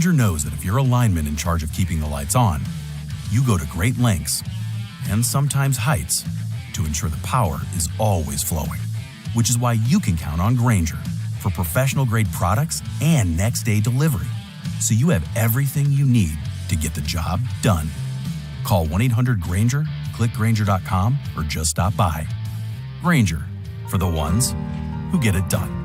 Grainger knows that if you're a lineman in charge of keeping the lights on, you go to great lengths, and sometimes heights, to ensure the power is always flowing. Which is why you can count on Grainger for professional-grade products and next-day delivery, so you have everything you need to get the job done. Call 1-800-GRAINGER, click Grainger.com, or just stop by. Grainger, for the ones who get it done.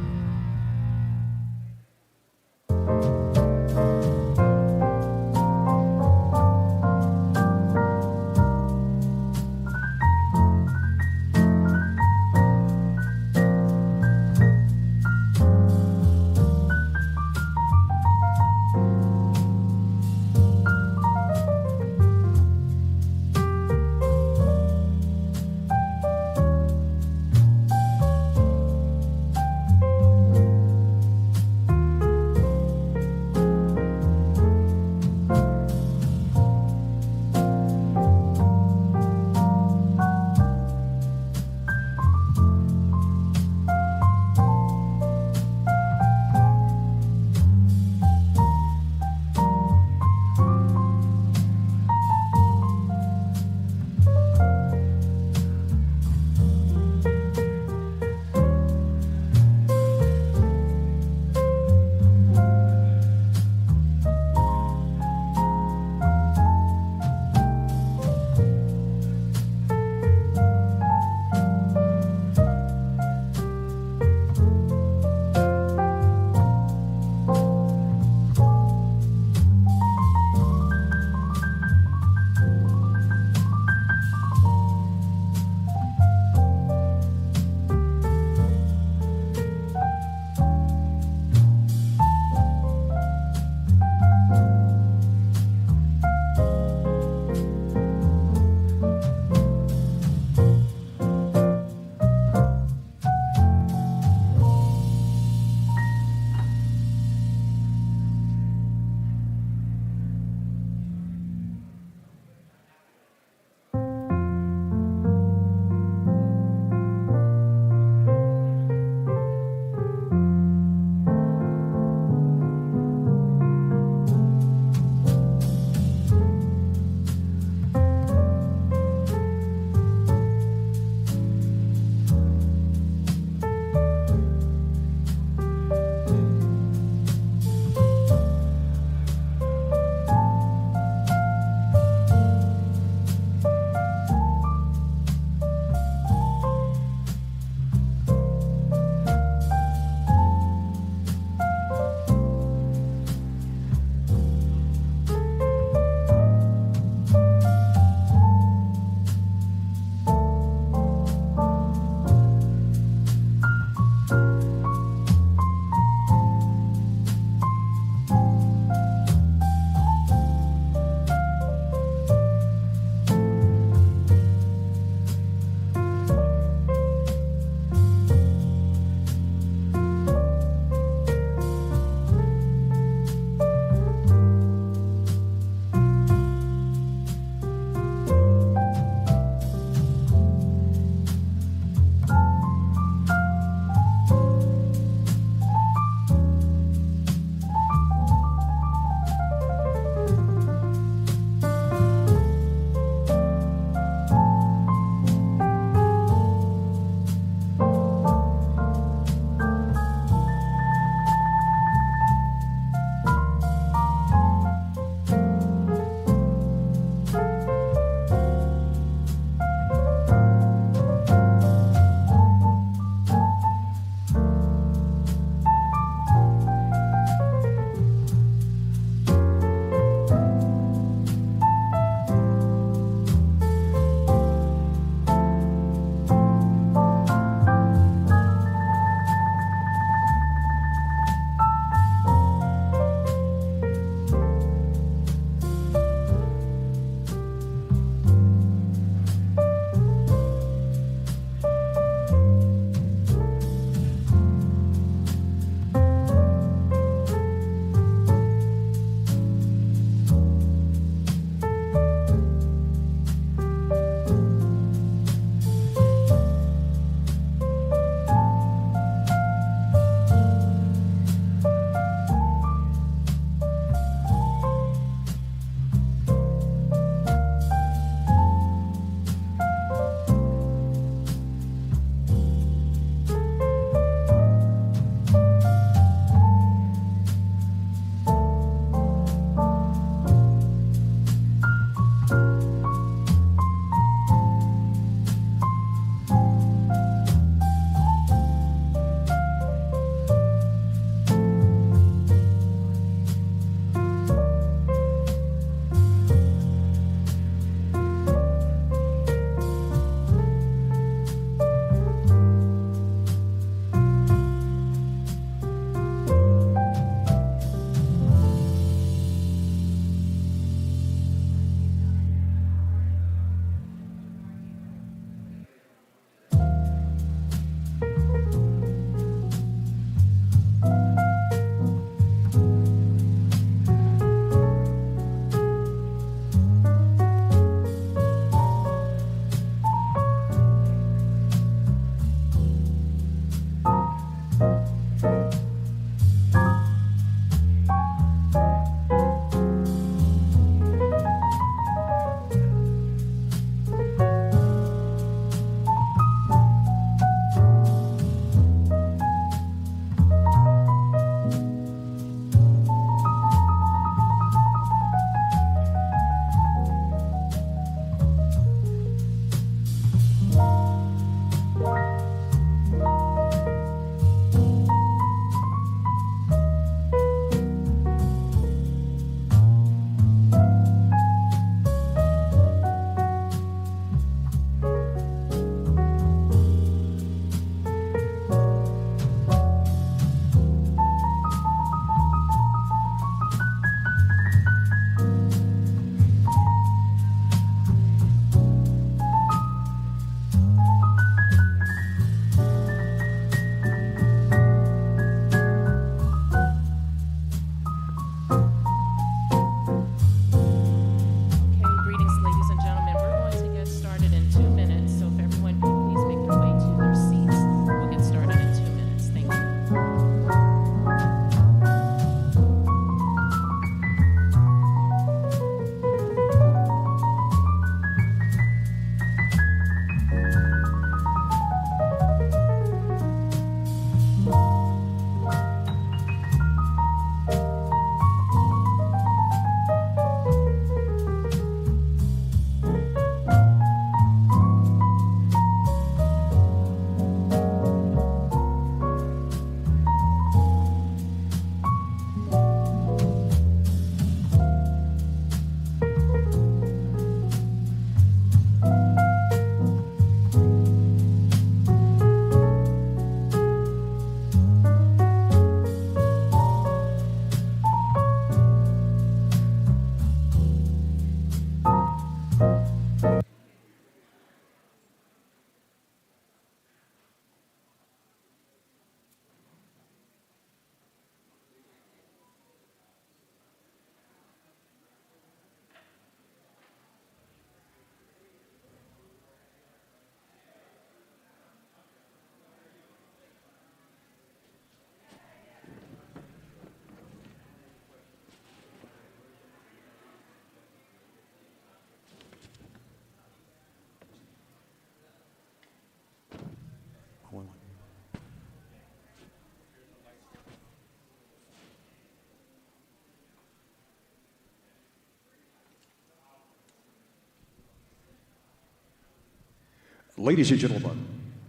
Ladies and gentlemen,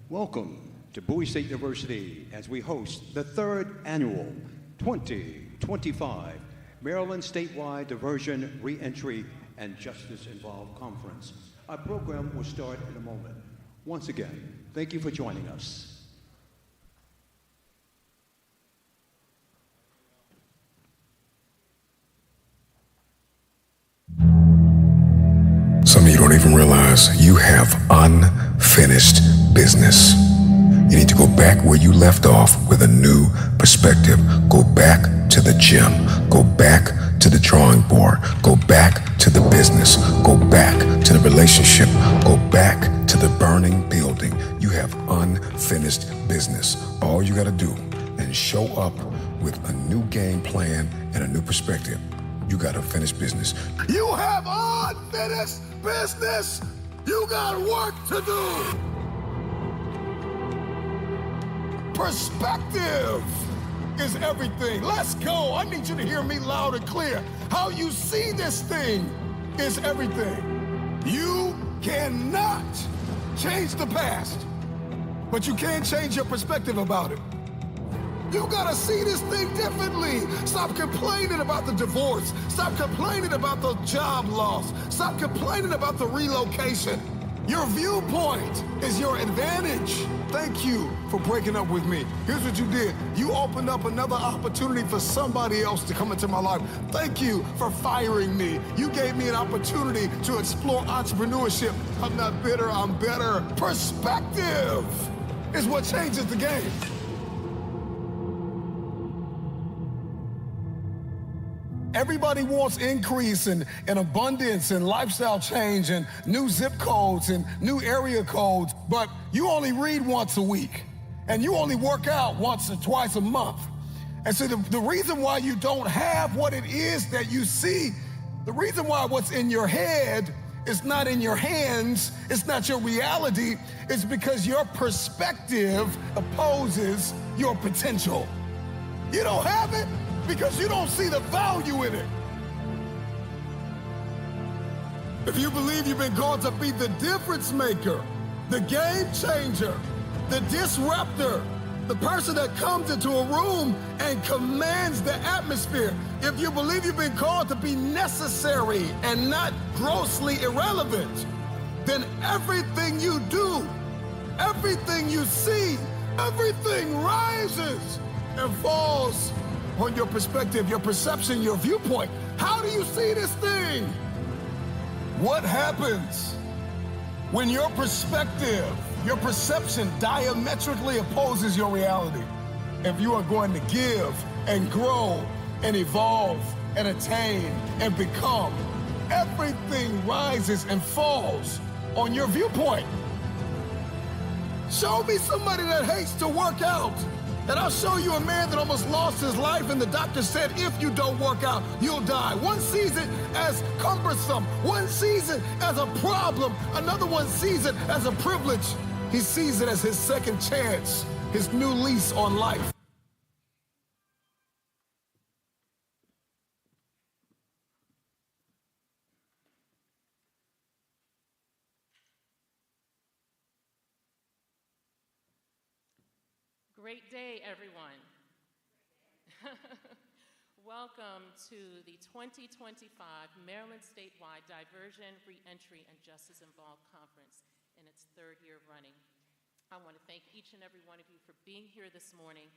welcome to Bowie State University as we host the third annual 2025 Maryland Statewide Diversion, Reentry, and Justice Involved Conference. Our program will start in a moment. Once again, thank you for joining us. Some of you don't even realize you have unfinished business. You need to go back where you left off with a new perspective. Go back to the gym. Go back to the drawing board. Go back to the business. Go back to the relationship. Go back to the burning building. You have unfinished business. All you got to do is show up with a new game plan and a new perspective. You got unfinished business. You have unfinished business. You got work to do. Perspective is everything. Let's go. I need you to hear me loud and clear. How you see this thing is everything. You cannot change the past, but you can change your perspective about it. You gotta see this thing differently. Stop complaining about the divorce. Stop complaining about the job loss. Stop complaining about the relocation. Your viewpoint is your advantage. Thank you for breaking up with me. Here's what you did. You opened up another opportunity for somebody else to come into my life. Thank you for firing me. You gave me an opportunity to explore entrepreneurship. I'm not bitter, I'm better. Perspective is what changes the game. Everybody wants increase and abundance and lifestyle change and new zip codes and new area codes, but you only read once a week and you only work out once or twice a month. And so the reason why you don't have what it is that you see, the reason why what's in your head is not in your hands, it's not your reality, it's because your perspective opposes your potential. You don't have it because you don't see the value in it. If you believe you've been called to be the difference maker, the game changer, the disruptor, the person that comes into a room and commands the atmosphere, if you believe you've been called to be necessary and not grossly irrelevant, then everything you do, everything you see, everything rises and falls on your perspective, your perception, your viewpoint. How do you see this thing? What happens when your perspective, your perception diametrically opposes your reality? If you are going to give and grow and evolve and attain and become, everything rises and falls on your viewpoint. Show me somebody that hates to work out, and I'll show you a man that almost lost his life, and the doctor said, if you don't work out, you'll die. One sees it as cumbersome. One sees it as a problem. Another one sees it as a privilege. He sees it as his second chance, his new lease on life. Great day, everyone. Welcome to the 2025 Maryland Statewide Diversion, Reentry, and Justice Involved Conference in its third year of running. I want to thank each and every one of you for being here this morning.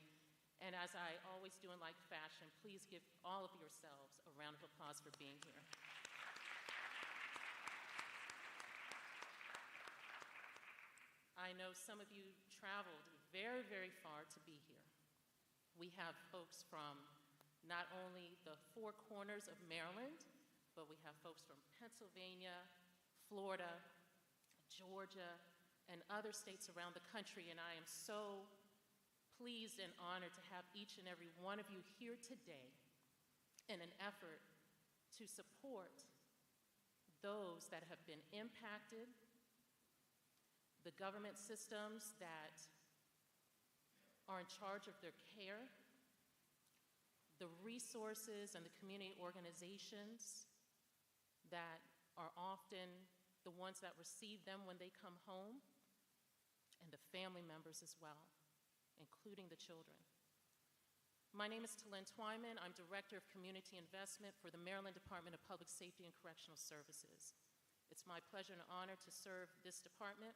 And as I always do in like fashion, please give all of yourselves a round of applause for being here. I know some of you traveled very, very far to be here. We have folks from not only the four corners of Maryland, but we have folks from Pennsylvania, Florida, Georgia, and other states around the country, and I am so pleased and honored to have each and every one of you here today in an effort to support those that have been impacted, the government systems that are in charge of their care, the resources and the community organizations that are often the ones that receive them when they come home, and the family members as well, including the children. My name is Talyn Twyman. I'm Director of Community Investment for the Maryland Department of Public Safety and Correctional Services. It's my pleasure and honor to serve this department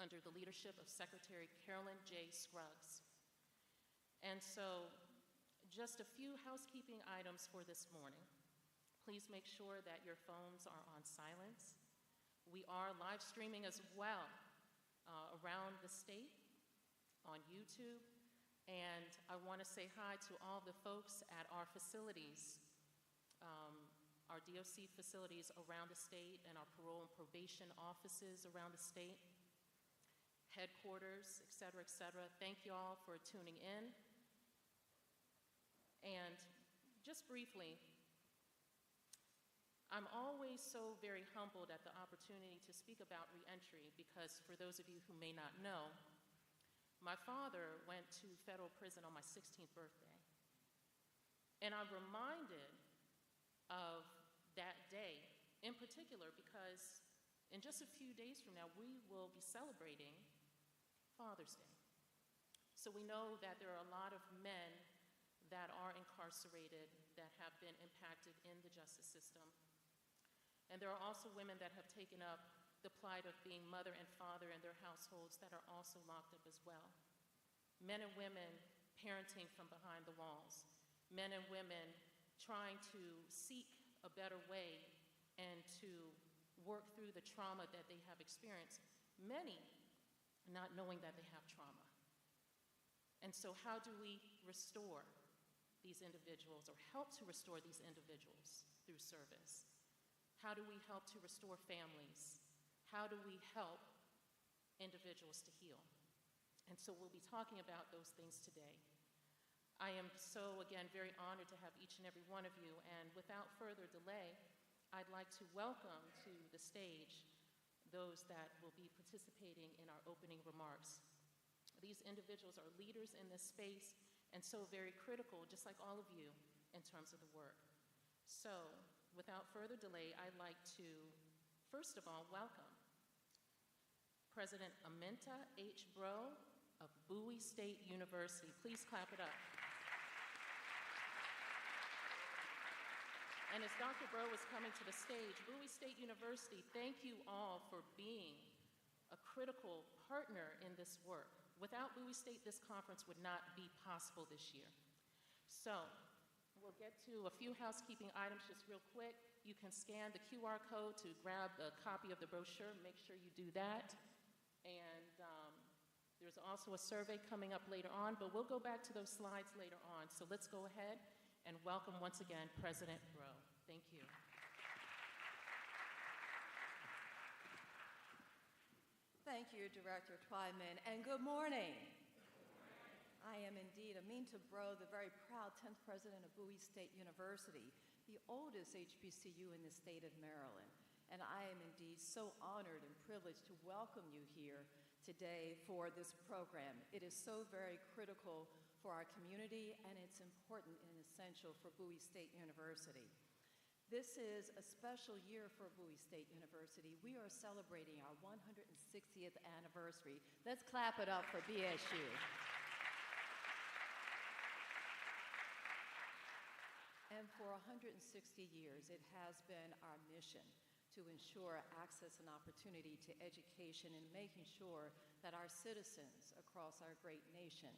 under the leadership of Secretary Carolyn J. Scruggs. And so, just a few housekeeping items for this morning. Please make sure that your phones are on silence. We are live streaming as well around the state on YouTube. And I want to say hi to all the folks at our facilities, our DOC facilities around the state and our parole and probation offices around the state, headquarters, et cetera, et cetera. Thank you all for tuning in. And just briefly, I'm always so very humbled at the opportunity to speak about reentry because for those of you who may not know, my father went to federal prison on my 16th birthday. And I'm reminded of that day in particular because in just a few days from now, we will be celebrating Father's Day. So we know that there are a lot of men that are incarcerated that have been impacted in the justice system. And there are also women that have taken up the plight of being mother and father in their households that are also locked up as well. Men and women parenting from behind the walls. Men and women trying to seek a better way and to work through the trauma that they have experienced. Many not knowing that they have trauma. And so how do we restore these individuals or help to restore these individuals through service? How do we help to restore families? How do we help individuals to heal? And so we'll be talking about those things today. I am so, again, very honored to have each and every one of you. And without further delay, I'd like to welcome to the stage those that will be participating in our opening remarks. These individuals are leaders in this space and so very critical, just like all of you, in terms of the work. So, without further delay, I'd like to, first of all, welcome President Aminta H. Bro of Bowie State University. Please clap it up. And as Dr. Bro is coming to the stage, Bowie State University, thank you all for being a critical partner in this work. Without Bowie State, this conference would not be possible this year. So, we'll get to a few housekeeping items just real quick. You can scan the QR code to grab a copy of the brochure. Make sure you do that. And there's also a survey coming up later on, but we'll go back to those slides later on. So let's go ahead and welcome once again President Bro. Thank you. Thank you, Director Twyman, and good morning. I am indeed Aminta Bro, the very proud 10th president of Bowie State University, the oldest HBCU in the state of Maryland. And I am indeed so honored and privileged to welcome you here today for this program. It is so very critical for our community, and it's important and essential for Bowie State University. This is a special year for Bowie State University. We are celebrating our 160th anniversary. Let's clap it up for BSU. And for 160 years, it has been our mission to ensure access and opportunity to education and making sure that our citizens across our great nation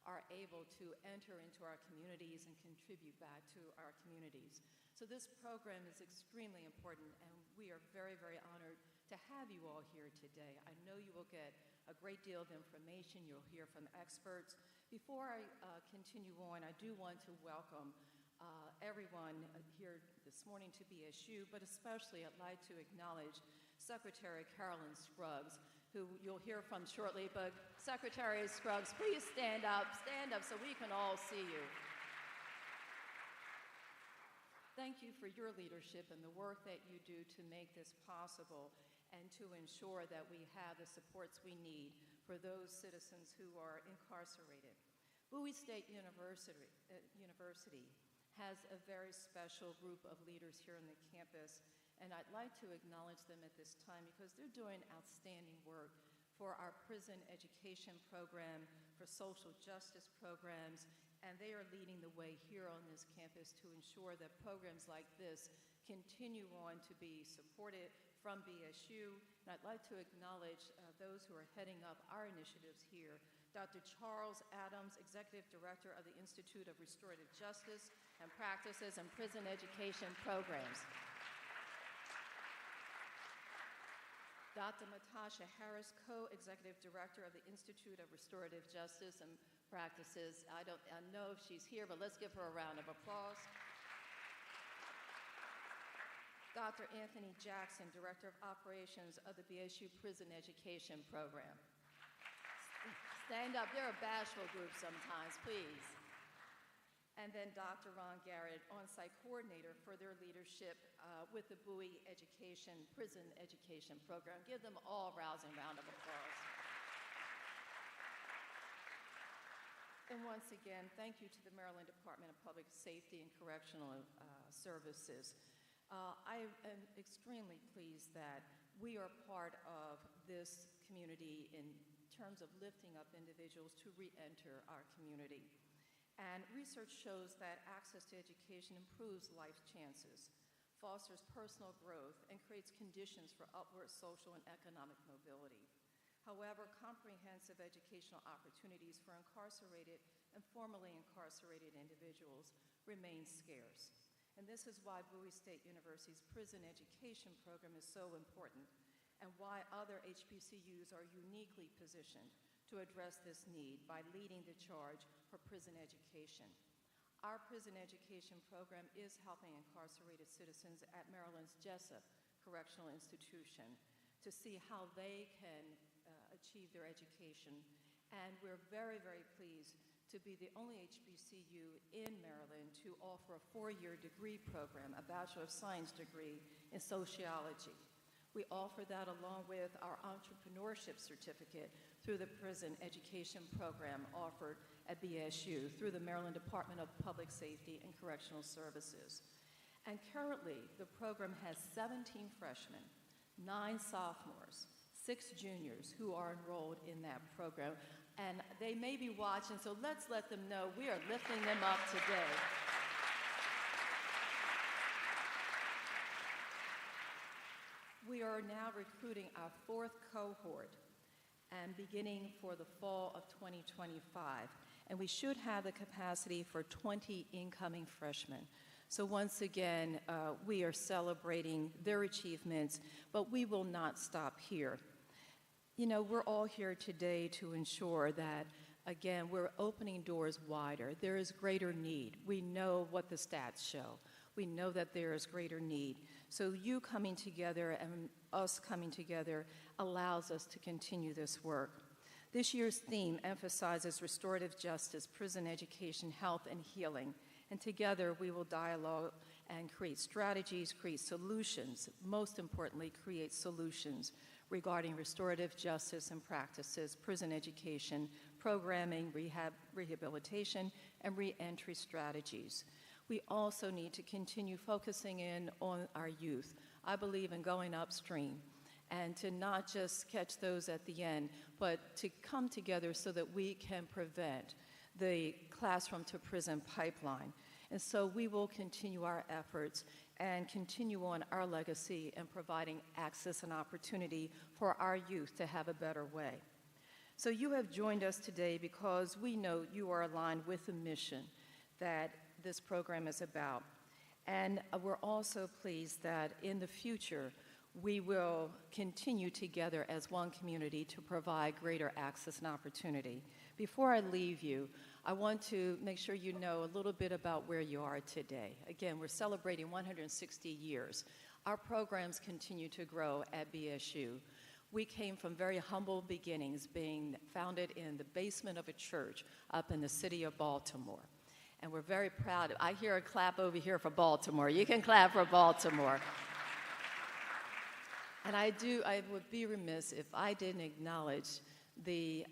are able to enter into our communities and contribute back to our communities. So this program is extremely important, and we are very, very honored to have you all here today. I know you will get a great deal of information. You'll hear from experts. Before I continue on, I do want to welcome everyone here this morning to BSU, but especially I'd like to acknowledge Secretary Carolyn Scruggs, who you'll hear from shortly. But Secretary Scruggs, please stand up so we can all see you. Thank you for your leadership and the work that you do to make this possible and to ensure that we have the supports we need for those citizens who are incarcerated. Bowie State University has a very special group of leaders here on the campus, and I'd like to acknowledge them at this time because they're doing outstanding work for our prison education program, for social justice programs, and they are leading the way here on this campus to ensure that programs like this continue on to be supported from BSU. And I'd like to acknowledge those who are heading up our initiatives here. Dr. Charles Adams, Executive Director of the Institute of Restorative Justice and Practices and Prison Education Programs. Dr. Natasha Harris, Co-Executive Director of the Institute of Restorative Justice and Practices. I know if she's here, but let's give her a round of applause. Dr. Anthony Jackson, Director of Operations of the BSU Prison Education Program. Stand up, they're a bashful group sometimes, please. And then Dr. Ron Garrett, on-site coordinator for their leadership with the Bowie Prison Education Program. Give them all a rousing round of applause. And once again, thank you to the Maryland Department of Public Safety and Correctional Services. I am extremely pleased that we are part of this community in terms of lifting up individuals to re-enter our community. And research shows that access to education improves life's chances, fosters personal growth, and creates conditions for upward social and economic mobility. However, comprehensive educational opportunities for incarcerated and formerly incarcerated individuals remain scarce. And this is why Bowie State University's prison education program is so important, and why other HBCUs are uniquely positioned to address this need by leading the charge for prison education. Our prison education program is helping incarcerated citizens at Maryland's Jessup Correctional Institution to see how they can achieve their education. And we're very, very pleased to be the only HBCU in Maryland to offer a 4-year degree program, a Bachelor of Science degree in sociology. We offer that along with our entrepreneurship certificate through the prison education program offered at BSU through the Maryland Department of Public Safety and Correctional Services. And currently, the program has 17 freshmen, 9 sophomores, 6 juniors who are enrolled in that program. And they may be watching, so let's let them know we are lifting them up today. We are now recruiting our 4th cohort and beginning for the fall of 2025. And we should have the capacity for 20 incoming freshmen. So once again, we are celebrating their achievements, but we will not stop here. You know, we're all here today to ensure that, again, we're opening doors wider. There is greater need. We know what the stats show. We know that there is greater need. So you coming together and us coming together allows us to continue this work. This year's theme emphasizes restorative justice, prison education, health, and healing. And together we will dialogue and create strategies, create solutions, most importantly, create solutions regarding restorative justice and practices, prison education, programming, rehabilitation, and reentry strategies. We also need to continue focusing in on our youth. I believe in going upstream and to not just catch those at the end, but to come together so that we can prevent the classroom to prison pipeline. And so we will continue our efforts and continue on our legacy in providing access and opportunity for our youth to have a better way. So you have joined us today because we know you are aligned with the mission that this program is about. And we're also pleased that in the future, we will continue together as one community to provide greater access and opportunity. Before I leave you, I want to make sure you know a little bit about where you are today. Again, we're celebrating 160 years. Our programs continue to grow at BSU. We came from very humble beginnings, being founded in the basement of a church up in the city of Baltimore. And we're very proud. I hear a clap over here for Baltimore. You can clap for Baltimore. And I would be remiss if I didn't acknowledge the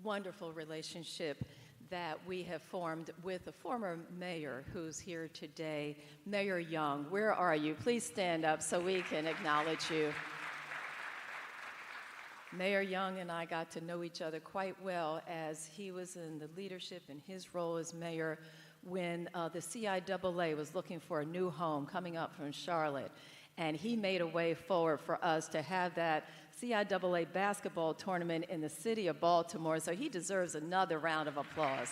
wonderful relationship that we have formed with the former mayor who's here today, Mayor Young. Where are you? Please stand up so we can acknowledge you. Mayor Young and I got to know each other quite well as he was in the leadership in his role as mayor when the CIAA was looking for a new home coming up from Charlotte. And he made a way forward for us to have that CIAA basketball tournament in the city of Baltimore, so he deserves another round of applause.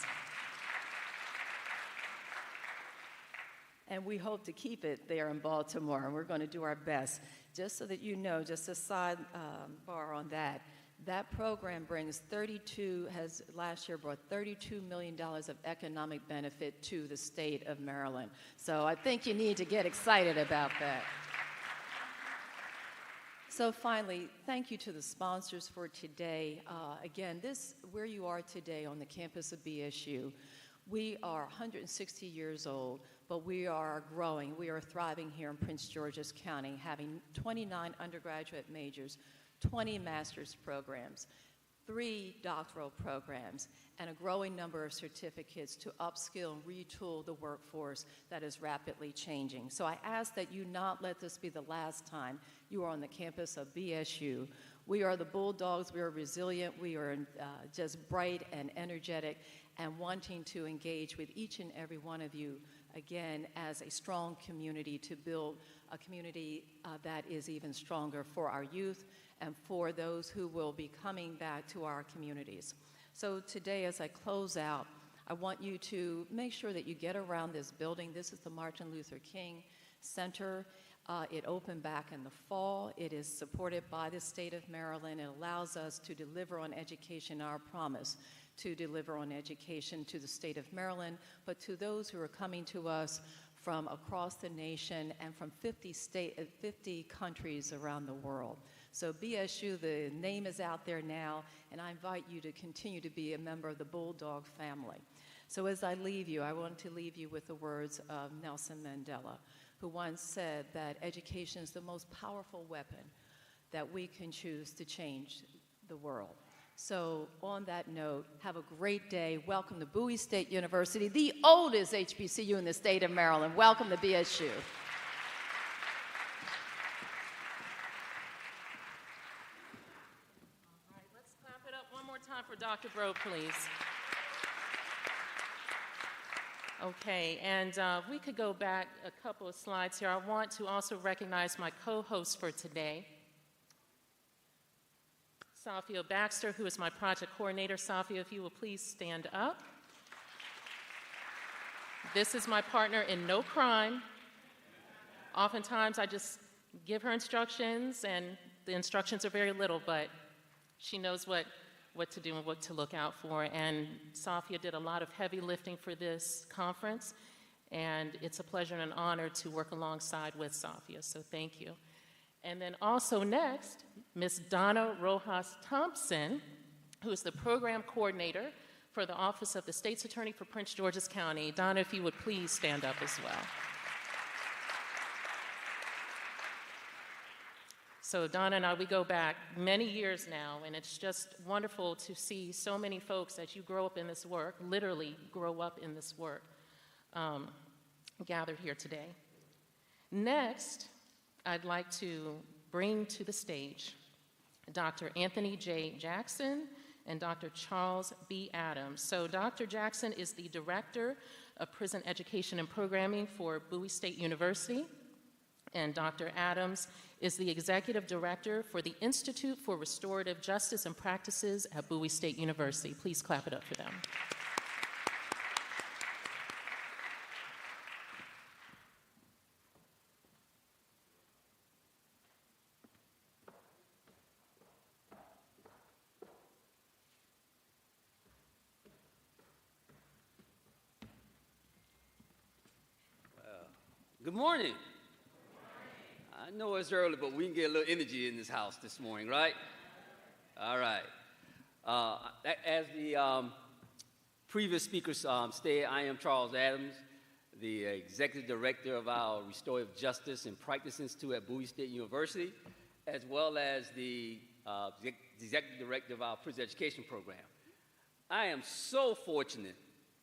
And we hope to keep it there in Baltimore, and we're going to do our best. Just so that you know, just a sidebar on that, that program brings last year brought $32 million of economic benefit to the state of Maryland. So I think you need to get excited about that. So finally, thank you to the sponsors for today. Again, where you are today on the campus of BSU, we are 160 years old, but we are growing. We are thriving here in Prince George's County, having 29 undergraduate majors, 20 master's programs, 3 doctoral programs, and a growing number of certificates to upskill and retool the workforce that is rapidly changing. So I ask that you not let this be the last time you are on the campus of BSU. We are the Bulldogs, we are resilient, we are just bright and energetic and wanting to engage with each and every one of you, again, as a strong community to build a community that is even stronger for our youth and for those who will be coming back to our communities. So today, as I close out, I want you to make sure that you get around this building. This is the Martin Luther King Center. It opened back in the fall. It is supported by the state of Maryland. It allows us to deliver on education, our promise to deliver on education to the state of Maryland, but to those who are coming to us from across the nation and from 50 countries around the world. So BSU, the name is out there now, and I invite you to continue to be a member of the Bulldog family. So as I leave you, I want to leave you with the words of Nelson Mandela, who once said that education is the most powerful weapon that we can choose to change the world. So on that note, have a great day. Welcome to Bowie State University, the oldest HBCU in the state of Maryland. Welcome to BSU. All right, let's clap it up one more time for Dr. Broad, please. Okay, and we could go back a couple of slides here. I want to also recognize my co-host for today, Safia Baxter, who is my project coordinator. Safia, if you will please stand up. This is my partner in no crime. Oftentimes I just give her instructions, and the instructions are very little, but she knows what to do and what to look out for. And Safia did a lot of heavy lifting for this conference, and it's a pleasure and an honor to work alongside with Safia, so thank you. And then also next, Ms. Donna Rojas Thompson, who is the program coordinator for the Office of the State's Attorney for Prince George's County. Donna, if you would please stand up as well. So Donna and I, we go back many years now, and it's just wonderful to see so many folks as you grow up in this work, literally grow up in this work, gathered here today. Next, I'd like to bring to the stage Dr. Anthony J. Jackson and Dr. Charles B. Adams. So Dr. Jackson is the Director of Prison Education and Programming for Bowie State University, and Dr. Adams is the Executive Director for the Institute for Restorative Justice and Practices at Bowie State University. Please clap it up for them. Good morning. I know it's early, but we can get a little energy in this house this morning, right? All right. As the previous speakers stated, I am Charles Adams, the Executive Director of our Restorative Justice and Practice Institute at Bowie State University, as well as the Executive Director of our Prison Education Program. I am so fortunate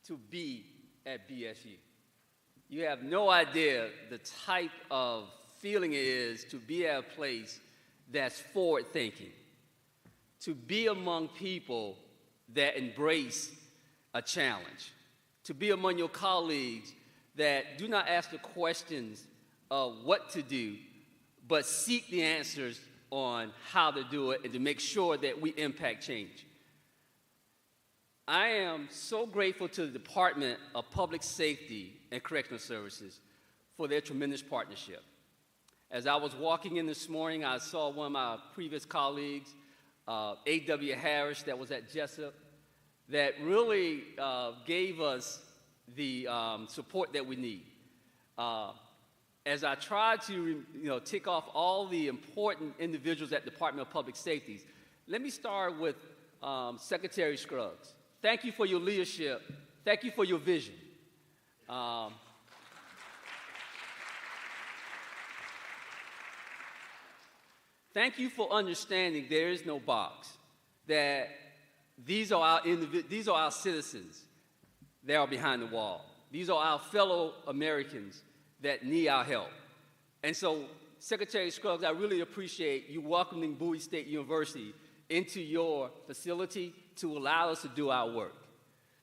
to be at BSU. You have no idea the type of feeling it is to be at a place that's forward-thinking, to be among people that embrace a challenge, to be among your colleagues that do not ask the questions of what to do, but seek the answers on how to do it and to make sure that we impact change. I am so grateful to the Department of Public Safety and Correctional Services for their tremendous partnership. As I was walking in this morning, I saw one of my previous colleagues, A.W. Harris, that was at Jessup, that really gave us the support that we need. As I tried to tick off all the important individuals at the Department of Public Safety, let me start with Secretary Scruggs. Thank you for your leadership. Thank you for your vision. Thank you for understanding there is no box, that these are our citizens that are behind the wall. These are our fellow Americans that need our help. And so, Secretary Scruggs, I really appreciate you welcoming Bowie State University into your facility to allow us to do our work.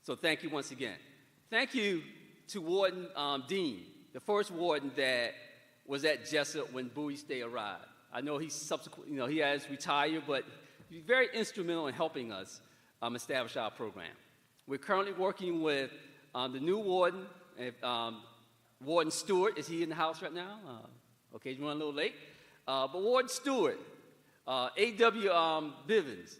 So thank you once again. Thank you to Warden Dean, the first warden that was at Jessup when Bowie State arrived. I know he he has retired, but he's very instrumental in helping us establish our program. We're currently working with the new warden, Warden Stewart. Is he in the house right now? Okay, he's running a little late. But Warden Stewart, A.W. Bivens,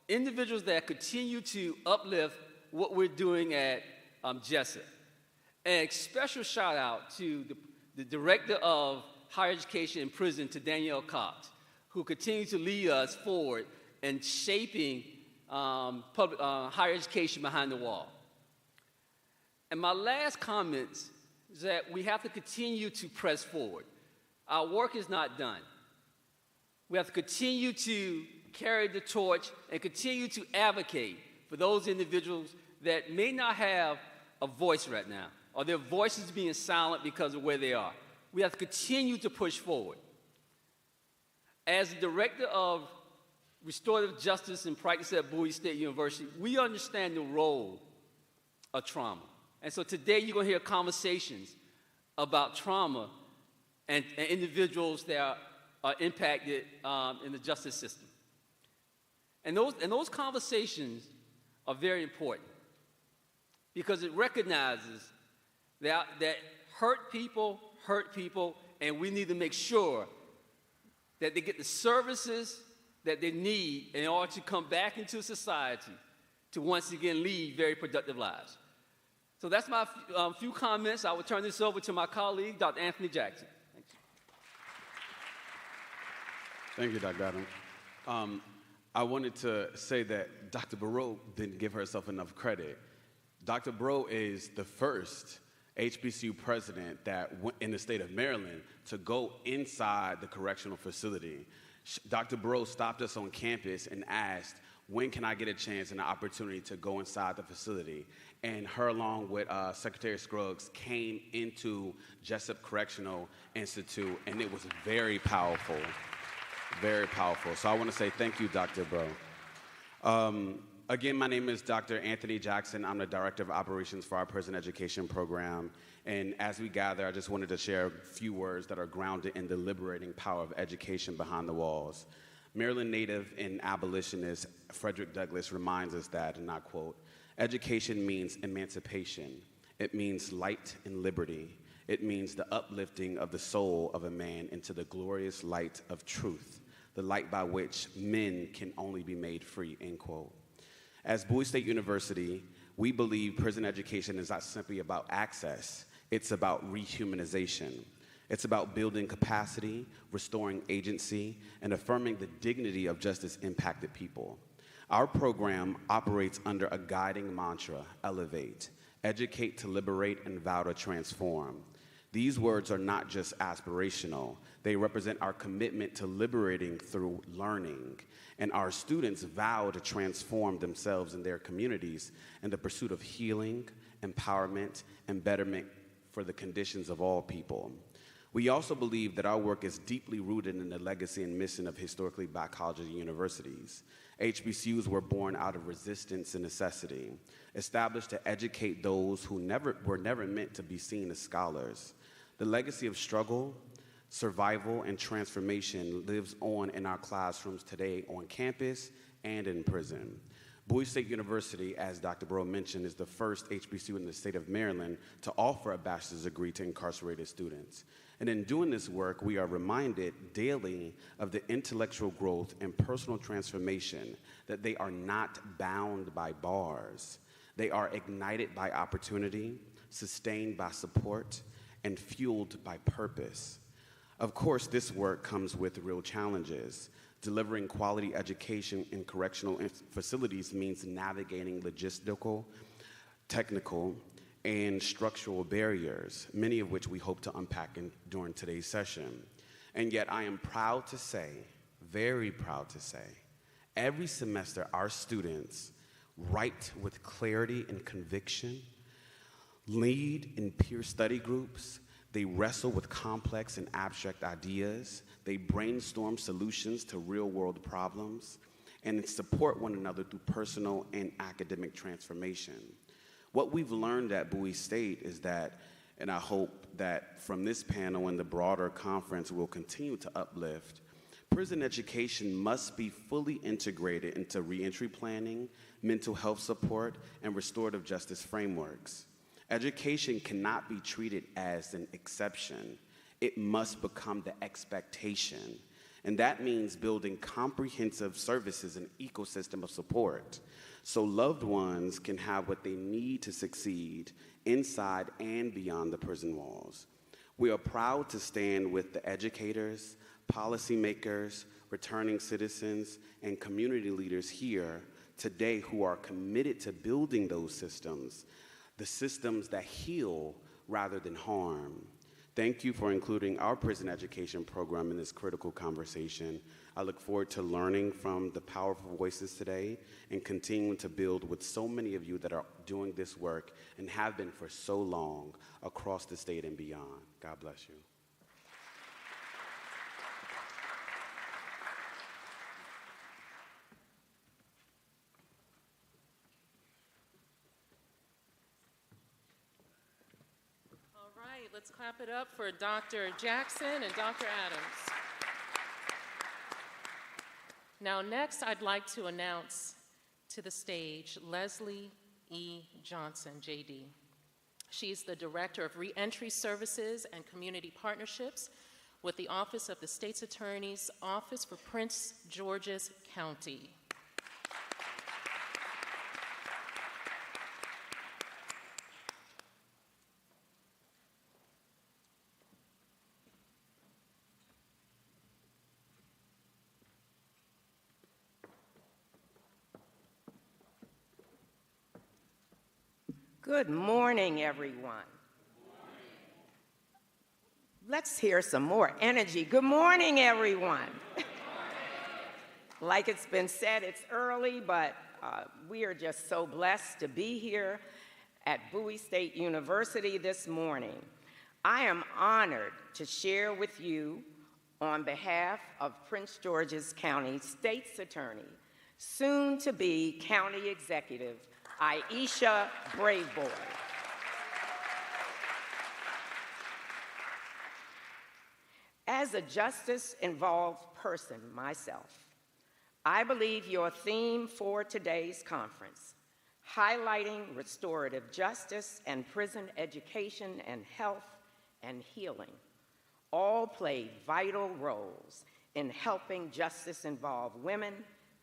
individuals that continue to uplift what we're doing at Jessup. And a special shout out to the Director of Higher Education and Prison, to Danielle Cox, who continues to lead us forward in shaping higher education behind the wall. And my last comments is that we have to continue to press forward. Our work is not done. We have to continue to carry the torch and continue to advocate for those individuals that may not have a voice right now, or their voices being silent because of where they are. We have to continue to push forward. As the Director of Restorative Justice and Practice at Bowie State University, we understand the role of trauma. And so today you're going to hear conversations about trauma and individuals that are impacted in the justice system. And those conversations are very important because it recognizes that hurt people, and we need to make sure that they get the services that they need in order to come back into society to once again lead very productive lives. So that's my few comments. I will turn this over to my colleague, Dr. Anthony Jackson. Thanks. Thank you, Dr. Adams. I wanted to say that Dr. Barreau didn't give herself enough credit. Dr. Barreau is the first HBCU president that went in the state of Maryland to go inside the correctional facility. Dr. Barreau stopped us on campus and asked, when can I get a chance and an opportunity to go inside the facility? And her, along with Secretary Scruggs, came into Jessup Correctional Institute, and it was very powerful, very powerful. So I want to say thank you, Dr. Barreau. Again, my name is Dr. Anthony Jackson. I'm the Director of Operations for our Prison Education Program. And as we gather, I just wanted to share a few words that are grounded in the liberating power of education behind the walls. Maryland native and abolitionist Frederick Douglass reminds us that, and I quote, "Education means emancipation. It means light and liberty. It means the uplifting of the soul of a man into the glorious light of truth, the light by which men can only be made free," end quote. As Bowie State University, we believe prison education is not simply about access, it's about rehumanization. It's about building capacity, restoring agency, and affirming the dignity of justice-impacted people. Our program operates under a guiding mantra: elevate, educate to liberate, and vow to transform. These words are not just aspirational, they represent our commitment to liberating through learning, and our students vow to transform themselves and their communities in the pursuit of healing, empowerment, and betterment for the conditions of all people. We also believe that our work is deeply rooted in the legacy and mission of historically Black colleges and universities. HBCUs were born out of resistance and necessity, established to educate those who were never meant to be seen as scholars. The legacy of struggle, survival, and transformation lives on in our classrooms today on campus and in prison. Bowie State University, as Dr. Burrow mentioned, is the first HBCU in the state of Maryland to offer a bachelor's degree to incarcerated students. And in doing this work, we are reminded daily of the intellectual growth and personal transformation, that they are not bound by bars. They are ignited by opportunity, sustained by support, and fueled by purpose. Of course, this work comes with real challenges. Delivering quality education in correctional facilities means navigating logistical, technical, and structural barriers, many of which we hope to unpack during today's session. And yet I am proud to say, very proud to say, every semester our students write with clarity and conviction, lead in peer study groups, they wrestle with complex and abstract ideas, they brainstorm solutions to real-world problems, and support one another through personal and academic transformation. What we've learned at Bowie State is that, and I hope that from this panel and the broader conference we'll continue to uplift, prison education must be fully integrated into reentry planning, mental health support, and restorative justice frameworks. Education cannot be treated as an exception. It must become the expectation. And that means building comprehensive services and ecosystem of support so loved ones can have what they need to succeed inside and beyond the prison walls. We are proud to stand with the educators, policymakers, returning citizens, and community leaders here today who are committed to building those systems, the systems that heal rather than harm. Thank you for including our prison education program in this critical conversation. I look forward to learning from the powerful voices today and continuing to build with so many of you that are doing this work and have been for so long across the state and beyond. God bless you. Let's clap it up for Dr. Jackson and Dr. Adams. Now, next, I'd like to announce to the stage Leslie E. Johnson, JD. She's the Director of Reentry Services and Community Partnerships with the Office of the State's Attorney's Office for Prince George's County. Good morning, everyone. Good morning. Let's hear some more energy. Good morning, everyone. Good morning. Like it's been said, it's early, but we are just so blessed to be here at Bowie State University this morning. I am honored to share with you on behalf of Prince George's County State's Attorney, soon to be County Executive, Aisha Braveboy. As a justice-involved person myself, I believe your theme for today's conference, highlighting restorative justice and prison education and health and healing, all play vital roles in helping justice-involved women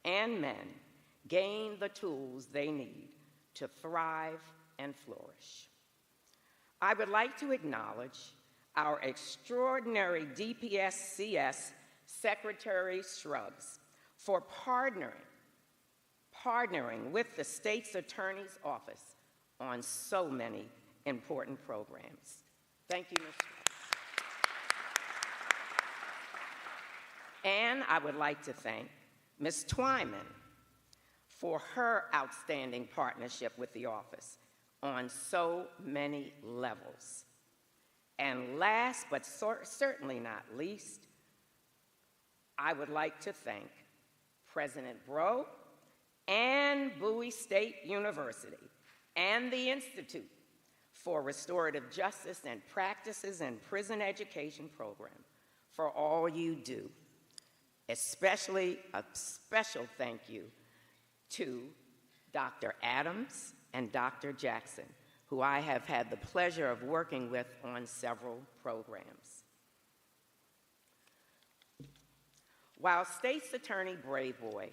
and men gain the tools they need to thrive and flourish. I would like to acknowledge our extraordinary DPSCS Secretary Scruggs for partnering with the State's Attorney's Office on so many important programs. Thank you, Ms. Scruggs. And I would like to thank Ms. Twyman for her outstanding partnership with the office on so many levels. And last but certainly not least, I would like to thank President Breaux and Bowie State University and the Institute for Restorative Justice and Practices and Prison Education Program for all you do. Especially a special thank you to Dr. Adams and Dr. Jackson, who I have had the pleasure of working with on several programs. While State's Attorney Brayboy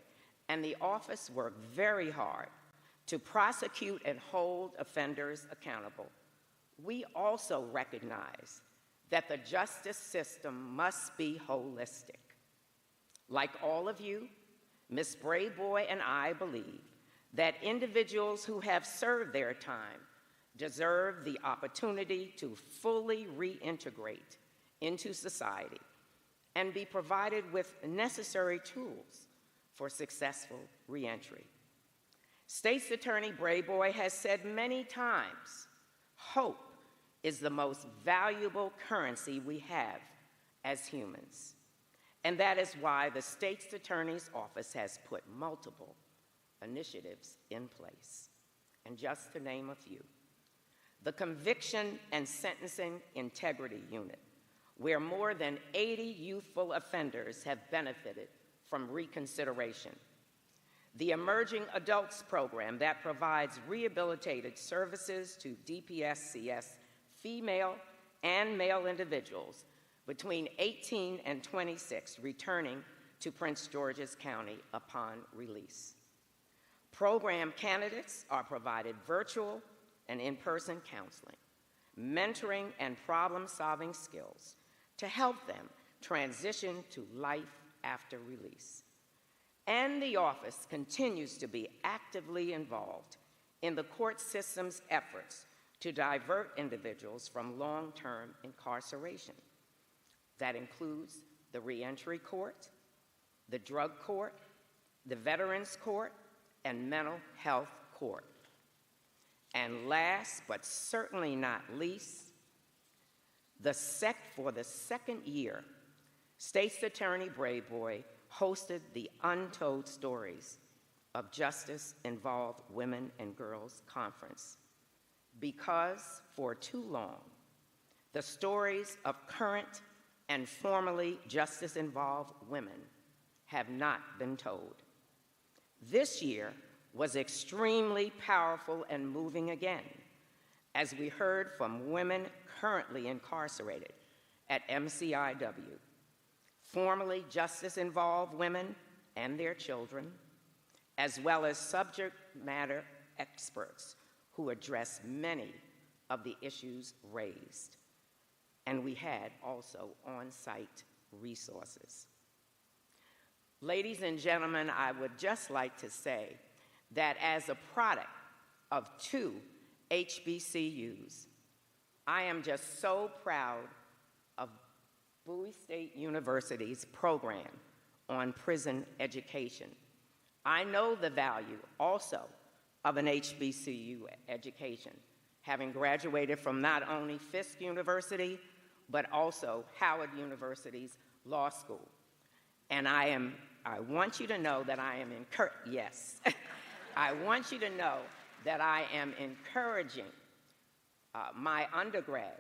and the office work very hard to prosecute and hold offenders accountable, we also recognize that the justice system must be holistic. Like all of you, Ms. Brayboy and I believe that individuals who have served their time deserve the opportunity to fully reintegrate into society and be provided with necessary tools for successful reentry. State's Attorney Brayboy has said many times, hope is the most valuable currency we have as humans. And that is why the State's Attorney's Office has put multiple initiatives in place. And just to name a few, the Conviction and Sentencing Integrity Unit, where more than 80 youthful offenders have benefited from reconsideration. The Emerging Adults Program that provides rehabilitative services to DPSCS female and male individuals between 18 and 26 returning to Prince George's County upon release. Program candidates are provided virtual and in-person counseling, mentoring, and problem-solving skills to help them transition to life after release. And the office continues to be actively involved in the court system's efforts to divert individuals from long-term incarceration. That includes the Reentry Court, the Drug Court, the Veterans Court, and Mental Health Court. And last but certainly not least, for the second year, State's Attorney Brayboy hosted the Untold Stories of Justice-Involved Women and Girls Conference, because for too long, the stories of current and formerly justice-involved women have not been told. This year was extremely powerful and moving again, as we heard from women currently incarcerated at MCIW, formerly justice-involved women and their children, as well as subject matter experts who address many of the issues raised. And we had also on-site resources. Ladies and gentlemen, I would just like to say that as a product of 2 HBCUs, I am just so proud of Bowie State University's program on prison education. I know the value also of an HBCU education, having graduated from not only Fisk University, but also Howard University's law school. And I want you to know that I am I want you to know that I am encouraging my undergrad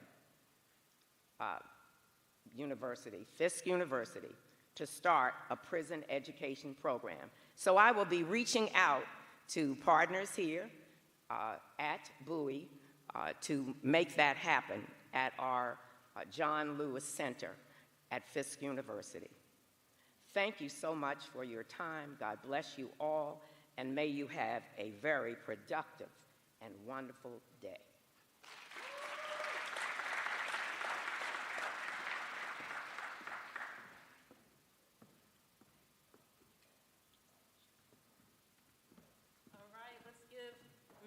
university, Fisk University, to start a prison education program. So I will be reaching out to partners here at Bowie to make that happen at our John Lewis Center at Fisk University. Thank you so much for your time. God bless you all, and may you have a very productive and wonderful day. All right, let's give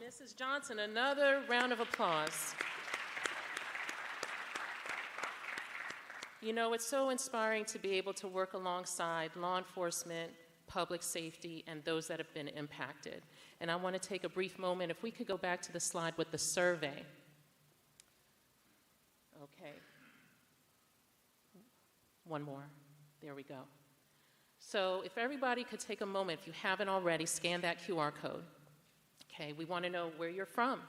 Mrs. Johnson another round of applause. You know, it's so inspiring to be able to work alongside law enforcement, public safety, and those that have been impacted. And I want to take a brief moment, if we could go back to the slide with the survey. Okay. One more. There we go. So if everybody could take a moment, if you haven't already, scan that QR code. Okay, we want to know where you're from.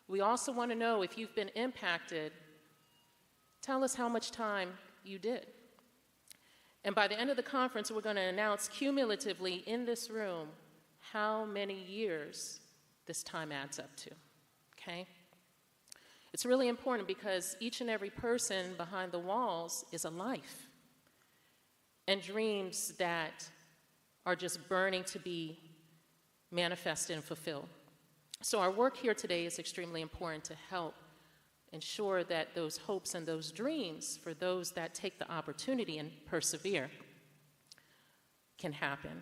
We also want to know if you've been impacted, tell us how much time you did. And by the end of the conference, we're going to announce cumulatively in this room how many years this time adds up to, okay? It's really important because each and every person behind the walls is a life and dreams that are just burning to be manifested and fulfilled. So our work here today is extremely important to help ensure that those hopes and those dreams for those that take the opportunity and persevere can happen,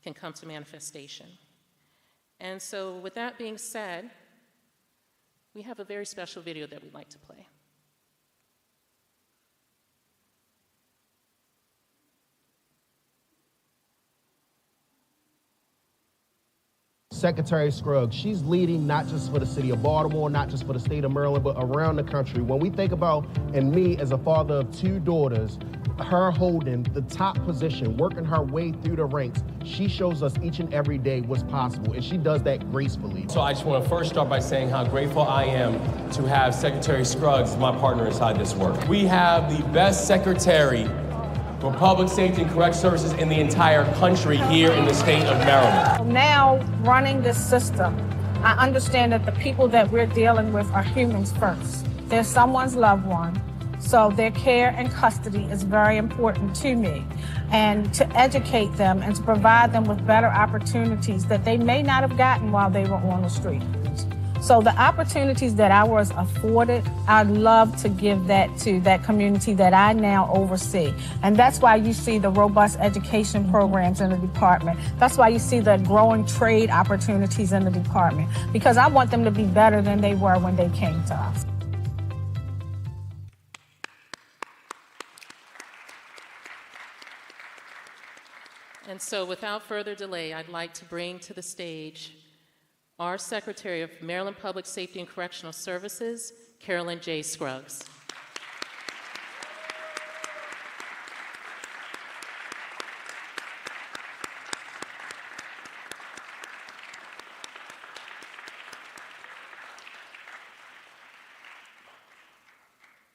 can come to manifestation. And so with that being said, we have a very special video that we'd like to play. Secretary Scruggs, she's leading not just for the city of Baltimore, not just for the state of Maryland, but around the country. When we think about, and me as a father of 2 daughters, her holding the top position, working her way through the ranks, she shows us each and every day what's possible, and she does that gracefully. So I just want to first start by saying how grateful I am to have Secretary Scruggs as my partner inside this work. We have the best secretary for public safety and correct services in the entire country here in the state of Maryland. Now, running this system, I understand that the people that we're dealing with are humans first. They're someone's loved one, so their care and custody is very important to me. And to educate them and to provide them with better opportunities that they may not have gotten while they were on the street. So the opportunities that I was afforded, I'd love to give that to that community that I now oversee. And that's why you see the robust education programs in the department. That's why you see the growing trade opportunities in the department, because I want them to be better than they were when they came to us. And so without further delay, I'd like to bring to the stage our Secretary of Maryland Public Safety and Correctional Services, Carolyn J. Scruggs.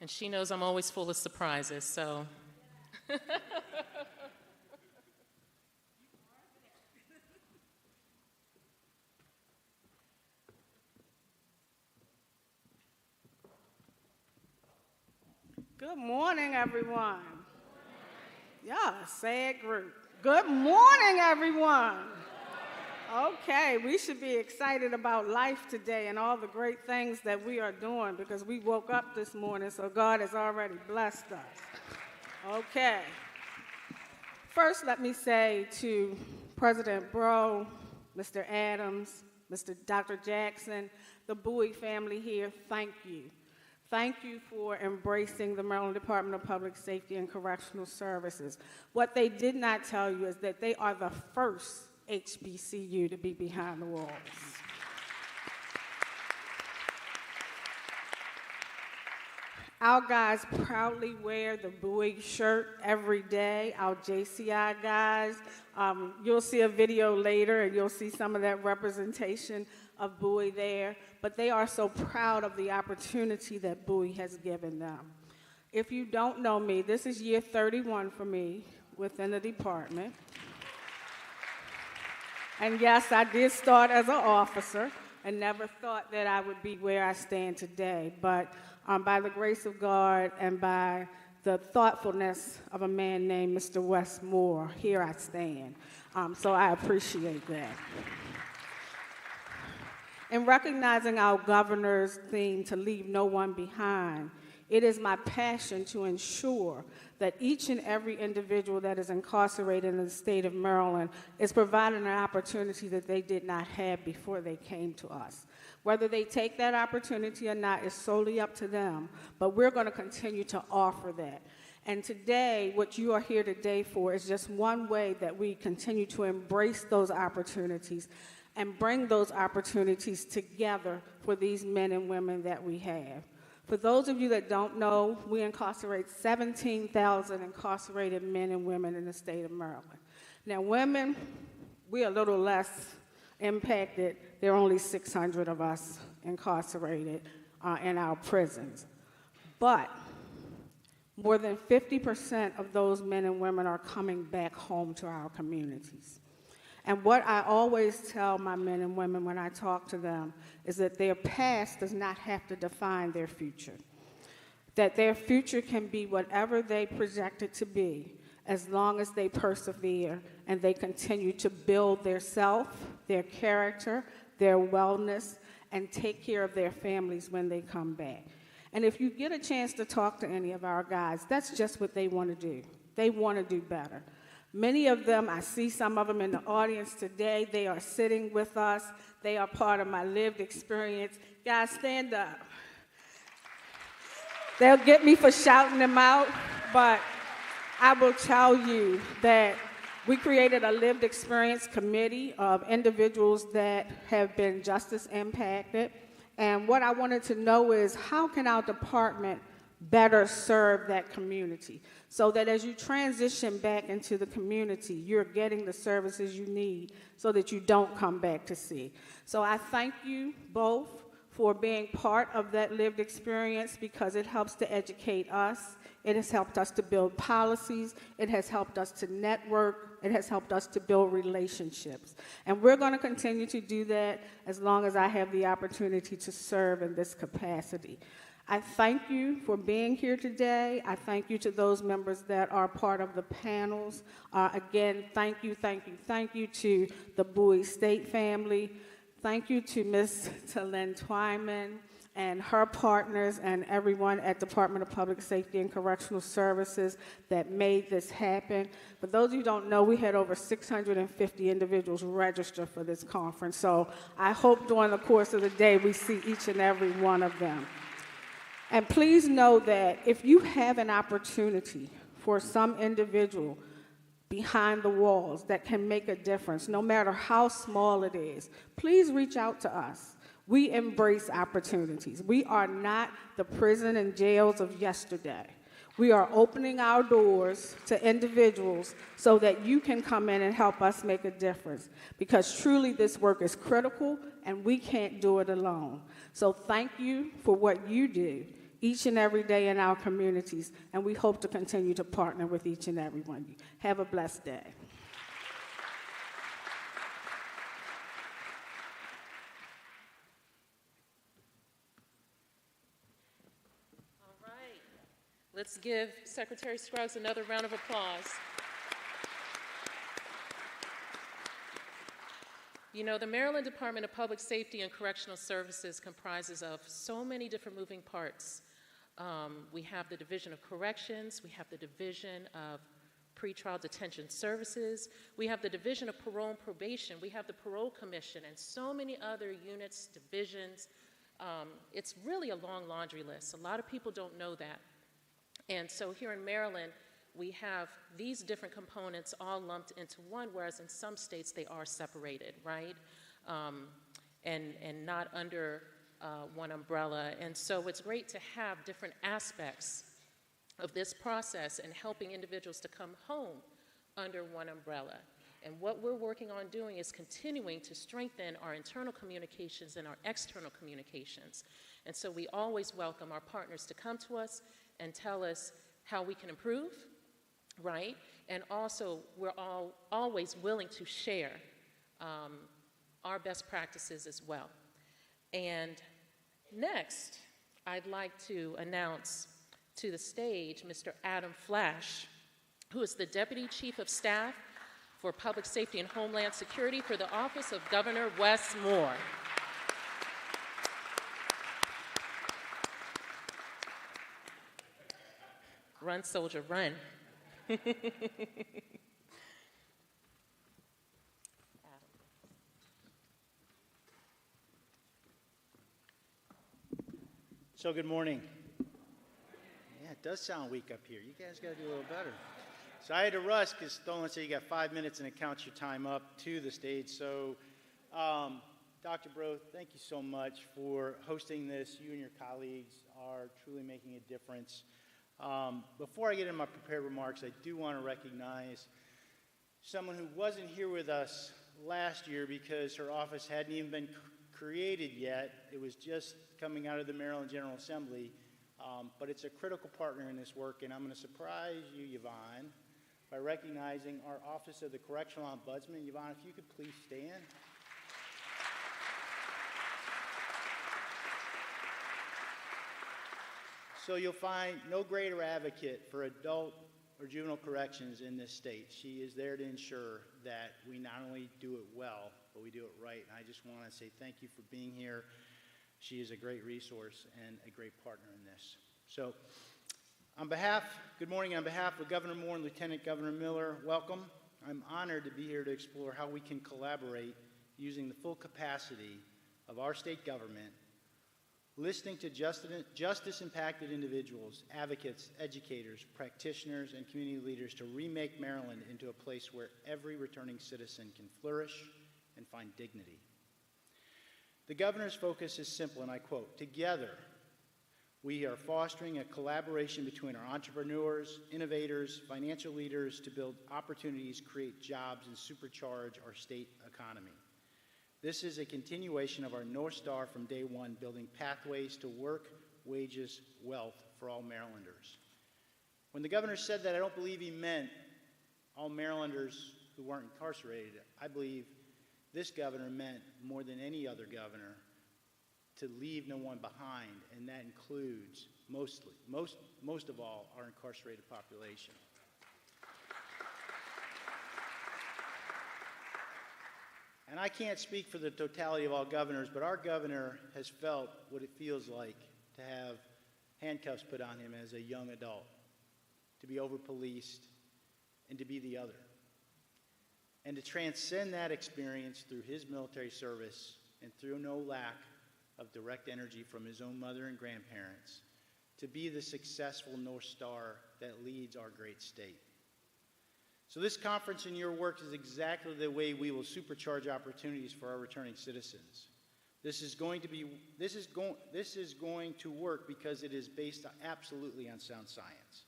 And she knows I'm always full of surprises, so. Good morning, everyone. Yeah, sad group. Good morning, everyone. Okay, we should be excited about life today and all the great things that we are doing because we woke up this morning, so God has already blessed us. Okay. First, let me say to President Breaux, Mr. Adams, Dr. Jackson, the Bowie family here, thank you. Thank you for embracing the Maryland Department of Public Safety and Correctional Services. What they did not tell you is that they are the first HBCU to be behind the walls. Our guys proudly wear the Bowie shirt every day, our JCI guys. You'll see a video later and you'll see some of that representation of Bowie there, but they are so proud of the opportunity that Bowie has given them. If you don't know me, this is year 31 for me within the department. And yes, I did start as an officer and never thought that I would be where I stand today, but by the grace of God and by the thoughtfulness of a man named Mr. Wes Moore, here I stand. So I appreciate that. In recognizing our governor's theme to leave no one behind, it is my passion to ensure that each and every individual that is incarcerated in the state of Maryland is provided an opportunity that they did not have before they came to us. Whether they take that opportunity or not is solely up to them, but we're going to continue to offer that. And today, what you are here today for is just one way that we continue to embrace those opportunities and bring those opportunities together for these men and women that we have. For those of you that don't know, we incarcerate 17,000 incarcerated men and women in the state of Maryland. Now, women, we're a little less impacted. There are only 600 of us incarcerated in our prisons. But more than 50% of those men and women are coming back home to our communities. And what I always tell my men and women when I talk to them is that their past does not have to define their future. That their future can be whatever they project it to be, as long as they persevere and they continue to build their self, their character, their wellness, and take care of their families when they come back. And if you get a chance to talk to any of our guys, that's just what they want to do. They want to do better. Many of them, I see some of them in the audience today, they are sitting with us. They are part of my lived experience. Guys, stand up. They'll get me for shouting them out, but I will tell you that we created a lived experience committee of individuals that have been justice impacted. And what I wanted to know is, how can our department better serve that community so that as you transition back into the community, you're getting the services you need so that you don't come back to see. So I thank you both for being part of that lived experience, because it helps to educate us. It has helped us to build policies. It has helped us to network. It has helped us to build relationships. And we're going to continue to do that as long as I have the opportunity to serve in this capacity. I thank you for being here today. I thank you to those members that are part of the panels. Again, thank you to the Bowie State family. Thank you to Ms. Talyn Twyman and her partners and everyone at Department of Public Safety and Correctional Services that made this happen. For those of you who don't know, we had over 650 individuals register for this conference. So I hope during the course of the day we see each and every one of them. And please know that if you have an opportunity for some individual behind the walls that can make a difference, no matter how small it is, please reach out to us. We embrace opportunities. We are not the prison and jails of yesterday. We are opening our doors to individuals so that you can come in and help us make a difference, because truly this work is critical and we can't do it alone. So thank you for what you do each and every day in our communities, and we hope to continue to partner with each and every one of you. Have a blessed day. All right. Let's give Secretary Scruggs another round of applause. You know, the Maryland Department of Public Safety and Correctional Services comprises of so many different moving parts. We have the Division of Corrections, we have the Division of Pretrial Detention Services, we have the Division of Parole and Probation, we have the Parole Commission, and so many other units, divisions. It's really a long laundry list. A lot of people don't know that. And so here in Maryland, we have these different components all lumped into one, whereas in some states they are separated, right? And not under one umbrella. And so it's great to have different aspects of this process and helping individuals to come home under one umbrella. And what we're working on doing is continuing to strengthen our internal communications and our external communications. And so we always welcome our partners to come to us and tell us how we can improve, right? And also, we're always willing to share our best practices as well. And next, I'd like to announce to the stage Mr. Adam Flash, who is the Deputy Chief of Staff for Public Safety and Homeland Security for the Office of Governor Wes Moore. Run, soldier, run. So good morning. Yeah, it does sound weak up here. You guys got to do a little better. So I had to rush because Stolen said you got 5 minutes and it counts your time up to the stage. So Dr. Bro, thank you so much for hosting this. You and your colleagues are truly making a difference. Before I get into my prepared remarks, I do want to recognize someone who wasn't here with us last year because her office hadn't even been created yet. It was just coming out of the Maryland General Assembly, but it's a critical partner in this work, and I'm going to surprise you, Yvonne, by recognizing our Office of the Correctional Ombudsman. Yvonne, if you could please stand. So you'll find no greater advocate for adult or juvenile corrections in this state. She is there to ensure that we not only do it well, but we do it right. And I just want to say thank you for being here. She is a great resource and a great partner in this. So good morning, on behalf of Governor Moore and Lieutenant Governor Miller, welcome. I'm honored to be here to explore how we can collaborate using the full capacity of our state government, listening to justice-impacted individuals, advocates, educators, practitioners, and community leaders to remake Maryland into a place where every returning citizen can flourish and find dignity. The governor's focus is simple, and I quote, "Together, we are fostering a collaboration between our entrepreneurs, innovators, financial leaders to build opportunities, create jobs, and supercharge our state economy." This is a continuation of our North Star from day one, building pathways to work, wages, wealth for all Marylanders. When the governor said that, I don't believe he meant all Marylanders who weren't incarcerated. I believe this governor meant more than any other governor to leave no one behind, and that includes most of all, our incarcerated population. And I can't speak for the totality of all governors, but our governor has felt what it feels like to have handcuffs put on him as a young adult, to be over-policed, and to be the other. And to transcend that experience through his military service and through no lack of direct energy from his own mother and grandparents, to be the successful North Star that leads our great state. So this conference and your work is exactly the way we will supercharge opportunities for our returning citizens. This is going to work because it is based absolutely on sound science.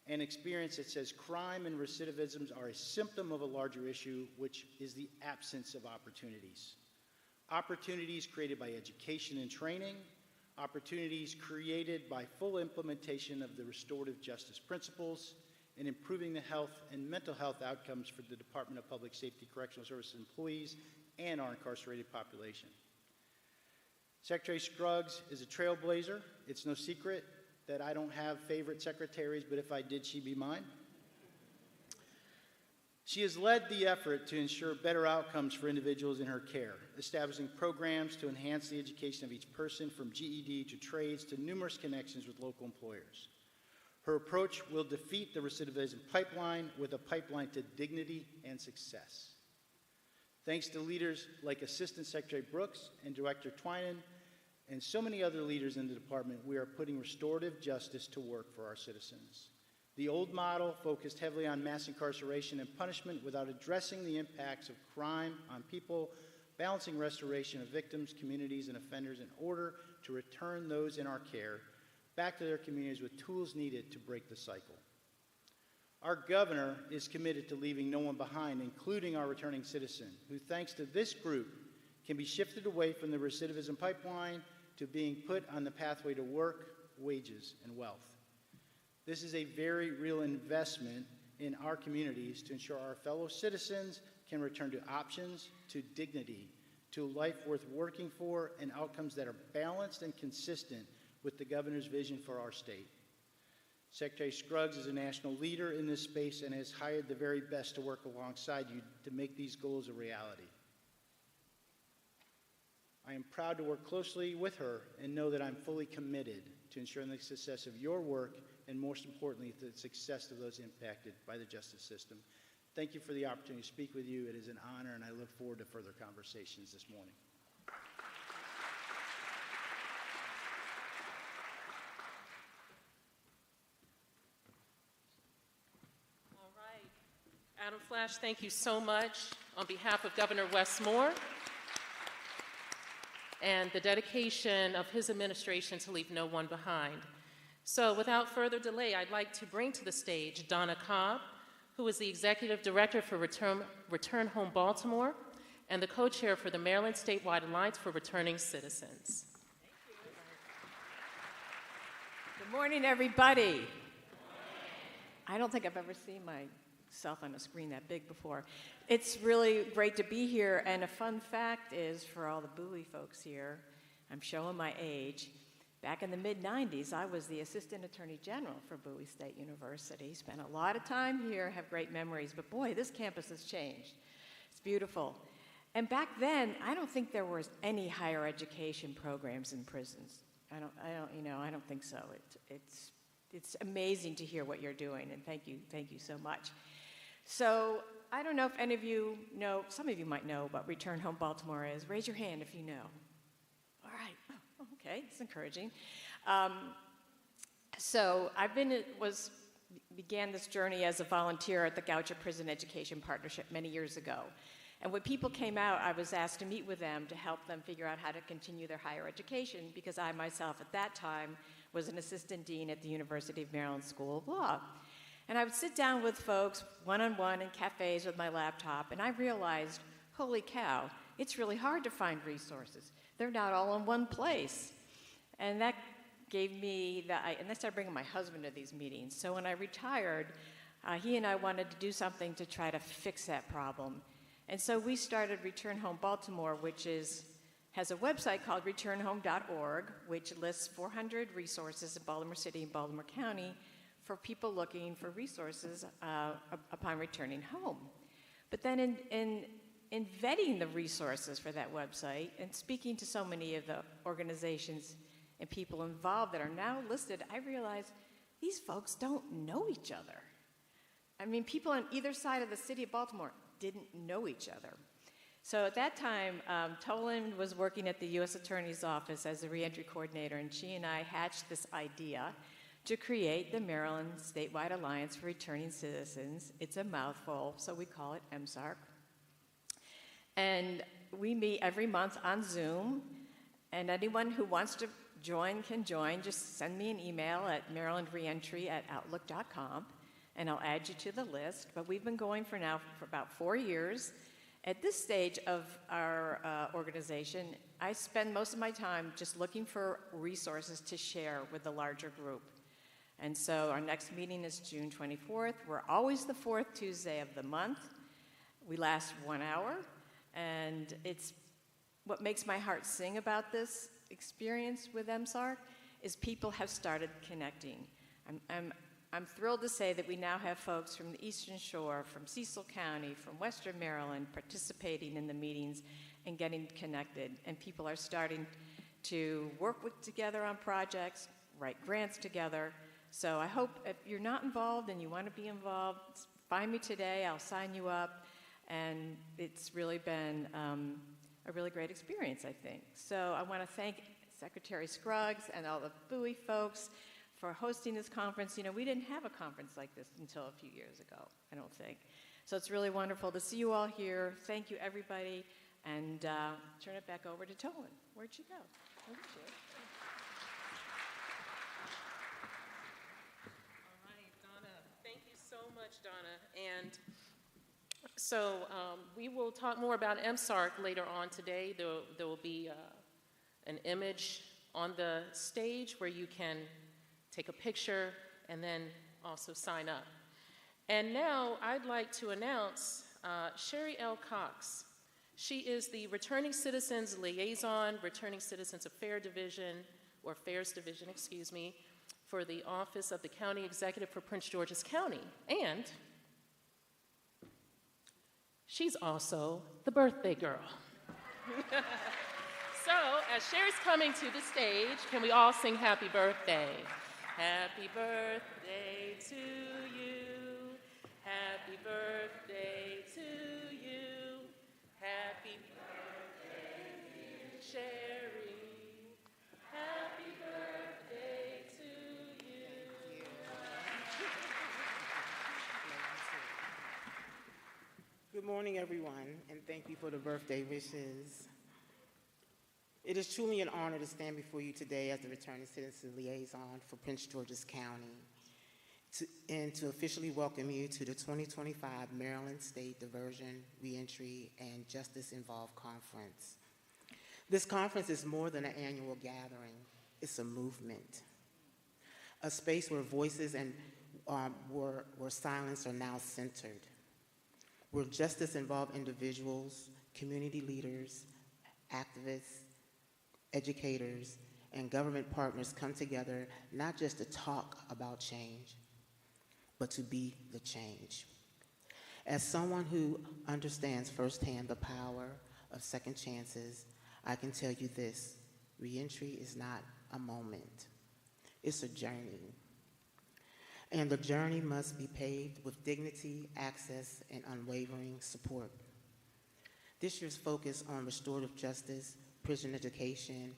An experience that says crime and recidivism are a symptom of a larger issue, which is the absence of opportunities. Opportunities created by education and training, opportunities created by full implementation of the restorative justice principles, and improving the health and mental health outcomes for the Department of Public Safety Correctional Services employees and our incarcerated population. Secretary Scruggs is a trailblazer. It's no secret that I don't have favorite secretaries, but if I did, she'd be mine. She has led the effort to ensure better outcomes for individuals in her care, establishing programs to enhance the education of each person, from GED to trades to numerous connections with local employers. Her approach will defeat the recidivism pipeline with a pipeline to dignity and success. Thanks to leaders like Assistant Secretary Brooks and Director Twinan and so many other leaders in the department, we are putting restorative justice to work for our citizens. The old model focused heavily on mass incarceration and punishment without addressing the impacts of crime on people, balancing restoration of victims, communities, and offenders in order to return those in our care back to their communities with tools needed to break the cycle. Our governor is committed to leaving no one behind, including our returning citizen, who, thanks to this group, can be shifted away from the recidivism pipeline to being put on the pathway to work, wages, and wealth. This is a very real investment in our communities to ensure our fellow citizens can return to options, to dignity, to a life worth working for, and outcomes that are balanced and consistent with the governor's vision for our state. Secretary Scruggs is a national leader in this space and has hired the very best to work alongside you to make these goals a reality. I am proud to work closely with her and know that I'm fully committed to ensuring the success of your work and, most importantly, the success of those impacted by the justice system. Thank you for the opportunity to speak with you. It is an honor, and I look forward to further conversations this morning. Adam Flash, thank you so much on behalf of Governor Wes Moore. and the dedication of his administration to leave no one behind. So without further delay, I'd like to bring to the stage Donna Cobb, who is the Executive Director for Return Home Baltimore and the co-chair for the Maryland Statewide Alliance for Returning Citizens. Good morning, everybody. I don't think I've ever seen myself on a screen that big before. It's really great to be here, and a fun fact is, for all the Bowie folks here, I'm showing my age. Back in the mid-90s, I was the Assistant Attorney General for Bowie State University. Spent a lot of time here, have great memories, but boy, this campus has changed. It's beautiful. And back then, I don't think there was any higher education programs in prisons. I don't think so. It's amazing to hear what you're doing, and thank you so much. So I don't know if any of you know, some of you might know what Return Home Baltimore is. Raise your hand if you know. All right, oh, okay, it's encouraging. So I began this journey as a volunteer at the Goucher Prison Education Partnership many years ago. And when people came out, I was asked to meet with them to help them figure out how to continue their higher education, because I myself at that time was an assistant dean at the University of Maryland School of Law. And I would sit down with folks one-on-one in cafes with my laptop, and I realized, holy cow, it's really hard to find resources. They're not all in one place. And that gave me, and I started bringing my husband to these meetings. So when I retired, he and I wanted to do something to try to fix that problem. And so we started Return Home Baltimore, which has a website called returnhome.org, which lists 400 resources in Baltimore City and Baltimore County for people looking for resources upon returning home. But then in vetting the resources for that website and speaking to so many of the organizations and people involved that are now listed, I realized these folks don't know each other. I mean, people on either side of the city of Baltimore didn't know each other. So at that time, Toland was working at the U.S. Attorney's Office as a reentry coordinator, and she and I hatched this idea to create the Maryland Statewide Alliance for Returning Citizens. It's a mouthful, so we call it MSARC. And we meet every month on Zoom, and anyone who wants to join can join. Just send me an email at marylandreentry@outlook.com, and I'll add you to the list. But we've been going for about 4 years. At this stage of our organization, I spend most of my time just looking for resources to share with the larger group. And so our next meeting is June 24th. We're always the 4th Tuesday of the month. We last 1 hour, and it's what makes my heart sing about this experience with MSARC is people have started connecting. I'm thrilled to say that we now have folks from the Eastern Shore, from Cecil County, from Western Maryland participating in the meetings and getting connected. And people are starting to work together on projects, write grants together. So I hope if you're not involved and you want to be involved, find me today, I'll sign you up. And it's really been a really great experience, I think. So I want to thank Secretary Scruggs and all the Bowie folks for hosting this conference. You know, we didn't have a conference like this until a few years ago, I don't think. So it's really wonderful to see you all here. Thank you, everybody, and turn it back over to Tolan. Where'd you go? Where'd you? All right, Donna. Thank you so much, Donna. And so we will talk more about MSARC later on today. There will be an image on the stage where you can take a picture and then also sign up. And now I'd like to announce Sherry L. Cox. She is the Returning Citizens Liaison, Returning Citizens Affairs Division, excuse me, for the Office of the County Executive for Prince George's County. And she's also the birthday girl. So, as Sherry's coming to the stage, can we all sing happy birthday? Happy birthday to you. Happy birthday to you. Happy birthday, dear Sherry. Happy birthday to you. Good morning, everyone, and thank you for the birthday wishes. It It is truly an honor to stand before you today as the Returning Citizen Liaison for Prince George's County and to officially welcome you to the 2025 Maryland State Diversion, Reentry, and Justice Involved Conference. This conference is more than an annual gathering. It's a movement, a space where voices and where silence are now centered, where justice-involved individuals, community leaders, activists, educators, and government partners come together not just to talk about change, but to be the change. As someone who understands firsthand the power of second chances, I can tell you this: reentry is not a moment, it's a journey. And the journey must be paved with dignity, access, and unwavering support. This year's focus on restorative justice, prison education,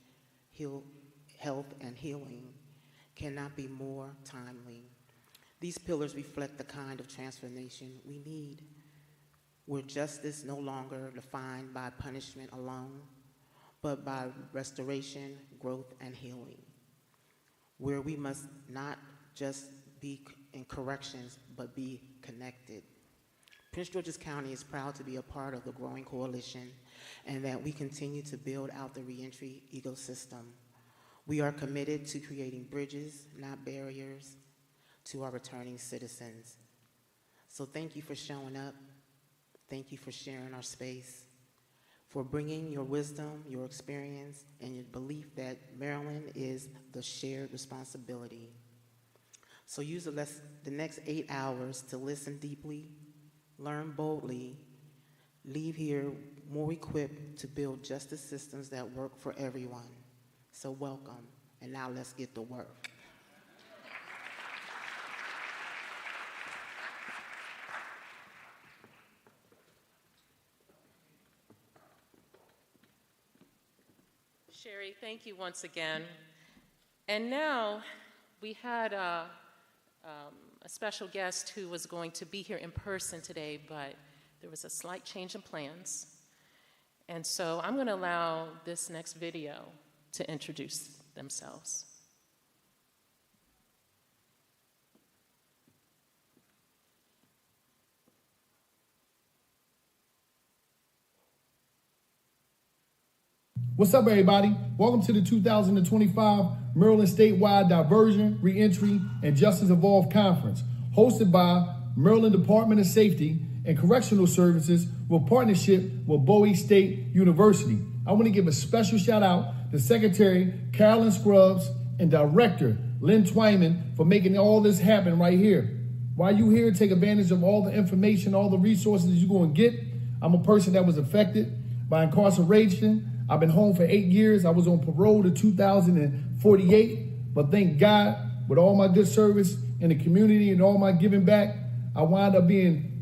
health, and healing cannot be more timely. These pillars reflect the kind of transformation we need, where justice no longer defined by punishment alone, but by restoration, growth, and healing, where we must not just be in corrections, but be connected. Prince George's County is proud to be a part of the growing coalition and that we continue to build out the reentry ecosystem. We are committed to creating bridges, not barriers, to our returning citizens. So thank you for showing up. Thank you for sharing our space, for bringing your wisdom, your experience, and your belief that Maryland is the shared responsibility. So use the next 8 hours to listen deeply, learn boldly, leave here more equipped to build justice systems that work for everyone. So welcome, and now let's get to work. Sherry, thank you once again. And now we had a special guest who was going to be here in person today, but there was a slight change in plans. And so I'm going to allow this next video to introduce themselves. What's up, everybody? Welcome to the 2025 Maryland Statewide Diversion, Reentry, and Justice Involved Conference, hosted by Maryland Department of Safety and Correctional Services with partnership with Bowie State University. I want to give a special shout out to Secretary Carolyn Scruggs and Director Lynn Twyman for making all this happen right here. While you're here, take advantage of all the information, all the resources you're going to get. I'm a person that was affected by incarceration. I've been home for 8 years. I was on parole to 2048, but thank God, with all my good service in the community and all my giving back, I wound up being,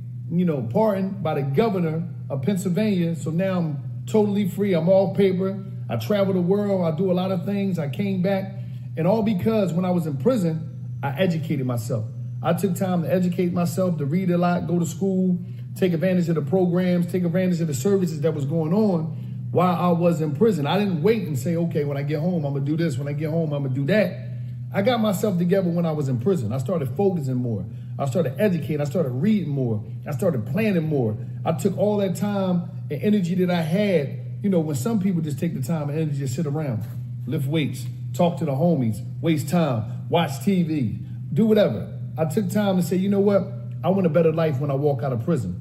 pardoned by the governor of Pennsylvania. So now I'm totally free. I'm all paper. I travel the world. I do a lot of things. I came back, and all because when I was in prison, I educated myself. I took time to educate myself, to read a lot, go to school, take advantage of the programs, take advantage of the services that was going on while I was in prison. I didn't wait and say, okay, when I get home, I'm gonna do this. When I get home, I'm gonna do that. I got myself together when I was in prison. I started focusing more. I started educating. I started reading more. I started planning more. I took all that time and energy that I had, when some people just take the time and energy to sit around, lift weights, talk to the homies, waste time, watch TV, do whatever. I took time to say, you know what? I want a better life when I walk out of prison.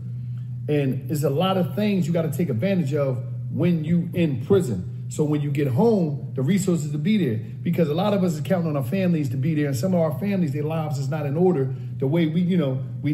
And there's a lot of things you got to take advantage of when you in prison. So when you get home, the resources to be there, because a lot of us is counting on our families to be there, and some of our families, their lives is not in order the way we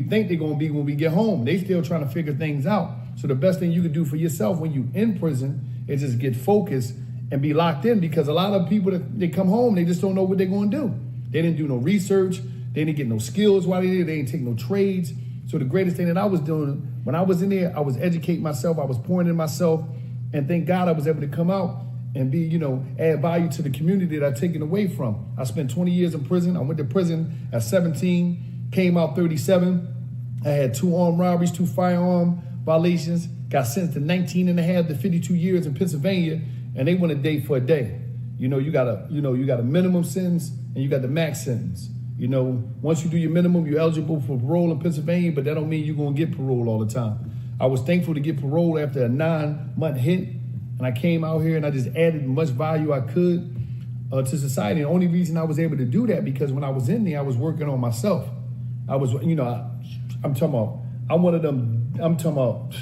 think they're going to be when we get home. They still trying to figure things out. So the best thing you can do for yourself when you in prison is just get focused and be locked in, because a lot of people that they come home, they just don't know what they're going to do. They didn't do no research. They didn't get no skills while they did. They didn't take no trades. So the greatest thing that I was doing when I was in there, I was educating myself. I was pouring in myself. And thank God I was able to come out and be, add value to the community that I've taken away from. I spent 20 years in prison. I went to prison at 17, came out 37. I had 2 armed robberies, 2 firearm violations, got sentenced to 19 and a half to 52 years in Pennsylvania. and they want a day for a day. You got a minimum sentence and you got the max sentence. Once you do your minimum, you're eligible for parole in Pennsylvania, but that don't mean you're gonna get parole all the time. I was thankful to get parole after a 9-month hit, and I came out here and I just added as much value I could to society. And the only reason I was able to do that because when I was in there, I was working on myself. I was, I'm talking about, I'm one of them, I'm talking about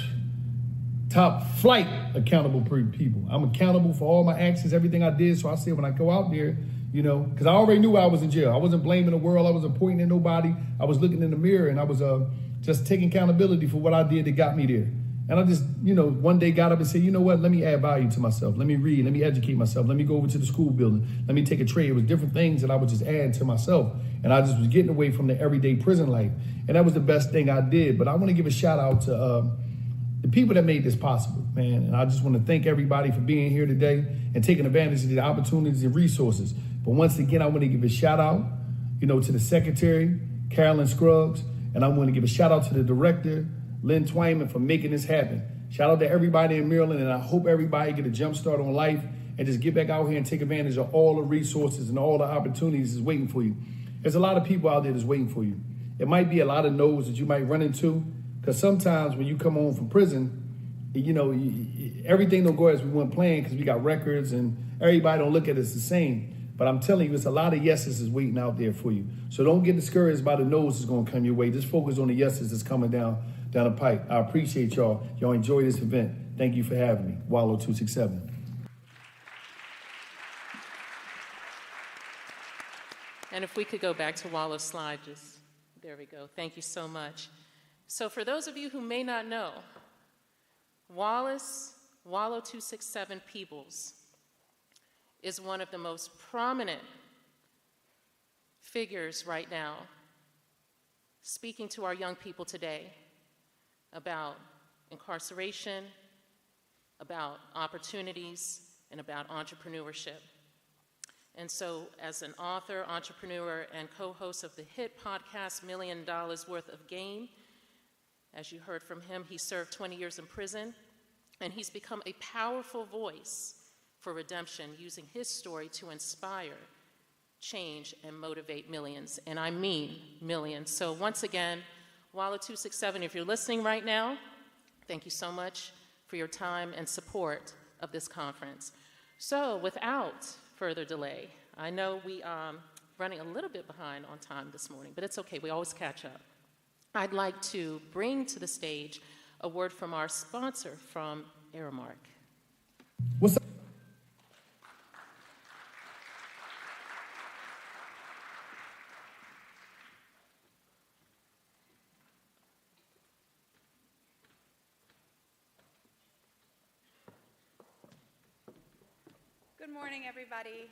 top flight accountable people. I'm accountable for all my actions, everything I did. So I said when I go out there, because I already knew I was in jail. I wasn't blaming the world. I wasn't pointing at nobody. I was looking in the mirror and I was just taking accountability for what I did that got me there. And I just, one day got up and said, you know what, let me add value to myself. Let me read, let me educate myself. Let me go over to the school building. Let me take a trade. It was different things that I would just add to myself. And I just was getting away from the everyday prison life. And that was the best thing I did. But I want to give a shout out to the people that made this possible, man. And I just want to thank everybody for being here today and taking advantage of the opportunities and resources. But once again, I want to give a shout out, to the secretary, Carolyn Scruggs, and I want to give a shout out to the director, Lynn Twyman, for making this happen. Shout out to everybody in Maryland, and I hope everybody get a jump start on life and just get back out here and take advantage of all the resources and all the opportunities that's waiting for you. There's a lot of people out there that's waiting for you. It might be a lot of no's that you might run into, because sometimes when you come home from prison, everything don't go as we want planned because we got records and everybody don't look at us the same. But I'm telling you, it's a lot of yeses is waiting out there for you. So don't get discouraged by the no's that's going to come your way. Just focus on the yeses that's coming down the pipe. I appreciate y'all. Y'all enjoy this event. Thank you for having me. Wallow 267. And if we could go back to Wallow's slide, there we go. Thank you so much. So for those of you who may not know, Wallow 267 Peoples is one of the most prominent figures right now speaking to our young people today about incarceration, about opportunities, and about entrepreneurship. And so as an author, entrepreneur, and co-host of the hit podcast, $1 Million Worth of Game, as you heard from him, he served 20 years in prison, and he's become a powerful voice for redemption, using his story to inspire, change, and motivate millions. And I mean millions. So once again, Wallow 267, if you're listening right now, thank you so much for your time and support of this conference. So without further delay, I know we are running a little bit behind on time this morning, but it's okay, we always catch up. I'd like to bring to the stage a word from our sponsor, from Aramark. What's up? Good morning, everybody.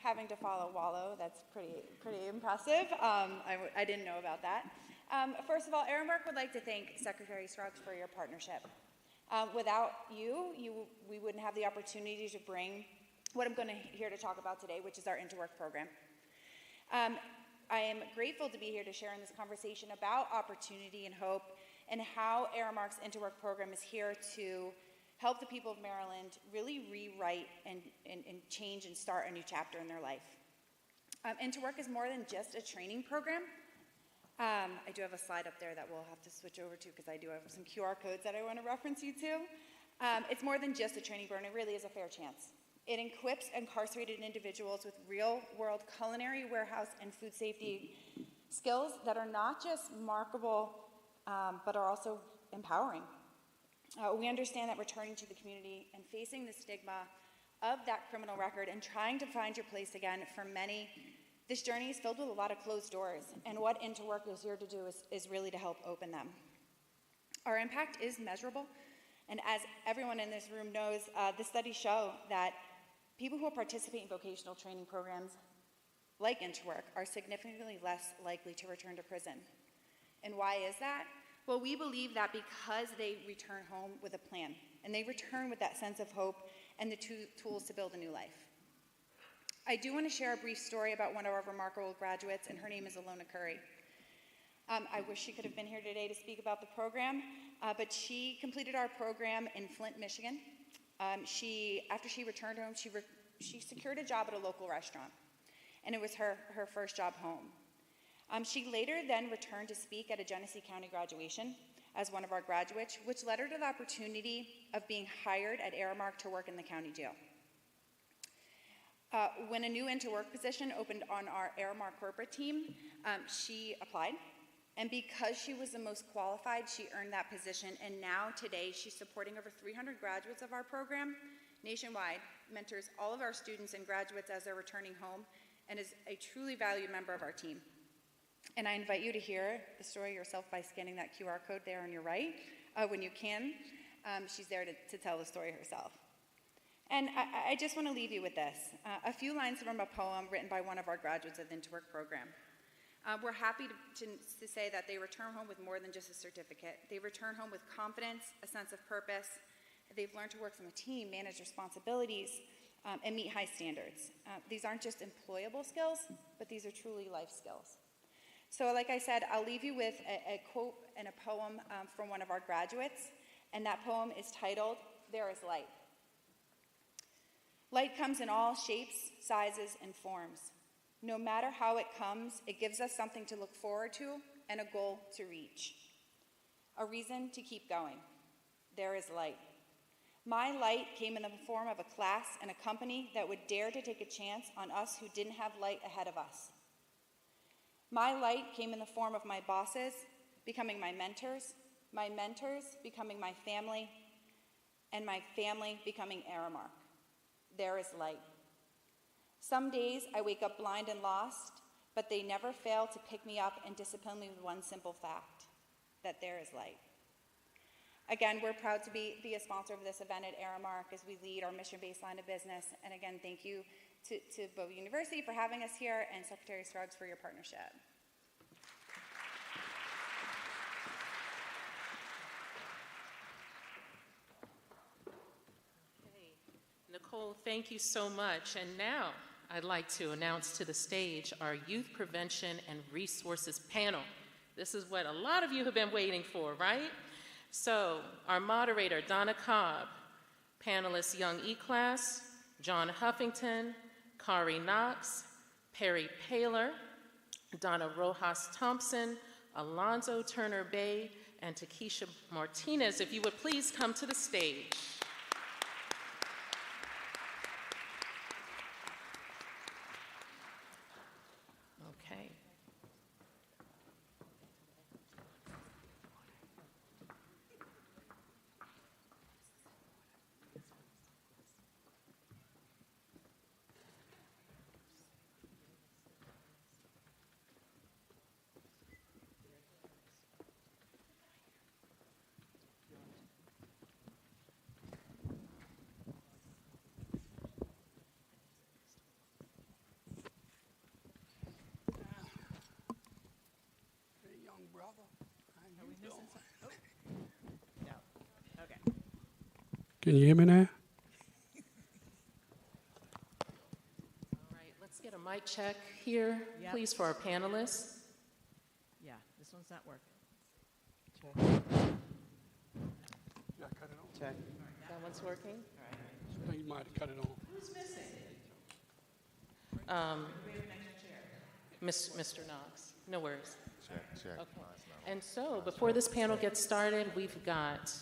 Having to follow Wallow, that's pretty impressive. I didn't know about that. First of all, Aramark would like to thank Secretary Scruggs for your partnership. Without you, we wouldn't have the opportunity to bring what I'm here to talk about today, which is our Interwork program. I am grateful to be here to share in this conversation about opportunity and hope and how Aramark's Interwork program is here to help the people of Maryland really rewrite and change and start a new chapter in their life. Interwork is more than just a training program. I do have a slide up there that we'll have to switch over to because I do have some QR codes that I want to reference you to. It's more than just a training program. It really is a fair chance. It equips incarcerated individuals with real-world culinary, warehouse, and food safety skills that are not just markable, but are also empowering. We understand that returning to the community and facing the stigma of that criminal record and trying to find your place again, for many, this journey is filled with a lot of closed doors, and what Interwork is here to do is really to help open them. Our impact is measurable, and as everyone in this room knows, the studies show that people who participate in vocational training programs like Interwork are significantly less likely to return to prison. And why is that? Well, we believe that because they return home with a plan, and they return with that sense of hope and the tools to build a new life. I do want to share a brief story about one of our remarkable graduates, and her name is Alona Curry. I wish she could have been here today to speak about the program, but she completed our program in Flint, Michigan, After she returned home, she secured a job at a local restaurant, and it was her first job home. She later then returned to speak at a Genesee County graduation as one of our graduates, which led her to the opportunity of being hired at Aramark to work in the county jail. When a new interwork position opened on our Aramark corporate team, she applied, and because she was the most qualified, she earned that position, and now today she's supporting over 300 graduates of our program nationwide, mentors all of our students and graduates as they're returning home, and is a truly valued member of our team. And I invite you to hear the story yourself by scanning that QR code there on your right when you can. She's there to tell the story herself. And I just want to leave you with this. A few lines from a poem written by one of our graduates of the Interwork program. We're happy to say that they return home with more than just a certificate. They return home with confidence, a sense of purpose. They've learned to work from a team, manage responsibilities, and meet high standards. These aren't just employable skills, but these are truly life skills. So like I said, I'll leave you with a quote and a poem from one of our graduates, and that poem is titled, "There is Light." Light comes in all shapes, sizes, and forms. No matter how it comes, it gives us something to look forward to and a goal to reach. A reason to keep going. There is light. My light came in the form of a class and a company that would dare to take a chance on us who didn't have light ahead of us. My light came in the form of my bosses becoming my mentors becoming my family, and my family becoming Aramark. There is light. Some days I wake up blind and lost, but they never fail to pick me up and discipline me with one simple fact, that there is light. Again, we're proud to be a sponsor of this event at Aramark as we lead our mission-based line of business. And again, thank you to Bowie University for having us here and Secretary Scruggs for your partnership. Nicole, thank you so much. And now I'd like to announce to the stage our Youth Prevention and Resources panel. This is what a lot of you have been waiting for, right? So our moderator, Donna Cobb, panelists Young E-Class, John Huffington, Kari Knox, Perry Paler, Donna Rojas Thompson, Alonzo Turner Bay, and Takesha Martinez. If you would please come to the stage. Okay. Can you hear me now? All right, let's get a mic check here, please, for our panelists. Yeah, this one's not working. Yeah, cut it on. Check. That one's working? I think you might have cut it on. Who's missing? Mr. Knox. No worries. Check. Okay. And so, before this panel gets started, we've got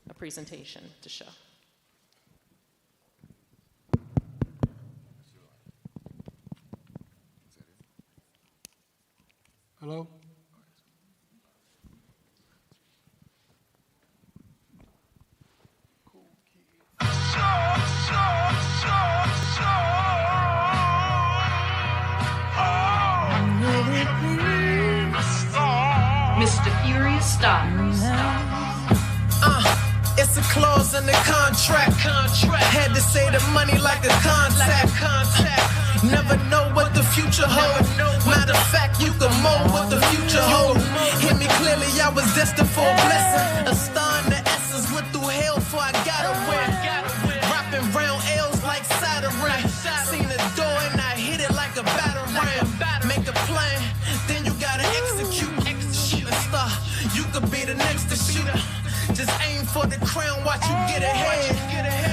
a presentation to show. Hello? Mr. Furious Stars. It's a clause in the contract. Had to say the money like a contact. Never know what the future holds. Matter of fact, you can mold what the future holds. Hear me clearly, I was destined for a blessing. A star in the essence, went through hell before I got away. Rapping round L's like Saturn. Seen the door and I hit it like a batter ram. Make a plan, then you gotta execute. Shooting star, you could be the next to shoot. Just aim for the crown, watch you get ahead.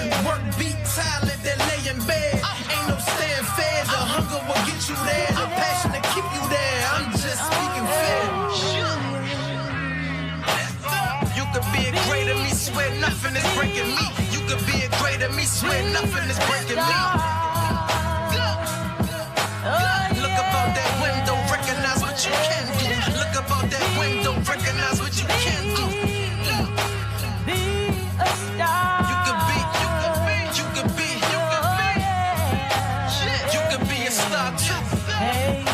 nothing is breaking me. Look up out that window, recognize what you can do. Look up out that window, recognize what you can do. Be a star. You could be, you could be, you could be, you could be. You could be a star too. Hey,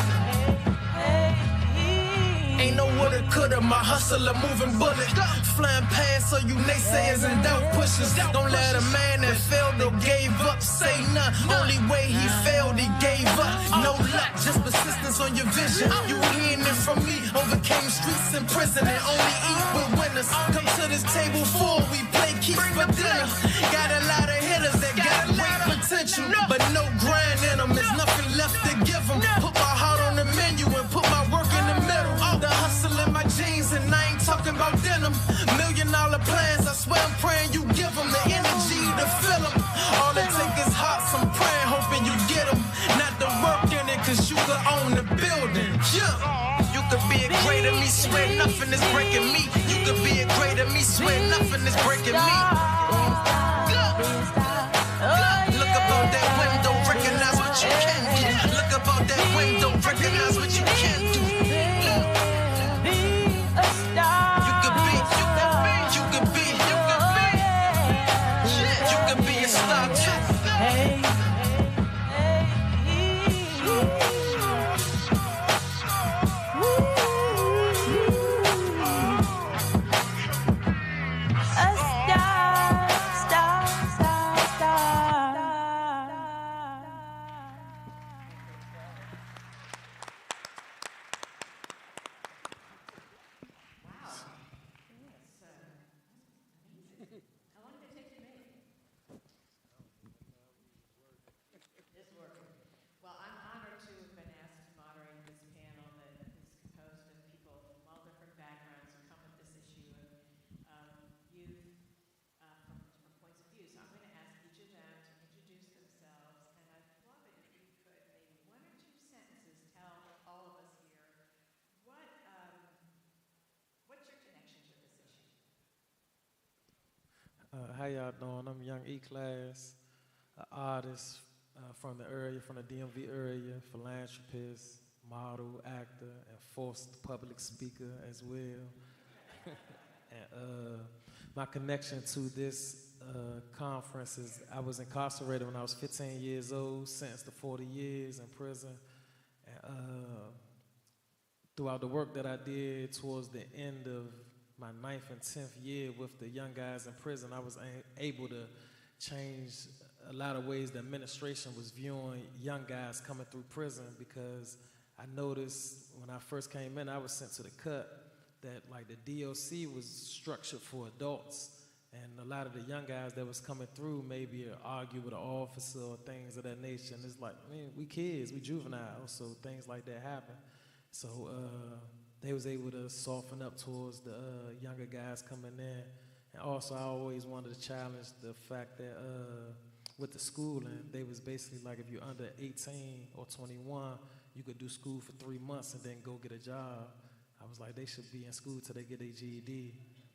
ain't no woulda, coulda, my hustler moving bullet. Flying past so you naysayers and doubt pushers. Don't let a man that failed or gave up say none. Only way he failed, he gave up. No luck, just persistence on your vision. You hearing it from me, overcame streets and prison and only eat with winners. Come to this table full, we play keys for dinner. Got a lot of hitters that got great potential, but no grind in them, there's nothing left to give them. Put my heart on the menu and put my work in the middle. The hustle in my jeans and I ain't talking about denim. $1 million plans, I swear I'm praying you give them the energy to fill them. All it take is hearts, I'm praying, hoping you get them. Not the work in it, cause you could own the building. Yeah. You could be a greater me, swear nothing is breaking me. You could be a greater me, swear nothing is breaking me. Look up out that window, recognize what you can do. Look up out that window, recognize what you can do. How y'all doing? I'm Young E-Class, an artist from the area, from the DMV area, philanthropist, model, actor, and forced public speaker as well. And my connection to this conference is I was incarcerated when I was 15 years old, sentenced to 40 years in prison. And throughout the work that I did towards the end of my 9th and 10th year with the young guys in prison, I was able to change a lot of ways the administration was viewing young guys coming through prison, because I noticed when I first came in, I was sent to the cut, that like the DOC was structured for adults, and a lot of the young guys that was coming through maybe argue with an officer or things of that nature, and it's like, man, we kids, we juveniles, so things like that happen. So they was able to soften up towards the younger guys coming in. And also I always wanted to challenge the fact that with the schooling, they was basically like, if you're under 18 or 21, you could do school for 3 months and then go get a job. I was like, they should be in school till they get their GED.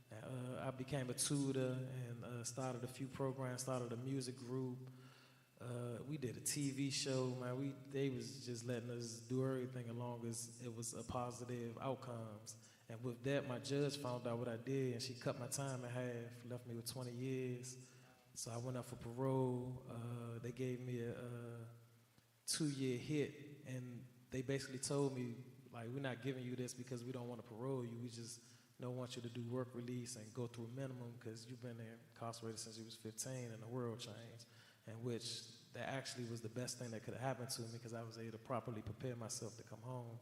And, I became a tutor and started a few programs, started a music group. We did a TV show, man. They was just letting us do everything as long as it was a positive outcomes. And with that, my judge found out what I did, and she cut my time in half, left me with 20 years. So I went up for parole. They gave me a 2-year hit, and they basically told me, like, we're not giving you this because we don't want to parole you. We just don't want you to do work release and go through minimum because you've been incarcerated since you was 15 and the world changed. And which that actually was the best thing that could have happened to me, because I was able to properly prepare myself to come home.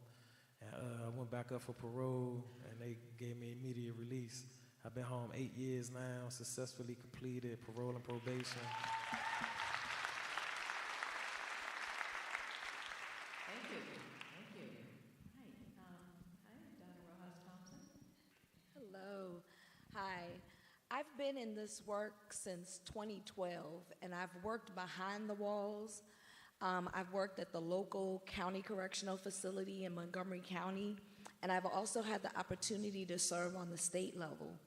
And I went back up for parole, and they gave me immediate release. I've been home 8 years now, successfully completed parole and probation. Thank you. Thank you. Hi, I'm Donna Rojas Thompson. Hello. Hi. I've been in this work since 2012, and I've worked behind the walls. I've worked at the local county correctional facility in Montgomery County, and I've also had the opportunity to serve on the state level.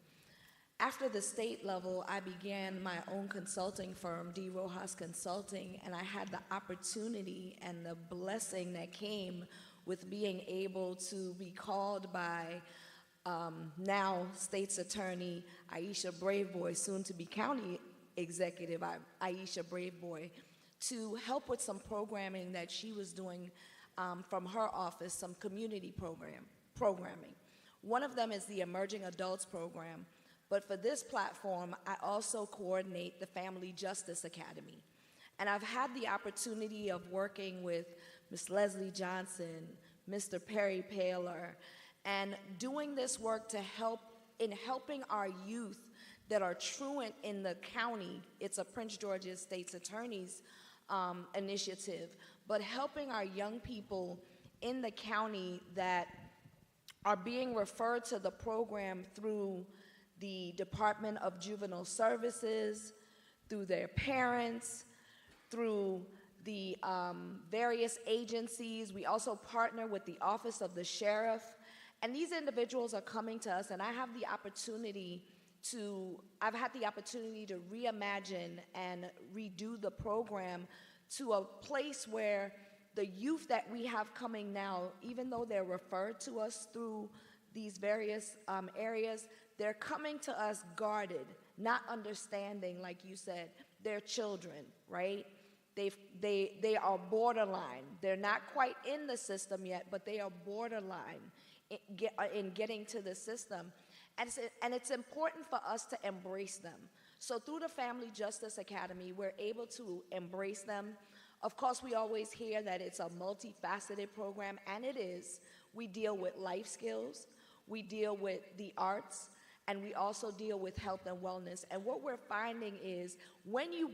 After the state level, I began my own consulting firm, D. Rojas Consulting, and I had the opportunity and the blessing that came with being able to be called by now State's Attorney Aisha Braveboy, soon to be County Executive Aisha Braveboy, to help with some programming that she was doing from her office, some community programming. One of them is the Emerging Adults Program, but for this platform, I also coordinate the Family Justice Academy. And I've had the opportunity of working with Ms. Leslie Johnson, Mr. Perry Paler, and doing this work to help in helping our youth that are truant in the county. It's a Prince George's State's Attorney's initiative, but helping our young people in the county that are being referred to the program through the Department of Juvenile Services, through their parents, through the various agencies. We also partner with the Office of the Sheriff. And these individuals are coming to us, and I've had the opportunity to reimagine and redo the program to a place where the youth that we have coming now, even though they're referred to us through these various areas, they're coming to us guarded, not understanding, like you said, they're children, right? They are borderline. They're not quite in the system yet, but they are borderline in getting to the system. And it's important for us to embrace them. So through the Family Justice Academy, we're able to embrace them. Of course, we always hear that it's a multifaceted program, and it is. We deal with life skills, we deal with the arts, and we also deal with health and wellness. And what we're finding is when you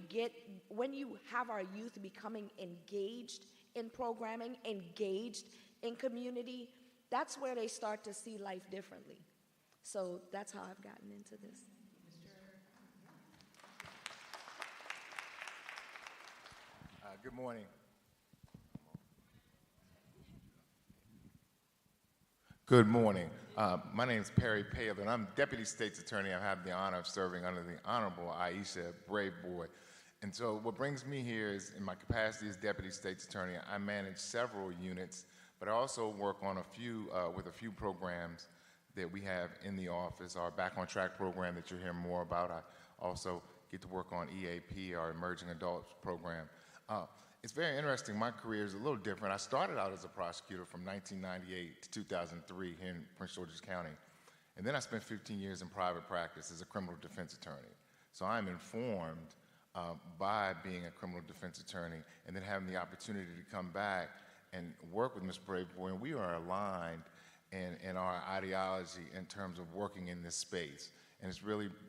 have our youth becoming engaged in programming, engaged in community, that's where they start to see life differently. So that's how I've gotten into this. Good morning. Good morning. My name is Perry Paler, and I'm Deputy State's Attorney. I have the honor of serving under the Honorable Aisha Braveboy. And so what brings me here is, in my capacity as Deputy State's Attorney, I manage several units, but I also work on with a few programs that we have in the office. Our Back on Track program that you'll hear more about. I also get to work on EAP, our Emerging Adults program. It's very interesting. My career is a little different. I started out as a prosecutor from 1998 to 2003 here in Prince George's County. And then I spent 15 years in private practice as a criminal defense attorney. So I'm informed by being a criminal defense attorney and then having the opportunity to come back and work with Ms. Braveboy. And we are aligned in our ideology in terms of working in this space. And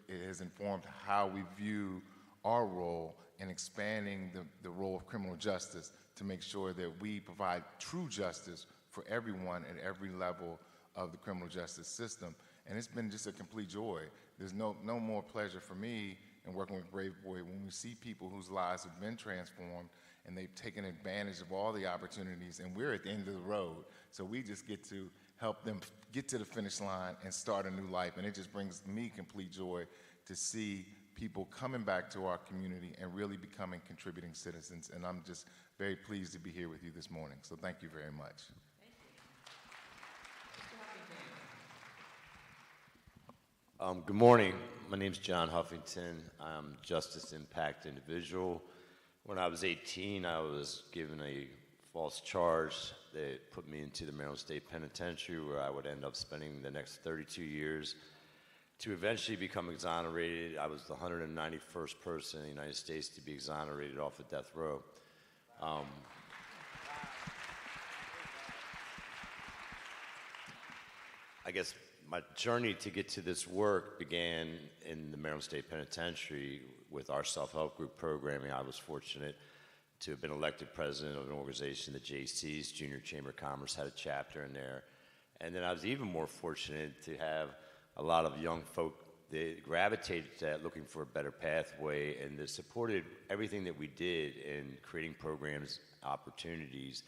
it has informed how we view our role in expanding the role of criminal justice to make sure that we provide true justice for everyone at every level of the criminal justice system. And it's been just a complete joy. There's no more pleasure for me in working with Braveboy when we see people whose lives have been transformed and they've taken advantage of all the opportunities, and we're at the end of the road. So we just get to help them get to the finish line and start a new life. And it just brings me complete joy to see people coming back to our community and really becoming contributing citizens. And I'm just very pleased to be here with you this morning. So thank you very much. Good morning. My name's John Huffington. I'm a Justice Impact individual. When I was 18, I was given a false charge that put me into the Maryland State Penitentiary, where I would end up spending the next 32 years to eventually become exonerated. I was the 191st person in the United States to be exonerated off of death row. I guess my journey to get to this work began in the Maryland State Penitentiary with our self-help group programming. I was fortunate to have been elected president of an organization, the JC's, Junior Chamber of Commerce, had a chapter in there. And then I was even more fortunate to have a lot of young folk that gravitated to that, looking for a better pathway, and that supported everything that we did in creating programs, opportunities,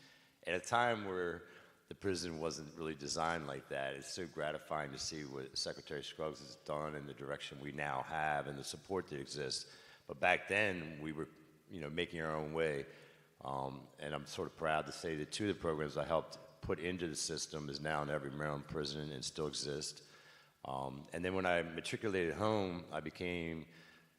at a time where the prison wasn't really designed like that. It's so gratifying to see what Secretary Scruggs has done and the direction we now have and the support that exists. But back then, we were, making our own way. And I'm sort of proud to say that 2 of the programs I helped put into the system is now in every Maryland prison and still exists. And then when I matriculated home,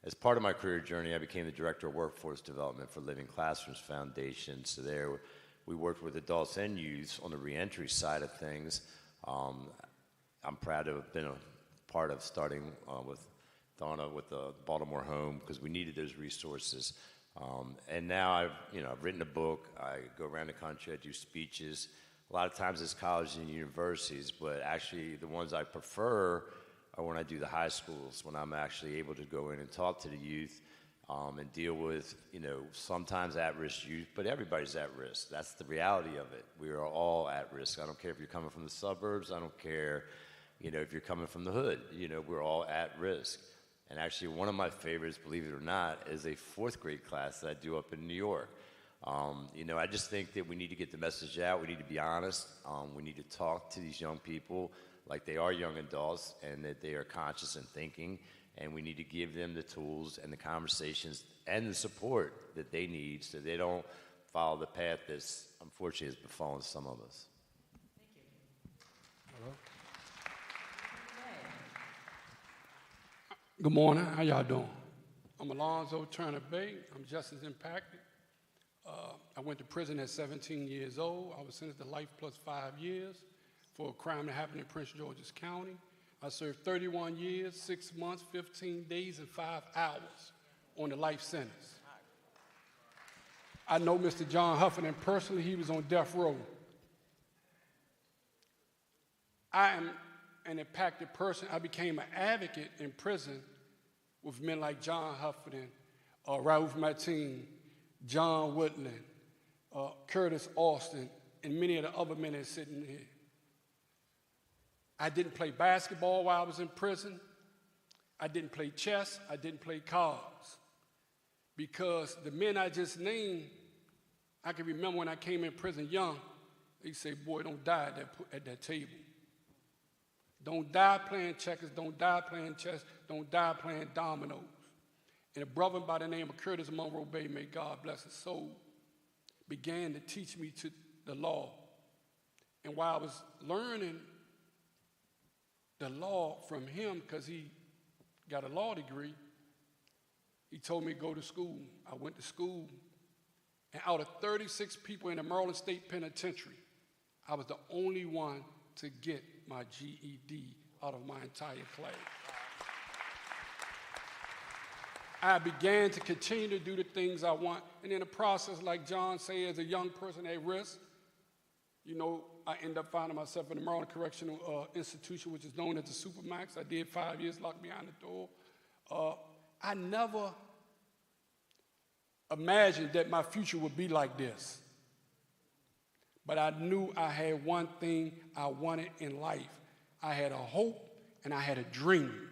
as part of my career journey, I became the Director of Workforce Development for Living Classrooms Foundation. So there, we worked with adults and youths on the reentry side of things. I'm proud to have been a part of starting with Donna with the Baltimore Home because we needed those resources. And now I've written a book. I go around the country. I do speeches. A lot of times it's colleges and universities, but actually the ones I prefer are when I do the high schools, when I'm actually able to go in and talk to the youth and deal with, sometimes at-risk youth, but everybody's at risk. That's the reality of it. We are all at risk. I don't care if you're coming from the suburbs. I don't care, if you're coming from the hood. We're all at risk. And actually one of my favorites, believe it or not, is a 4th grade class that I do up in New York. I just think that we need to get the message out. We need to be honest. We need to talk to these young people like they are young adults and that they are conscious and thinking. And we need to give them the tools and the conversations and the support that they need so they don't follow the path that's unfortunately has befallen some of us. Hello. Good morning. How y'all doing? I'm Alonzo Turner Bay. I'm just as impacted. I went to prison at 17 years old. I was sentenced to life plus 5 years for a crime that happened in Prince George's County. I served 31 years, 6 months, 15 days, and 5 hours on the life sentence. I know Mr. John Huffington personally. He was on death row. I am an impacted person. I became an advocate in prison with men like John Huffington, Raouf Martin, John Woodland, Curtis Austin, and many of the other men that are sitting here. I didn't play basketball while I was in prison. I didn't play chess. I didn't play cards. Because the men I just named, I can remember when I came in prison young, they say, boy, don't die at that table. Don't die playing checkers, don't die playing chess, don't die playing dominoes. And a brother by the name of Curtis Monroe Bay, may God bless his soul, began to teach me to the law. And while I was learning the law from him, because he got a law degree, he told me to go to school. I went to school, and out of 36 people in the Maryland State Penitentiary, I was the only one to get my GED out of my entire class. I began to continue to do the things I want, and in the process, like John said, as a young person at risk, I ended up finding myself in the Maryland Correctional Institution, which is known as the Supermax. I did 5 years locked behind the door. I never imagined that my future would be like this. But I knew I had one thing I wanted in life. I had a hope and I had a dream.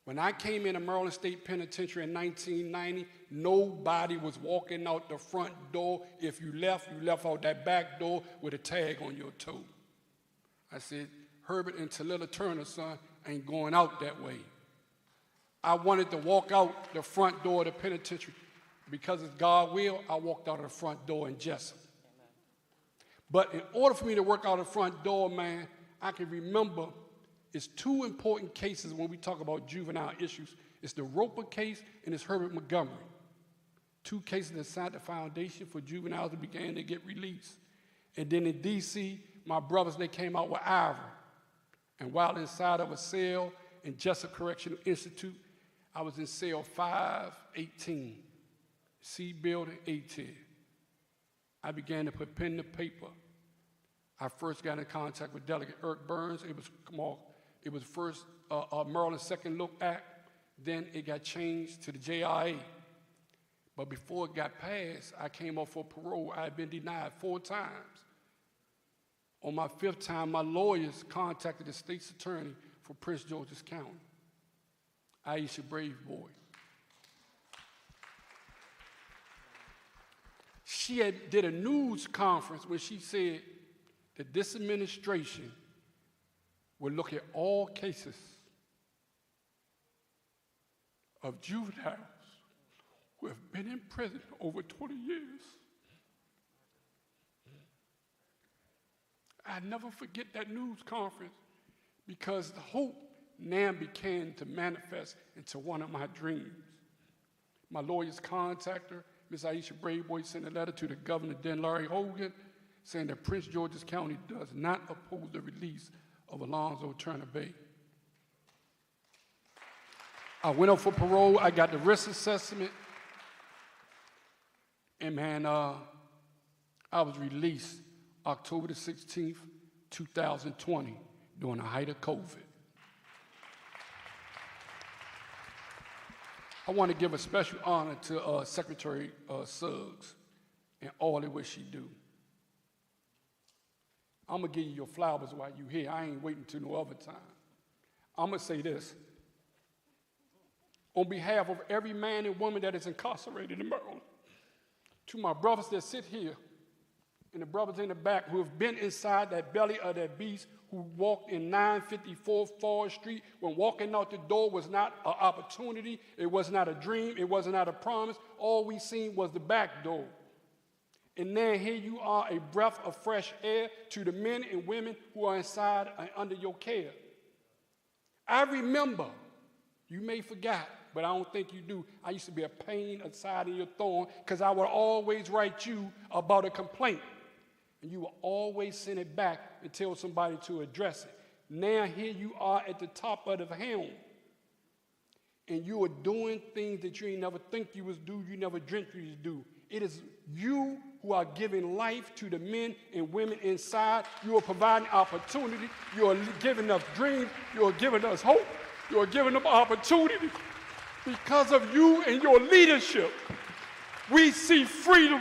When I came into Maryland State Penitentiary in 1990, nobody was walking out the front door. If you left out that back door with a tag on your toe. I said, Herbert and Talila Turner's son ain't going out that way. I wanted to walk out the front door of the penitentiary. Because it's God's will, I walked out of the front door in Jessup. But in order for me to work out the front door, man, I can remember it's 2 important cases when we talk about juvenile issues. It's the Roper case and it's Herbert Montgomery. 2 cases that set the foundation for juveniles that began to get released. And then in D.C., my brothers, they came out with Ivor. And while inside of a cell in Jessup Correctional Institute, I was in cell 518, C building, A-tier. I began to put pen to paper. I first got in contact with Delegate Eric Burns. It was first Maryland Second Look Act. Then it got changed to the JRA. But before it got passed, I came up for parole. I had been denied 4 times. On my 5th time, my lawyers contacted the state's attorney for Prince George's County, Aisha Braveboy. She did a news conference where she said, that this administration will look at all cases of juveniles who have been in prison over 20 years. I never forget that news conference because the hope now began to manifest into one of my dreams. My lawyer's contactor, Ms. Aisha Braveboy, sent a letter to the governor, then Larry Hogan, saying that Prince George's County does not oppose the release of Alonzo Turner Bay. I went up for parole, I got the risk assessment, and man, I was released October the 16th, 2020, during the height of COVID. I want to give a special honor to Secretary Suggs and all that what she do. I'm going to give you your flowers while you're here. I ain't waiting till no other time. I'm going to say this. On behalf of every man and woman that is incarcerated in Maryland, to my brothers that sit here and the brothers in the back who have been inside that belly of that beast, who walked in 954 Forest Street when walking out the door was not an opportunity, it was not a dream, it was not a promise. All we seen was the back door. And now here you are, a breath of fresh air to the men and women who are inside and under your care. I remember, you may forget, but I don't think you do, I used to be a pain aside in your thorn because I would always write you about a complaint. And you will always send it back and tell somebody to address it. Now here you are at the top of the helm. And you are doing things that you ain't never think you was do, you never dreamt you would do. It is you who are giving life to the men and women inside. You are providing opportunity. You are giving us dreams. You are giving us hope. You are giving them opportunity. Because of you and your leadership, we see freedom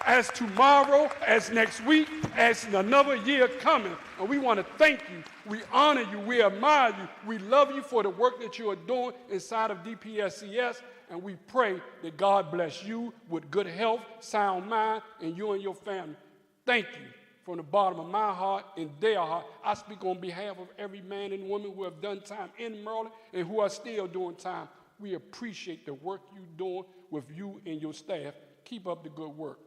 as tomorrow, as next week, as another year coming. And we want to thank you. We honor you. We admire you. We love you for the work that you are doing inside of DPSCS. And we pray that God bless you with good health, sound mind, and you and your family. Thank you from the bottom of my heart and their heart. I speak on behalf of every man and woman who have done time in Maryland and who are still doing time. We appreciate the work you're doing with you and your staff. Keep up the good work.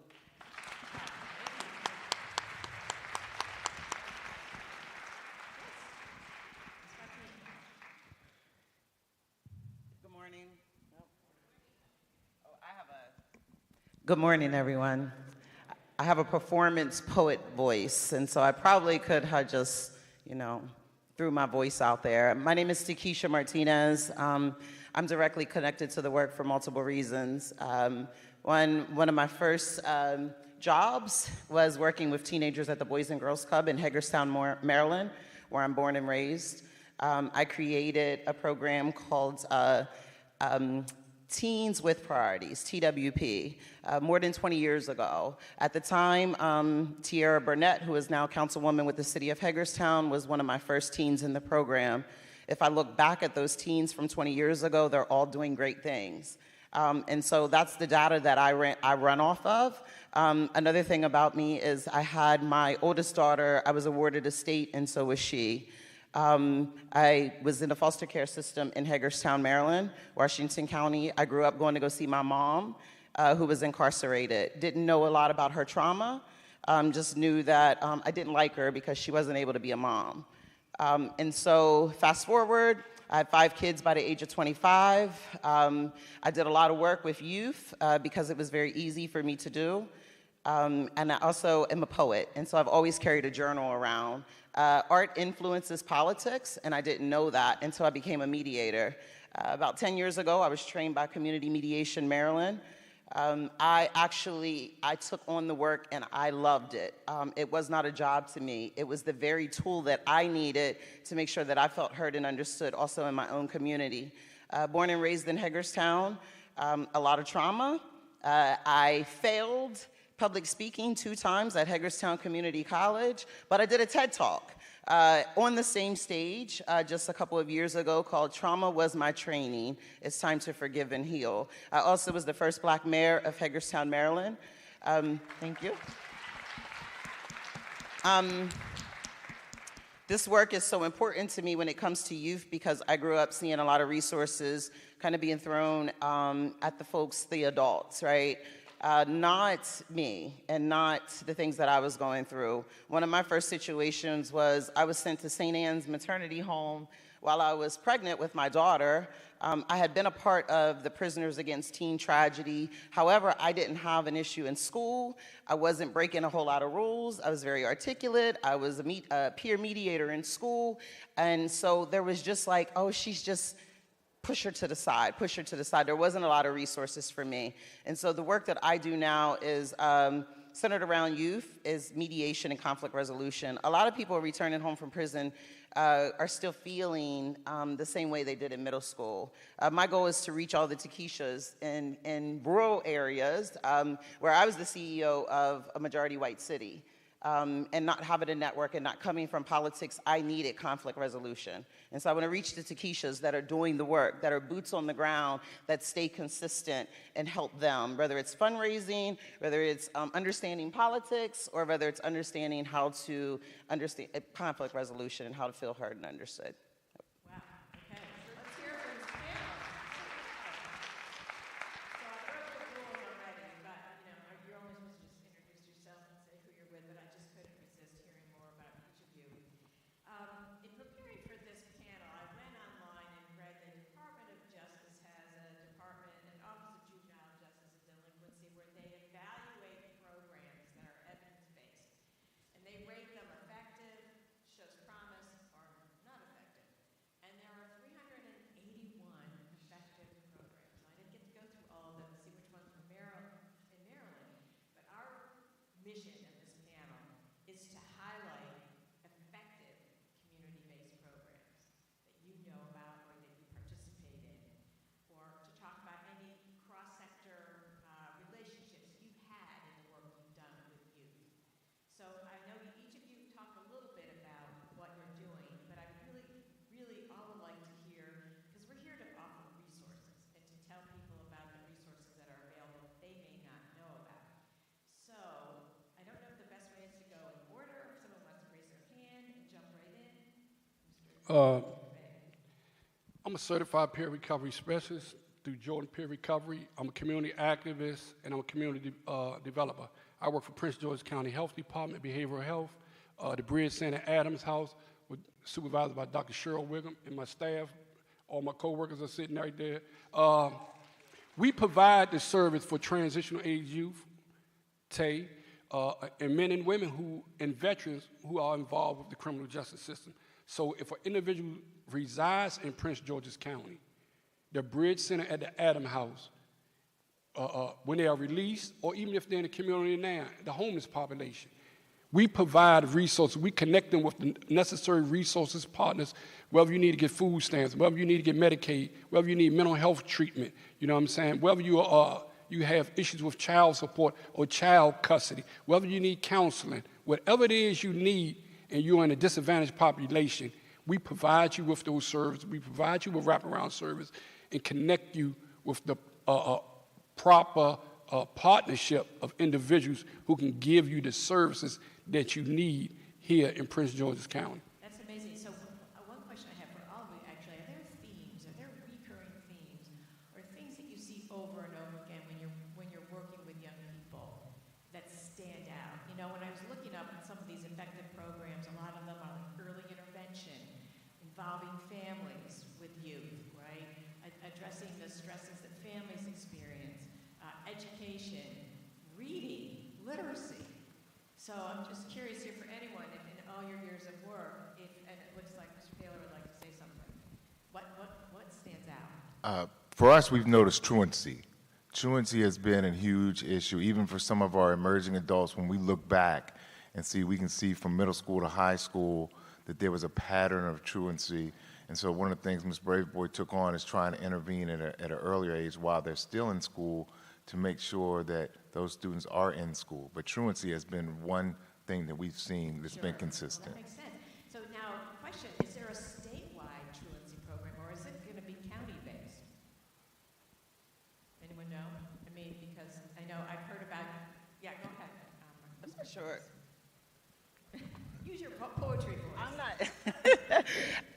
Good morning, everyone. I have a performance poet voice, and so I probably could have just, threw my voice out there. My name is Takesha Martinez. I'm directly connected to the work for multiple reasons. One of my first jobs was working with teenagers at the Boys and Girls Club in Hagerstown, Maryland, where I'm born and raised. I created a program called Teens with Priorities, TWP, more than 20 years ago. At the time, Tiara Burnett, who is now councilwoman with the city of Hagerstown, was one of my first teens in the program. If I look back at those teens from 20 years ago, they're all doing great things. And so that's the data that I run off of. Another thing about me is I had my oldest daughter, I was awarded a state, and so was she. I was in the foster care system in Hagerstown, Maryland, Washington County. I grew up going to go see my mom, who was incarcerated. Didn't know a lot about her trauma, just knew that I didn't like her because she wasn't able to be a mom. And so fast forward, I had 5 kids by the age of 25. I did a lot of work with youth because it was very easy for me to do. And I also am a poet, and so I've always carried a journal around. Art influences politics, and I didn't know that until I became a mediator. About 10 years ago, I was trained by Community Mediation Maryland. I took on the work and I loved it. It was not a job to me. It was the very tool that I needed to make sure that I felt heard and understood also in my own community. Born and raised in Hagerstown, a lot of trauma. I failed public speaking 2 times at Hagerstown Community College, but I did a TED Talk on the same stage just a couple of years ago called Trauma Was My Training. It's Time to Forgive and Heal. I also was the first Black mayor of Hagerstown, Maryland. Thank you. This work is so important to me when it comes to youth because I grew up seeing a lot of resources kind of being thrown at the folks, the adults, right? Not me and not the things that I was going through. One of my first situations was I was sent to St. Anne's maternity home while I was pregnant with my daughter. I had been a part of the Prisoners Against Teen Tragedy. However, I didn't have an issue in school. I wasn't breaking a whole lot of rules. I was very articulate. I was a peer mediator in school. And so there was just like, oh, she's just, push her to the side, push her to the side. There wasn't a lot of resources for me. And so the work that I do now is centered around youth, is mediation and conflict resolution. A lot of people returning home from prison are still feeling the same way they did in middle school. My goal is to reach all the Takeshas in rural areas where I was the CEO of a majority white city. And not having a network and not coming from politics, I needed conflict resolution. And so I want to reach the Takeshas that are doing the work, that are boots on the ground, that stay consistent and help them, whether it's fundraising, whether it's understanding politics, or whether it's understanding how to understand conflict resolution and how to feel heard and understood. Wow, okay. Let's hear it from this panel. So I broke the rules already, but you're only supposed to just introduce yourself and say who you're with, but I just couldn't resist hearing more about each of you. In preparing for this panel, I went online and read that the Department of Justice has a department, an Office of Juvenile Justice and Delinquency, where they evaluate programs that are evidence-based. And they rate them effective, shows promise, or not effective. And there are 381 effective programs. I didn't get to go through all of them to see which ones were in Maryland, but our mission of this panel is to highlight effective community-based programs that you know about or that you participate in, or to talk about any cross-sector relationships you've had in the work you've done with youth. So I know each of you talked a little bit about what you're doing, but I really all would like to hear, because we're here to offer resources and to tell people about the resources that are available that they may not know about. So I don't know if the best way is to go in order, if someone wants to raise their hand and jump right in. I'm a certified peer recovery specialist through Jordan Peer Recovery. I'm a community activist, and I'm a community developer. I work for Prince George's County Health Department, Behavioral Health, the Bridge Center Adams House, supervised by Dr. Cheryl Wiggum, and my staff, all my coworkers are sitting right there. We provide the service for transitional age youth, TAY, and men and women and veterans who are involved with the criminal justice system. So if an individual resides in Prince George's County, the Bridge Center at the Adams House, when they are released, or even if they're in the community now, the homeless population, we provide resources. We connect them with the necessary resources, partners, whether you need to get food stamps, whether you need to get Medicaid, whether you need mental health treatment, you know what I'm saying, whether you have issues with child support or child custody, whether you need counseling, whatever it is you need and you're in a disadvantaged population, we provide you with those services. We provide you with wraparound service and connect you with the proper partnership of individuals who can give you the services that you need here in Prince George's County. That's amazing. So one question I have for all of you, actually, are there themes, are there recurring themes, or things that you see over and over again when you're working with young people that stand out? You know, when I was looking up at some of these effective programs, a lot of them are like early intervention, involving families with youth, right? Addressing the stresses that families experience, education, reading, literacy. So I'm just curious here for anyone, if in all your years of work, and it looks like Mr. Taylor would like to say something, what stands out? For us, we've noticed truancy. Truancy has been a huge issue, even for some of our emerging adults. When we look back and we can see from middle school to high school that there was a pattern of truancy. And so one of the things Ms. Braveboy took on is trying to intervene at an earlier age while they're still in school to make sure that those students are in school. But truancy has been one thing that we've seen that's been consistent. Well, that makes sense. So now, question, is there a statewide truancy program, or is it going to be county-based? Anyone know? I mean, because I know I've heard about, yeah, go ahead. Sure. poetry voice.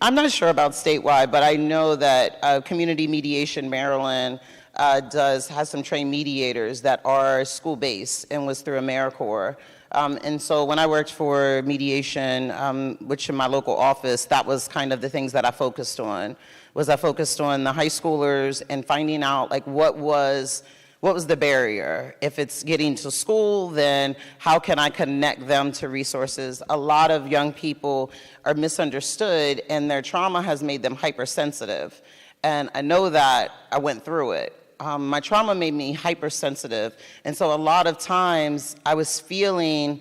I'm not sure about statewide, but I know that Community Mediation Maryland has some trained mediators that are school-based and was through AmeriCorps. And so when I worked for mediation, which in my local office, that was kind of the things that I focused on. I focused on the high schoolers and finding out like what was the barrier? If it's getting to school, then how can I connect them to resources? A lot of young people are misunderstood and their trauma has made them hypersensitive. And I know that I went through it. My trauma made me hypersensitive. And so a lot of times I was being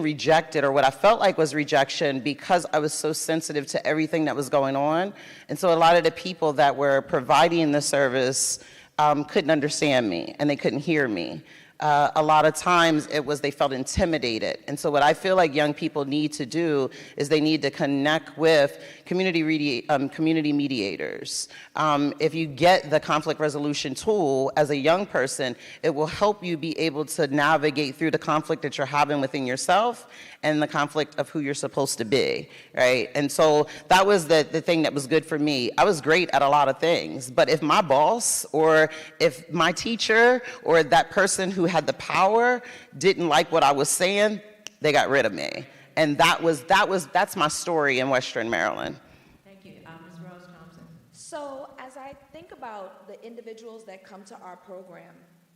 rejected, or what I felt like was rejection, because I was so sensitive to everything that was going on. And so a lot of the people that were providing the service couldn't understand me and they couldn't hear me. A lot of times they felt intimidated. And so what I feel like young people need to do is they need to connect with community mediators. If you get the conflict resolution tool as a young person, it will help you be able to navigate through the conflict that you're having within yourself and the conflict of who you're supposed to be, right? And so that was the thing that was good for me. I was great at a lot of things, but if my boss or if my teacher or that person who had the power didn't like what I was saying, they got rid of me. And that's my story in Western Maryland. Thank you. Ms. Rose Thompson. So as I think about the individuals that come to our program,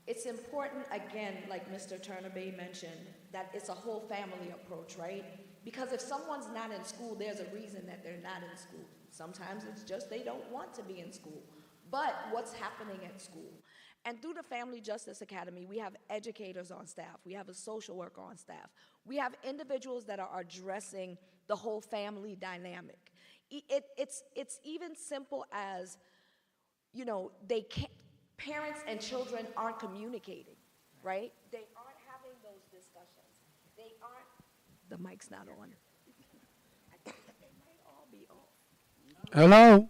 it's important, again, like Mr. Turner-Bay mentioned, that it's a whole family approach, right? Because if someone's not in school, there's a reason that they're not in school. Sometimes it's just they don't want to be in school. But what's happening at school? And through the Family Justice Academy, we have educators on staff. We have a social worker on staff. We have individuals that are addressing the whole family dynamic. It's even simple as, you know, parents and children aren't communicating, right? They aren't having those discussions. They aren't, the mic's not on. I think they might all be off. Hello?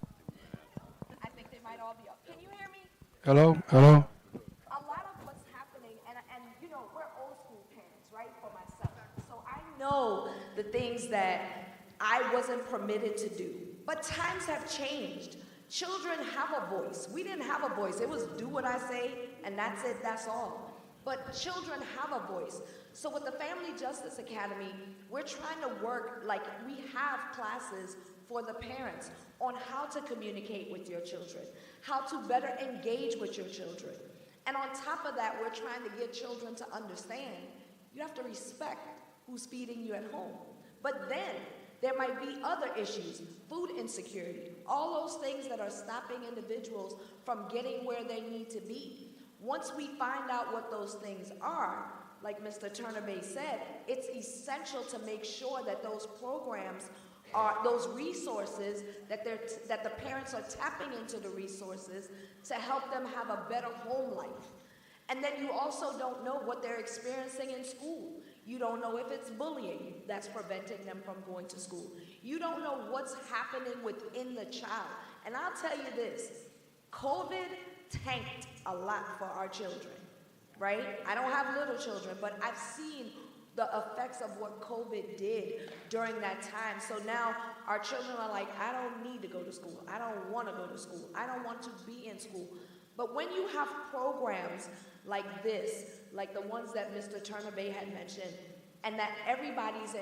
I think they might all be off. Can you hear me? Hello? Hello? A lot of what's happening, and you know, we're old school parents, right, for myself. So I know the things that I wasn't permitted to do. But times have changed. Children have a voice. We didn't have a voice. It was do what I say, and that's it, that's all. But children have a voice. So with the Family Justice Academy, we're trying to work, like we have classes for the parents on how to communicate with your children, how to better engage with your children. And on top of that, we're trying to get children to understand you have to respect who's feeding you at home. But then there might be other issues, food insecurity, all those things that are stopping individuals from getting where they need to be. Once we find out what those things are, like Mr. Turner-Bay said, it's essential to make sure that those programs are, those resources, that the parents are tapping into the resources to help them have a better home life. And then you also don't know what they're experiencing in school. You don't know if it's bullying that's preventing them from going to school. You don't know what's happening within the child. And I'll tell you this, COVID tanked a lot for our children, right? I don't have little children, but I've seen the effects of what COVID did during that time. So now our children are like, I don't need to go to school. I don't want to go to school. I don't want to be in school. But when you have programs like this, like the ones that Mr. Turner-Bay had mentioned, and that everybody's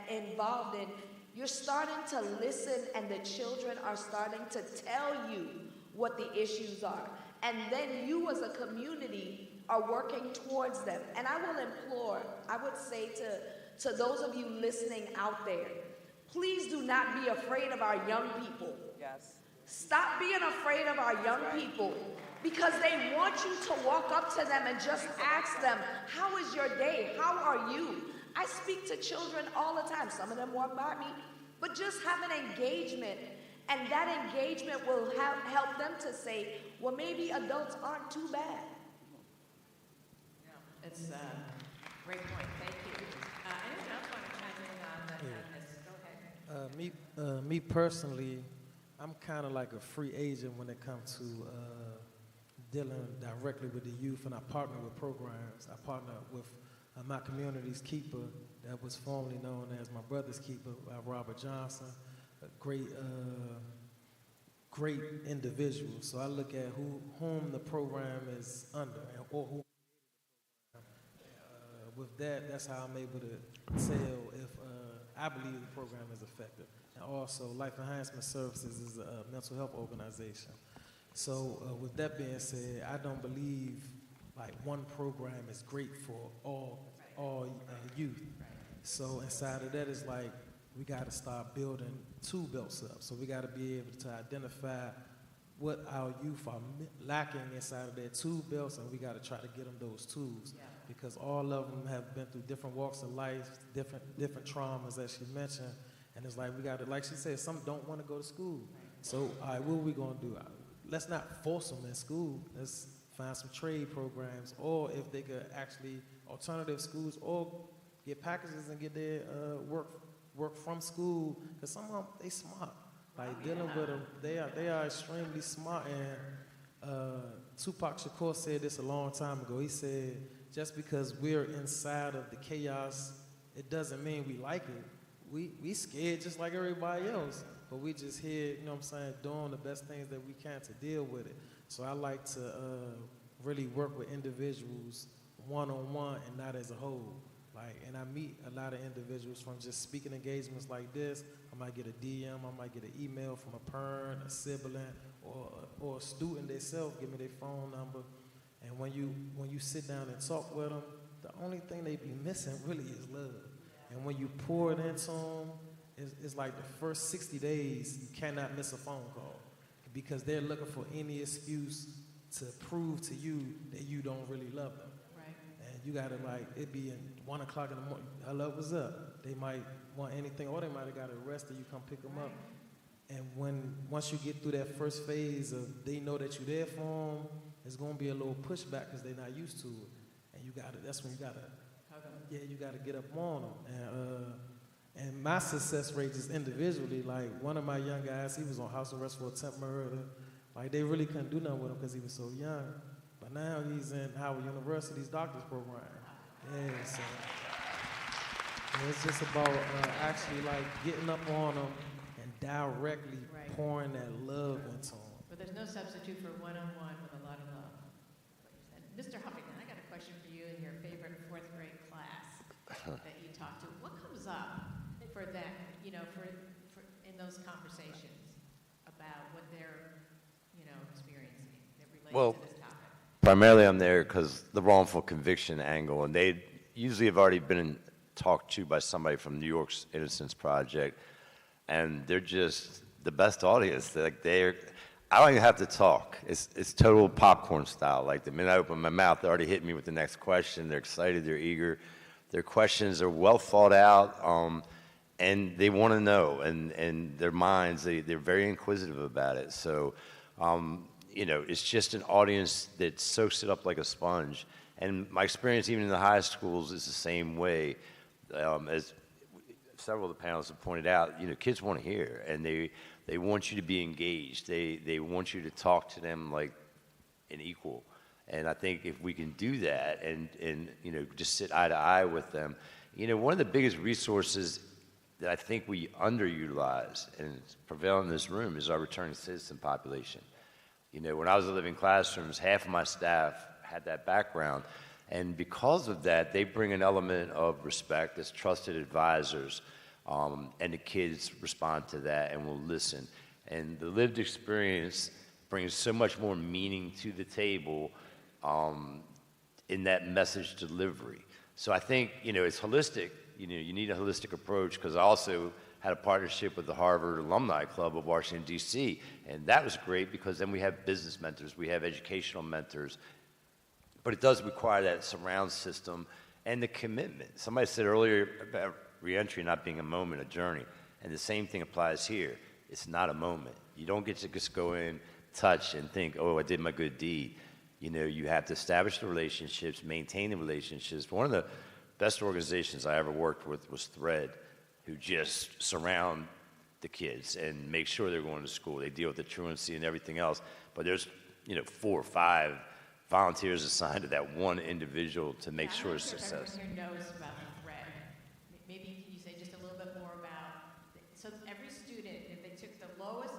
involved in, you're starting to listen and the children are starting to tell you what the issues are. And then you as a community are working towards them. And I will implore, I would say to those of you listening out there, please do not be afraid of our young people. Yes. Stop being afraid of our young people, because they want you to walk up to them and just ask them, how is your day? How are you? I speak to children all the time. Some of them walk by me, but just have an engagement. And that engagement will help them to say, well, maybe adults aren't too bad. It's a great point. Thank you. Anyone else want to chime in on this? Go ahead. Me personally, I'm kind of like a free agent when it comes to dealing directly with the youth, and I partner with programs. I partner with my community's keeper that was formerly known as my brother's keeper, Robert Johnson, a great individual. So I look at whom the program is under, or who. With that, that's how I'm able to tell if I believe the program is effective. And also, Life Enhancement Services is a mental health organization. So with that being said, I don't believe like one program is great for all youth. So inside of that is like, we got to start building tool belts up. So we got to be able to identify what our youth are lacking inside of their tool belts, and we got to try to get them those tools. Yeah. Because all of them have been through different walks of life, different traumas, as she mentioned. And it's like, we got to, like she said, some don't want to go to school. So, all right, what are we going to do? Let's not force them in school. Let's find some trade programs, or if they could actually, alternative schools, or get packages and get their work from school. Because some of them, they smart. Like dealing with them, they are extremely smart. And Tupac Shakur said this a long time ago. He said, just because we're inside of the chaos, it doesn't mean we like it. We scared just like everybody else, but we just here, you know what I'm saying, doing the best things that we can to deal with it. So I like to really work with individuals one-on-one and not as a whole. Like, and I meet a lot of individuals from just speaking engagements like this. I might get a DM, I might get an email from a parent, a sibling, or a student themselves give me their phone number. And when you sit down and talk with them, the only thing they be missing really is love. And when you pour it into them, it's like the first 60 days, you cannot miss a phone call because they're looking for any excuse to prove to you that you don't really love them. Right. And you gotta it be in 1 o'clock in the morning, hello, what's up? They might want anything, or they might have got arrested, you come pick them up. And once you get through that first phase of they know that you're there for them, it's gonna be a little pushback because they're not used to it. And that's when you gotta get up on them. And my success rate is individually, like one of my young guys, he was on house arrest for attempted murder. Like they really couldn't do nothing with him because he was so young. But now he's in Howard University's doctor's program. Yeah, so it's just about actually like getting up on them and directly pouring that love into them. But there's no substitute for one-on-one with a lot of love. Mr. Huffington, I got a question for you in your favorite fourth grade class that you talked to. What comes up for them, for in those conversations about what they're, experiencing that relates to this topic? Primarily I'm there because the wrongful conviction angle, and they usually have already been talked to by somebody from New York's Innocence Project, and they're just the best audience. I don't even have to talk. It's total popcorn style. Like the minute I open my mouth, they already hit me with the next question. They're excited, they're eager. Their questions are well thought out, and they want to know. And their minds, they're very inquisitive about it. So, it's just an audience that soaks it up like a sponge. And my experience, even in the high schools, is the same way. As several of the panelists have pointed out, kids want to hear, and they want you to be engaged. They want you to talk to them like an equal. And I think if we can do that and just sit eye to eye with them, one of the biggest resources that I think we underutilize and it's prevalent in this room is our returning citizen population. When I was in living classrooms, half of my staff had that background. And because of that, they bring an element of respect as trusted advisors. And the kids respond to that and will listen. And the lived experience brings so much more meaning to the table in that message delivery. So I think, it's holistic. You need a holistic approach, because I also had a partnership with the Harvard Alumni Club of Washington, D.C. And that was great because then we have business mentors, we have educational mentors. But it does require that surround system and the commitment. Somebody said earlier about reentry not being a moment, a journey. And the same thing applies here. It's not a moment. You don't get to just go in, touch, and think, oh, I did my good deed. You have to establish the relationships, maintain the relationships. One of the best organizations I ever worked with was Thread, who just surround the kids and make sure they're going to school. They deal with the truancy and everything else. But there's, 4 or 5 volunteers assigned to that one individual to make sure I'm not sure success. if everyone here knows about the thread. Maybe can you say just a little bit more about, so every student, if they took the lowest,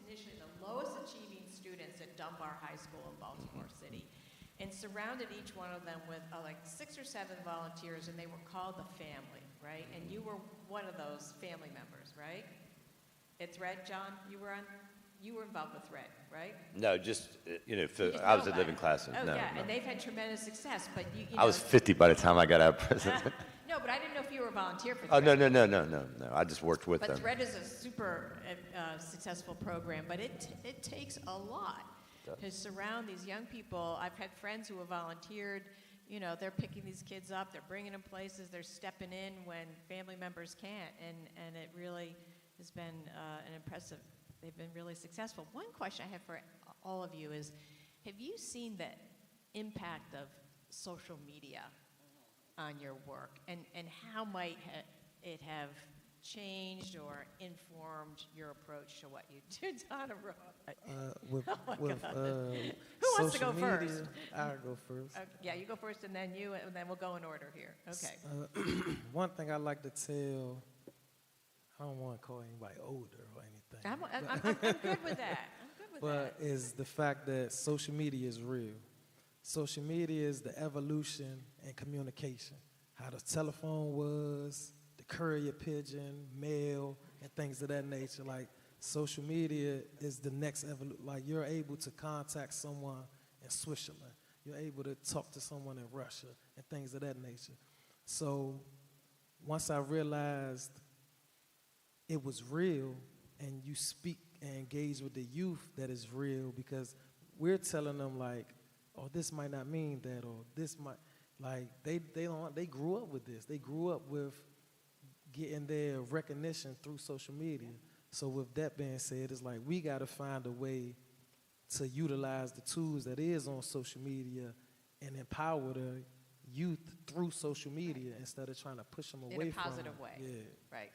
initially the lowest achieving students at Dunbar High School in Baltimore City, and surrounded each one of them with like 6 or 7 volunteers, and they were called the family, right? And you were one of those family members, right? At Thread, John, you were involved with Thread, right? No, just, You just I know was at about living it. classes. Oh, No, yeah, no. and they've had tremendous success, but you I was 50 by the time I got out of prison. No, but I didn't know if you were a volunteer for Oh, Thread. no. I just worked with But them. Thread is a super successful program, but it takes a lot to surround these young people. I've had friends who have volunteered. You know, they're picking these kids up, they're bringing them places, they're stepping in when family members can't, and it really has been an impressive. They've been really successful. One question I have for all of you is, have you seen the impact of social media on your work, and how might it have changed or informed your approach to what you do, Donna Rowe? Who wants to go first? I'll go first. Yeah, you go first, and then you, and then we'll go in order here. Okay. One thing I like to tell, I don't want to call anybody older or anything. I'm good with that. But is the fact that social media is real. Social media is the evolution and communication. How the telephone was, the courier pigeon, mail, and things of that nature. Like, social media is the next evolution. Like, you're able to contact someone in Switzerland. You're able to talk to someone in Russia and things of that nature. So once I realized it was real, and you speak and engage with the youth that is real, because we're telling them like, oh, this might not mean that, or this might, like, they grew up with this. They grew up with getting their recognition through social media. So with that being said, it's like we got to find a way to utilize the tools that is on social media and empower the youth through social media instead of trying to push them away from it. In a positive way. Yeah. Right.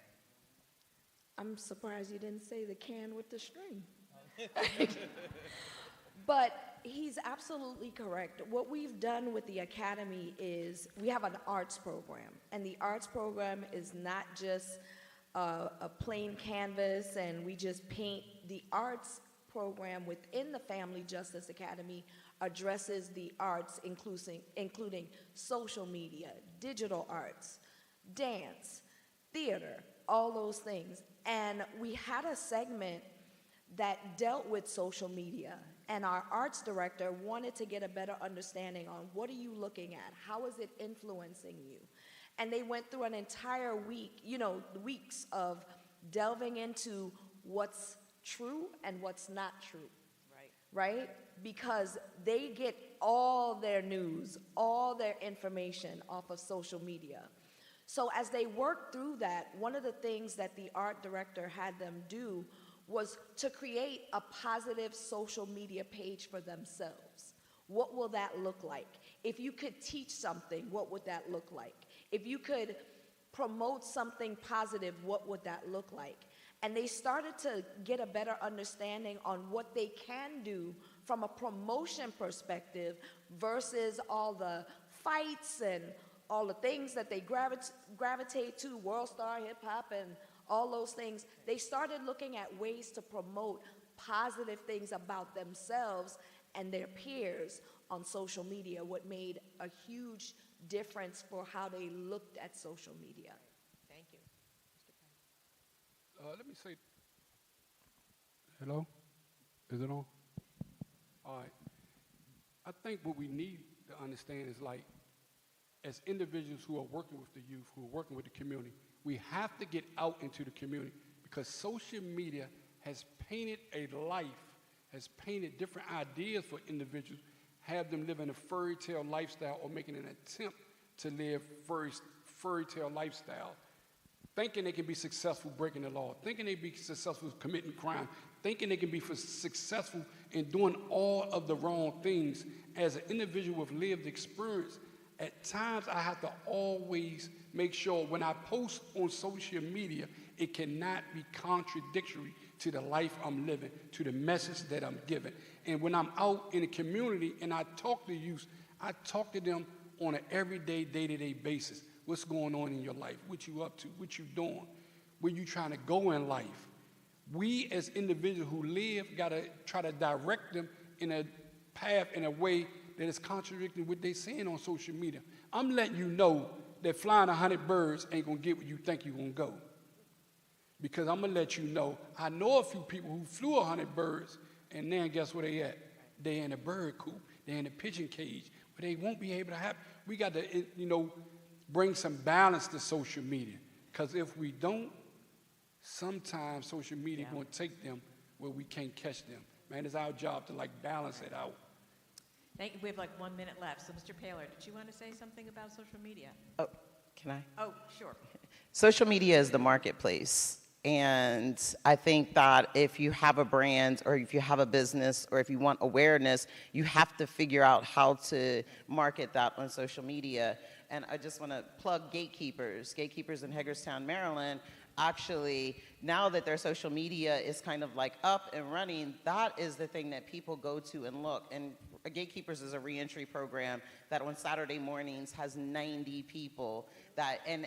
I'm surprised you didn't say the can with the string. But he's absolutely correct. What we've done with the Academy is we have an arts program, and the arts program is not just a plain canvas and we just paint. The arts program within the Family Justice Academy addresses the arts, including social media, digital arts, dance, theater, all those things. And we had a segment that dealt with social media, and our arts director wanted to get a better understanding on what are you looking at, how is it influencing you. And they went through an entire week, weeks of delving into what's true and what's not true, right? Because they get all their news, all their information off of social media. So as they worked through that, one of the things that the art director had them do was to create a positive social media page for themselves. What will that look like? If you could teach something, what would that look like? If you could promote something positive, what would that look like? And they started to get a better understanding on what they can do from a promotion perspective versus all the fights and all the things that they gravitate to, world star hip hop and all those things. They started looking at ways to promote positive things about themselves and their peers on social media, what made a huge difference for how they looked at social media. Thank you. Let me say, hello? Is it on? All right. I think what we need to understand is, like, as individuals who are working with the youth, who are working with the community, we have to get out into the community, because social media has painted a life, has painted different ideas for individuals, have them living a fairy tale lifestyle or making an attempt to live fairy tale lifestyle, thinking they can be successful breaking the law, thinking they can be successful committing crime, thinking they can be successful in doing all of the wrong things. As an individual with lived experience, at times I have to always make sure when I post on social media, it cannot be contradictory to the life I'm living, to the message that I'm giving. And when I'm out in the community and I talk to youth, I talk to them on an everyday, day-to-day basis. What's going on in your life? What you up to? What you doing? Where you trying to go in life? We as individuals who live got to try to direct them in a path, in a way that is contradicting what they're saying on social media. I'm letting you know that flying 100 birds ain't going to get where you think you're going to go. Because I'm going to let you know, I know a few people who flew 100 birds, and then guess where they at? They in a bird coop. They're in a pigeon cage, where they won't be able to have. We got to, bring some balance to social media. Because if we don't, sometimes social media going to take them where we can't catch them. Man, it's our job to balance it out. Thank you. We have 1 minute left. So, Mr. Paylor, did you want to say something about social media? Oh, can I? Oh, sure. Social media is the marketplace. And I think that if you have a brand or if you have a business or if you want awareness, you have to figure out how to market that on social media. And I just want to plug Gatekeepers. Gatekeepers in Hagerstown, Maryland, actually, now that their social media is kind of up and running, that is the thing that people go to and look. And Gatekeepers is a reentry program that on Saturday mornings has 90 people that, and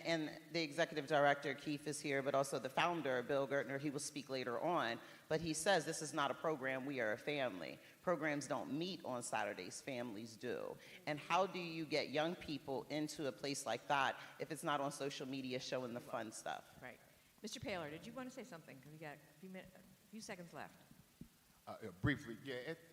the executive director, Keith, is here, but also the founder, Bill Gertner, he will speak later on. But he says this is not a program, we are a family. Programs don't meet on Saturdays, families do. And how do you get young people into a place like that if it's not on social media showing the fun stuff? Right. Mr. Paylor, did you want to say something? Because we got a few seconds left. Briefly,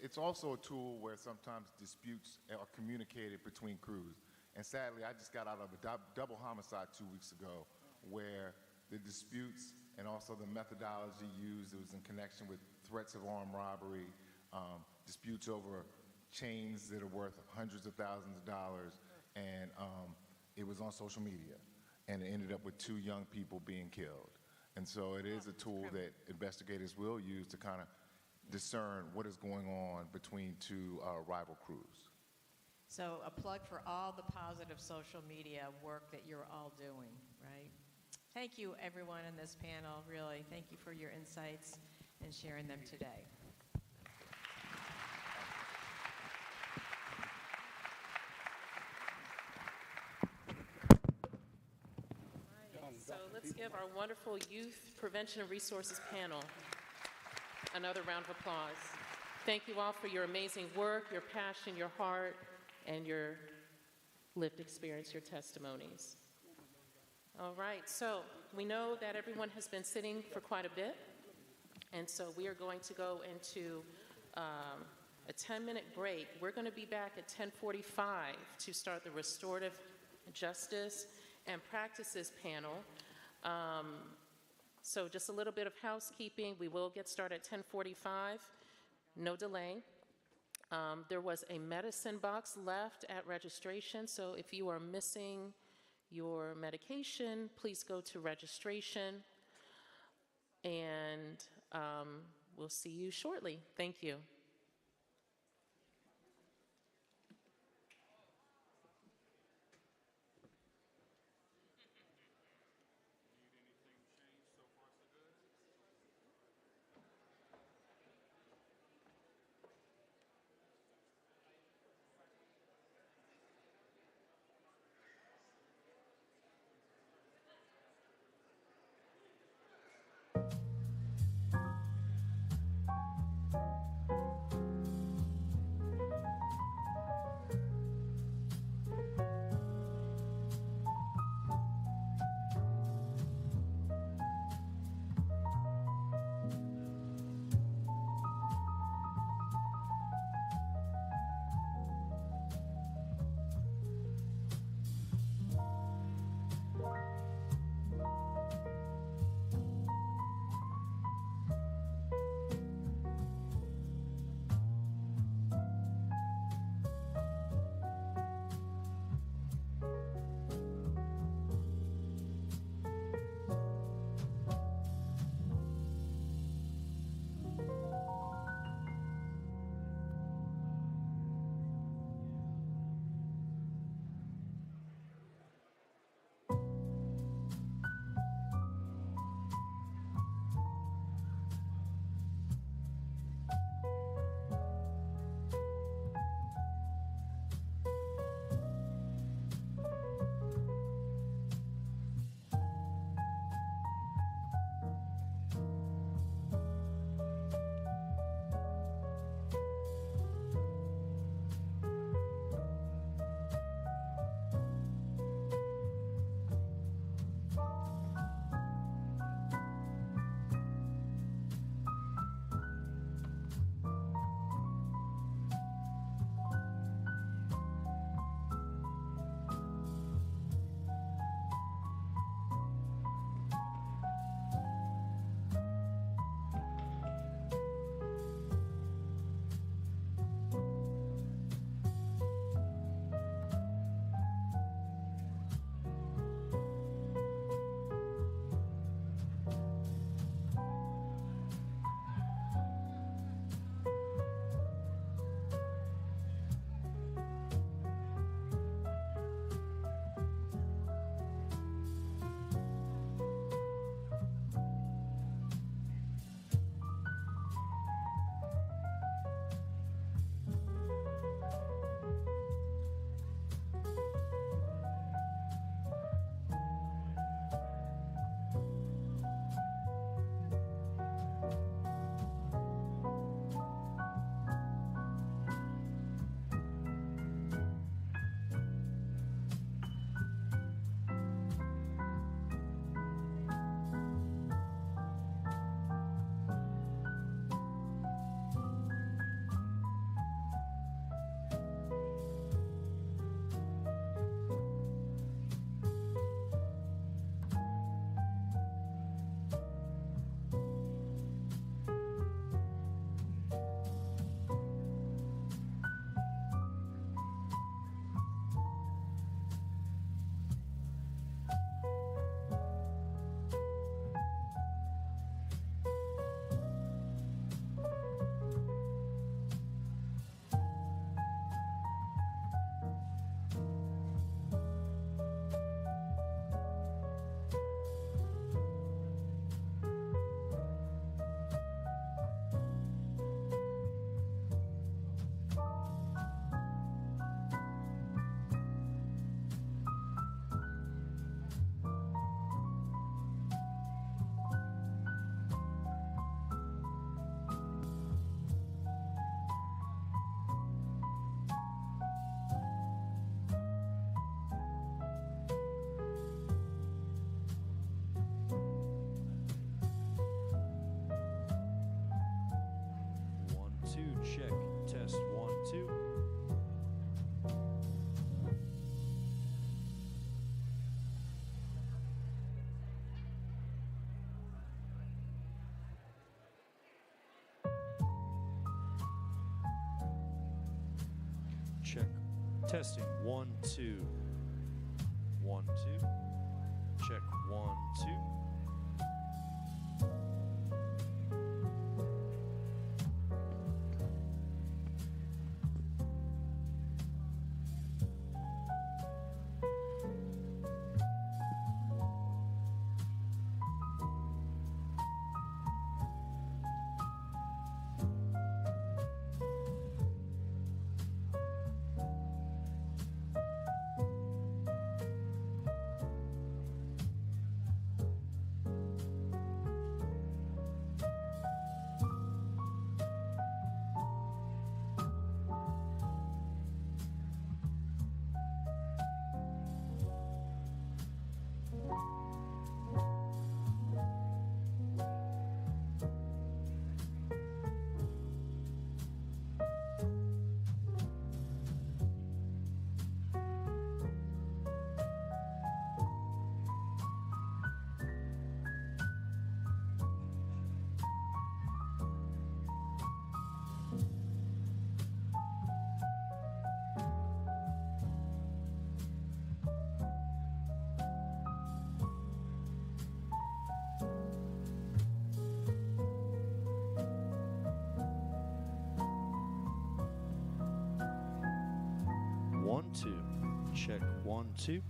it's also a tool where sometimes disputes are communicated between crews. And sadly, I just got out of a double homicide 2 weeks ago where the disputes and also the methodology used, it was in connection with threats of armed robbery, disputes over chains that are worth hundreds of thousands of dollars, and it was on social media. And it ended up with 2 young people being killed. And so it is a tool that investigators will use to kind of discern what is going on between 2 rival crews. So a plug for all the positive social media work that you're all doing, right? Thank you, everyone in this panel, really. Thank you for your insights and sharing them today. So let's give our wonderful Youth Prevention and Resources panel another round of applause. Thank you all for your amazing work, your passion, your heart, and your lived experience, your testimonies. All right, so we know that everyone has been sitting for quite a bit, and so we are going to go into a 10-minute break. We're going to be back at 10:45 to start the Restorative Justice and Practices panel. So just a little bit of housekeeping. We will get started at 10:45, no delay. There was a medicine box left at registration, so if you are missing your medication, please go to registration, and we'll see you shortly. Thank you. Check. Test 1, 2. Check. Testing 1, 2. 1, 2. Check 1, 2. Check 1, 2.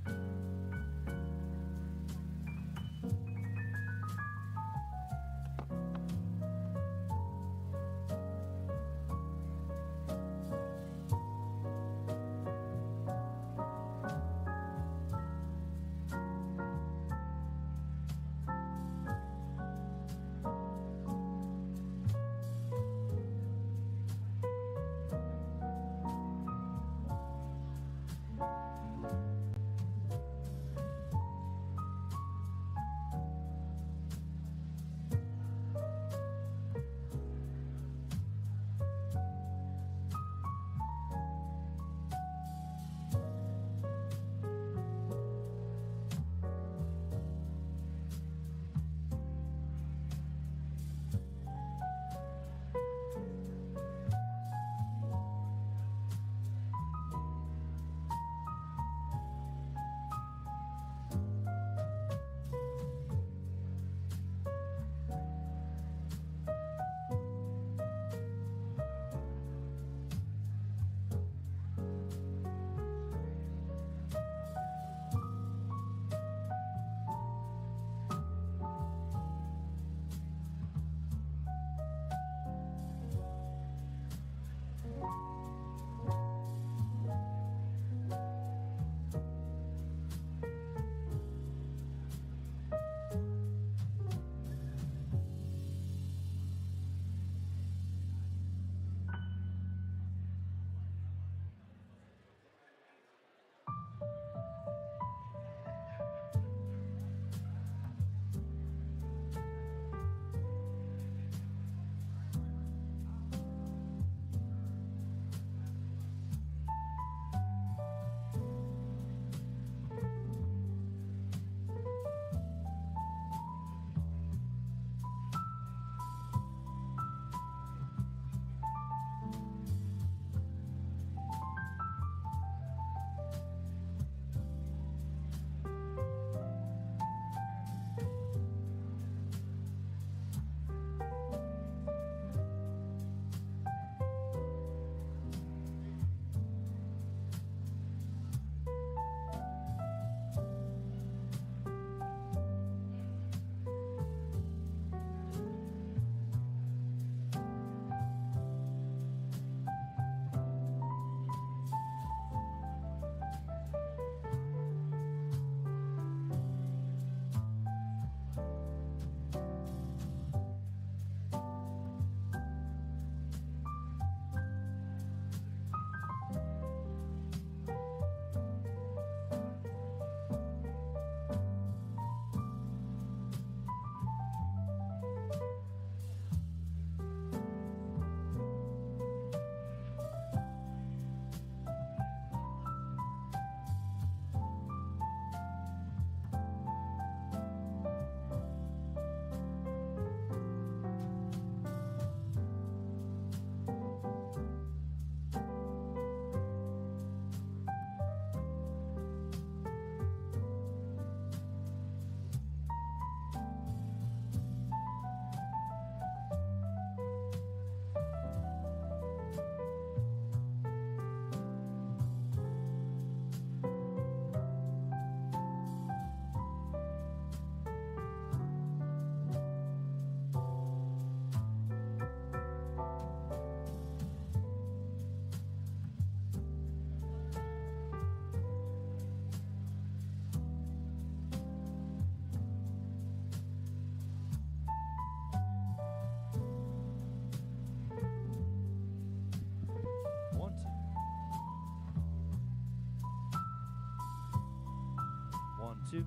2.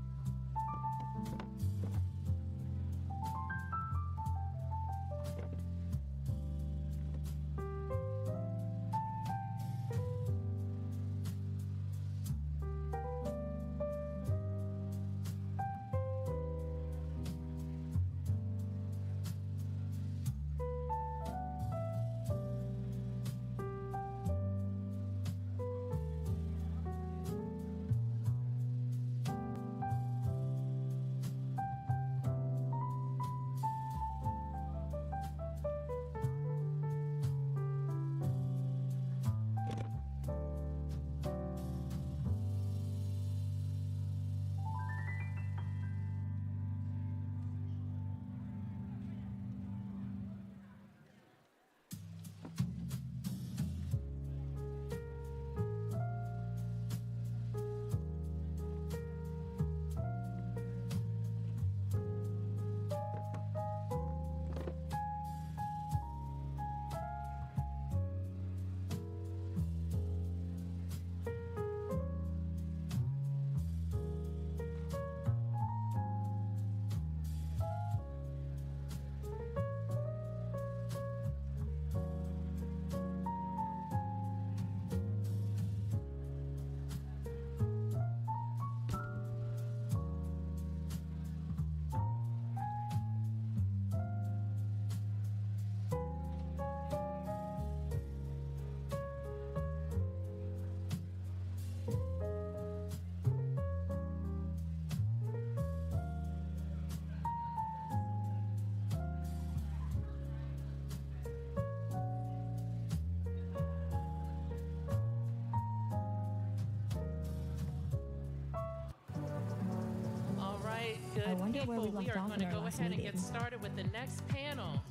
Good people, we are going to go ahead and get started with the next panel,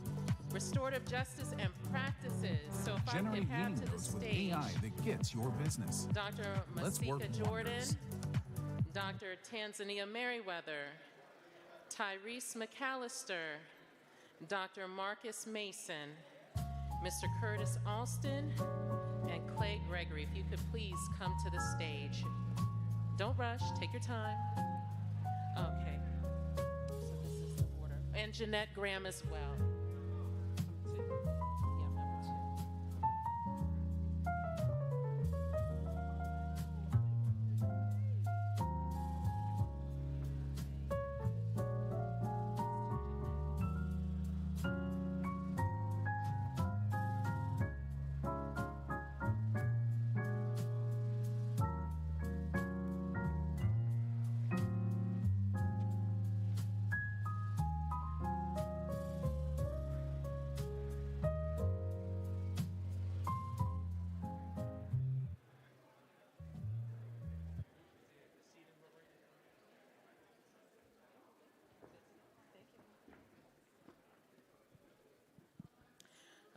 Restorative Justice and Practices. So if I could have to the stage AI that gets your business. Dr. Masika Jordan, Dr. Tanzania Merriweather, Tyrese McAllister, Dr. Marcus Mason, Mr. Curtis Alston, and Clay Gregory. If you could please come to the stage. Don't rush, take your time. Okay. So this is the order. And Jeanette Graham as well.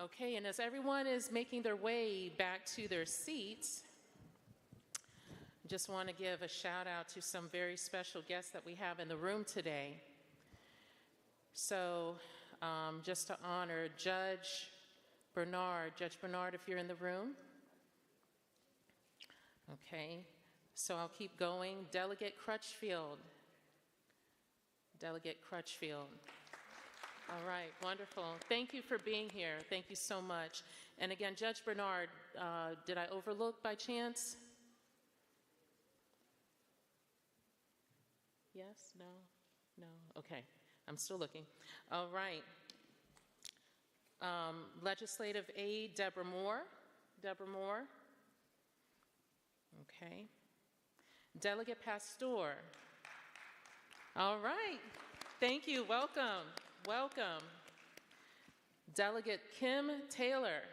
Okay, and as everyone is making their way back to their seats, just want to give a shout out to some very special guests that we have in the room today. So just to honor Judge Bernard, if you're in the room. Okay, so I'll keep going. Delegate Crutchfield. All right, wonderful. Thank you for being here. Thank you so much. And again, Judge Bernard, did I overlook by chance? Yes? No? No? Okay, I'm still looking. All right. Legislative Aide, Deborah Moore. Okay. Delegate Pastor. All right. Thank you. Welcome. Delegate Kim Taylor.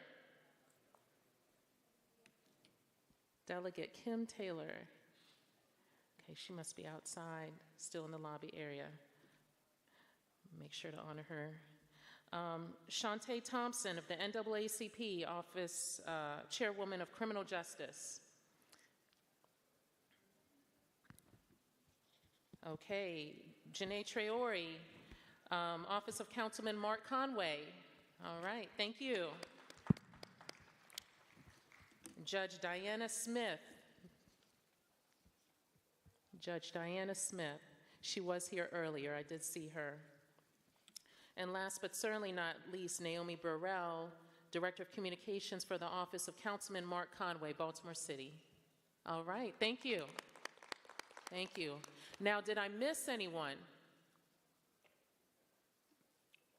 Okay, she must be outside, still in the lobby area. Make sure to honor her. Shantae Thompson of the NAACP Office, Chairwoman of Criminal Justice. Okay, Janae Traore, Office of Councilman Mark Conway. All right, thank you. Judge Diana Smith. Judge Diana Smith. She was here earlier. I did see her. And last but certainly not least, Naomi Burrell, Director of Communications for the Office of Councilman Mark Conway, Baltimore City. All right, thank you. Thank you. Now, did I miss anyone?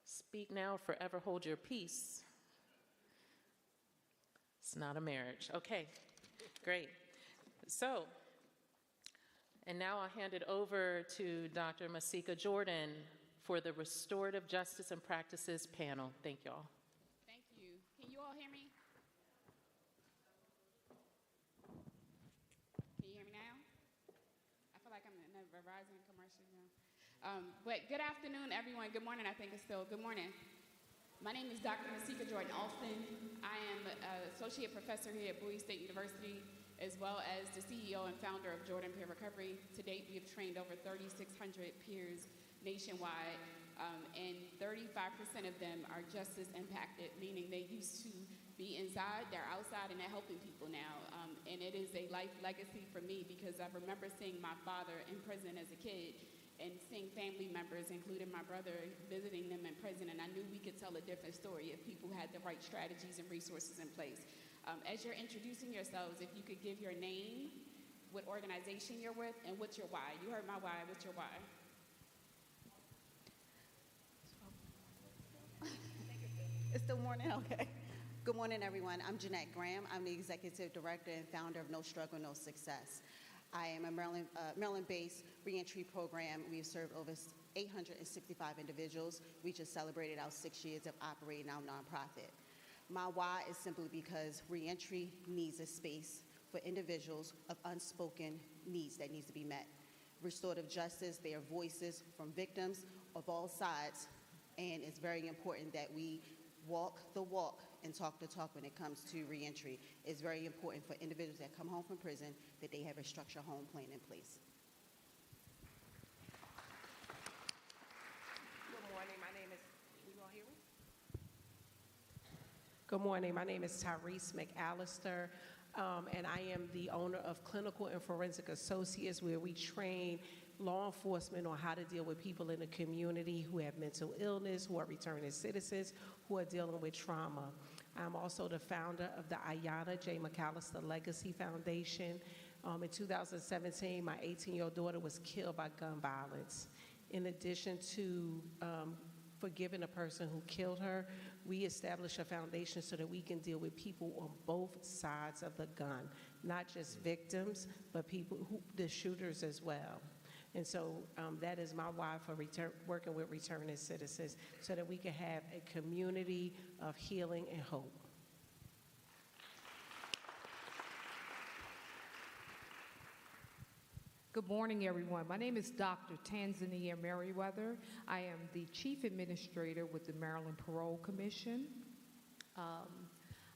Speak now, forever hold your peace. It's not a marriage. Okay, great. So, and now I'll hand it over to Dr. Masika Jordan for the Restorative Justice and Practices panel. Thank y'all. Thank you. Can you all hear me? Can you hear me now? I feel like I'm in a Verizon commercial now. But good afternoon, everyone. Good morning, I think it's still. Good morning. My name is Dr. Masika Jordan Alston. I am an associate professor here at Bowie State University, as well as the CEO and founder of Jordan Peer Recovery. To date, we have trained over 3,600 peers nationwide, and 35% of them are justice impacted, meaning they used to be inside, they're outside, and they're helping people now. And it is a life legacy for me because I remember seeing my father in prison as a kid and seeing family members, including my brother, visiting them in prison, and I knew we could tell a different story if people had the right strategies and resources in place. As you're introducing yourselves, if you could give your name, what organization you're with, and what's your why. You heard my why, what's your why? It's still morning? Okay. Good morning, everyone. I'm Jeanette Graham. I'm the Executive Director and founder of No Struggle, No Success. I am a Maryland-based reentry program. We've served over 865 individuals. We just celebrated our 6 years of operating our nonprofit. My why is simply because reentry needs a space for individuals of unspoken needs that needs to be met. Restorative justice, they are voices from victims of all sides, and it's very important that we walk the walk and talk the talk when it comes to reentry. It's very important for individuals that come home from prison that they have a structured home plan in place. Good morning, my name is, can you all hear me? Good morning, my name is Tyrese McAllister, and I am the owner of Clinical and Forensic Associates, where we train law enforcement on how to deal with people in the community who have mental illness, who are returning citizens, who are dealing with trauma. I'm also the founder of the Ayanna J. McAllister Legacy Foundation. In 2017, my 18-year-old daughter was killed by gun violence. In addition to forgiving the person who killed her, we established a foundation so that we can deal with people on both sides of the gun, not just victims, but people the shooters as well. And so that is my why for working with returning citizens, so that we can have a community of healing and hope. Good morning, everyone. My name is Dr. Tanzania Merriweather. I am the Chief Administrator with the Maryland Parole Commission.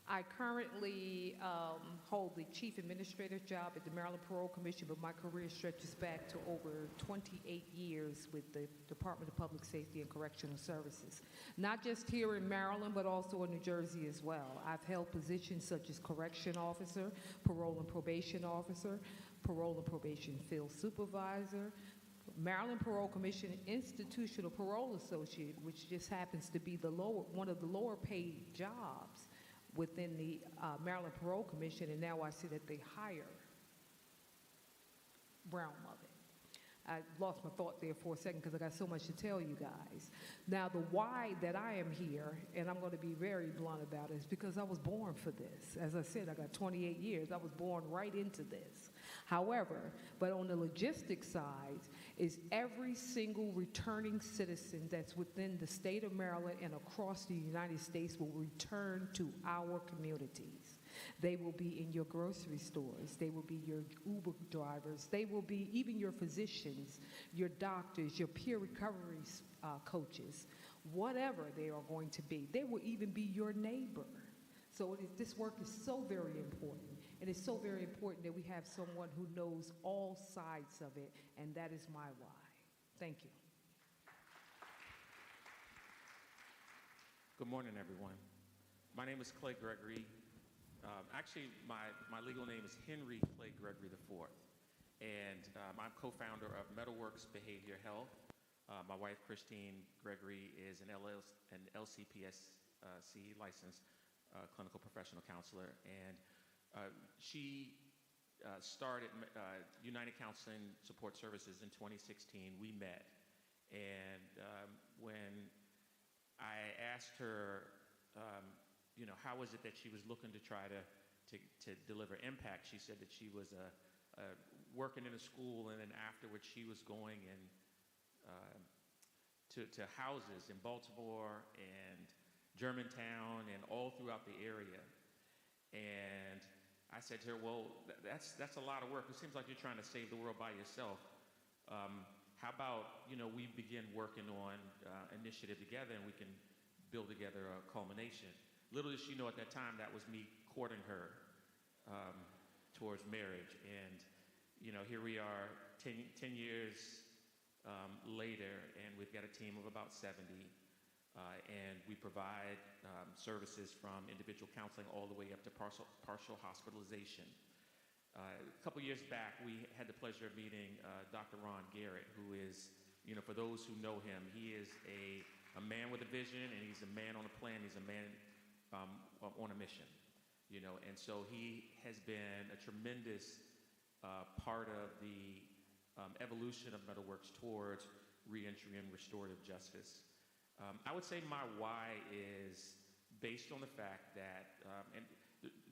I currently hold the Chief Administrator's job at the Maryland Parole Commission, but my career stretches back to over 28 years with the Department of Public Safety and Correctional Services. Not just here in Maryland, but also in New Jersey as well. I've held positions such as Correction Officer, Parole and Probation Officer, Parole and Probation Field Supervisor, Maryland Parole Commission Institutional Parole Associate, which just happens to be one of the lower paid jobs within the Maryland Parole Commission, and now I see that they hire realm of it. I lost my thought there for a second because I got so much to tell you guys. Now, the why that I am here, and I'm going to be very blunt about it, is because I was born for this. As I said, I got 28 years. I was born right into this. However, but on the logistics side, is every single returning citizen that's within the state of Maryland and across the United States will return to our communities. They will be in your grocery stores. They will be your Uber drivers. They will be even your physicians, your doctors, your peer recovery coaches, whatever they are going to be. They will even be your neighbor. So this work is so very important. And it's so very important that we have someone who knows all sides of it, and that is my why. Thank you. Good morning, everyone. My name is Clay Gregory. Actually, my legal name is Henry Clay Gregory IV. And I'm co-founder of Metalworks Behavior Health. My wife, Christine Gregory, is an LCPSC licensed clinical professional counselor. And she started United Counseling Support Services in 2016. We met. And when I asked her, you know, how was it that she was looking to try to deliver impact, she said that she was working in a school, and then afterwards she was going to houses in Baltimore and Germantown and all throughout the area. And I said to her, well, that's a lot of work. It seems like you're trying to save the world by yourself. How about, you know, we begin working on initiative together, and we can build together a culmination. Little did she know at that time that was me courting her towards marriage. And, you know, here we are 10 years later, and we've got a team of about 70. And we provide services from individual counseling all the way up to partial hospitalization. A couple years back, we had the pleasure of meeting Dr. Ron Garrett, who is, you know, for those who know him, he is a man with a vision, and he's a man on a plan. He's a man on a mission, you know. And so he has been a tremendous part of the evolution of Metalworks towards reentry and restorative justice. I would say my why is based on the fact that, and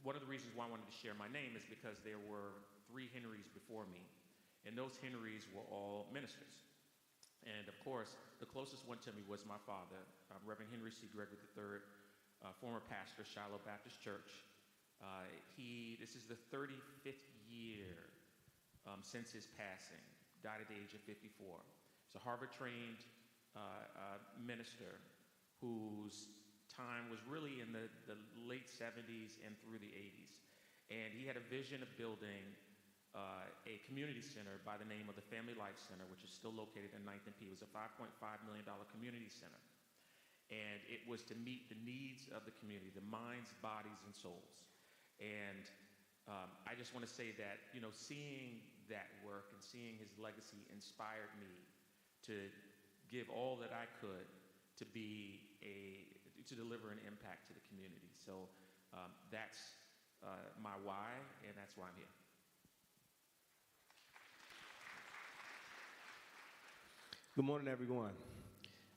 one of the reasons why I wanted to share my name is because there were 3 Henrys before me, and those Henrys were all ministers. And of course, the closest one to me was my father, Reverend Henry C. Gregory III, former pastor, Shiloh Baptist Church. This is the 35th year since his passing, died at the age of 54. He's a Harvard-trained minister whose time was really in the late 70s and through the 80s. And he had a vision of building a community center by the name of the Family Life Center, which is still located in 9th and P. It was a $5.5 million community center. And it was to meet the needs of the community, the minds, bodies, and souls. And I just want to say that, you know, seeing that work and seeing his legacy inspired me to give all that I could to to deliver an impact to the community. So that's my why, and that's why I'm here. Good morning, everyone.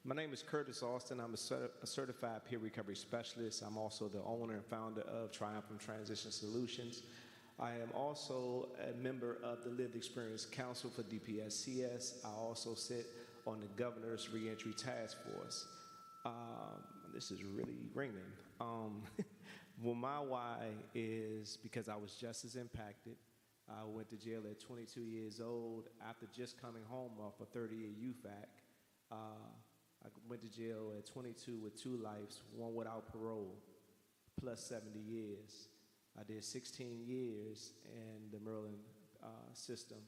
My name is Curtis Austin. I'm a certified peer recovery specialist. I'm also the owner and founder of Triumphant Transition Solutions. I am also a member of the Lived Experience Council for DPSCS. I also sit on the Governor's Reentry Task Force. This is really ringing. Well, my why is because I was just as impacted. I went to jail at 22 years old after just coming home off a 30-year UFAC. I went to jail at 22 with 2 lives, 1 without parole, plus 70 years. I did 16 years in the Maryland system.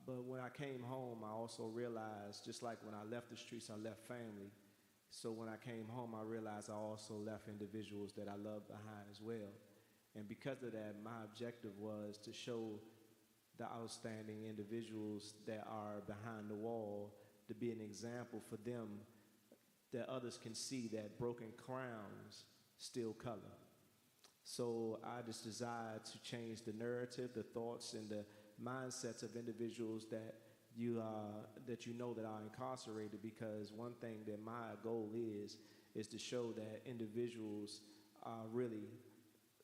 But when I came home, I also realized, just like when I left the streets, I left family. So when I came home, I realized I also left individuals that I loved behind as well. And because of that, my objective was to show the outstanding individuals that are behind the wall, to be an example for them that others can see that broken crowns still color. So I just desired to change the narrative, the thoughts, and the mindsets of individuals that you know that are incarcerated, because one thing that my goal is to show that individuals are really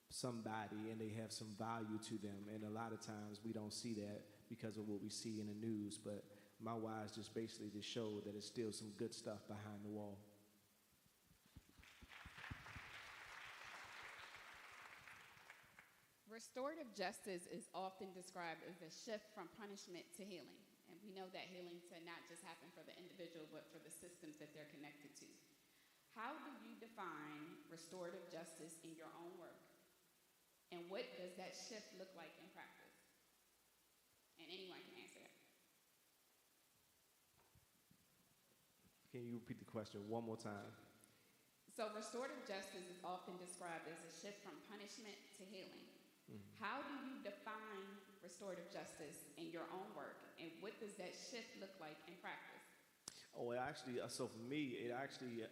somebody and they have some value to them. And a lot of times we don't see that because of what we see in the news, but my why is just basically to show that there's still some good stuff behind the wall. Restorative justice is often described as a shift from punishment to healing. And we know that healing to not just happen for the individual, but for the systems that they're connected to. How do you define restorative justice in your own work? And what does that shift look like in practice? And anyone can answer that. Can you repeat the question one more time? So restorative justice is often described as a shift from punishment to healing. How do you define restorative justice in your own work, and what does that shift look like in practice? Oh, it actually, so for me, it actually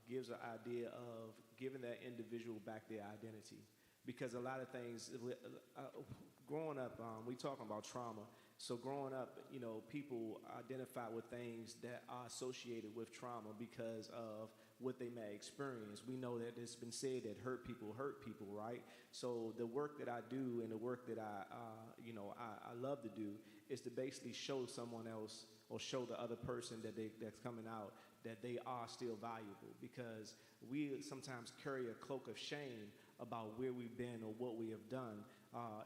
gives an idea of giving that individual back their identity. Because a lot of things, growing up, we talking about trauma. So growing up, you know, people identify with things that are associated with trauma because of what they may experience. We know that it's been said that hurt people, right? So the work that I do and the work that I love to do is to basically show someone else or show the other person that's coming out that they are still valuable, because we sometimes carry a cloak of shame about where we've been or what we have done,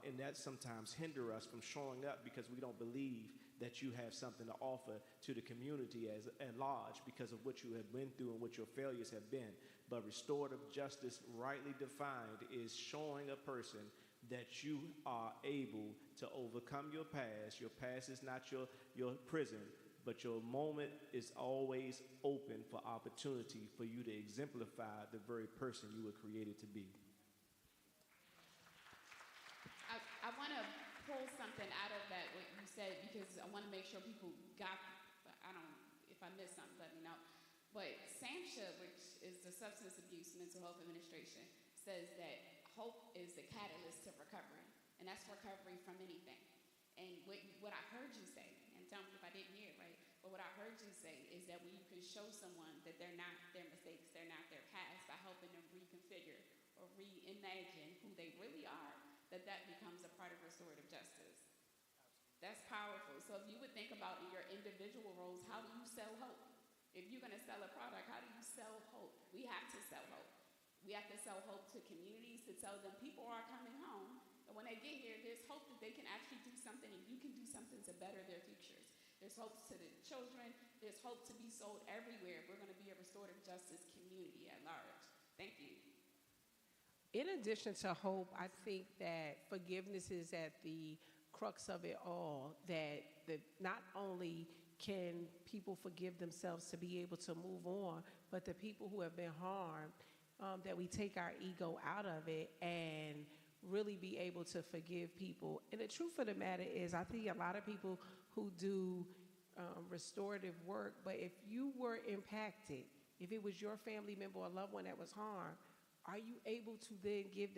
and that sometimes hinder us from showing up because we don't believe that you have something to offer to the community at large because of what you have been through and what your failures have been. But restorative justice, rightly defined, is showing a person that you are able to overcome your past. Your past is not your prison, but your moment is always open for opportunity for you to exemplify the very person you were created to be. I want to pull something out of that, what you said, because I want to make sure people got, if I missed something, let me know. But SAMHSA, which is the Substance Abuse Mental Health Administration, says that hope is the catalyst to recovery, and that's recovery from anything. And what I heard you say, and tell me if I didn't hear it right, but what I heard you say is that when you can show someone that they're not their mistakes, they're not their past, by helping them reconfigure or reimagine who they really are, that becomes a part of restorative justice. That's powerful. So if you would think about in your individual roles, how do you sell hope? If you're going to sell a product, how do you sell hope? We have to sell hope. We have to sell hope to communities, to tell them people are coming home, and when they get here, there's hope that they can actually do something, and you can do something to better their futures. There's hope to the children. There's hope to be sold everywhere. We're going to be a restorative justice community at large. Thank you. In addition to hope, I think that forgiveness is at the crux of it all, that not only can people forgive themselves to be able to move on, but the people who have been harmed, that we take our ego out of it and really be able to forgive people. And the truth of the matter is, I think a lot of people who do restorative work, but if you were impacted, if it was your family member or loved one that was harmed, are you able to then give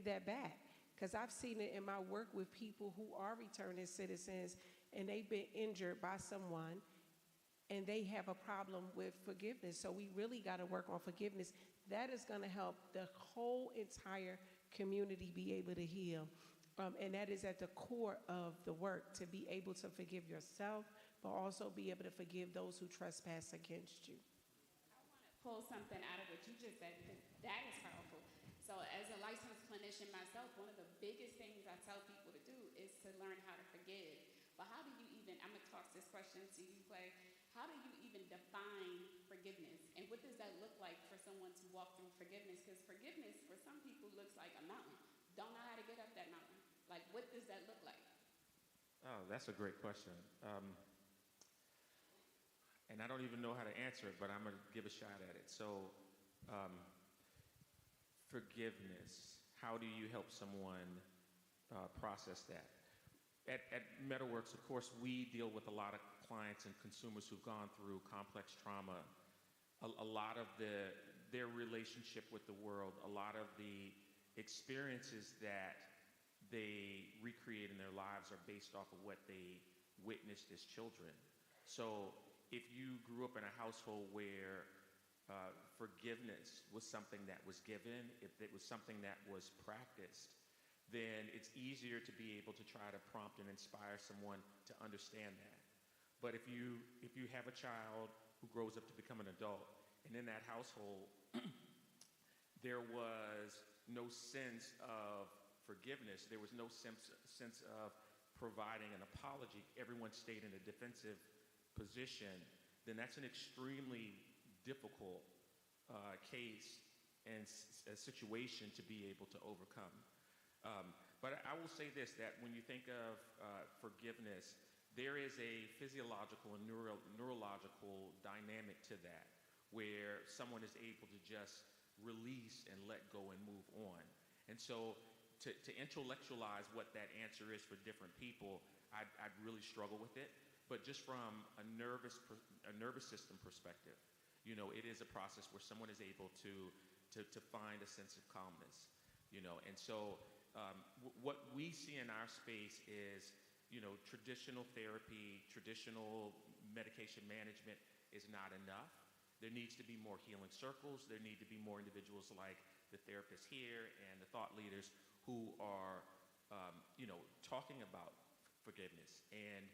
that back? Because I've seen it in my work with people who are returning citizens and they've been injured by someone and they have a problem with forgiveness. So we really got to work on forgiveness. That is going to help the whole entire community be able to heal. And that is at the core of the work, to be able to forgive yourself, but also be able to forgive those who trespass against you. Pull something out of what you just said, because that is powerful. So as a licensed clinician myself, one of the biggest things I tell people to do is to learn how to forgive. But how do you even, I'm going to toss this question to you, Clay, how do you even define forgiveness? And what does that look like for someone to walk through forgiveness? Because forgiveness for some people looks like a mountain. Don't know how to get up that mountain. Like, what does that look like? Oh, that's a great question. And I don't even know how to answer it, but I'm going to give a shot at it. So, forgiveness, how do you help someone process that? At Metalworks, of course, we deal with a lot of clients and consumers who've gone through complex trauma. A lot of their relationship with the world, a lot of the experiences that they recreate in their lives are based off of what they witnessed as children. So if you grew up in a household where forgiveness was something that was given, if it was something that was practiced, then it's easier to be able to try to prompt and inspire someone to understand that. But if you have a child who grows up to become an adult, and in that household, there was no sense of forgiveness, there was no sense of providing an apology, everyone stayed in a defensive position, then that's an extremely difficult case and a situation to be able to overcome. But I will say this, that when you think of forgiveness, there is a physiological and neurological dynamic to that, where someone is able to just release and let go and move on. And so to intellectualize what that answer is for different people, I'd really struggle with it. But just from a nervous system perspective, you know, it is a process where someone is able to find a sense of calmness, you know. And so what we see in our space is, you know, traditional therapy, traditional medication management is not enough. There needs to be more healing circles. There need to be more individuals like the therapists here and the thought leaders who are, you know, talking about forgiveness and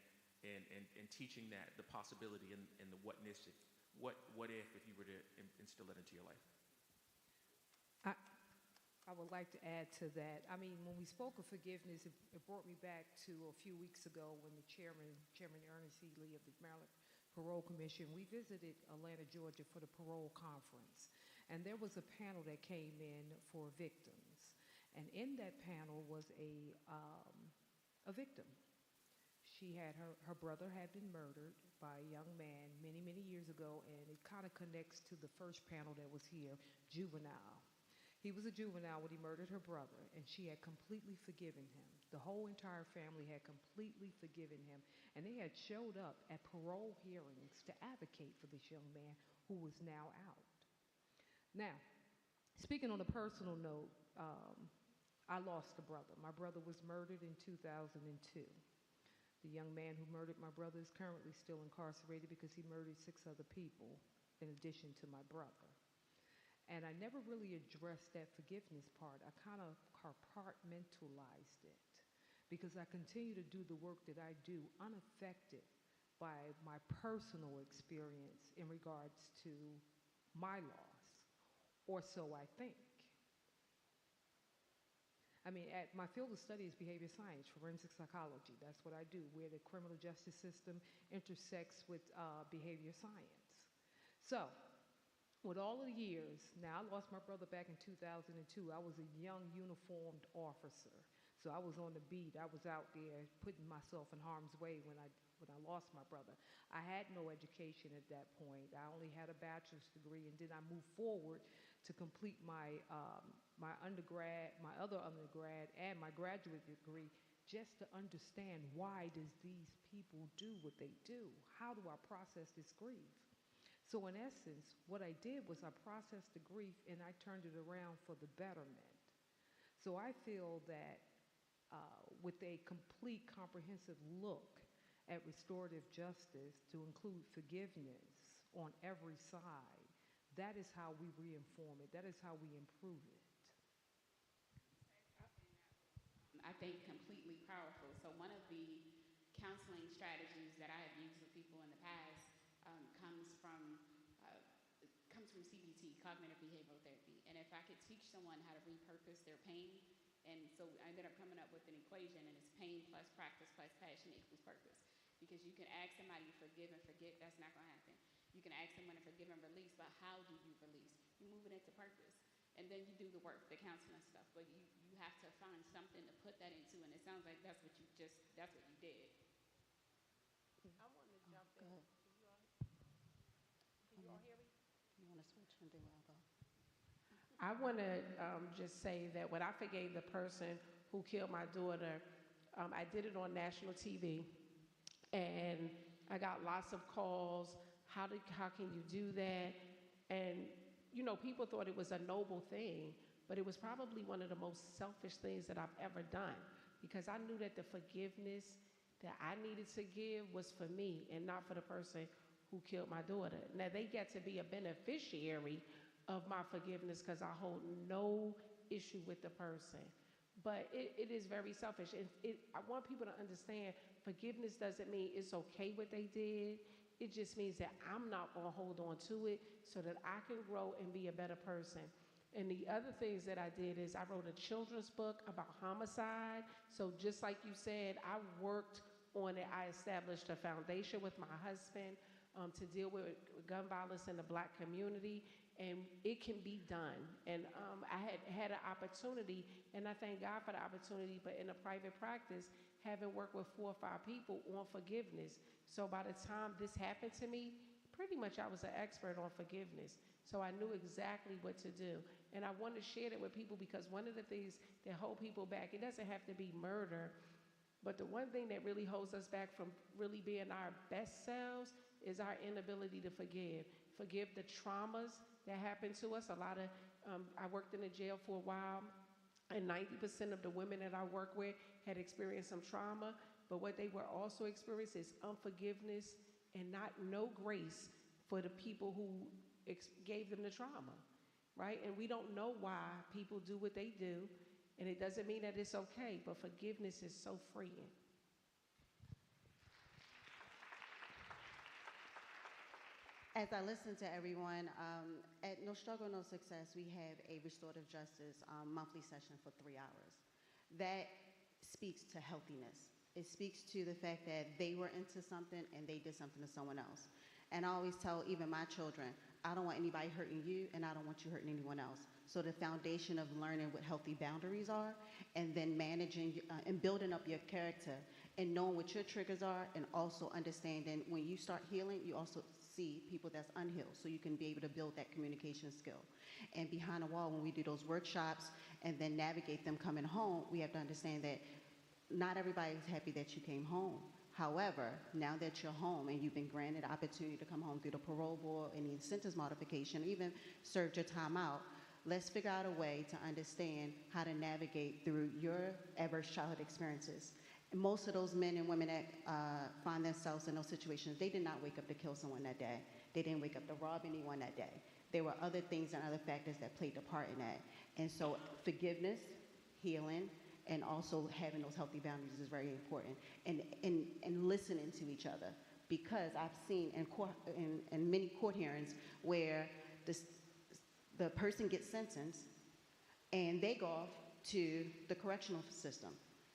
teaching that the possibility and the what if you were to instill it into your life. I would like to add to that. I mean, when we spoke of forgiveness, it brought me back to a few weeks ago when the Chairman Ernest E. Lee of the Maryland Parole Commission, we visited Atlanta, Georgia for the parole conference. And there was a panel that came in for victims. And in that panel was a victim. She had her brother had been murdered by a young man many, many years ago, and it kind of connects to the first panel that was here, juvenile. He was a juvenile when he murdered her brother, and she had completely forgiven him. The whole entire family had completely forgiven him, and they had showed up at parole hearings to advocate for this young man who was now out. Now, speaking on a personal note, I lost a brother. My brother was murdered in 2002. The young man who murdered my brother is currently still incarcerated because he murdered 6 other people in addition to my brother. And I never really addressed that forgiveness part. I kind of compartmentalized it because I continue to do the work that I do unaffected by my personal experience in regards to my loss, or so I think. I mean, my field of study is behavior science, forensic psychology. That's what I do, where the criminal justice system intersects with behavior science. So, with all of the years, now I lost my brother back in 2002. I was a young uniformed officer. So I was on the beat. I was out there putting myself in harm's way when I lost my brother. I had no education at that point. I only had a bachelor's degree, and then I moved forward to complete my my undergrad, my other undergrad, and my graduate degree, just to understand why does these people do what they do? How do I process this grief? So in essence, what I did was I processed the grief and I turned it around for the betterment. So I feel that with a complete comprehensive look at restorative justice to include forgiveness on every side, that is how we reinform it. That is how we improve it. I think completely powerful. So one of the counseling strategies that I have used with people in the past comes from CBT, cognitive behavioral therapy. And if I could teach someone how to repurpose their pain, and so I ended up coming up with an equation, and it's pain plus practice plus passion equals purpose. Because you can ask somebody to forgive and forget, that's not going to happen. You can ask someone to forgive and release, but how do you release? You move it into purpose. And then you do the work, the counseling stuff. But you have to find something to put that into, and it sounds like that's what you did. I wanted to jump in. Can you all hear me? You want to switch and then I'll go. I want to just say that when I forgave the person who killed my daughter, I did it on national TV, and I got lots of calls. How can you do that? And you know, people thought it was a noble thing, but it was probably one of the most selfish things that I've ever done, because I knew that the forgiveness that I needed to give was for me and not for the person who killed my daughter. Now, they get to be a beneficiary of my forgiveness because I hold no issue with the person. But it is very selfish. And I want people to understand forgiveness doesn't mean it's okay what they did. It just means that I'm not going to hold on to it so that I can grow and be a better person. And the other things that I did is I wrote a children's book about homicide. So just like you said, I worked on it. I established a foundation with my husband to deal with gun violence in the Black community, and it can be done. And I had an opportunity, and I thank God for the opportunity, but in a private practice, having worked with 4 or 5 people on forgiveness. So by the time this happened to me, pretty much I was an expert on forgiveness. So I knew exactly what to do. And I want to share that with people because one of the things that hold people back, it doesn't have to be murder, but the one thing that really holds us back from really being our best selves is our inability to forgive. Forgive the traumas that happened to us. I worked in a jail for a while, and 90% of the women that I work with had experienced some trauma, but what they were also experiencing is unforgiveness and no grace for the people who gave them the trauma, right? And we don't know why people do what they do, and it doesn't mean that it's okay, but forgiveness is so freeing. As I listen to everyone, at No Struggle, No Success, we have a restorative justice monthly session for 3 hours. That speaks to healthiness. It speaks to the fact that they were into something and they did something to someone else. And I always tell even my children, I don't want anybody hurting you and I don't want you hurting anyone else. So the foundation of learning what healthy boundaries are and then managing and building up your character and knowing what your triggers are and also understanding when you start healing, you also see people that's unhealed so you can be able to build that communication skill. And behind the wall, when we do those workshops and then navigate them coming home, we have to understand that not everybody is happy that you came home. However, now that you're home and you've been granted the opportunity to come home through the parole board, any sentence modification, even served your time out, let's figure out a way to understand how to navigate through your adverse childhood experiences. And most of those men and women that find themselves in those situations, they did not wake up to kill someone that day. They didn't wake up to rob anyone that day. There were other things and other factors that played a part in that. And so forgiveness, healing, and also having those healthy boundaries is very important. And listening to each other. Because I've seen in many court hearings where the person gets sentenced and they go off to the correctional system.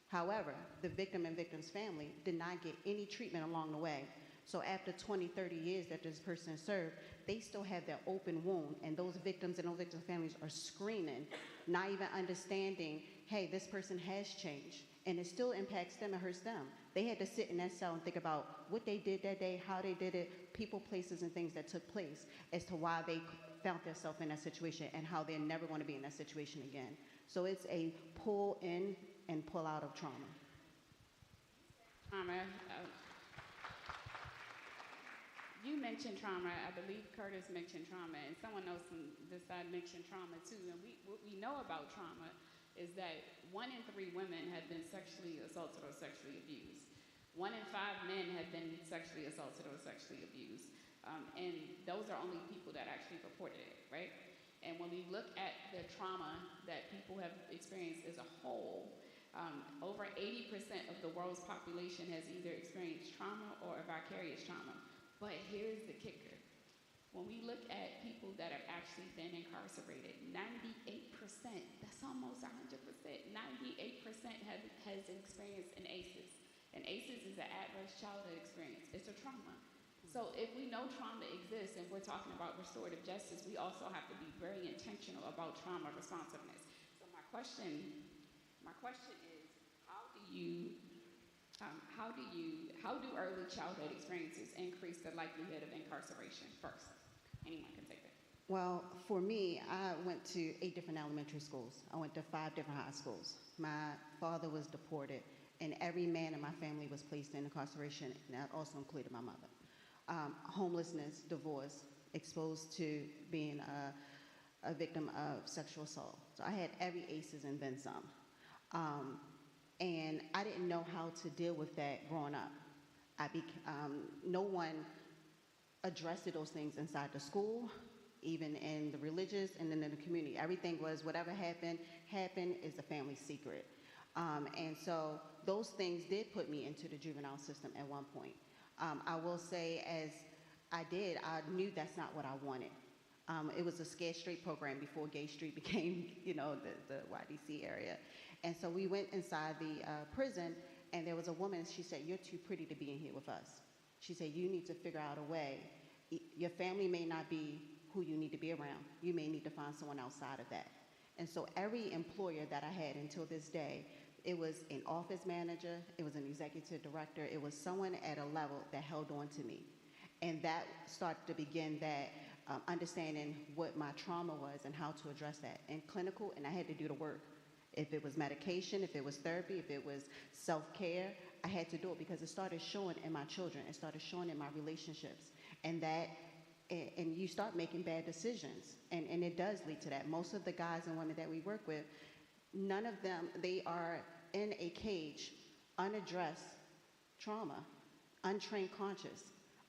However, the victim and victim's family did not get any treatment along the way. So after 20, 30 years that this person served, they still have that open wound, and those victims and those victims' families are screaming, not even understanding, hey, this person has changed, and it still impacts them and hurts them. They had to sit in that cell and think about what they did that day, how they did it, people, places, and things that took place as to why they found themselves in that situation and how they're never going to be in that situation again. So it's a pull in and pull out of trauma. You mentioned trauma. I believe Curtis mentioned trauma, and someone else on this side mentioned trauma too. And what we know about trauma is that 1 in 3 women have been sexually assaulted or sexually abused. 1 in 5 men have been sexually assaulted or sexually abused. And those are only people that actually reported it, right? And when we look at the trauma that people have experienced as a whole, over 80% of the world's population has either experienced trauma or a vicarious trauma. But here's the kicker. When we look at people that have actually been incarcerated, 98%, that's almost 100%, 98% has experienced an ACEs. And ACEs is an adverse childhood experience. It's a trauma. So if we know trauma exists and we're talking about restorative justice, we also have to be very intentional about trauma responsiveness. So my question is, how do early childhood experiences increase the likelihood of incarceration first? Anyone can take that. Well, for me, I went to 8 different elementary schools. I went to 5 different high schools. My father was deported, and every man in my family was placed in incarceration, and that also included my mother. Homelessness, divorce, exposed to being a victim of sexual assault. So I had every ACEs and then some. And I didn't know how to deal with that growing up. No one addressed those things inside the school, even in the religious and then in the community. Everything was whatever happened is the family secret. And so those things did put me into the juvenile system at one point. I will say as I knew that's not what I wanted. It was a Scared Straight program before Gay Street became, the YDC area. And so we went inside the prison, and there was a woman, she said, "You're too pretty to be in here with us." She said, "You need to figure out a way. Your family may not be who you need to be around. You may need to find someone outside of that." And so every employer that I had until this day, it was an office manager, it was an executive director, it was someone at a level that held on to me. And that started to begin that understanding what my trauma was and how to address that in clinical, and I had to do the work. If it was medication, if it was therapy, if it was self-care, I had to do it because it started showing in my children. It started showing in my relationships. And you start making bad decisions. And it does lead to that. Most of the guys and women that we work with, none of them, they are in a cage, unaddressed trauma, untrained conscious.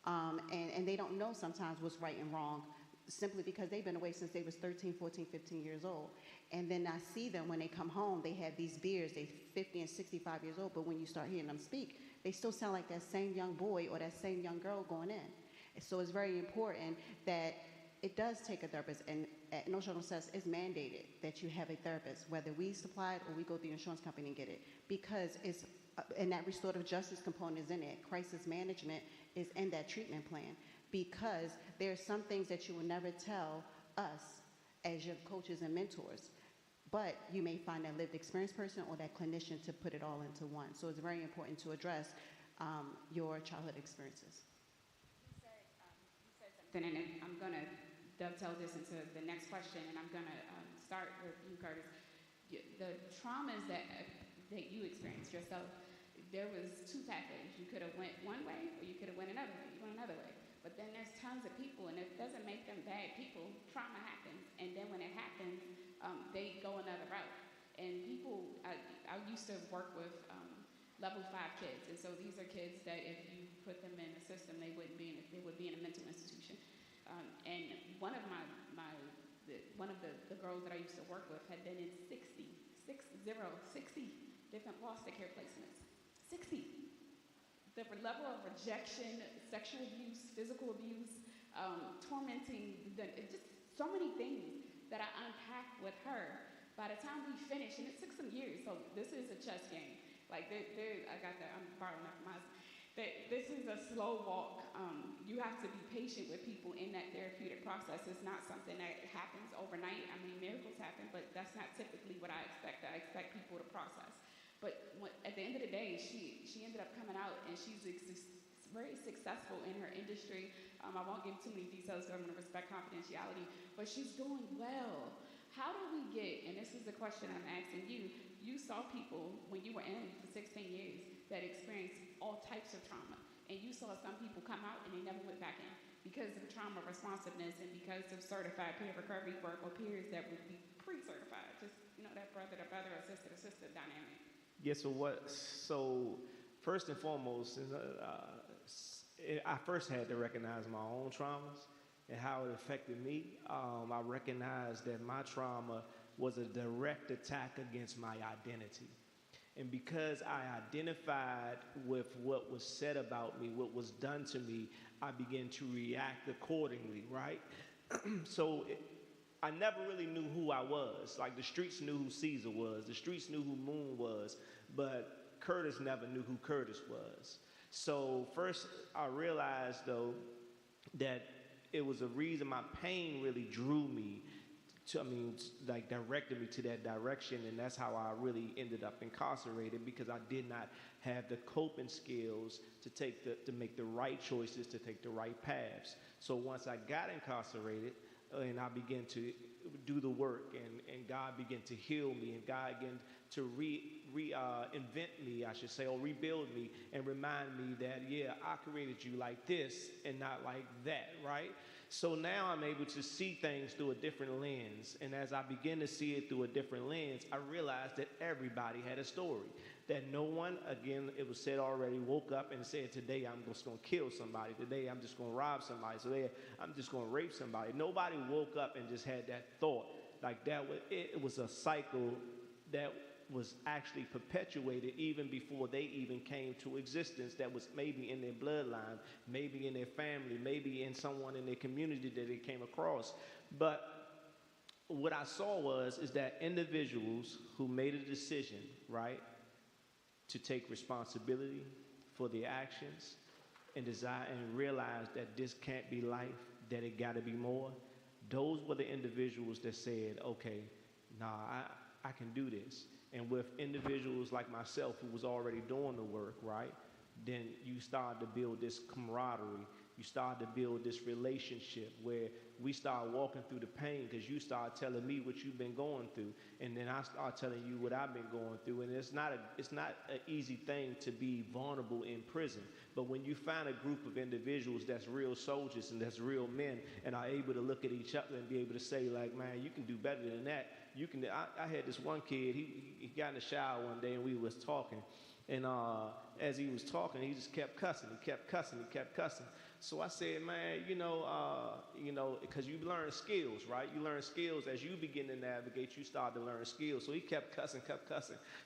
And they don't know sometimes what's right and wrong simply because they've been away since they was 13, 14, 15 years old. And then I see them when they come home, they have these beards, they're 50 and 65 years old, but when you start hearing them speak, they still sound like that same young boy or that same young girl going in. So it's very important that it does take a therapist, and at No Struggle No Success, it's mandated that you have a therapist, whether we supply it or we go through the insurance company and get it, because it's, and that restorative justice component is in it. Crisis management is in that treatment plan, because there are some things that you will never tell us as your coaches and mentors, but you may find that lived experience person or that clinician to put it all into one. So it's very important to address your childhood experiences. You said something, and I'm going to dovetail this into the next question, and I'm going to start with you, Curtis. The traumas that you experienced yourself, there was two pathways. You could have went one way, or you could have went another way. You went another way. But then there's tons of people, and it doesn't make them bad people. Trauma happens, and then when it happens, they go another route. And people, I used to work with level 5 kids, and so these are kids that if you put them in a system, they would be in a mental institution. And one of the girls that I used to work with had been in 60 different foster care placements. 60. The level of rejection, sexual abuse, physical abuse, tormenting, just so many things that I unpacked with her. By the time we finished, and it took some years, so this is a chess game. Like, I got that, I'm borrowing that from my husband. This is a slow walk. You have to be patient with people in that therapeutic process. It's not something that happens overnight. I mean, miracles happen, but that's not typically what I expect. I expect people to process. But at the end of the day, she ended up coming out, and she's very successful in her industry. I won't give too many details because I'm going to respect confidentiality, but she's doing well. How do we get, and this is the question I'm asking you, you saw people when you were in for 16 years that experienced all types of trauma, and you saw some people come out and they never went back in because of trauma responsiveness and because of certified peer recovery work or peers that would be pre-certified, just, that brother-to-brother, sister-to-sister dynamic. Yeah, so first and foremost, I first had to recognize my own traumas and how it affected me. I recognized that my trauma was a direct attack against my identity. And because I identified with what was said about me, what was done to me, I began to react accordingly, right? I never really knew who I was. Like, the streets knew who Caesar was. The streets knew who Moon was. But Curtis never knew who Curtis was. So first, I realized, though, that it was a reason my pain really drew me directed me to that direction, and that's how I really ended up incarcerated, because I did not have the coping skills to make the right choices, to take the right paths. So once I got incarcerated, and I began to do the work, and God began to heal me, and God began to invent me, I should say, or rebuild me, and remind me that, yeah, I created you like this and not like that, right? So now I'm able to see things through a different lens. And as I begin to see it through a different lens, I realized that everybody had a story. That no one, again, it was said already, woke up and said, today I'm just going to kill somebody. Today I'm just going to rob somebody. Today I'm just going to rape somebody. Nobody woke up and just had that thought. Like that, it was a cycle that was actually perpetuated even before they even came to existence, that was maybe in their bloodline, maybe in their family, maybe in someone in their community that they came across. But what I saw is that individuals who made a decision, right, to take responsibility for their actions and desire and realize that this can't be life, that it got to be more, those were the individuals that said, okay, I can do this. And with individuals like myself who was already doing the work, right, then you start to build this camaraderie, You start to build this relationship where we start walking through the pain because you start telling me what you've been going through, and then I start telling you what I've been going through. And it's not an easy thing to be vulnerable in prison. But when you find a group of individuals that's real soldiers and that's real men and are able to look at each other and be able to say, like, man, you can do better than that. You can. I had this one kid. He got in the shower one day and we was talking, and as he was talking, he just kept cussing. He kept cussing. He kept cussing. So I said, man, because you learn skills, right? You learn skills as you begin to navigate. You start to learn skills. So he kept cussing.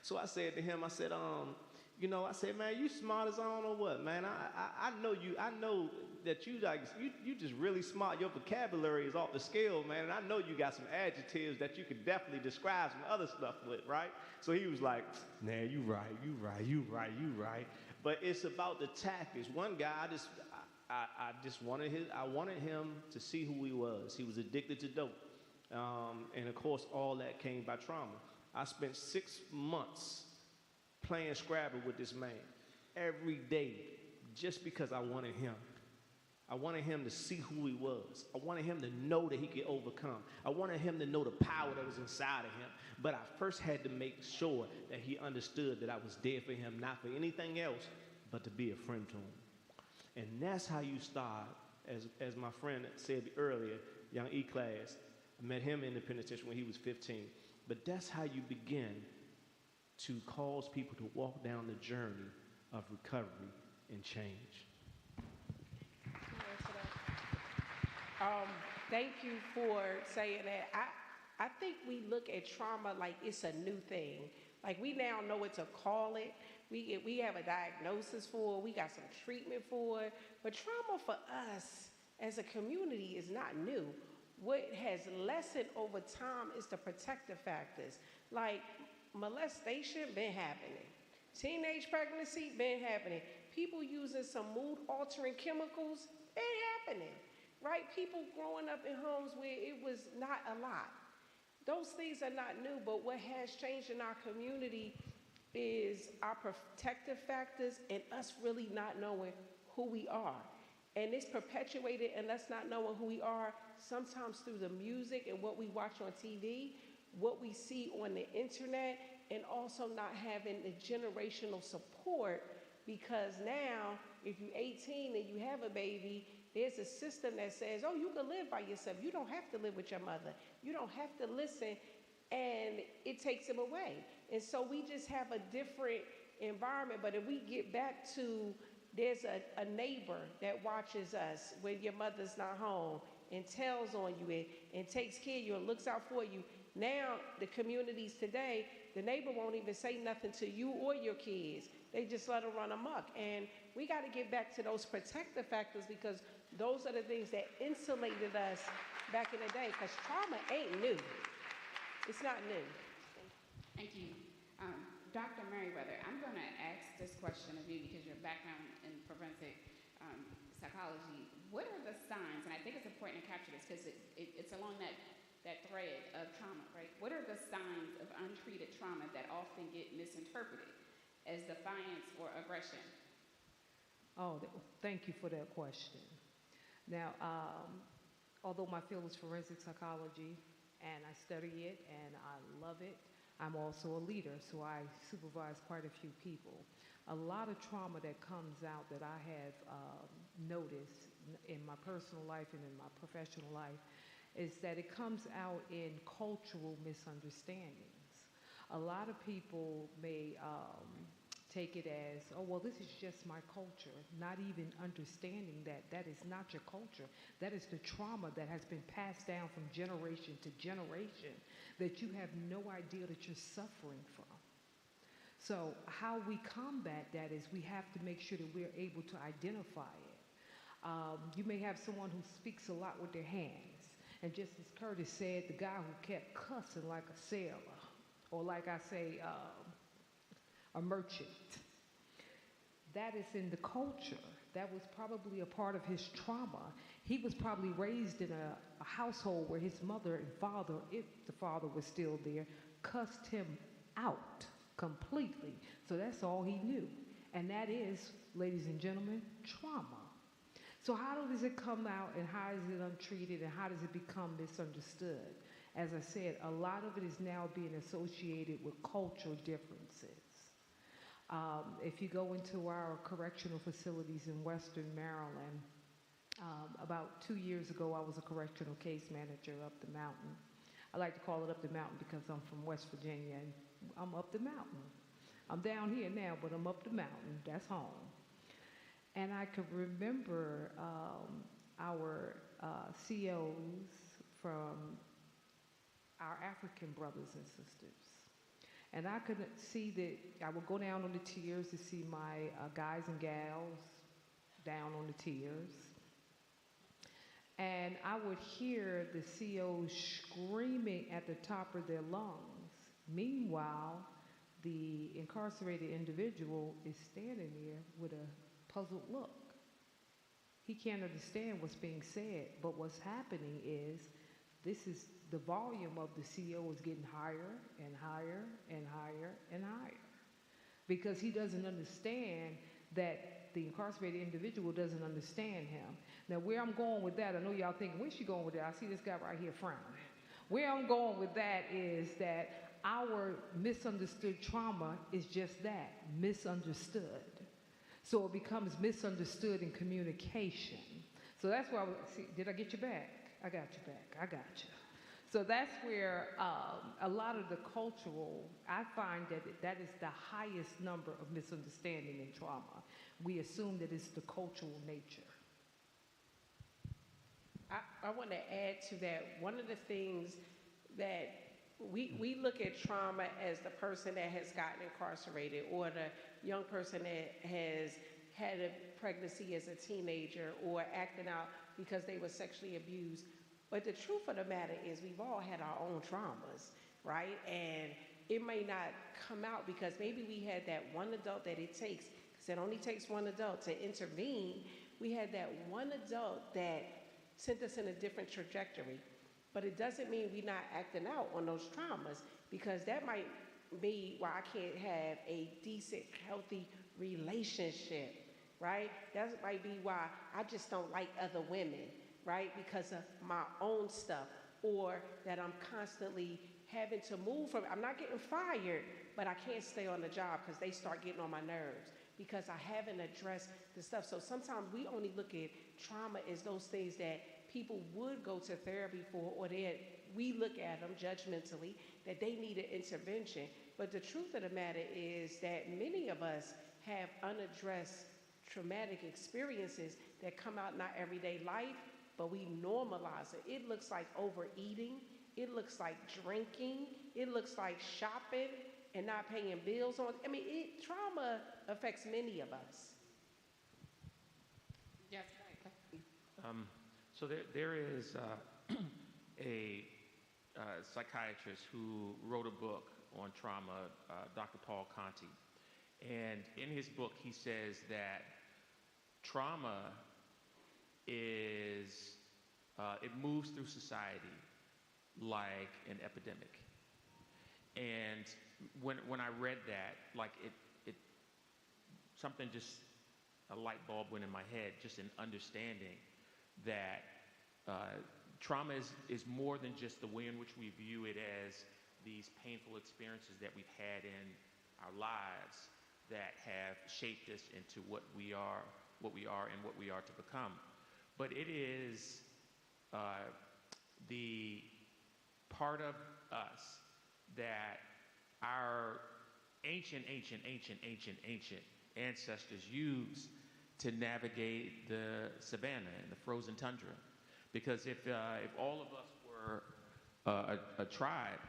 So I said to him, I said, man, you smart as I don't know what, man. I know you. I know that you just really smart. Your vocabulary is off the scale, man. And I know you got some adjectives that you could definitely describe some other stuff with, right? So he was like, nah, you right. But it's about the tactics. One guy, I wanted him to see who he was. He was addicted to dope. And of course, all that came by trauma. I spent 6 months playing Scrabble with this man every day just because I wanted him. I wanted him to see who he was. I wanted him to know that he could overcome. I wanted him to know the power that was inside of him. But I first had to make sure that he understood that I was there for him, not for anything else, but to be a friend to him. And that's how you start, as my friend said earlier, young E-Class. I met him in the penitentiary when he was 15. But that's how you begin to cause people to walk down the journey of recovery and change. Thank you for saying that. I think we look at trauma like it's a new thing. Like we now know what to call it. We have a diagnosis for it. We got some treatment for it. But trauma for us as a community is not new. What has lessened over time is the protective factors. Like molestation been happening. Teenage pregnancy been happening. People using some mood-altering chemicals been happening. Right? People growing up in homes where it was not a lot. Those things are not new, but what has changed in our community is our protective factors and us really not knowing who we are. And it's perpetuated in us not knowing who we are, sometimes through the music and what we watch on TV, what we see on the internet, and also not having the generational support, because now, if you're 18 and you have a baby, there's a system that says, oh, you can live by yourself. You don't have to live with your mother. You don't have to listen, and it takes them away. And so we just have a different environment. But if we get back to, there's a neighbor that watches us when your mother's not home and tells on you and takes care of you and looks out for you. Now, the communities today, the neighbor won't even say nothing to you or your kids. They just let them run amok. And we got to get back to those protective factors, because those are the things that insulated us back in the day, because trauma ain't new. It's not new. Thank you. Dr. Merriweather, I'm going to ask this question of you because your background in forensic psychology. What are the signs, and I think it's important to capture this because it's along that thread of trauma, right? What are the signs of untreated trauma that often get misinterpreted as defiance or aggression? Oh, thank you for that question. Now, although my field is forensic psychology and I study it and I love it, I'm also a leader, so I supervise quite a few people. A lot of trauma that comes out that I have noticed in my personal life and in my professional life is that it comes out in cultural misunderstandings. A lot of people may take it as, oh, well, this is just my culture, not even understanding that that is not your culture. That is the trauma that has been passed down from generation to generation that you have no idea that you're suffering from. So how we combat that is we have to make sure that we're able to identify it. You may have someone who speaks a lot with their hands. And just as Curtis said, the guy who kept cussing like a sailor, or like I say, a merchant. That is in the culture. That was probably a part of his trauma. He was probably raised in a household where his mother and father, if the father was still there, cussed him out completely. So that's all he knew. And that is, ladies and gentlemen, trauma. So how does it come out, and how is it untreated, and how does it become misunderstood? As I said, a lot of it is now being associated with cultural differences. If you go into our correctional facilities in Western Maryland, about 2 years ago, I was a correctional case manager up the mountain. I like to call it up the mountain because I'm from West Virginia, and I'm up the mountain. I'm down here now, but I'm up the mountain. That's home. And I could remember our COs from our African brothers and sisters. And I could see that I would go down on the tiers to see my guys and gals down on the tiers. And I would hear the COs screaming at the top of their lungs. Meanwhile, the incarcerated individual is standing there with a puzzled look. He can't understand what's being said, but what's happening is the volume of the CO is getting higher and higher and higher and higher, because he doesn't understand that the incarcerated individual doesn't understand him. Now, where I'm going with that, I know y'all thinking, where's she going with that? I see this guy right here frowning. Where I'm going with that is that our misunderstood trauma is just that, misunderstood. So it becomes misunderstood in communication. So that's why, did I get you back? I got you back, I got you. So that's where a lot of the cultural, I find that is the highest number of misunderstanding in trauma. We assume that it's the cultural nature. I want to add to that. One of the things that we look at trauma as the person that has gotten incarcerated, or the young person that has had a pregnancy as a teenager, or acting out because they were sexually abused. But the truth of the matter is we've all had our own traumas, right? And it may not come out because maybe we had that one adult that it takes, because it only takes one adult to intervene. We had that one adult that sent us in a different trajectory. But it doesn't mean we're not acting out on those traumas, because that might be why I can't have a decent, healthy relationship, right? That might be why I just don't like other women, right? Because of my own stuff, or that I'm constantly having to move from, I'm not getting fired, but I can't stay on the job because they start getting on my nerves because I haven't addressed the stuff. So sometimes we only look at trauma as those things that people would go to therapy for, or we look at them judgmentally, that they need an intervention. But the truth of the matter is that many of us have unaddressed traumatic experiences that come out in our everyday life, but we normalize it. It looks like overeating, it looks like drinking, it looks like shopping and not paying bills on. I mean, trauma affects many of us. Yes, right. So there is a psychiatrist who wrote a book on trauma, Dr. Paul Conti. And in his book, he says that trauma is, it moves through society like an epidemic. And when I read that, like it something just, a light bulb went in my head, just in understanding that trauma is more than just the way in which we view it as these painful experiences that we've had in our lives that have shaped us into what we are and what we are to become. But it is the part of us that our ancient ancestors used to navigate the savanna and the frozen tundra. Because if all of us were a tribe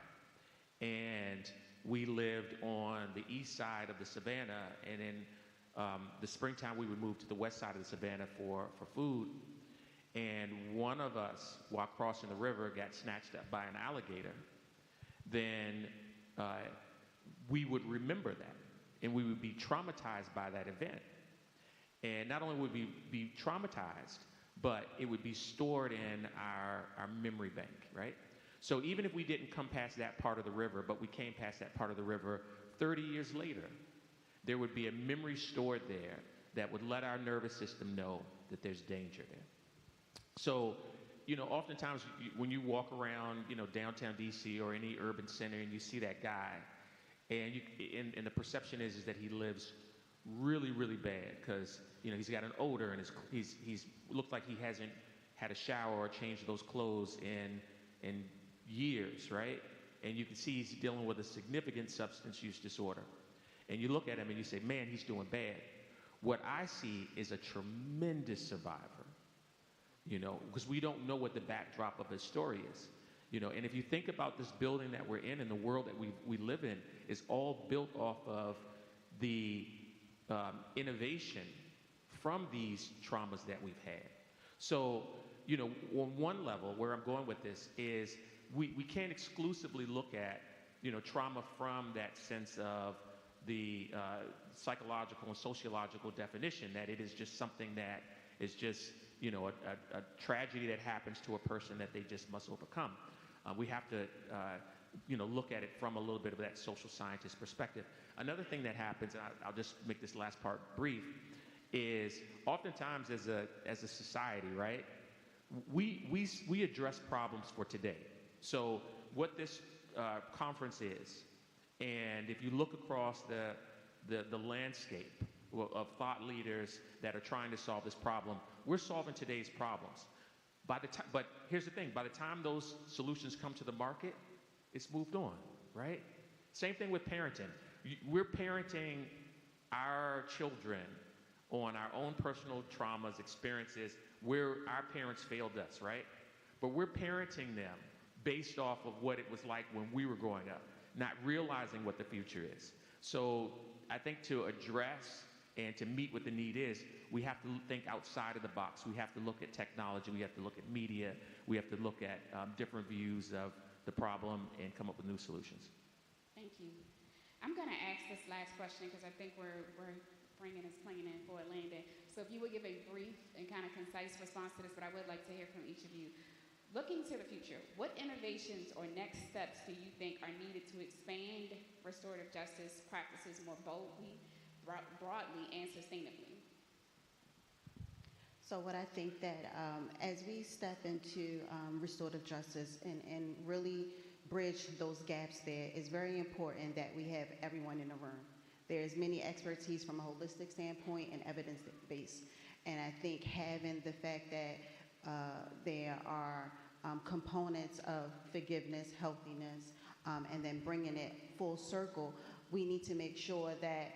and we lived on the east side of the savanna, and in the springtime we would move to the west side of the savanna for food, and one of us, while crossing the river, got snatched up by an alligator, then we would remember that, and we would be traumatized by that event. And not only would we be traumatized, but it would be stored in our memory bank, right? So even if we didn't come past that part of the river, but we came past that part of the river 30 years later, there would be a memory stored there that would let our nervous system know that there's danger there. So, oftentimes when you walk around, downtown DC or any urban center and you see that guy, and the perception is that he lives really, really bad because, he's got an odor and he's looks like he hasn't had a shower or changed those clothes in years, right? And you can see he's dealing with a significant substance use disorder. And you look at him and you say, man, he's doing bad. What I see is a tremendous survivor, because we don't know what the backdrop of his story is. And if you think about this building that we're in and the world that we live in, is all built off of the innovation from these traumas that we've had. So, on one level, where I'm going with this is we can't exclusively look at, trauma from that sense of the psychological and sociological definition, that it is just something that is just, a tragedy that happens to a person that they just must overcome. We have to, look at it from a little bit of that social scientist perspective. Another thing that happens, and I'll just make this last part brief, is oftentimes as a society, right, we address problems for today. So what this conference is, and if you look across the landscape of thought leaders that are trying to solve this problem, we're solving today's problems. But here's the thing, by the time those solutions come to the market, it's moved on, right? Same thing with parenting. We're parenting our children on our own personal traumas, experiences, where our parents failed us, right? But we're parenting them based off of what it was like when we were growing up, not realizing what the future is. So I think to address and to meet what the need is, we have to think outside of the box. We have to look at technology. We have to look at media. We have to look at different views of the problem and come up with new solutions. Thank you. I'm going to ask this last question because I think we're bringing this plane in for a landing. So if you would give a brief and kind of concise response to this, but I would like to hear from each of you. Looking to the future, what innovations or next steps do you think are needed to expand restorative justice practices more boldly, broadly, and sustainably? So what I think that as we step into restorative justice and really bridge those gaps there, it's very important that we have everyone in the room. There's many expertise from a holistic standpoint and evidence-based. And I think having the fact that there are components of forgiveness, healthiness, and then bringing it full circle, we need to make sure that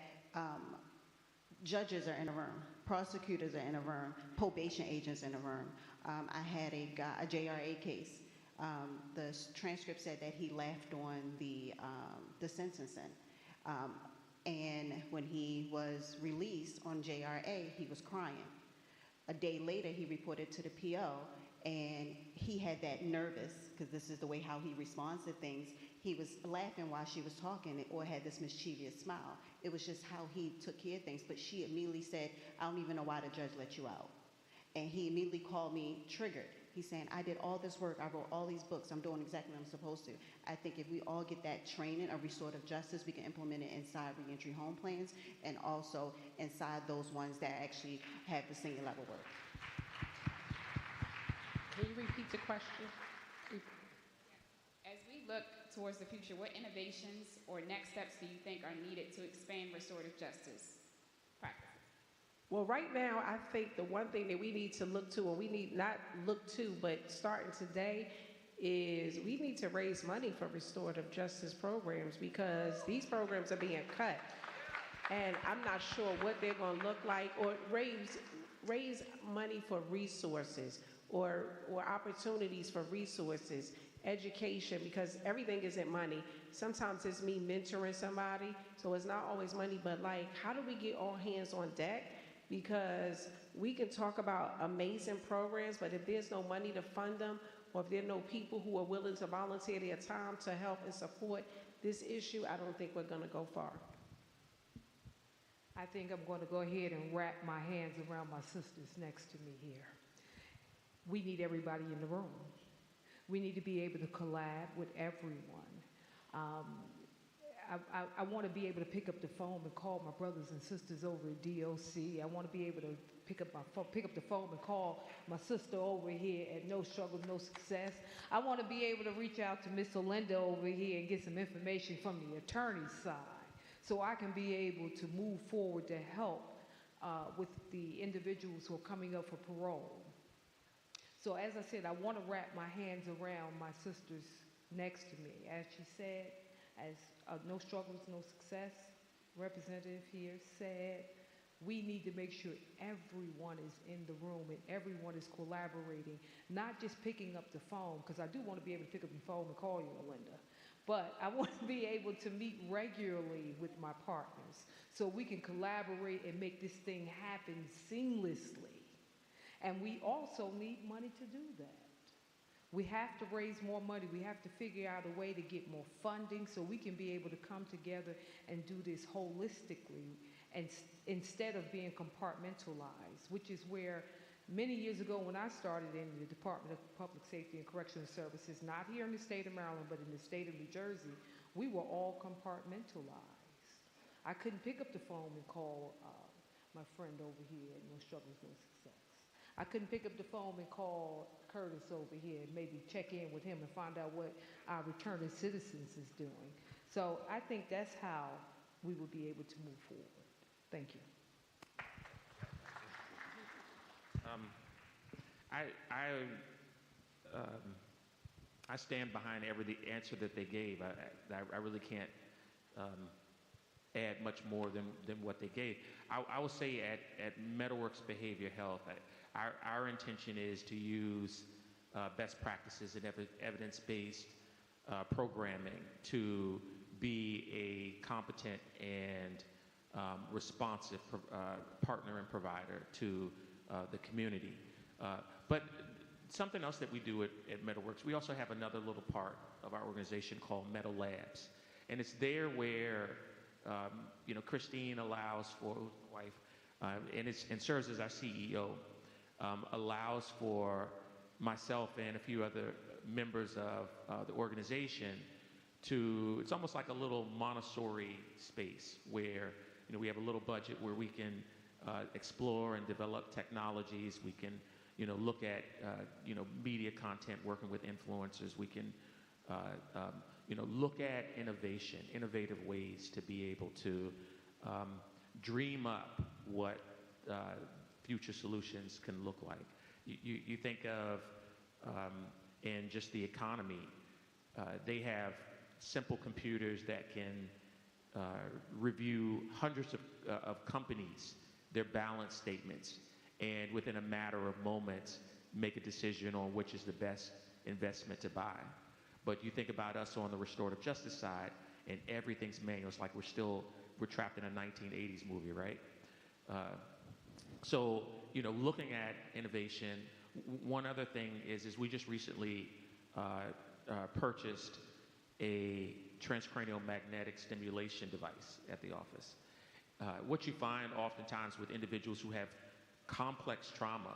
judges are in a room, prosecutors are in a room, probation agents in a room. I had a JRA case. The transcript said that he laughed on the sentencing. And when he was released on JRA, he was crying. A day later, he reported to the PO, and he had that nervous, because this is the way how he responds to things. He was laughing while she was talking, or had this mischievous smile. It was just how he took care of things. But she immediately said, I don't even know why the judge let you out. And he immediately called me triggered. He's saying, I did all this work, I wrote all these books, I'm doing exactly what I'm supposed to. I think if we all get that training of restorative justice, we can implement it inside reentry home plans and also inside those ones that actually have the senior level work. Can you repeat the question? As we look towards the future, what innovations or next steps do you think are needed to expand restorative justice practices? Well, right now, I think the one thing that we need to look to, or we need not look to, but starting today, is we need to raise money for restorative justice programs, because these programs are being cut. And I'm not sure what they're going to look like, or raise money for resources, or opportunities for resources, education, because everything isn't money. Sometimes it's me mentoring somebody, so it's not always money, but like, how do we get all hands on deck? Because we can talk about amazing programs, but if there's no money to fund them, or if there are no people who are willing to volunteer their time to help and support this issue, I don't think we're going to go far. I think I'm going to go ahead and wrap my hands around my sisters next to me here. We need everybody in the room. We need to be able to collab with everyone. I want to be able to pick up the phone and call my brothers and sisters over at DOC. I want to be able to pick up the phone and call my sister over here at No Struggle, No Success. I want to be able to reach out to Miss Olinda over here and get some information from the attorney's side, so I can be able to move forward to help with the individuals who are coming up for parole. So as I said, I want to wrap my hands around my sisters next to me. As she said, as No Struggles, No Success representative here said, we need to make sure everyone is in the room and everyone is collaborating, not just picking up the phone, because I do want to be able to pick up the phone and call you, Melinda, but I want to be able to meet regularly with my partners so we can collaborate and make this thing happen seamlessly. And we also need money to do that. We have to raise more money. We have to figure out a way to get more funding so we can be able to come together and do this holistically, and instead of being compartmentalized, which is where many years ago when I started in the Department of Public Safety and Correctional Services, not here in the state of Maryland, but in the state of New Jersey, we were all compartmentalized. I couldn't pick up the phone and call my friend over here at No Struggles, No Success. I couldn't pick up the phone and call Curtis over here and maybe check in with him and find out what our returning citizens is doing. So I think that's how we will be able to move forward. Thank you. I stand behind every answer that they gave. I really can't add much more than what they gave. I will say at Metalworks Behavior Health, our intention is to use best practices and evidence-based programming to be a competent and responsive partner and provider to the community. But something else that we do at Metalworks, we also have another little part of our organization called Metal Labs. And it's there where Christine allows for, my wife, and serves as our CEO, allows for myself and a few other members of the organization to, it's almost like a little Montessori space where we have a little budget where we can explore and develop technologies. We can look at media content, working with influencers. We can look at innovation, innovative ways to be able to dream up what future solutions can look like. You think of, in just the economy, they have simple computers that can review hundreds of companies, their balance statements, and within a matter of moments, make a decision on which is the best investment to buy. But you think about us on the restorative justice side, and everything's manual. It's like we're trapped in a 1980s movie, right? So, looking at innovation, one other thing is we just recently purchased a transcranial magnetic stimulation device at the office. What you find oftentimes with individuals who have complex trauma,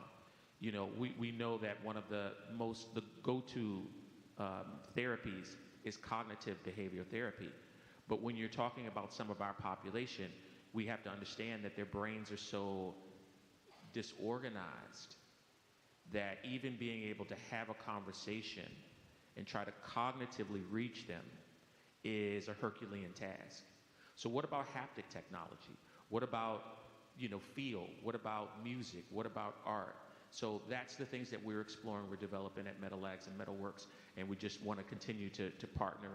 we know that one of the go-to therapies is cognitive behavioral therapy. But when you're talking about some of our population, we have to understand that their brains are so disorganized that even being able to have a conversation and try to cognitively reach them is a Herculean task. So what about haptic technology? What about, feel? What about music? What about art? So that's the things that we're exploring, we're developing at MetalLabs and Metalworks, and we just want to continue to partner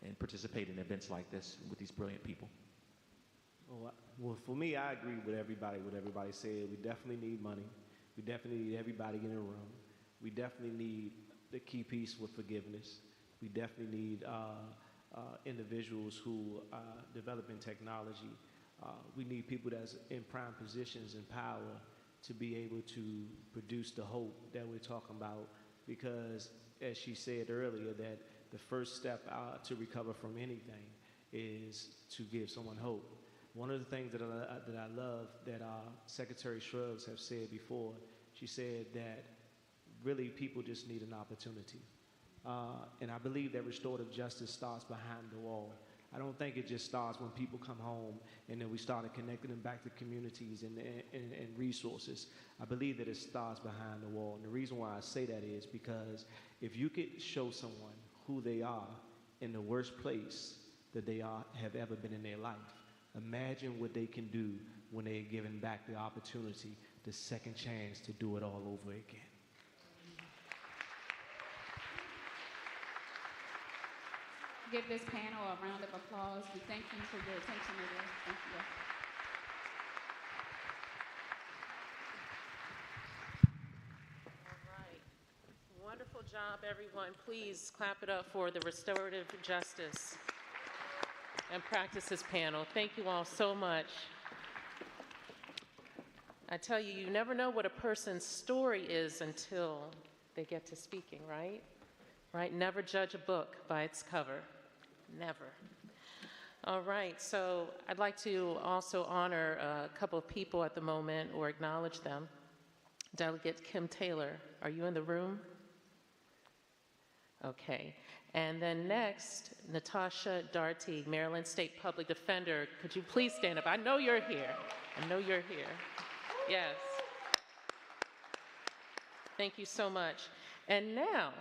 and participate in events like this with these brilliant people. Well, for me, I agree with everybody said. We definitely need money. We definitely need everybody in the room. We definitely need the key piece with forgiveness. We definitely need individuals who are developing technology. We need people that's in prime positions and power to be able to produce the hope that we're talking about, because as she said earlier, that the first step to recover from anything is to give someone hope. One of the things that I love that Secretary Shrugs have said before, she said that really people just need an opportunity. And I believe that restorative justice starts behind the wall. I don't think it just starts when people come home and then we started connecting them back to communities and resources. I believe that it starts behind the wall. And the reason why I say that is because if you could show someone who they are in the worst place that they have ever been in their life, imagine what they can do when they're given back the opportunity, the second chance to do it all over again. Give this panel a round of applause. We thank you for your attention today. Thank you. All right. Wonderful job, everyone. Please clap it up for the Restorative Justice and Practices panel. Thank you all so much. I tell you, you never know what a person's story is until they get to speaking, right? Right? Never judge a book by its cover. Never. All right, so I'd like to also honor a couple of people at the moment or acknowledge them. Delegate Kim Taylor, are you in the room? Okay. And then next, Natasha Darty, Maryland State Public Defender. Could you please stand up? I know you're here. I know you're here. Yes. Thank you so much. And now,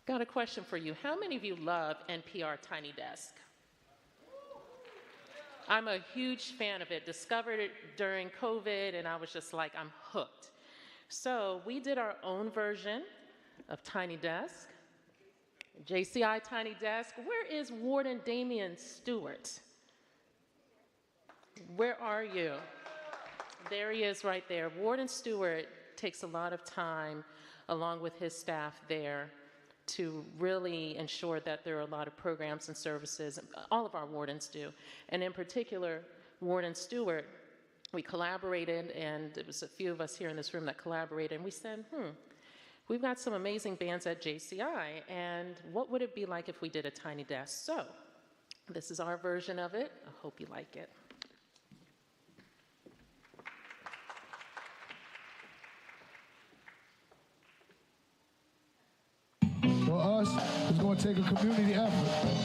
got a question for you. How many of you love NPR Tiny Desk? I'm a huge fan of it. Discovered it during COVID, and I was just like, I'm hooked. So we did our own version of Tiny Desk, JCI Tiny Desk. Where is Warden Damian Stewart? Where are you? There he is right there. Warden Stewart takes a lot of time, along with his staff there, to really ensure that there are a lot of programs and services. All of our wardens do. And in particular, Warden Stewart, we collaborated, and it was a few of us here in this room that collaborated, and we said, we've got some amazing bands at JCI, and what would it be like if we did a Tiny Desk? So this is our version of it. I hope you like it. For us, it's going to take a community effort.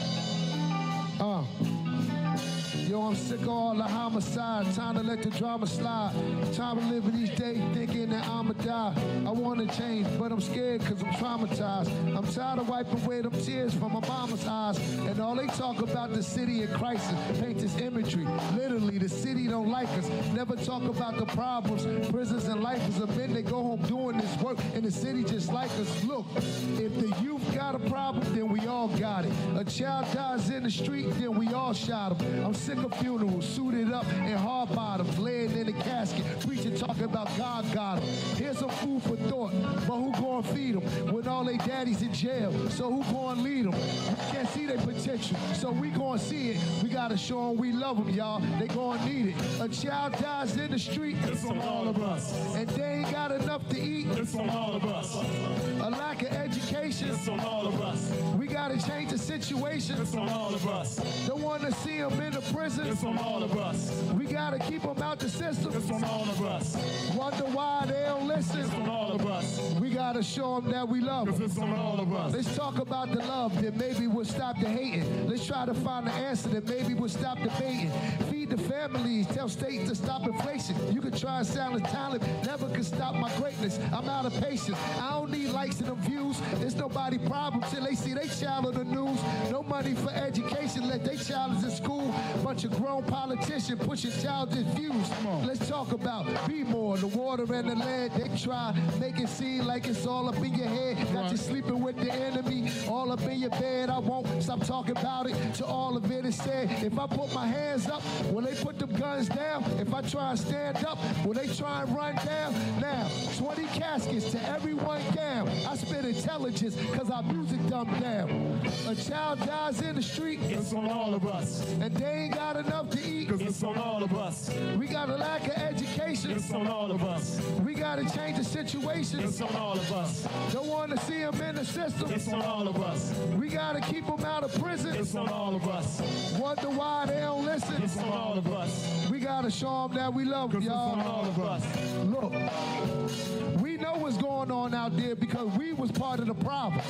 Yo, I'm sick of all the homicide. Time to let the drama slide. Time to live in these days thinking that I'ma die. I want to change, but I'm scared because I'm traumatized. I'm tired of wiping away them tears from my mama's eyes. And all they talk about the city in crisis, paint this imagery. Literally, the city don't like us. Never talk about the problems. Prisons and lifers of men, they go home doing this work in the city just like us. Look, if the youth got a problem, then we all got it. A child dies in the street, then we all shot him. I'm sick of funerals, suited up in hard bottoms, laying in a casket, preaching, talking about God got them. Here's some food for thought, but who gonna feed them when all they daddies in jail? So who gonna lead them? We can't see their potential, so we gonna see it. We gotta show them we love them, y'all. They gonna need it. A child dies in the street, it's on all of us. And they ain't got enough to eat, it's on all of us. A lack of education, it's on all of us. We gotta change the situation, it's on all of us. Don't wanna see them in the prison, it's on all of us. We gotta keep them out the system, it's on all of us. Wonder why they don't listen, it's on all of us. We gotta show them that we love them, it's on all of us. Let's talk about the love, then maybe we'll stop the hating. Let's try to find the answer, then maybe we'll stop debating. Feed the families, tell states to stop inflation. You can try and silence talent, never can stop my greatness. I'm out of patience, I don't need likes and them views. It's nobody problem till they see they child on the news. No money for education, let they child is in school. Bunch of grown politicians pushing childish views. Let's talk about be more, the water and the land. They try, make it seem like it's all up in your head. Got you sleeping with the enemy, all up in your bed. I won't stop talking about it till all of it is said. If I put my hands up, will they put them guns down? If I try and stand up, will they try and run down? Now, 20 caskets to everyone down. I spit intelligence because our music dumbed down. A child dies in the street, it's on all of us. And they ain't got enough to eat, cause it's on all of us. We got a lack of education, it's on all of us. We gotta change the situation, it's on all of us. Don't wanna see them in the system, it's on all of us. We gotta keep them out of prison, it's on all of us. Wonder why they don't listen, it's on all of us. We gotta show them that we love them, y'all. It's on all of us. Look, we know what's going on out there because we was part of the problem.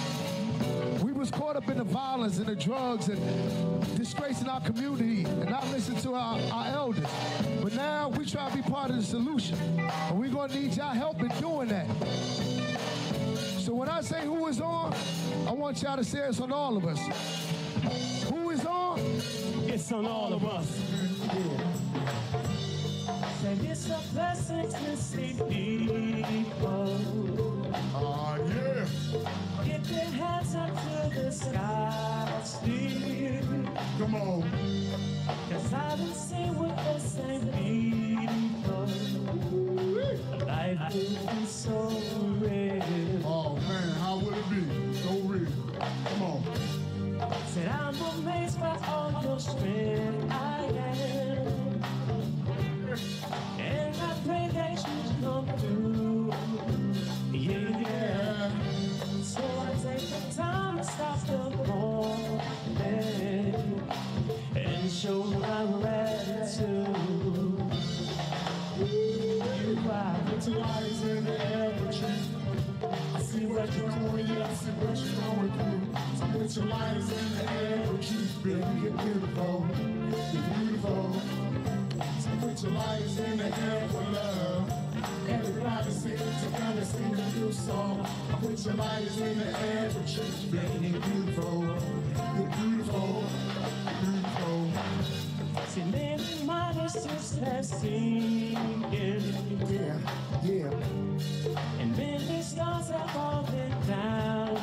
We was was caught up in the violence and the drugs and disgracing our community and not listening to our elders. But now we try to be part of the solution. And we're going to need y'all help in doing that. So when I say who is on, I want y'all to say it's on all of us. Who is on? It's on all of us. And it's a blessing to see people. Yeah. Get their hands up to the sky still. Come on. 'Cause I don't see what the same people. Life would be so real. Oh man, how would it be? So real. Come on. Said I'm amazed by all your strength. I am. And I pray that you come through. Yeah. So I take the time to stop the moment and show my gratitude. You are put your eyes in the air with you. I see what you're doing, yeah, I see what you're going through. So put your lights in the air with you, baby, you're beautiful. You're beautiful. So put your lights in the air for love. Everybody sing together, sing a new song. Put your lights in the air for church, baby, you're beautiful. You're beautiful. You're beautiful. See, many minds just have seen it. Yeah, yeah. And many stars have fallen down.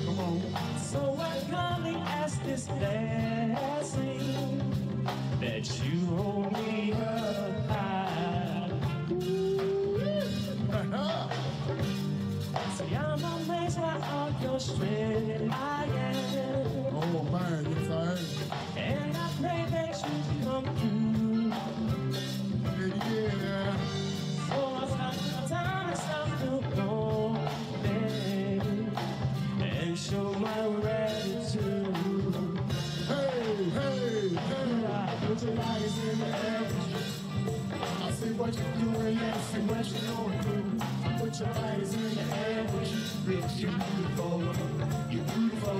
Come on. So I kindly ask this blessing that you hold me up high. See, I'm amazed by all your strength. I am. Oh man, you're tired. And I pray that you come through. Yeah. So I stop the time and stop the moment and show my gratitude. Hey, hey, hey. Put your lights in the air. I see what you're doing, yeah, I see what you're going through. Put your lights in the air, but you're beautiful. You're beautiful.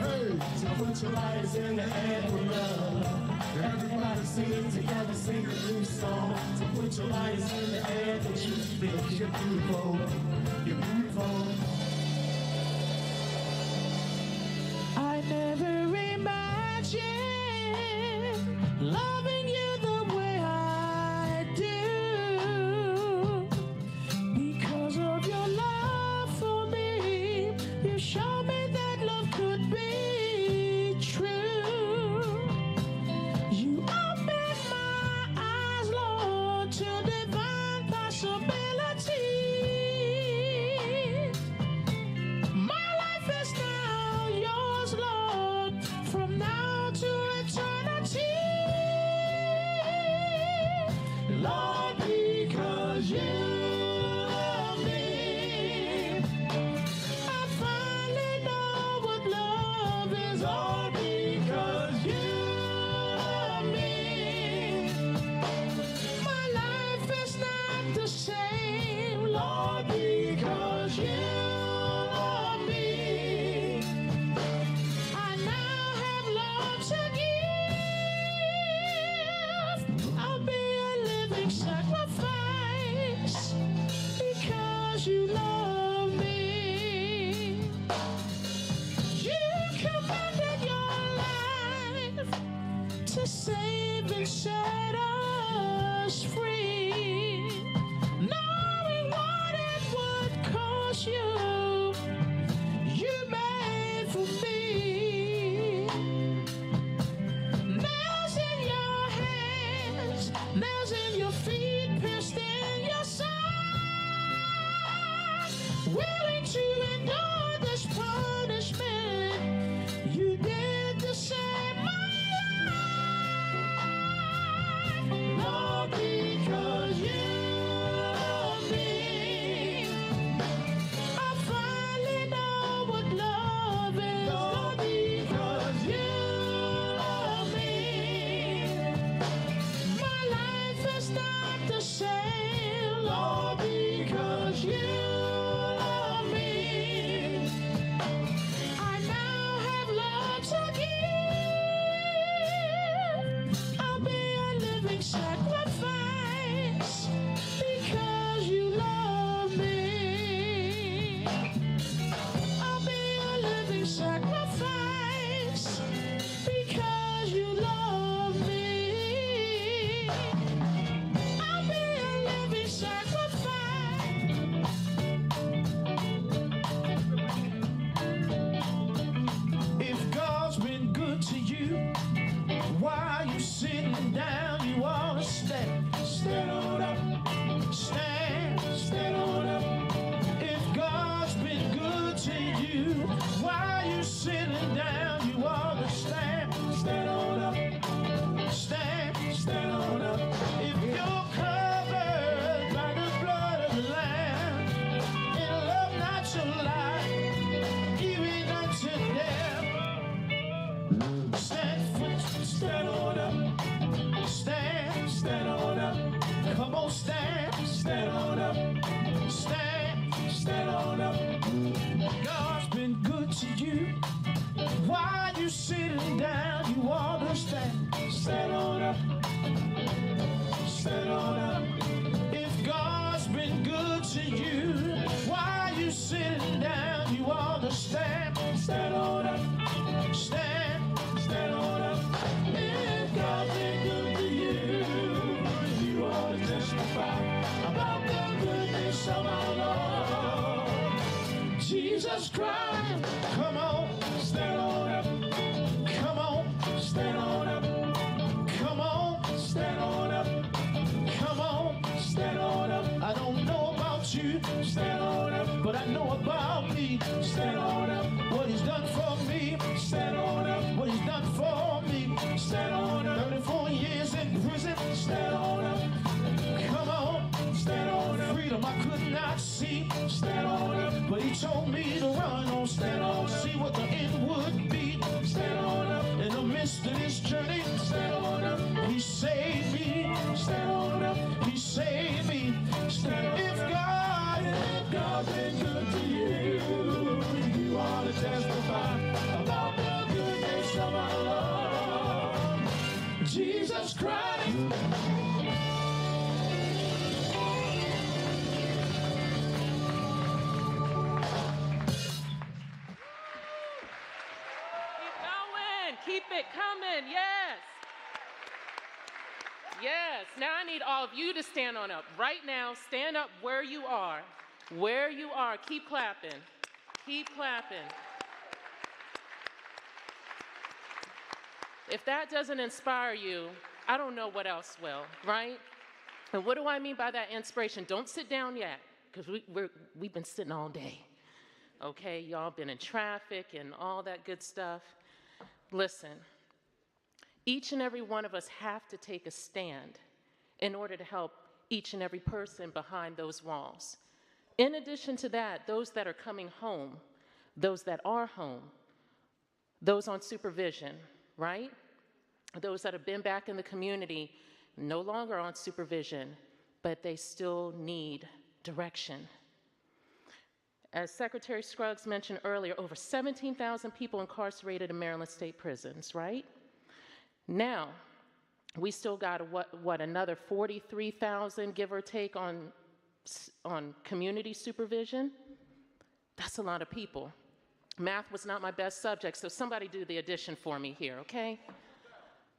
Hey, so put your lights in the air for love. Everybody sing together, sing a new song. So put your lights in the air, but you're beautiful. You're beautiful. I never imagined loving you the way I do. Because of your love for me, you showed me that love could be true. You opened my eyes, Lord, to divine possibilities. My life is now yours, Lord, from now to eternity. Lord, because you love me, I finally know what love is. All because you love me. My life is not the same, Lord, because you love me. I now have love to give. I'll be a living sacrifice because you love me. You commanded your life to save and set us free, knowing what it would cost you. You made for me. Nails in your hands, nails in your feet, pierced in your side. Willing to endure this punishment, you did the same, my life. Lord, because you love me, I finally know what love is. Lord, because you love me, my life is not the same. Lord, because you love me. Jesus Christ. Come on, stand on up. Come on, stand on up. Come on, stand on up. Come on, stand on up. I don't know about you, stand on up, but I know about me. Stand on up, what he's done for me. Stand on up, what he's done for me. Stand on up, 34 years in prison. Stand on up. Come on, stand on up. Freedom I could not see. Stand on up, but he told me to run on. Stand on, see what the end would be. Stand on up, in the midst of this journey. Stand on up, he saved me. Stand on up, he saved me. Stand up. If God been good to you, you ought to testify about the goodness of our Lord Jesus Christ. Keep it coming, yes. Yes, now I need all of you to stand on up. Right now, stand up where you are. Where you are, keep clapping. Keep clapping. If that doesn't inspire you, I don't know what else will, right? And what do I mean by that inspiration? Don't sit down yet, because we've been sitting all day. Okay, y'all been in traffic and all that good stuff. Listen, each and every one of us have to take a stand in order to help each and every person behind those walls. In addition to that, those that are coming home, those that are home, those on supervision, right? Those that have been back in the community, no longer on supervision, but they still need direction. As Secretary Scruggs mentioned earlier, over 17,000 people incarcerated in Maryland state prisons, right? Now, we still got what another 43,000, give or take, on community supervision? That's a lot of people. Math was not my best subject, so somebody do the addition for me here, okay?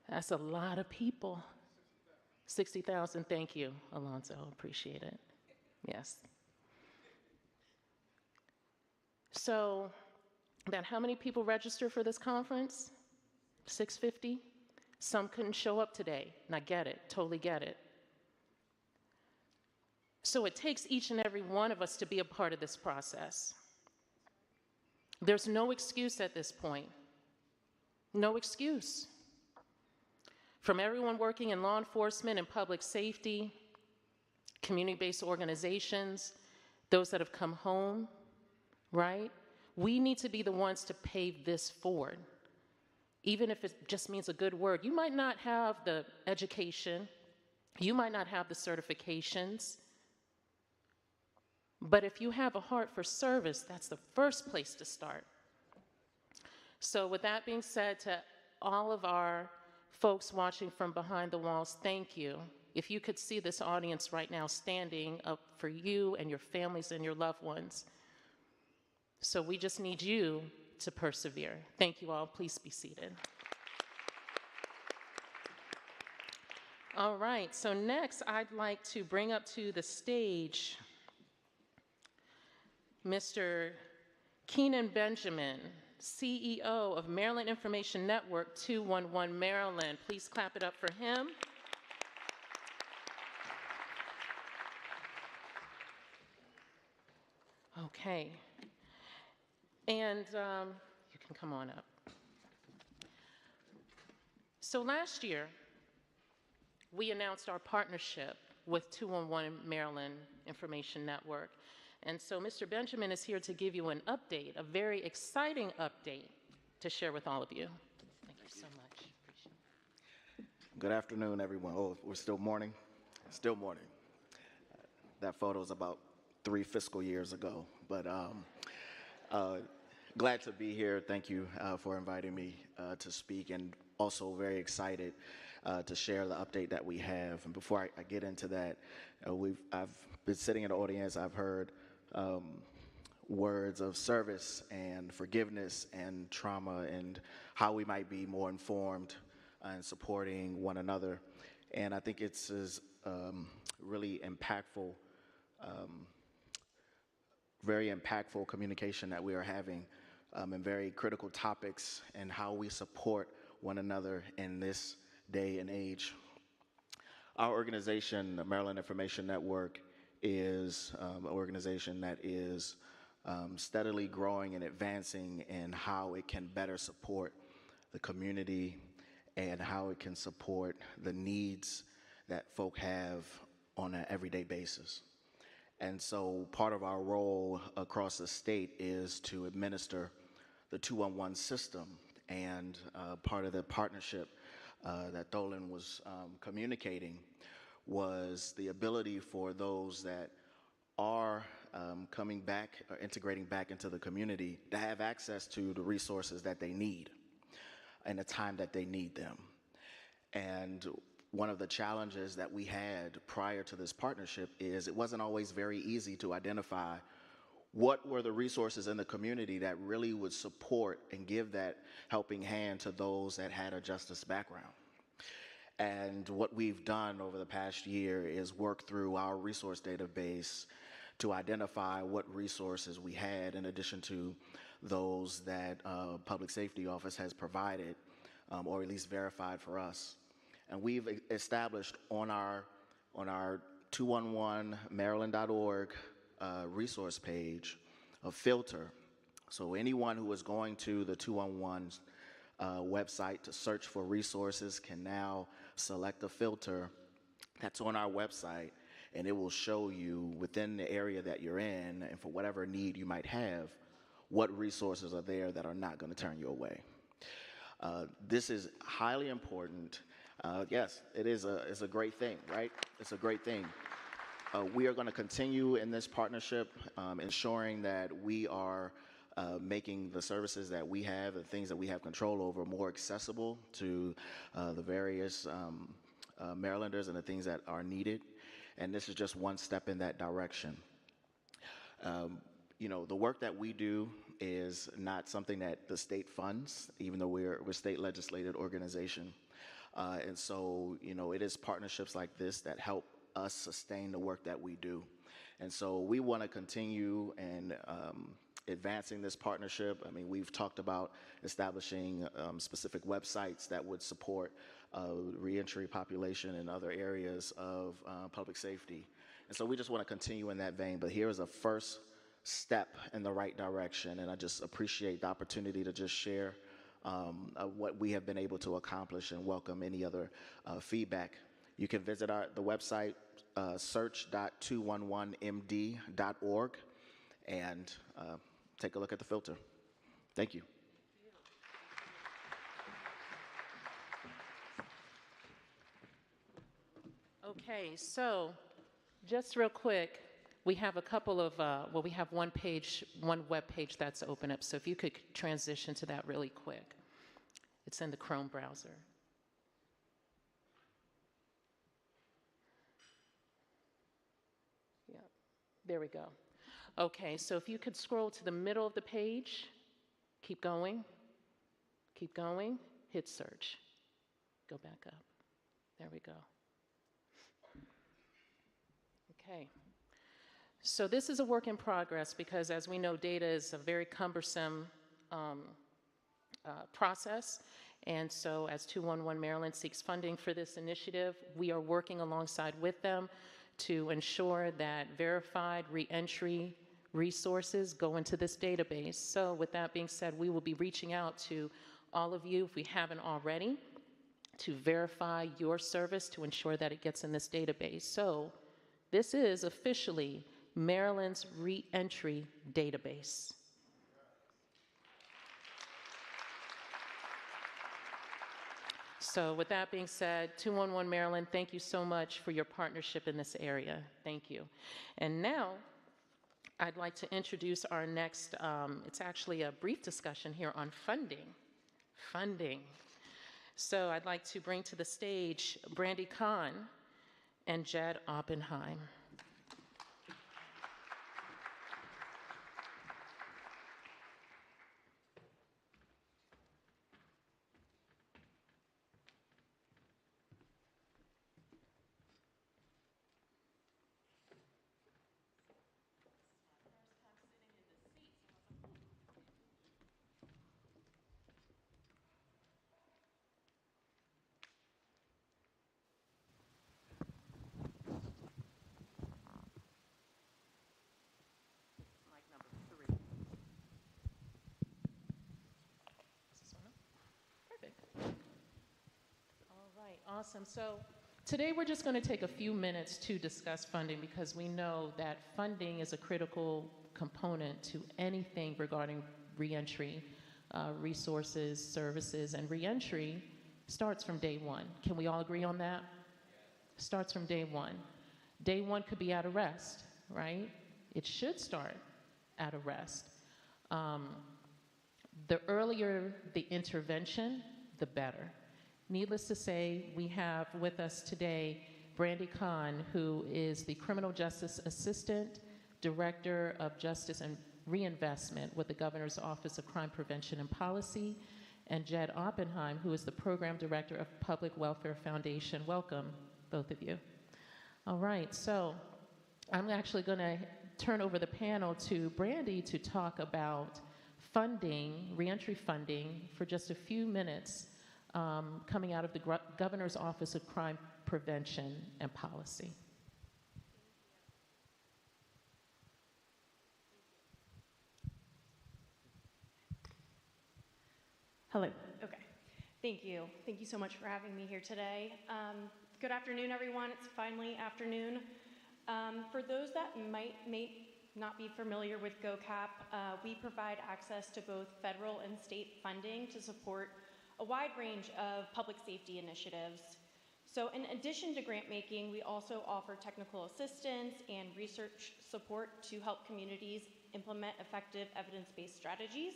That's a lot of people. 60,000, thank you, Alonzo, appreciate it. Yes. So, about how many people registered for this conference? 650? Some couldn't show up today, and I get it, totally get it. So it takes each and every one of us to be a part of this process. There's no excuse at this point. No excuse. From everyone working in law enforcement and public safety, community-based organizations, those that have come home, right? We need to be the ones to pave this forward. Even if it just means a good word. You might not have the education, you might not have the certifications, but if you have a heart for service, that's the first place to start. So with that being said, to all of our folks watching from behind the walls, thank you. If you could see this audience right now standing up for you and your families and your loved ones. So we just need you to persevere. Thank you all. Please be seated. All right, so next I'd like to bring up to the stage Mr. Keenan Benjamin, CEO of Maryland Information Network 211 Maryland. Please clap it up for him. Okay. And you can come on up. So last year, we announced our partnership with 211 Maryland Information Network. And so Mr. Benjamin is here to give you an update, a very exciting update to share with all of you. Thank you so much. Appreciate it. Good afternoon, everyone. Oh, we're still morning? Still morning. That photo is about 3 fiscal years ago, but glad to be here. Thank you for inviting me to speak, and also very excited to share the update that we have. And before I get into that, I've been sitting in the audience. I've heard words of service and forgiveness and trauma and how we might be more informed and supporting one another. And I think it's really impactful very impactful communication that we are having and very critical topics and how we support one another in this day and age. Our organization, the Maryland Information Network, is an organization that is steadily growing and advancing in how it can better support the community and how it can support the needs that folk have on an everyday basis. And so part of our role across the state is to administer the 211 system, and part of the partnership that Dolan was communicating was the ability for those that are coming back or integrating back into the community to have access to the resources that they need in the time that they need them. And one of the challenges that we had prior to this partnership is it wasn't always very easy to identify what were the resources in the community that really would support and give that helping hand to those that had a justice background. And what we've done over the past year is work through our resource database to identify what resources we had in addition to those that Public Safety Office has provided or at least verified for us. And we've established on our 211maryland.org resource page a filter. So anyone who is going to the 211 website to search for resources can now select a filter that's on our website, and it will show you within the area that you're in and for whatever need you might have, what resources are there that are not going to turn you away. This is highly important. Yes, it's a great thing, right? It's a great thing. We are going to continue in this partnership, ensuring that we are making the services that we have, the things that we have control over, more accessible to the various Marylanders and the things that are needed. And this is just one step in that direction. You know, the work that we do is not something that the state funds, even though we're a state legislated organization. And so, you know, it is partnerships like this that help us sustain the work that we do. And so we want to continue and advancing this partnership. I mean, we've talked about establishing specific websites that would support reentry population in other areas of public safety. And so we just want to continue in that vein. But here is a first step in the right direction. And I just appreciate the opportunity to just share what we have been able to accomplish and welcome any other feedback. You can visit the website, search.211md.org, and take a look at the filter. Thank you. Okay, so just real quick, we have a couple of, well, we have one web page that's open up. So if you could transition to that really quick. It's in the Chrome browser. Yeah, there we go. Okay, so if you could scroll to the middle of the page, keep going, hit search. Go back up. There we go. Okay. So this is a work in progress because, as we know, data is a very cumbersome process. And so as 211 Maryland seeks funding for this initiative, we are working alongside with them to ensure that verified reentry resources go into this database. So with that being said, we will be reaching out to all of you, if we haven't already, to verify your service to ensure that it gets in this database. So this is officially Maryland's reentry database. So with that being said, 211 Maryland, thank you so much for your partnership in this area. Thank you. And now, I'd like to introduce our next, it's actually a brief discussion here on funding. So I'd like to bring to the stage Brandy Kahn and Jed Oppenheim. Awesome. So today we're just going to take a few minutes to discuss funding because we know that funding is a critical component to anything regarding reentry, resources, services, and reentry starts from day one. Can we all agree on that? Starts from day one. Day one could be at arrest, right? It should start at arrest. The earlier the intervention, the better. Needless to say, we have with us today Brandy Kahn, who is the Criminal Justice Assistant, Director of Justice and Reinvestment with the Governor's Office of Crime Prevention and Policy, and Jed Oppenheim, who is the Program Director of Public Welfare Foundation. Welcome, both of you. All right, so I'm actually going to turn over the panel to Brandy to talk about funding, reentry funding, for just a few minutes, coming out of the Governor's Office of Crime Prevention and Policy. Hello. Okay. Thank you. Thank you so much for having me here today. Good afternoon, everyone. It's finally afternoon. For those that may not be familiar with GoCap, we provide access to both federal and state funding to support a wide range of public safety initiatives. So in addition to grant making, we also offer technical assistance and research support to help communities implement effective evidence-based strategies.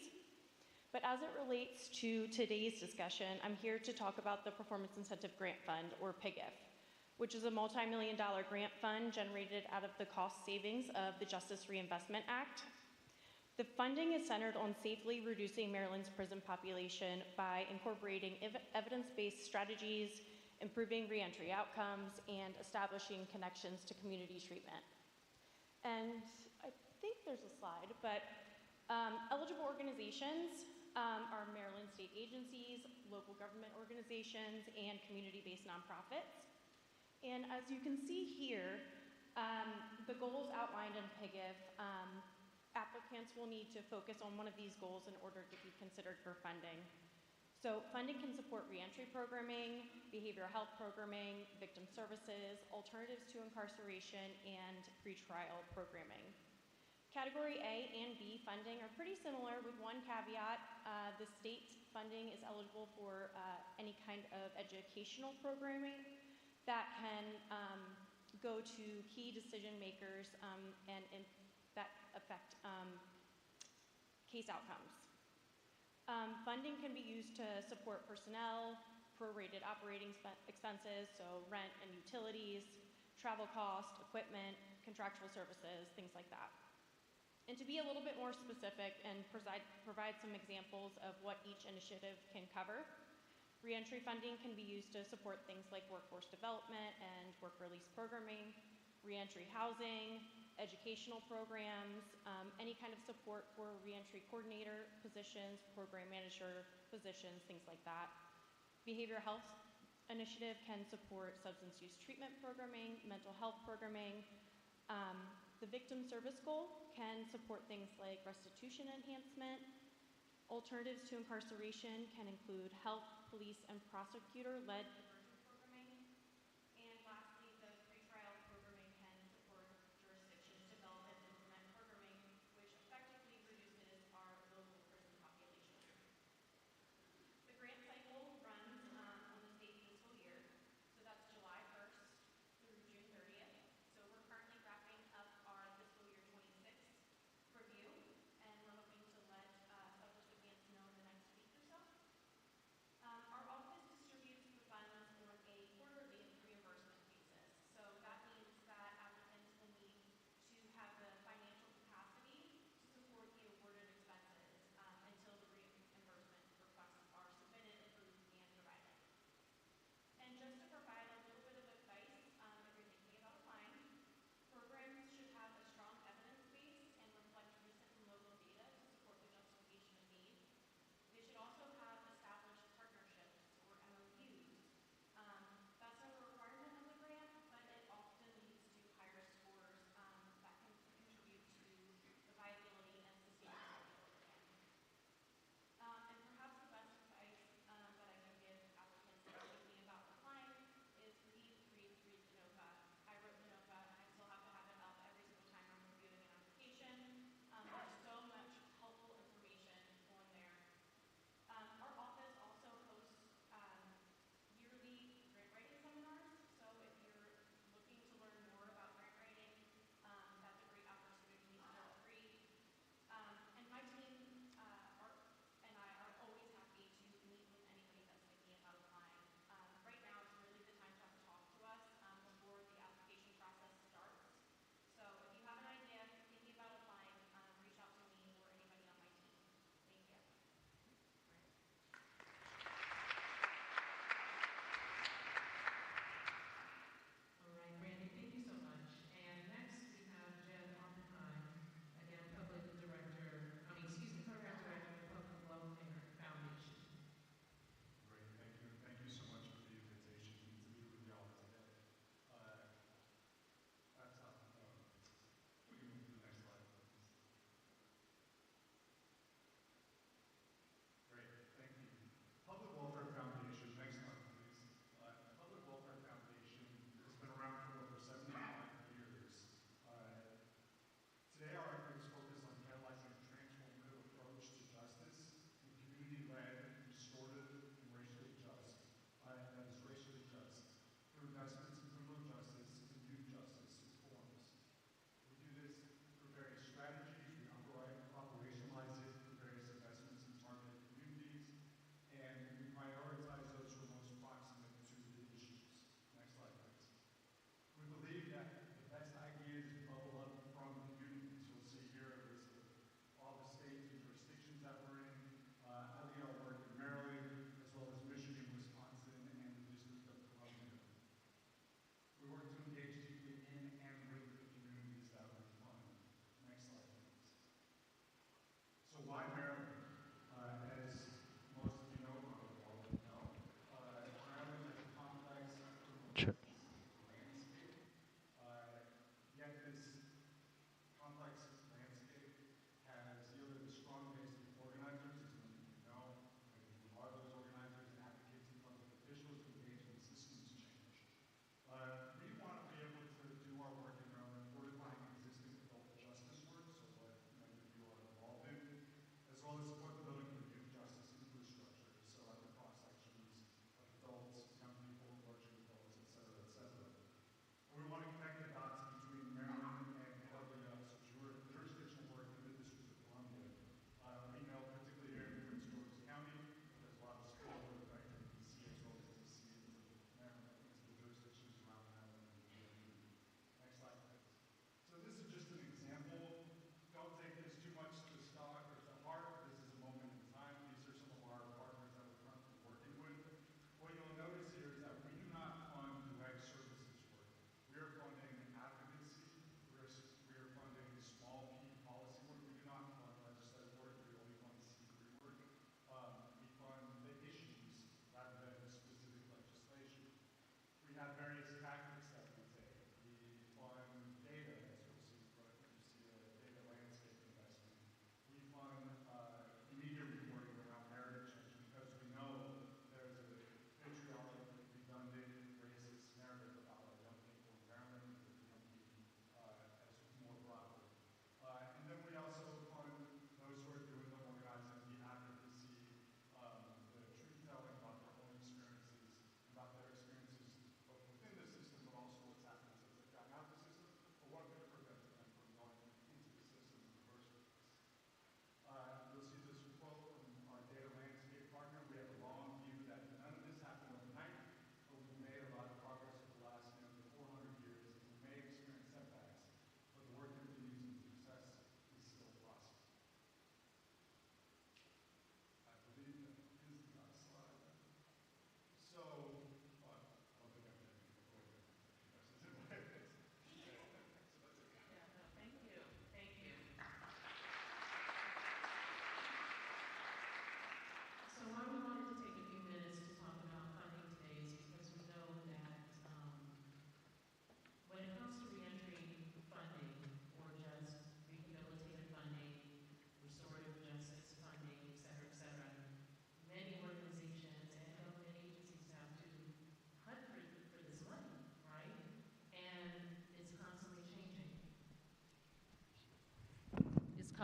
But as it relates to today's discussion, I'm here to talk about the Performance Incentive Grant Fund, or PIGIF, which is a multi-million-dollar grant fund generated out of the cost savings of the Justice Reinvestment Act. The funding is centered on safely reducing Maryland's prison population by incorporating evidence-based strategies, improving reentry outcomes, and establishing connections to community treatment. And I think there's a slide, but eligible organizations are Maryland state agencies, local government organizations, and community-based nonprofits. And as you can see here, the goals outlined in PIGIF, applicants will need to focus on one of these goals in order to be considered for funding. So funding can support reentry programming, behavioral health programming, victim services, alternatives to incarceration, and pretrial programming. Category A and B funding are pretty similar with one caveat. The state funding is eligible for any kind of educational programming that can go to key decision makers and that affect case outcomes. Funding can be used to support personnel, prorated operating expenses, so rent and utilities, travel cost, equipment, contractual services, things like that. And to be a little bit more specific and provide some examples of what each initiative can cover, reentry funding can be used to support things like workforce development and work release programming, reentry housing, educational programs, any kind of support for reentry coordinator positions, program manager positions, things like that. Behavioral health initiative can support substance use treatment programming, mental health programming. The victim service goal can support things like restitution enhancement. Alternatives to incarceration can include health, police, and prosecutor-led diversion programming. And lastly, the pretrial programming can support jurisdictions develop and implement programming which effectively reduces our local prison population. The grant cycle runs on the state fiscal year, so that's July 1st through June 30th. So we're currently wrapping up our fiscal year 26 review, and we're hoping to let subrecipients know in the next week or so. Our office distributes the funds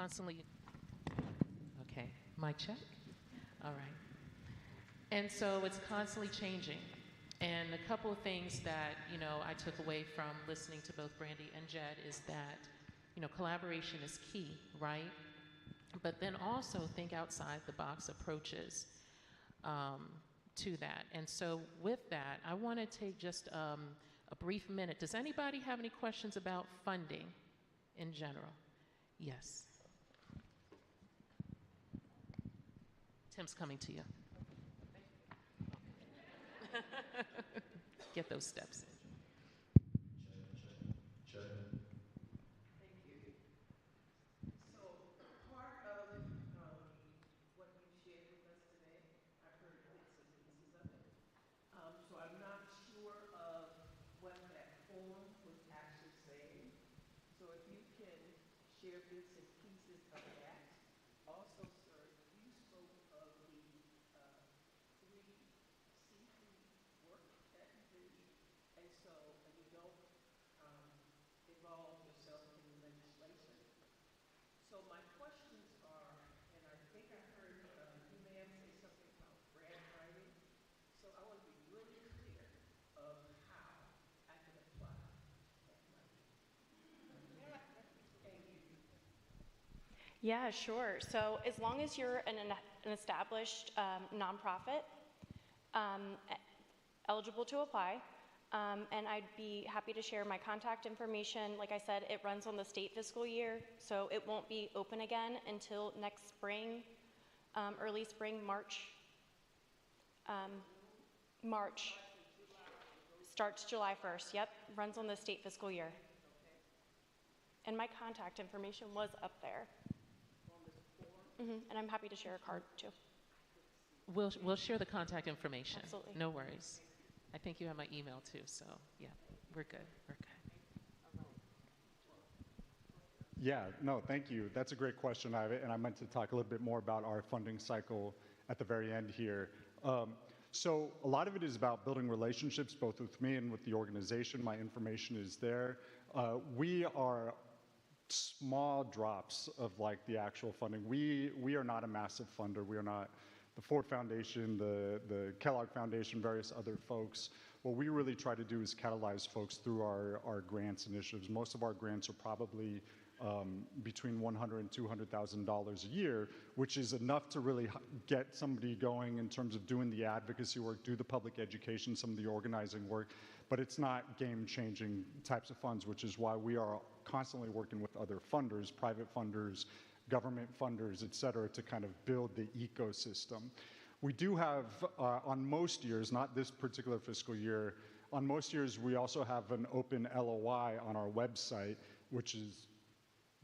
constantly, okay, mic check? All right. And so it's constantly changing. And a couple of things that, I took away from listening to both Brandy and Jed is that, collaboration is key, right? But then also think outside the box approaches to that. And so with that, I want to take just a brief minute. Does anybody have any questions about funding in general? Yes. Tim's coming to you. Get those steps in. Thank you. So part of what you shared with us today, I've heard bits and pieces of it. So I'm not sure of what that form was actually saying. So if you can share bits and pieces of that. Also, sir, you spoke of the 3C3 work that you do, and you don't involve yourself in the legislation. So my questions are, and I think I heard you, ma'am, say something about grant writing. So I want to be really clear of how I can apply that money. Thank you. Yeah, sure. So as long as you're an established nonprofit, eligible to apply, and I'd be happy to share my contact information. Like I said, it runs on the state fiscal year, so it won't be open again until next spring, early spring, March. March. Starts July 1st, yep, runs on the state fiscal year. And my contact information was up there. And I'm happy to share a card too. We'll share the contact information. Absolutely. No worries. I think you have my email too, so yeah, we're good. We're good. Yeah, no, thank you. That's a great question, and I meant to talk a little bit more about our funding cycle at the very end here. So a lot of it is about building relationships, both with me and with the organization. My information is there. We are small drops of like the actual funding. We are not a massive funder. We are not the Ford Foundation, the Kellogg Foundation, various other folks. What we really try to do is catalyze folks through our grants initiatives. Most of our grants are probably between $100,000 and $200,000 a year, which is enough to really get somebody going in terms of doing the advocacy work, do the public education, some of the organizing work, but it's not game-changing types of funds, which is why we are constantly working with other funders, private funders, government funders, et cetera, to kind of build the ecosystem. We do have, on most years, not this particular fiscal year, on most years we also have an open LOI on our website, which is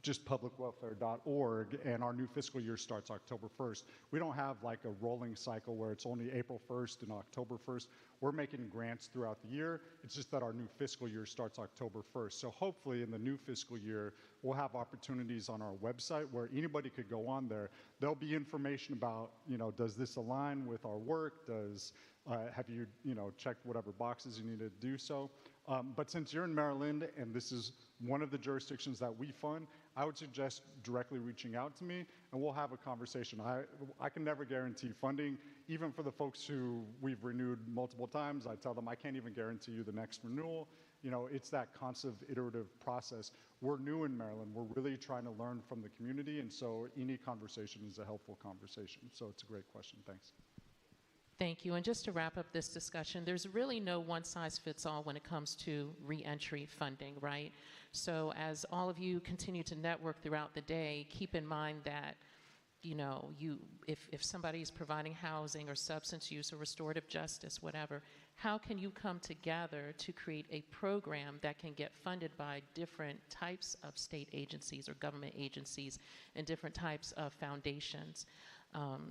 just publicwelfare.org, and our new fiscal year starts October 1st. We don't have like a rolling cycle where it's only April 1st and October 1st. We're making grants throughout the year. It's just that our new fiscal year starts October 1st. So hopefully in the new fiscal year, we'll have opportunities on our website where anybody could go on there. There'll be information about, does this align with our work? Have you, checked whatever boxes you need to do so? But since you're in Maryland and this is one of the jurisdictions that we fund, I would suggest directly reaching out to me and we'll have a conversation. I can never guarantee funding, even for the folks who we've renewed multiple times. I tell them I can't even guarantee you the next renewal. It's that constant iterative process. We're new in Maryland. We're really trying to learn from the community, and so any conversation is a helpful conversation. So it's a great question. Thanks. Thank you. And just to wrap up this discussion, there's really no one-size-fits-all when it comes to reentry funding, right? So as all of you continue to network throughout the day, keep in mind that, if somebody is providing housing or substance use or restorative justice, whatever, how can you come together to create a program that can get funded by different types of state agencies or government agencies and different types of foundations?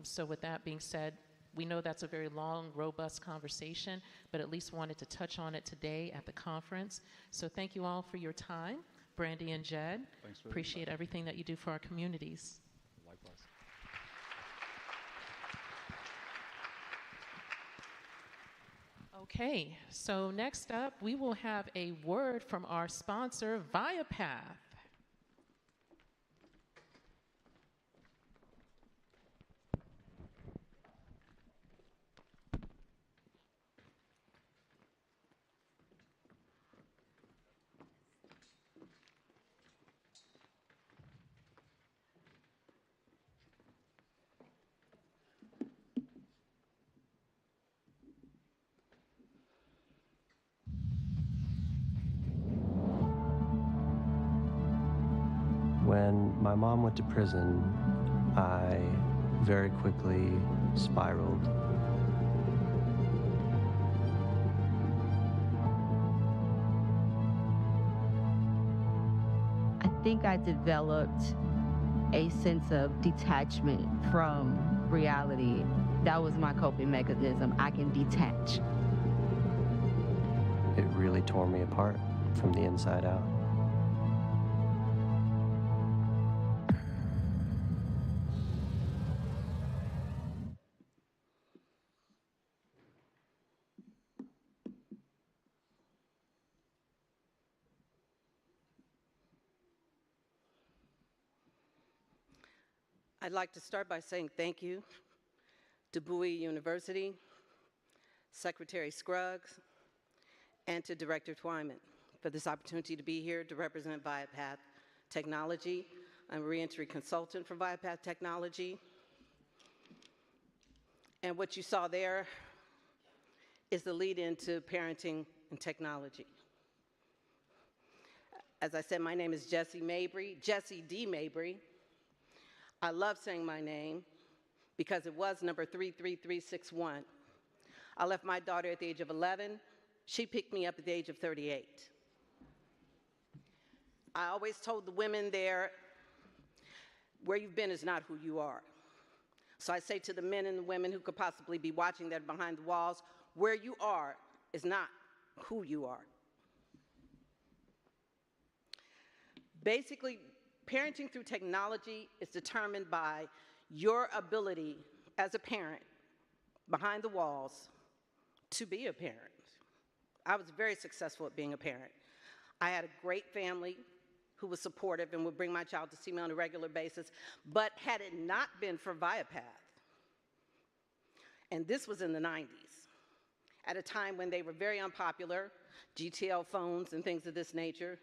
So with that being said, we know that's a very long, robust conversation, but at least wanted to touch on it today at the conference. So thank you all for your time. Brandy and Jed, appreciate everything that you do for our communities. Likewise. Okay, so next up, we will have a word from our sponsor, ViaPath. When my mom went to prison, I very quickly spiraled. I think I developed a sense of detachment from reality. That was my coping mechanism. I can detach. It really tore me apart from the inside out. I'd like to start by saying thank you to Bowie University, Secretary Scruggs, and to Director Twyman for this opportunity to be here to represent Viapath Technology. I'm a reentry consultant for Viapath Technology. And what you saw there is the lead into parenting and technology. As I said, my name is Jessie Mabry, Jessie D. Mabry. I love saying my name because it was number 33361. I left my daughter at the age of 11. She picked me up at the age of 38. I always told the women there, where you've been is not who you are. So I say to the men and the women who could possibly be watching that behind the walls, where you are is not who you are. Basically, parenting through technology is determined by your ability as a parent behind the walls to be a parent. I was very successful at being a parent. I had a great family who was supportive and would bring my child to see me on a regular basis, but had it not been for Viapath, and this was in the 90s, at a time when they were very unpopular, GTL phones and things of this nature,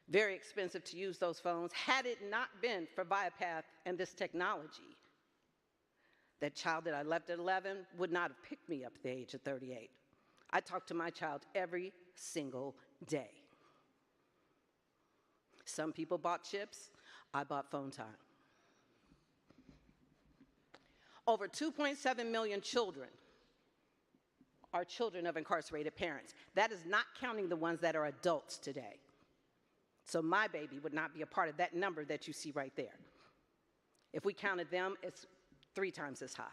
very expensive to use those phones. Had it not been for Viapath and this technology, that child that I left at 11 would not have picked me up at the age of 38. I talked to my child every single day. Some people bought chips, I bought phone time. Over 2.7 million children are children of incarcerated parents. That is not counting the ones that are adults today. So my baby would not be a part of that number that you see right there. If we counted them, it's 3 times as high.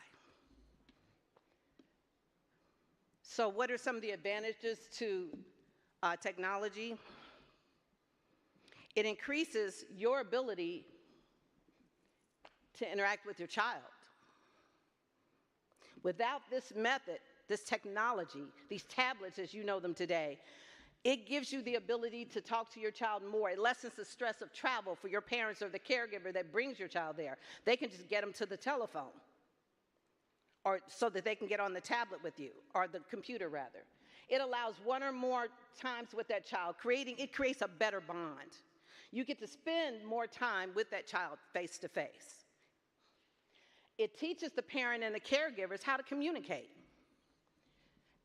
So what are some of the advantages to technology? It increases your ability to interact with your child. Without this method, this technology, these tablets as you know them today, it gives you the ability to talk to your child more. It lessens the stress of travel for your parents or the caregiver that brings your child there. They can just get them to the telephone, or so that they can get on the tablet with you, or the computer rather. It allows 1 or more times with that child, it creates a better bond. You get to spend more time with that child face to face. It teaches the parent and the caregivers how to communicate.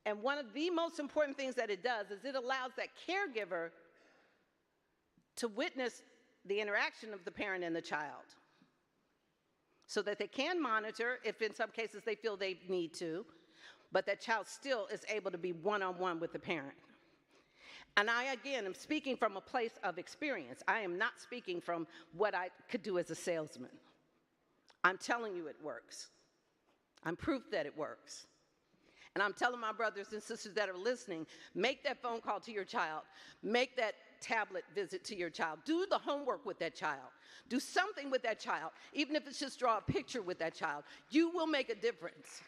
And one of the most important things that it does is it allows that caregiver to witness the interaction of the parent and the child so that they can monitor if in some cases they feel they need to, but that child still is able to be one-on-one with the parent. And I, again, am speaking from a place of experience. I am not speaking from what I could do as a salesman. I'm telling you it works. I'm proof that it works. And I'm telling my brothers and sisters that are listening, make that phone call to your child. Make that tablet visit to your child. Do the homework with that child. Do something with that child. Even if it's just draw a picture with that child, you will make a difference.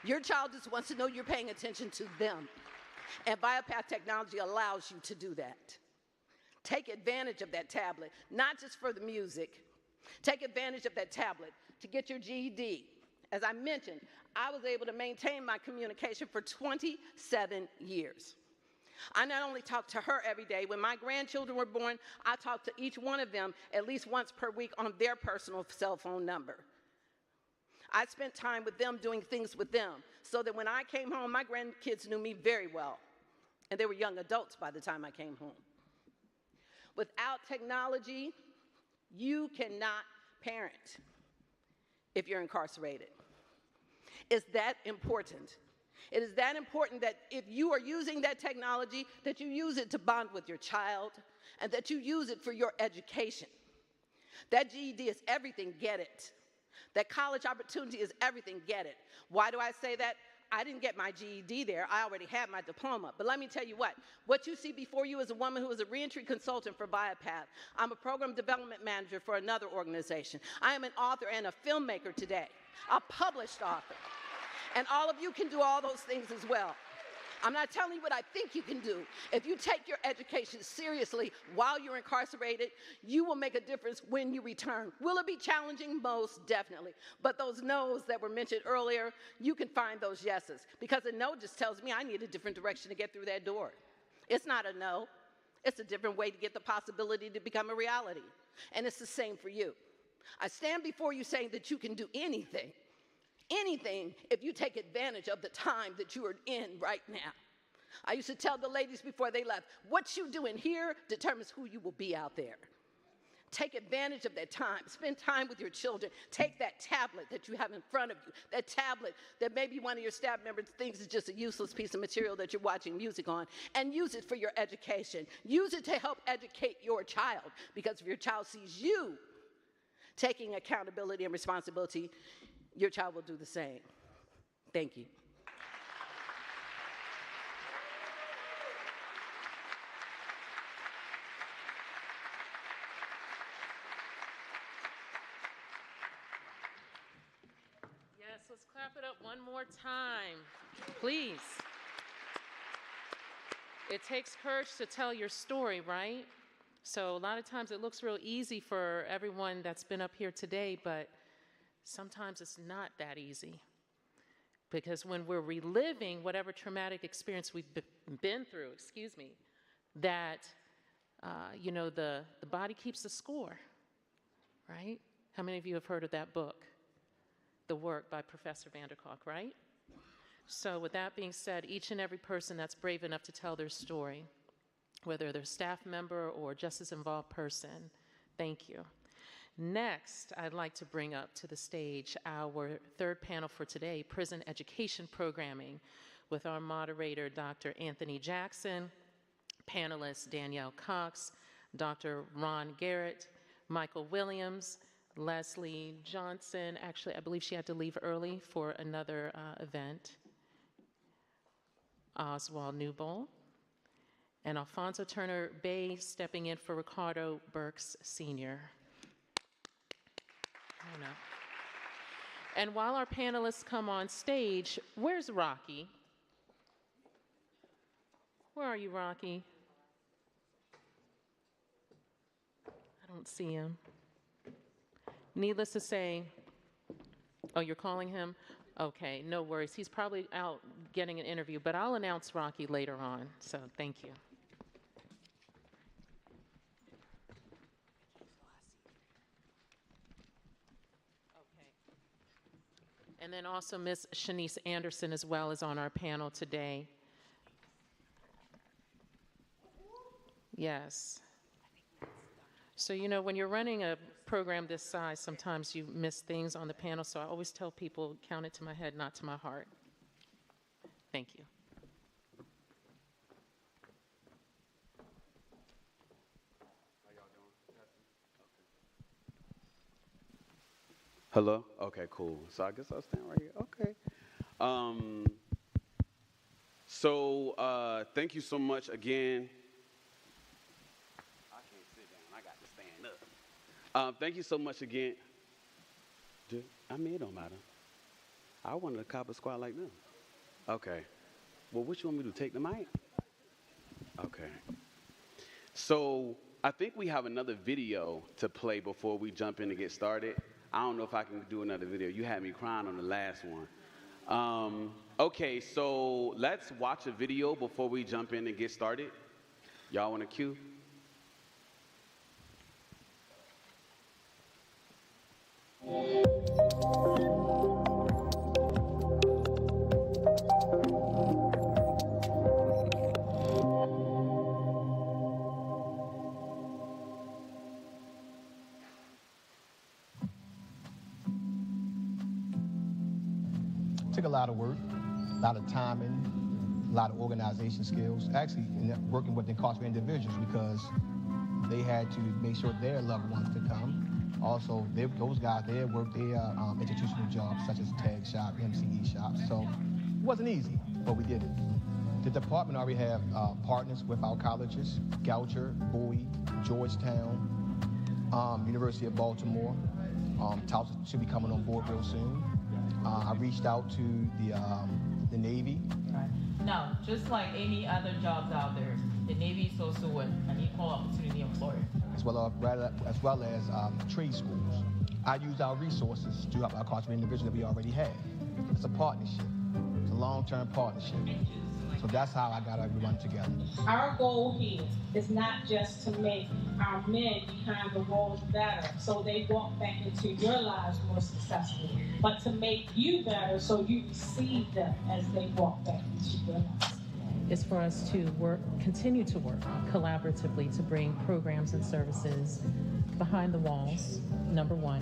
Your child just wants to know you're paying attention to them. And Viapath technology allows you to do that. Take advantage of that tablet, not just for the music. Take advantage of that tablet to get your GED. As I mentioned, I was able to maintain my communication for 27 years. I not only talked to her every day. When my grandchildren were born, I talked to each one of them at least once per week on their personal cell phone number. I spent time with them doing things with them so that when I came home, my grandkids knew me very well. And they were young adults by the time I came home. Without technology, You cannot parent if you're incarcerated. It's that important. It is that important that if you are using that technology, that you use it to bond with your child and that you use it for your education. That GED is everything, get it. That college opportunity is everything, get it. Why do I say that? I didn't get my GED there. I already had my diploma. But let me tell you what you see before you is a woman who is a reentry consultant for Biopath. I'm a program development manager for another organization. I am an author and a filmmaker today, a published author. And all of you can do all those things as well. I'm not telling you what I think you can do. If you take your education seriously while you're incarcerated, you will make a difference when you return. Will it be challenging? Most definitely. But those no's that were mentioned earlier, you can find those yeses. Because a no just tells me I need a different direction to get through that door. It's not a no. It's a different way to get the possibility to become a reality. And it's the same for you. I stand before you saying that you can do anything. Anything if you take advantage of the time that you are in right now. I used to tell the ladies before they left, what you do in here determines who you will be out there. Take advantage of that time. Spend time with your children. Take that tablet that you have in front of you, that tablet that maybe one of your staff members thinks is just a useless piece of material that you're watching music on, and use it for your education. Use it to help educate your child, because if your child sees you taking accountability and responsibility, your child will do the same. Thank you. Yes, let's clap it up one more time, please. It takes courage to tell your story, right? So a lot of times it looks real easy for everyone that's been up here today, but sometimes it's not that easy, because when we're reliving whatever traumatic experience we've been through, that, the body keeps the score, right? How many of you have heard of that book, The Work by Professor Vanderkolk, right? So with that being said, each and every person that's brave enough to tell their story, whether they're a staff member or just as involved person, thank you. Next, I'd like to bring up to the stage our third panel for today, Prison Education Programming, with our moderator, Dr. Anthony Jackson, panelists Danielle Cox, Dr. Ron Garrett, Michael Williams, Leslie Johnson. Actually, I believe she had to leave early for another event. Oswald Newbold, and Alfonso Turner Bay stepping in for Ricardo Burks Sr. And while our panelists come on stage, where's Rocky? Where are you, Rocky? I don't see him. Needless to say, oh, you're calling him? Okay, no worries. He's probably out getting an interview, but I'll announce Rocky later on, so thank you. And then also Ms. Shanice Anderson as well is on our panel today. Yes. So, when you're running a program this size, sometimes you miss things on the panel, so I always tell people, count it to my head, not to my heart. Thank you. Hello? Okay, cool. So I guess I'll stand right here. Okay. Thank you so much again. I can't sit down. I got to stand up. Thank you so much again. It don't matter. I wanted a copper squad like them. Okay. Well, what you want me to take the mic? Okay. So I think we have another video to play before we jump in to get started. I don't know if I can do another video. You had me crying on the last one. Okay, so let's watch a video before we jump in and get started. Y'all want a cue? took a lot of work, a lot of timing, a lot of organization skills. Actually, working with incarcerated individuals because they had to make sure their loved ones could come. Also, those guys, they had worked their institutional jobs such as tag shop, MCE shops. So it wasn't easy, but we did it. The department already have partners with our colleges, Goucher, Bowie, Georgetown, University of Baltimore. Towson should be coming on board real soon. I reached out to the Navy. No, just like any other jobs out there, the Navy is also an equal opportunity employer. As well as trade schools. I use our resources to help our incarcerated individuals that we already have. It's a partnership. It's a long-term partnership. So that's how I got everyone together. Our goal here is not just to make our men behind the walls better so they walk back into your lives more successful, but to make you better so you receive them as they walk back into your lives. Is for us to continue to work collaboratively to bring programs and services behind the walls, number one,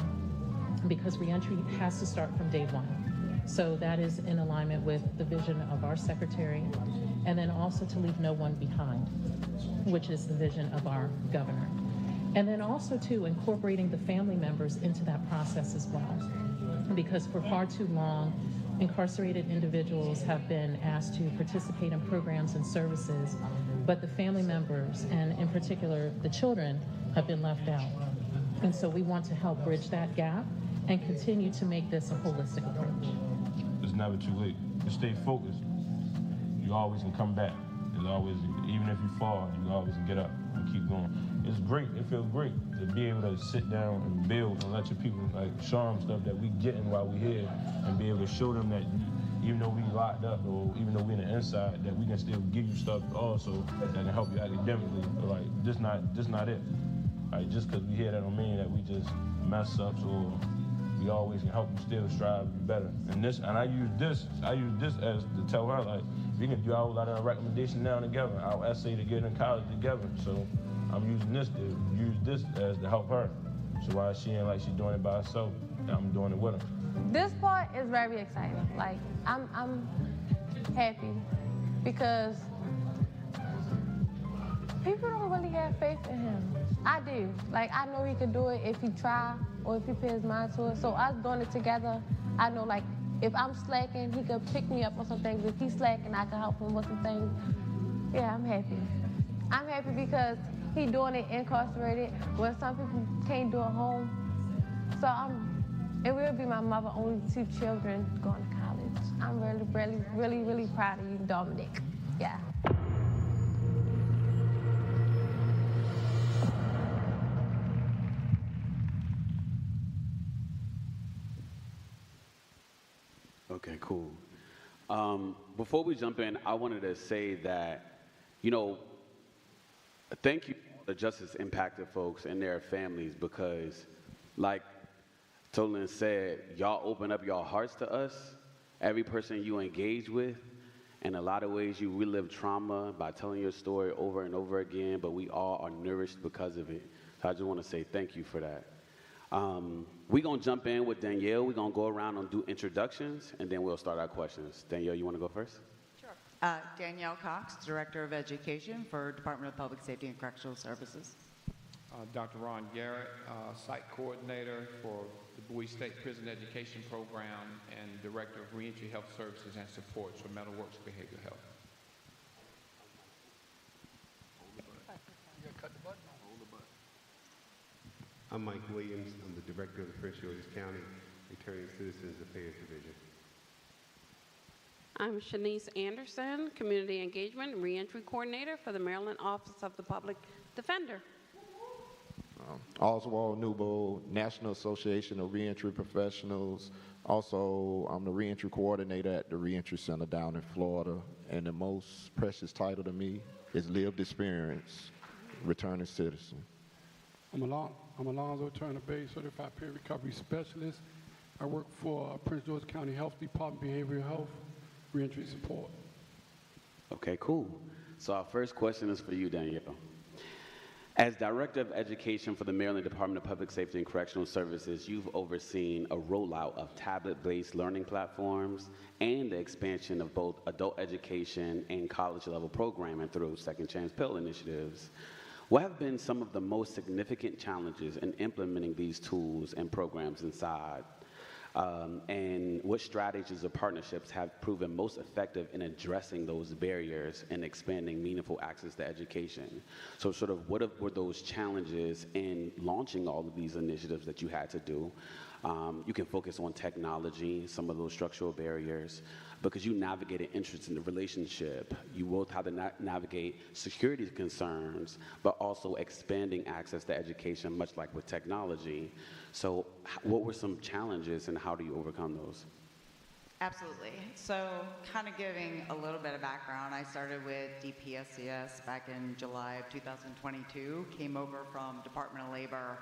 because reentry has to start from day one. So that is in alignment with the vision of our secretary, and then also to leave no one behind, which is the vision of our governor. And then also too, incorporating the family members into that process as well, because for far too long, incarcerated individuals have been asked to participate in programs and services, but the family members, and in particular the children, have been left out. And so we want to help bridge that gap and continue to make this a holistic approach. It's never too late. Just stay focused. You always can come back. There's always, even if you fall, you always can get up and keep going. It's great. It feels great to be able to sit down and build and let your people, like, show them stuff that we getting while we here, and be able to show them that even though we locked up or even though we in the inside, that we can still give you stuff also that can help you academically. But like, just not it. Like, just because we hear that don't mean that we just mess ups, or we always can help you still strive to be better. And I use this as to tell her, like, we can do our letter of recommendation now together, our essay to get in college together. So I'm using this as to help her. So while she ain't like she's doing it by herself, I'm doing it with her. This part is very exciting. Like, I'm happy because people don't really have faith in him. I do. Like, I know he could do it if he try or if he put his mind to it. So us doing it together, I know, like, if I'm slacking, he could pick me up on some things. If he's slacking, I can help him with some things. Yeah, I'm happy. I'm happy because he doing it incarcerated where some people can't do it home. So it will be my mother, only 2 children going to college. I'm really proud of you, Dominic. Yeah. Okay, cool. Before we jump in, I wanted to say that, thank you to the justice impacted folks and their families, because like Tolan said, y'all open up your hearts to us, every person you engage with. In a lot of ways, you relive trauma by telling your story over and over again, but we all are nourished because of it. So I just want to say thank you for that. We're going to jump in with Danielle. We're going to go around and do introductions, and then we'll start our questions. Danielle, you want to go first? Sure. Danielle Cox, Director of Education for Department of Public Safety and Correctional Services. Dr. Ron Garrett, Site Coordinator for the Bowie State Prison Education Program and Director of Reentry Health Services and Supports for Mental Works Behavioral Health. I'm Mike Williams. I'm the Director of the Prince George's County Returning Citizens Affairs Division. I'm Shanice Anderson, Community Engagement and Reentry Coordinator for the Maryland Office of the Public Defender. Oswald Newbold, National Association of Reentry Professionals. Also, I'm the Reentry Coordinator at the Reentry Center down in Florida. And the most precious title to me is Lived Experience, Returning Citizen. I'm Alonzo Turner Bay, Certified Peer Recovery Specialist. I work for Prince George County Health Department, Behavioral Health, Reentry Support. Okay, cool. So our first question is for you, Danielle. As Director of Education for the Maryland Department of Public Safety and Correctional Services, you've overseen a rollout of tablet-based learning platforms and the expansion of both adult education and college-level programming through Second Chance Pell initiatives. What have been some of the most significant challenges in implementing these tools and programs inside? And what strategies or partnerships have proven most effective in addressing those barriers and expanding meaningful access to education? So sort of what were those challenges in launching all of these initiatives that you had to do? You can focus on technology, some of those structural barriers, because you navigated interest in the relationship. You both have to navigate security concerns, but also expanding access to education, much like with technology. So what were some challenges and how do you overcome those? Absolutely. So kind of giving a little bit of background, I started with DPSCS back in July of 2022, came over from Department of Labor,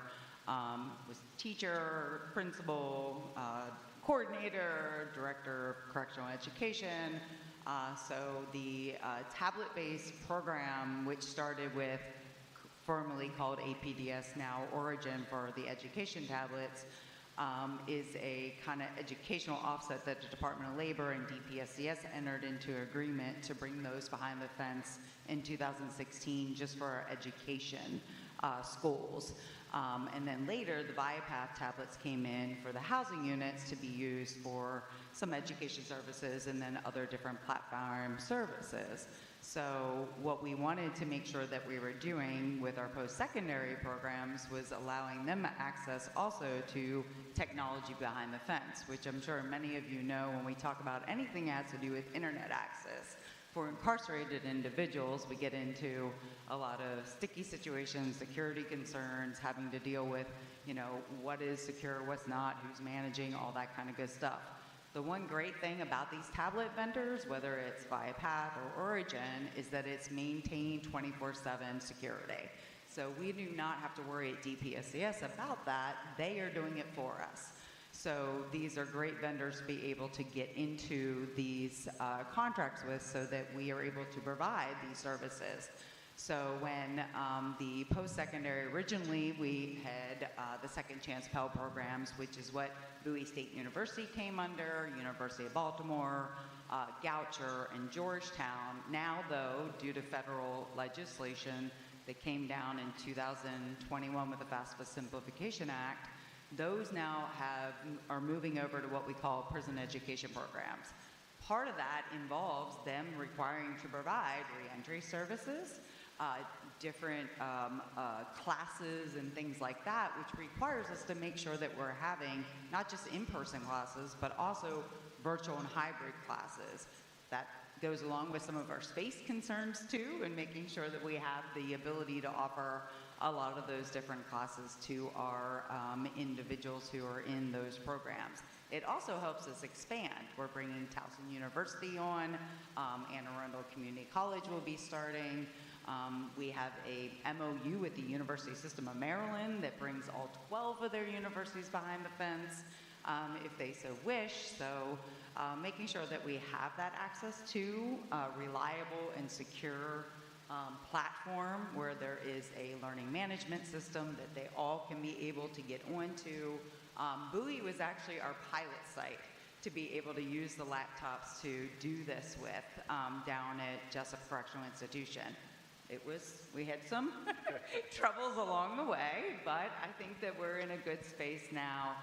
was teacher, principal, coordinator, director of correctional education. So the tablet-based program, which started with formerly called APDS, now Origin for the education tablets, is a kind of educational offset that the Department of Labor and DPSCS entered into agreement to bring those behind the fence in 2016 just for our education schools. And then later, the ViaPath tablets came in for the housing units to be used for some education services and then other different platform services. So what we wanted to make sure that we were doing with our post-secondary programs was allowing them access also to technology behind the fence, which I'm sure many of you know when we talk about anything that has to do with internet access. For incarcerated individuals, we get into a lot of sticky situations, security concerns, having to deal with, you know, what is secure, what's not, who's managing, all that kind of good stuff. The one great thing about these tablet vendors, whether it's ViaPath or Origin, is that it's maintained 24/7 security. So we do not have to worry at DPSCS about that. They are doing it for us. So these are great vendors to be able to get into these contracts with so that we are able to provide these services. So when the post-secondary, originally we had the Second Chance Pell programs, which is what Bowie State University came under, University of Baltimore, Goucher, and Georgetown. Now though, due to federal legislation that came down in 2021 with the FAFSA Simplification Act, those now are moving over to what we call prison education programs. Part of that involves them requiring to provide reentry services, different classes and things like that, which requires us to make sure that we're having not just in-person classes, but also virtual and hybrid classes. That goes along with some of our space concerns too, and making sure that we have the ability to offer a lot of those different classes to our individuals who are in those programs. It also helps us expand. We're bringing Towson University on, Anne Arundel Community College will be starting. We have a MOU with the University System of Maryland that brings all 12 of their universities behind the fence, if they so wish. So making sure that we have that access to a reliable and secure platform where there is a learning management system that they all can be able to get onto. Bowie was actually our pilot site to be able to use the laptops to do this with down at Jessup Correctional Institution. We had some troubles along the way, but I think that we're in a good space now,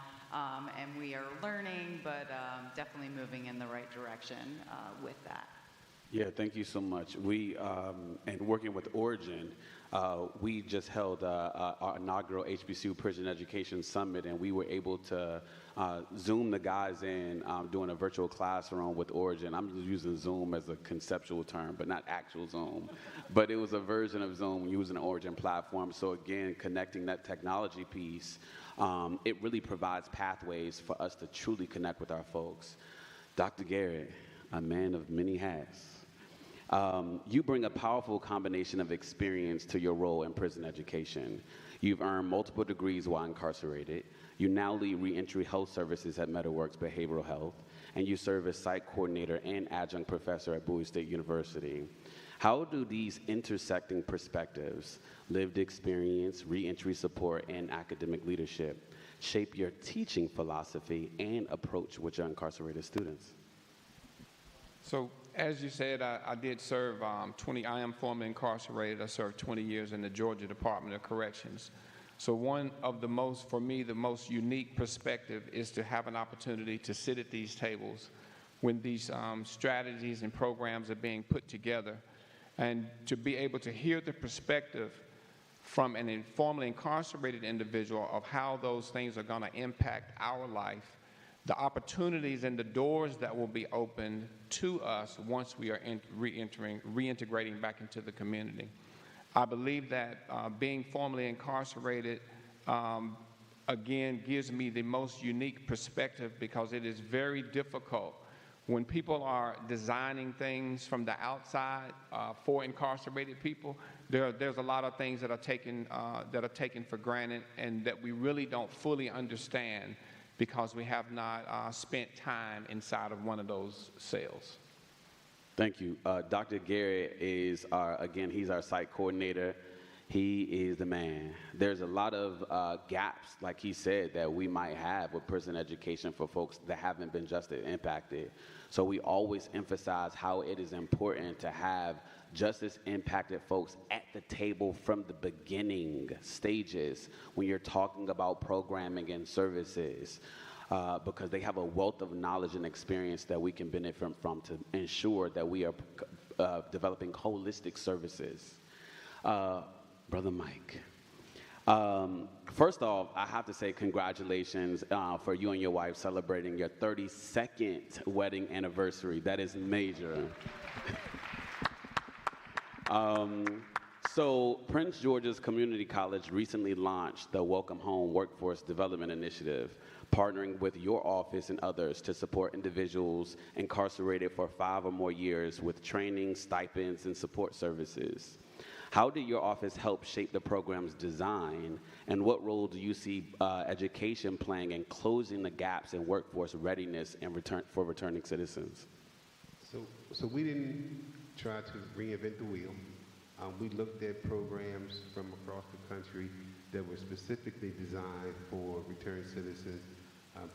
and we are learning, but definitely moving in the right direction with that. Yeah, thank you so much. We, and working with Origin, we just held our inaugural HBCU Prison Education Summit, and we were able to Zoom the guys in doing a virtual classroom with Origin. I'm just using Zoom as a conceptual term, but not actual Zoom. But it was a version of Zoom using the Origin platform. So again, connecting that technology piece, it really provides pathways for us to truly connect with our folks. Dr. Garrett, a man of many hats. You bring a powerful combination of experience to your role in prison education. You've earned multiple degrees while incarcerated. You now lead reentry health services at MetaWorks Behavioral Health, and you serve as site coordinator and adjunct professor at Bowie State University. How do these intersecting perspectives, lived experience, reentry support, and academic leadership shape your teaching philosophy and approach with your incarcerated students? So, as you said, I did serve I am formerly incarcerated. I served 20 years in the Georgia Department of Corrections. So one of the most, for me, the most unique perspective is to have an opportunity to sit at these tables when these strategies and programs are being put together, and to be able to hear the perspective from an informally incarcerated individual of how those things are going to impact our life, the opportunities and the doors that will be opened to us once we are reintegrating back into the community. I believe that being formally incarcerated, again, gives me the most unique perspective, because it is very difficult when people are designing things from the outside for incarcerated people. There's a lot of things that are taken for granted, and that we really don't fully understand because we have not spent time inside of one of those cells. Thank you. Dr. Garrett is he's our site coordinator. He is the man. There's a lot of gaps, like he said, that we might have with prison education for folks that haven't been justly impacted. So we always emphasize how it is important to have justice impacted folks at the table from the beginning stages when you're talking about programming and services. Because they have a wealth of knowledge and experience that we can benefit from to ensure that we are developing holistic services. Brother Mike, first off, I have to say congratulations for you and your wife celebrating your 32nd wedding anniversary. That is major. So Prince George's Community College recently launched the Welcome Home Workforce Development Initiative, partnering with your office and others to support individuals incarcerated for 5 or more years with training, stipends, and support services. How did your office help shape the program's design, and what role do you see education playing in closing the gaps in workforce readiness and for returning citizens? So we didn't try to reinvent the wheel. We looked at programs from across the country that were specifically designed for returned citizens.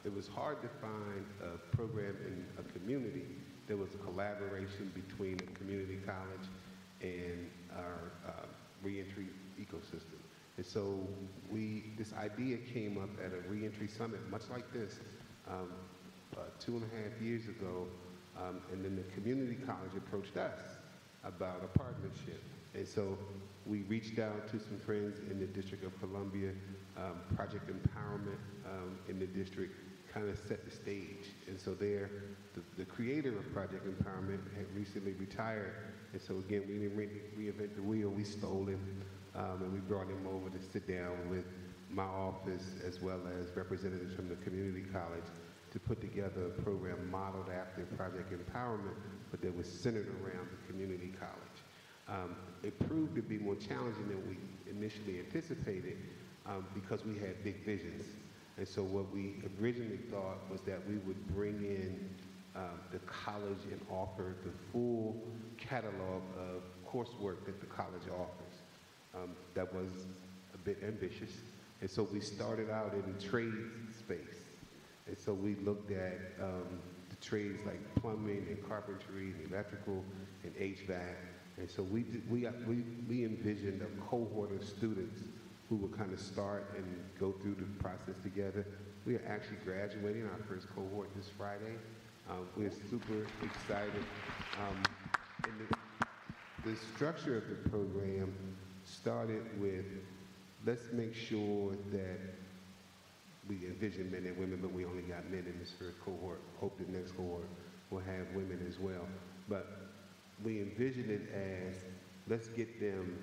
It was hard to find a program in a community that was a collaboration between a community college and our reentry ecosystem. And so this idea came up at a reentry summit, much like this, 2.5 years ago, and then the community college approached us about a partnership. And so we reached out to some friends in the District of Columbia. Project Empowerment in the district kind of set the stage. And so the creator of Project Empowerment had recently retired. And so again, we didn't reinvent the wheel, we stole him. And we brought him over to sit down with my office as well as representatives from the community college to put together a program modeled after Project Empowerment, but that was centered around the community college. It proved to be more challenging than we initially anticipated because we had big visions. And so what we originally thought was that we would bring in the college and offer the full catalog of coursework that the college offers. That was a bit ambitious. And so we started out in trade space. And so we looked at the trades like plumbing and carpentry and electrical and HVAC. And so we envisioned a cohort of students who would kind of start and go through the process together. We are actually graduating our first cohort this Friday. We're super excited. And the structure of the program started with, let's make sure that we envision men and women, but we only got men in this first cohort. Hope the next cohort will have women as well. But we envision it as, let's get them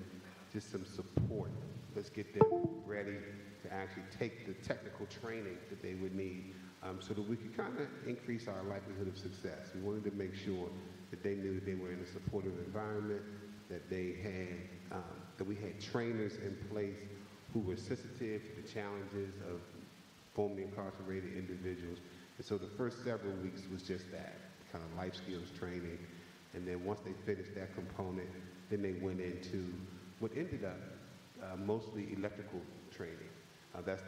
just some support. Let's get them ready to actually take the technical training that they would need so that we could kind of increase our likelihood of success. We wanted to make sure that they knew that they were in a supportive environment, that they had, that we had trainers in place who were sensitive to the challenges of formerly incarcerated individuals. And so the first several weeks was just that, kind of life skills training. And then once they finished that component, then they went into what ended up mostly electrical training. That's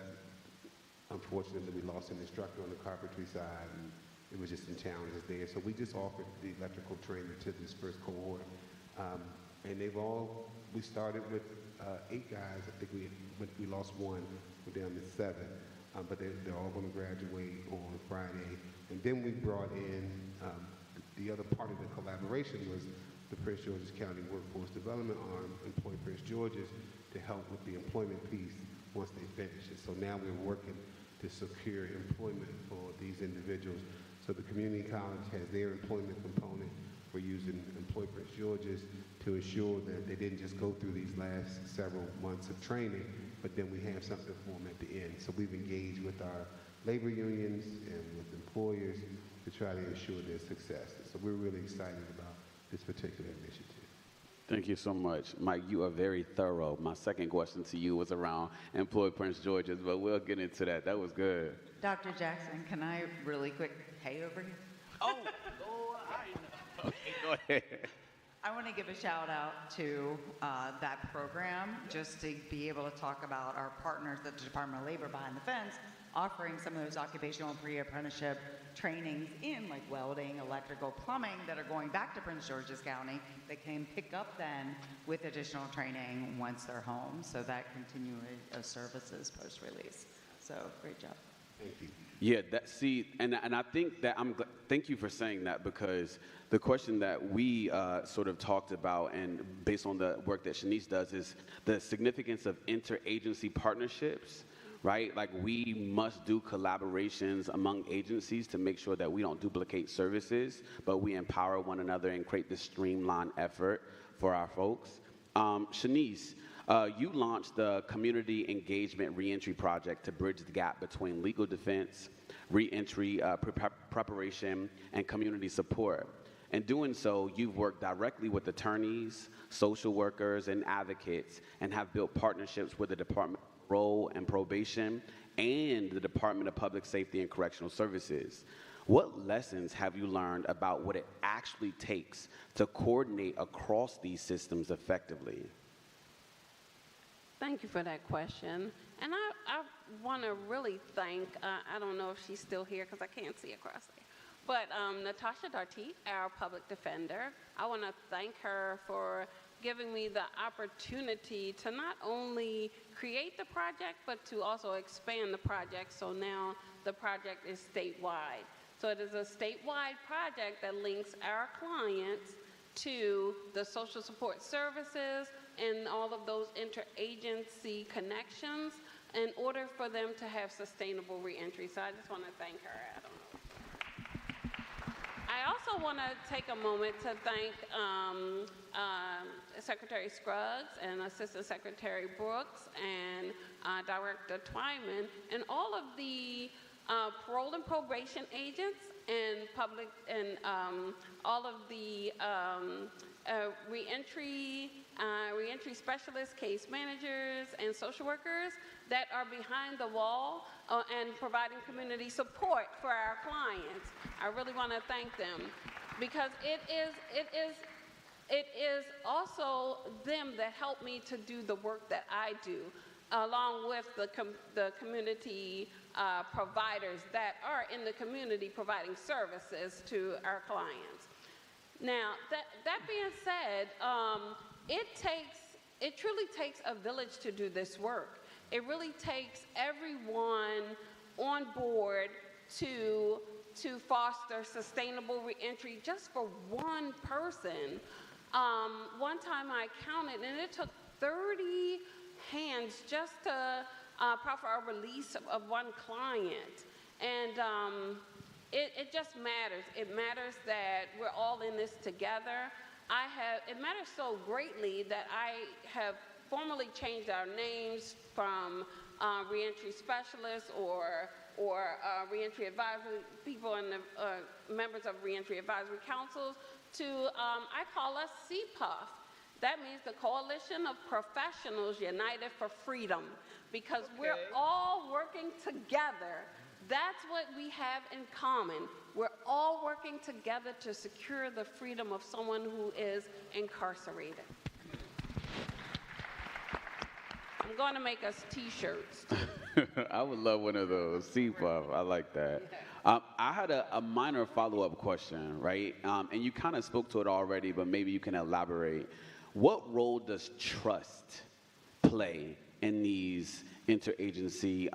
unfortunately we lost an instructor on the carpentry side, and it was just some challenges there. So we just offered the electrical training to this first cohort. And we started with 8 guys. I think we lost 1, we're down to 7. But they're all going to graduate on Friday. And then we brought in, the other part of the collaboration was the Prince George's County Workforce Development Arm, Employ Prince George's, to help with the employment piece once they finish it. So now we're working to secure employment for these individuals. So the community college has their employment component. We're using Employ Prince George's to ensure that they didn't just go through these last several months of training, but then we have something for them at the end. So we've engaged with our labor unions and with employers to try to ensure their success. So we're really excited about this particular initiative. Thank you so much. Mike, you are very thorough. My second question to you was around Employ Prince George's, but we'll get into that. That was good. Dr. Jackson, can I really quick hey over here? Oh, I know. Okay, go ahead. I want to give a shout out to that program, just to be able to talk about our partners at the Department of Labor behind the fence, offering some of those occupational pre-apprenticeship trainings in like welding, electrical, plumbing that are going back to Prince George's County that can pick up then with additional training once they're home. So that continuity of services post-release. So great job. Thank you. Yeah, and I think that thank you for saying that, because the question that we sort of talked about, and based on the work that Shanice does, is the significance of interagency partnerships, right? Like, we must do collaborations among agencies to make sure that we don't duplicate services, but we empower one another and create this streamlined effort for our folks. Shanice, you launched the Community Engagement Reentry Project to bridge the gap between legal defense, reentry preparation, and community support. In doing so, you've worked directly with attorneys, social workers, and advocates, and have built partnerships with the Department of Parole and Probation and the Department of Public Safety and Correctional Services. What lessons have you learned about what it actually takes to coordinate across these systems effectively? Thank you for that question. And I want to really thank, I don't know if she's still here because I can't see across there, but Natasha Darty, our public defender. I want to thank her for giving me the opportunity to not only create the project, but to also expand the project. So now the project is statewide. So it is a statewide project that links our clients to the social support services and all of those interagency connections in order for them to have sustainable reentry. So I just want to thank her. I also want to take a moment to thank Secretary Scruggs and Assistant Secretary Brooks and Director Twyman and all of the parole and probation agents and public and all of the reentry specialists, case managers, and social workers that are behind the wall and providing community support for our clients. I really want to thank them, because it is also them that help me to do the work that I do, along with the community providers that are in the community providing services to our clients. Now, that being said, it truly takes a village to do this work. It really takes everyone on board to foster sustainable reentry just for one person. One time I counted, and it took 30 hands just to proffer a release of one client. And it just matters. It matters that we're all in this together. It matters so greatly that I have formally changed our names from reentry specialists or reentry advisory people and members of reentry advisory councils to, I call us CPUF. That means the Coalition of Professionals United for Freedom, because we're all working together. That's what we have in common. We're all working together to secure the freedom of someone who is incarcerated. I'm going to make us t-shirts. I would love one of those. C-Puff, I like that. I had a minor follow-up question, right? And you kind of spoke to it already, but maybe you can elaborate. What role does trust play in these interagency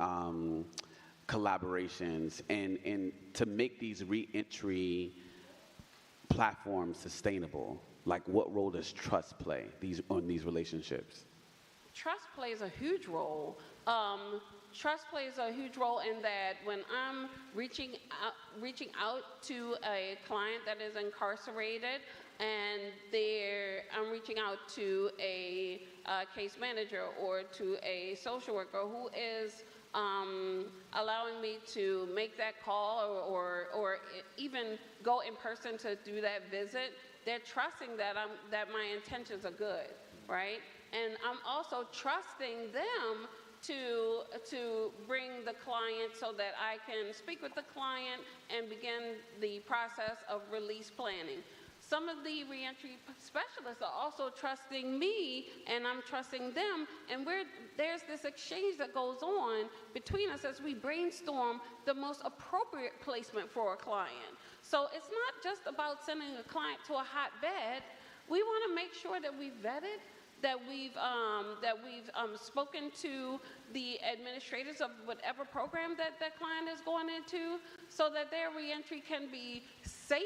collaborations and to make these reentry platforms sustainable? Like, what role does trust play on these relationships? Trust plays a huge role. Trust plays a huge role in that when I'm reaching out to a client that is incarcerated, and I'm reaching out to a case manager or to a social worker who is allowing me to make that call or even go in person to do that visit, they're trusting that my intentions are good, right? And I'm also trusting them to bring the client so that I can speak with the client and begin the process of release planning. Some of the reentry specialists are also trusting me, and I'm trusting them, and there's this exchange that goes on between us as we brainstorm the most appropriate placement for a client. So it's not just about sending a client to a hotbed. We want to make sure that we've vetted, that we've spoken to the administrators of whatever program that client is going into, so that their reentry can be safe,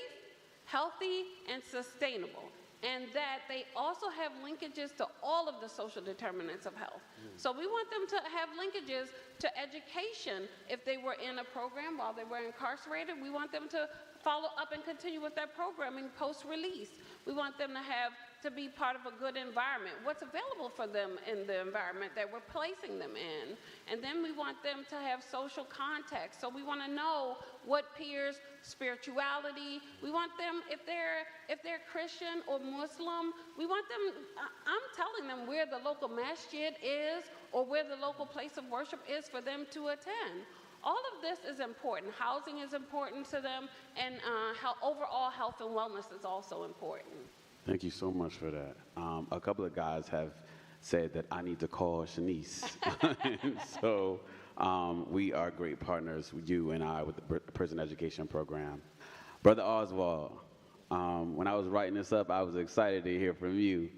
healthy, and sustainable, and that they also have linkages to all of the social determinants of health. So we want them to have linkages to education. If they were in a program while they were incarcerated, we want them to follow up and continue with that programming post-release. We want them to be part of a good environment, what's available for them in the environment that we're placing them in. And then we want them to have social context. So we want to know what peers, spirituality, we want them, if they're Christian or Muslim, we want them, I'm telling them where the local masjid is or where the local place of worship is for them to attend. All of this is important. Housing is important to them, and overall health and wellness is also important. Thank you so much for that. A couple of guys have said that I need to call Shanice. So we are great partners, you and I, with the prison education program. Brother Oswald, when I was writing this up, I was excited to hear from you.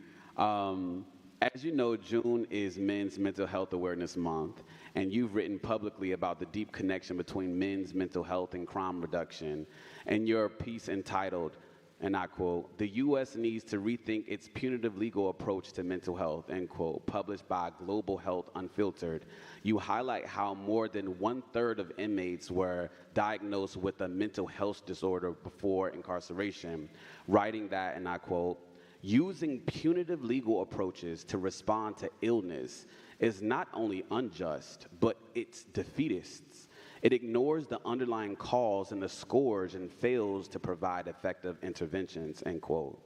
As you know, June is Men's Mental Health Awareness Month, and you've written publicly about the deep connection between men's mental health and crime reduction. And your piece entitled, and I quote, "The U.S. needs to rethink its punitive legal approach to mental health," end quote, published by Global Health Unfiltered. You highlight how more than 1/3 of inmates were diagnosed with a mental health disorder before incarceration, writing that, and I quote, "Using punitive legal approaches to respond to illness is not only unjust, but it's defeatist. It ignores the underlying cause and the scourge and fails to provide effective interventions," end quote.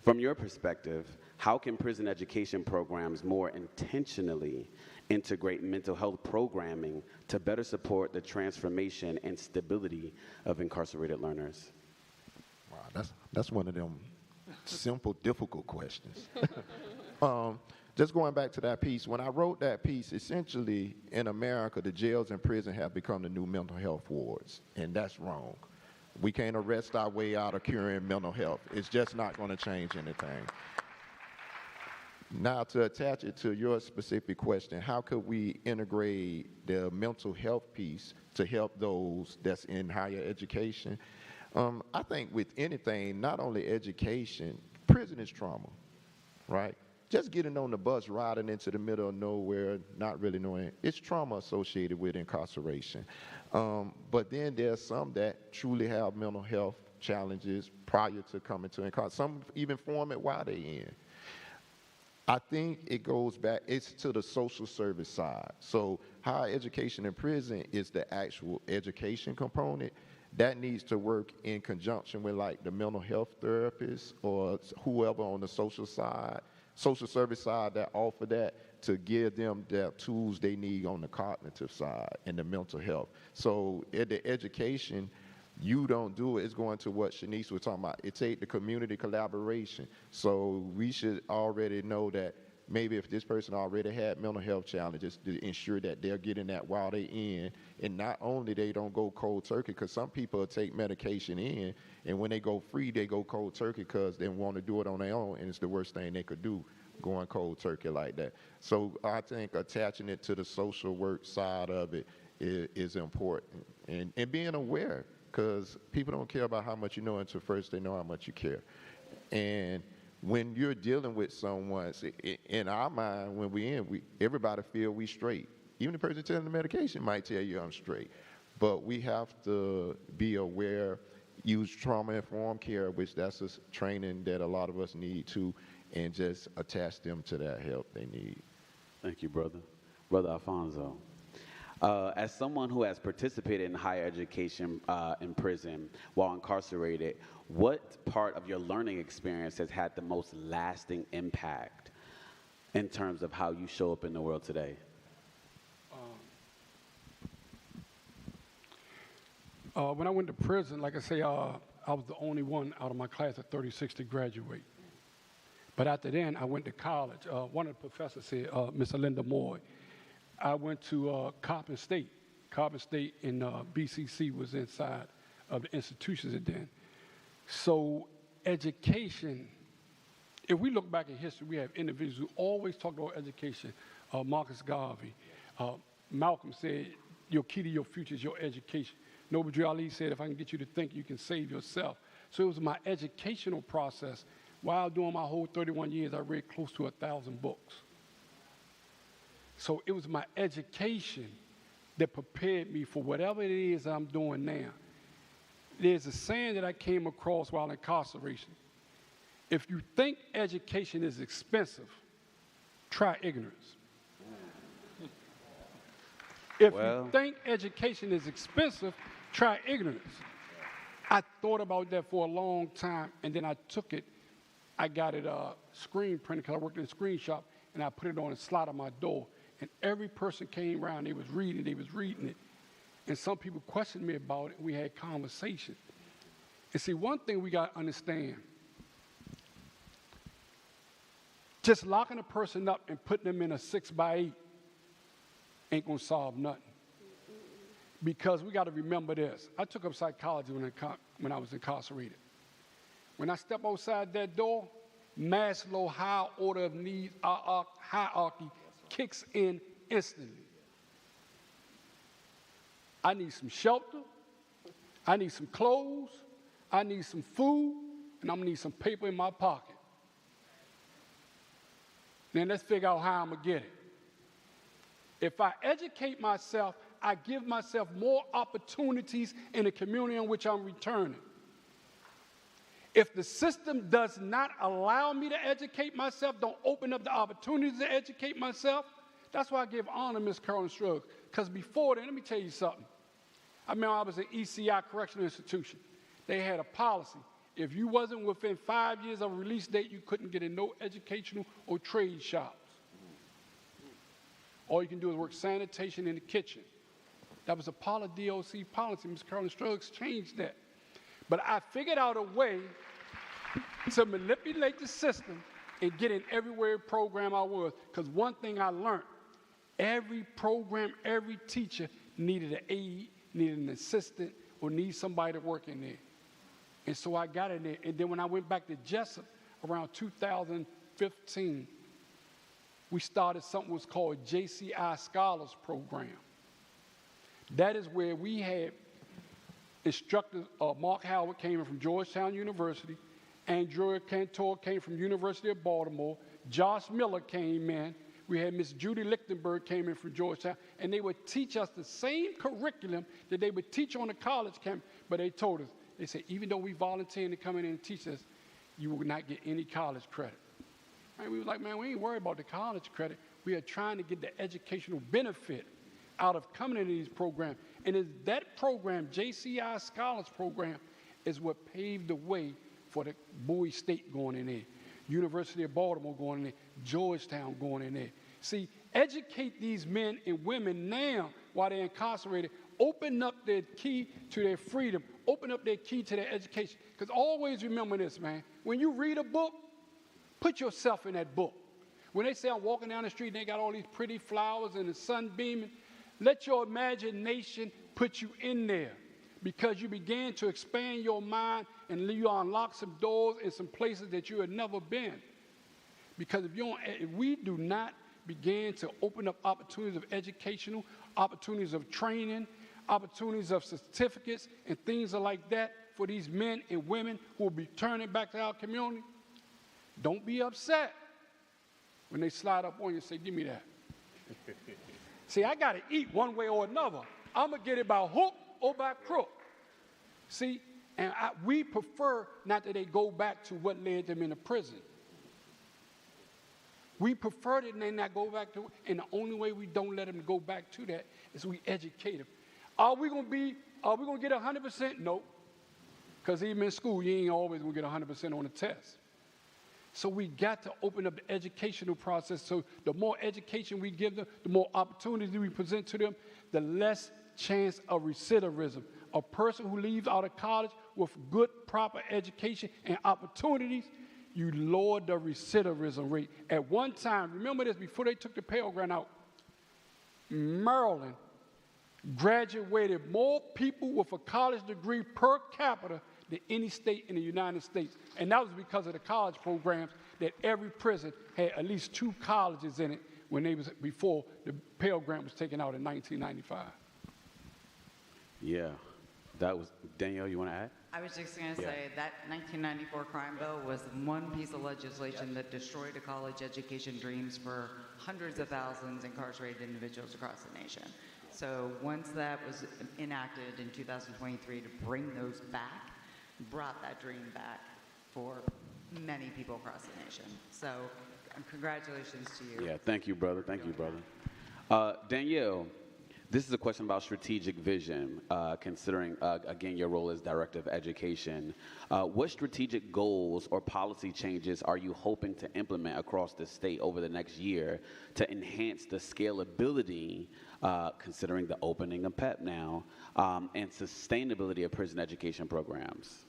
From your perspective, how can prison education programs more intentionally integrate mental health programming to better support the transformation and stability of incarcerated learners? Wow, that's one of them simple, difficult questions. Just going back to that piece, when I wrote that piece, essentially in America, the jails and prisons have become the new mental health wards, and that's wrong. We can't arrest our way out of curing mental health. It's just not going to change anything. Now, to attach it to your specific question, how could we integrate the mental health piece to help those that's in higher education? I think with anything, not only education, prison is trauma, right? Just getting on the bus, riding into the middle of nowhere, not really knowing, it's trauma associated with incarceration. But then there's some that truly have mental health challenges prior to coming to incarceration. Some even form it while they're in. I think it goes back, it's to the social service side. So higher education in prison is the actual education component. That needs to work in conjunction with like the mental health therapist or whoever on the social side, social service side that offer that, to give them the tools they need on the cognitive side and the mental health. So the education you don't do it, it's going to what Shanice was talking about. It take the community collaboration. So we should already know that maybe if this person already had mental health challenges, to ensure that they're getting that while they're in. And not only they don't go cold turkey, because some people take medication in, and when they go free, they go cold turkey because they want to do it on their own, and it's the worst thing they could do, going cold turkey like that. So I think attaching it to the social work side of it is important. And being aware, because people don't care about how much you know until first they know how much you care. And when you're dealing with someone, in our mind, when everybody feel we straight. Even the person taking the medication might tell you I'm straight. But we have to be aware, use trauma-informed care, which that's a training that a lot of us need to, and just attach them to that help they need. Thank you, brother. Brother Alfonso. As someone who has participated in higher education in prison while incarcerated, what part of your learning experience has had the most lasting impact in terms of how you show up in the world today? When I went to prison, like I say, I was the only one out of my class at 36 to graduate. But after then, I went to college. One of the professors said, Miss Linda Moy, I went to Coppin State. Coppin State in BCC was inside of the institutions then. So education, if we look back in history, we have individuals who always talk about education. Marcus Garvey. Malcolm said, your key to your future is your education. Noble Ali said, if I can get you to think, you can save yourself. So it was my educational process. While doing my whole 31 years, I read close to 1,000 books. So it was my education that prepared me for whatever it is I'm doing now. There's a saying that I came across while in incarceration. If you think education is expensive, try ignorance. If you think education is expensive, try ignorance. I thought about that for a long time, and then I took it. I got it screen printed because I worked in a screen shop, and I put it on a slot on my door. And every person came around, they was reading it. And some people questioned me about it, and we had conversation. And see, one thing we got to understand, just locking a person up and putting them in a 6x8 ain't going to solve nothing. Because we got to remember this. I took up psychology when I was incarcerated. When I step outside that door, Maslow's high order of needs hierarchy kicks in instantly. I need some shelter, I need some clothes, I need some food, and I'm gonna need some paper in my pocket. Then let's figure out how I'm gonna get it. If I educate myself, I give myself more opportunities in the community in which I'm returning. If the system does not allow me to educate myself, don't open up the opportunities to educate myself, that's why I give honor to Ms. Carolyn Struggs. Because before then, let me tell you something. I remember I was at ECI Correctional Institution. They had a policy. If you wasn't within 5 years of a release date, you couldn't get in no educational or trade shops. All you can do is work sanitation in the kitchen. That was a DOC policy. Ms. Carolyn Struggs changed that. But I figured out a way to manipulate the system and get in every program I was. Because one thing I learned, every program, every teacher needed an aide, needed an assistant, or need somebody to work in there. And so I got in there. And then when I went back to Jessup around 2015, we started something that was called JCI Scholars Program. That is where we had instructors, Mark Howard came in from Georgetown University, Andrea Cantor came from University of Baltimore, Josh Miller came in, we had Miss Judy Lichtenberg came in from Georgetown, and they would teach us the same curriculum that they would teach on the college campus, but they told us, they said, even though we volunteered to come in and teach us, you will not get any college credit. And we were like, man, we ain't worried about the college credit. We are trying to get the educational benefit out of coming into these programs. And it's that program, JCI Scholars Program, is what paved the way for the Bowie State going in there, University of Baltimore going in there, Georgetown going in there. See, educate these men and women now while they're incarcerated, open up their key to their freedom, open up their key to their education. Because always remember this, man. When you read a book, put yourself in that book. When they say I'm walking down the street and they got all these pretty flowers and the sun beaming, let your imagination put you in there, because you begin to expand your mind and you unlock some doors in some places that you had never been. Because if we do not begin to open up opportunities of educational, opportunities of training, opportunities of certificates and things like that for these men and women who will be turning back to our community, don't be upset when they slide up on you and say, give me that. See, I got to eat one way or another. I'm going to get it by hook or by crook. See, and we prefer not that they go back to what led them into prison. We prefer that they not go back to it, and the only way we don't let them go back to that is we educate them. Are we going to get 100%? No. Because even in school, you ain't always going to get 100% on the test. So we got to open up the educational process. So the more education we give them, the more opportunities we present to them, the less chance of recidivism. A person who leaves out of college with good, proper education and opportunities, you lower the recidivism rate. At one time, remember this, before they took the Pell Grant out, Maryland graduated more people with a college degree per capita than any state in the United States. And that was because of the college programs that every prison had at least 2 colleges in it before the Pell Grant was taken out in 1995. Yeah, that was, Danielle, you want to add? I was just going to say that 1994 crime bill was one piece of legislation that destroyed a college education dreams for hundreds of thousands of incarcerated individuals across the nation. So once that was enacted in 2023 to bring those back, brought that dream back for many people across the nation. So congratulations to you. Yeah, thank you, brother. Thank you, brother. Danielle, this is a question about strategic vision, considering, again, your role as Director of Education. What strategic goals or policy changes are you hoping to implement across the state over the next year to enhance the scalability, considering the opening of PEP now, and sustainability of prison education programs?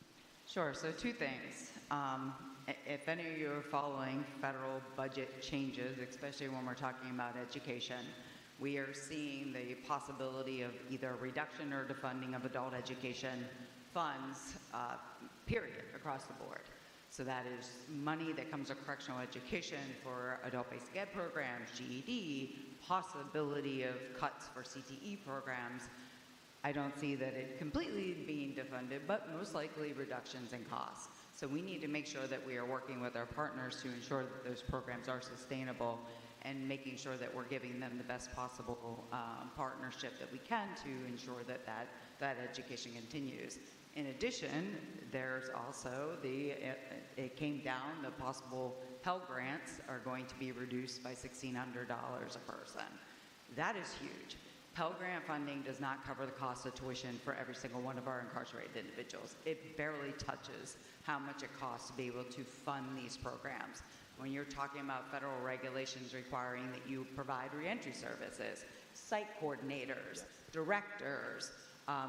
Sure, so 2 things. If any of you are following federal budget changes, especially when we're talking about education, we are seeing the possibility of either reduction or defunding of adult education funds, period, across the board. So that is money that comes to correctional education for adult basic ed programs, GED, possibility of cuts for CTE programs. I don't see that it completely being defunded, but most likely reductions in costs. So we need to make sure that we are working with our partners to ensure that those programs are sustainable and making sure that we're giving them the best possible partnership that we can to ensure that that education continues. In addition, there's also it came down, the possible Pell Grants are going to be reduced by $1,600 a person. That is huge. Pell Grant funding does not cover the cost of tuition for every single one of our incarcerated individuals. It barely touches how much it costs to be able to fund these programs. When you're talking about federal regulations requiring that you provide reentry services, site coordinators, directors,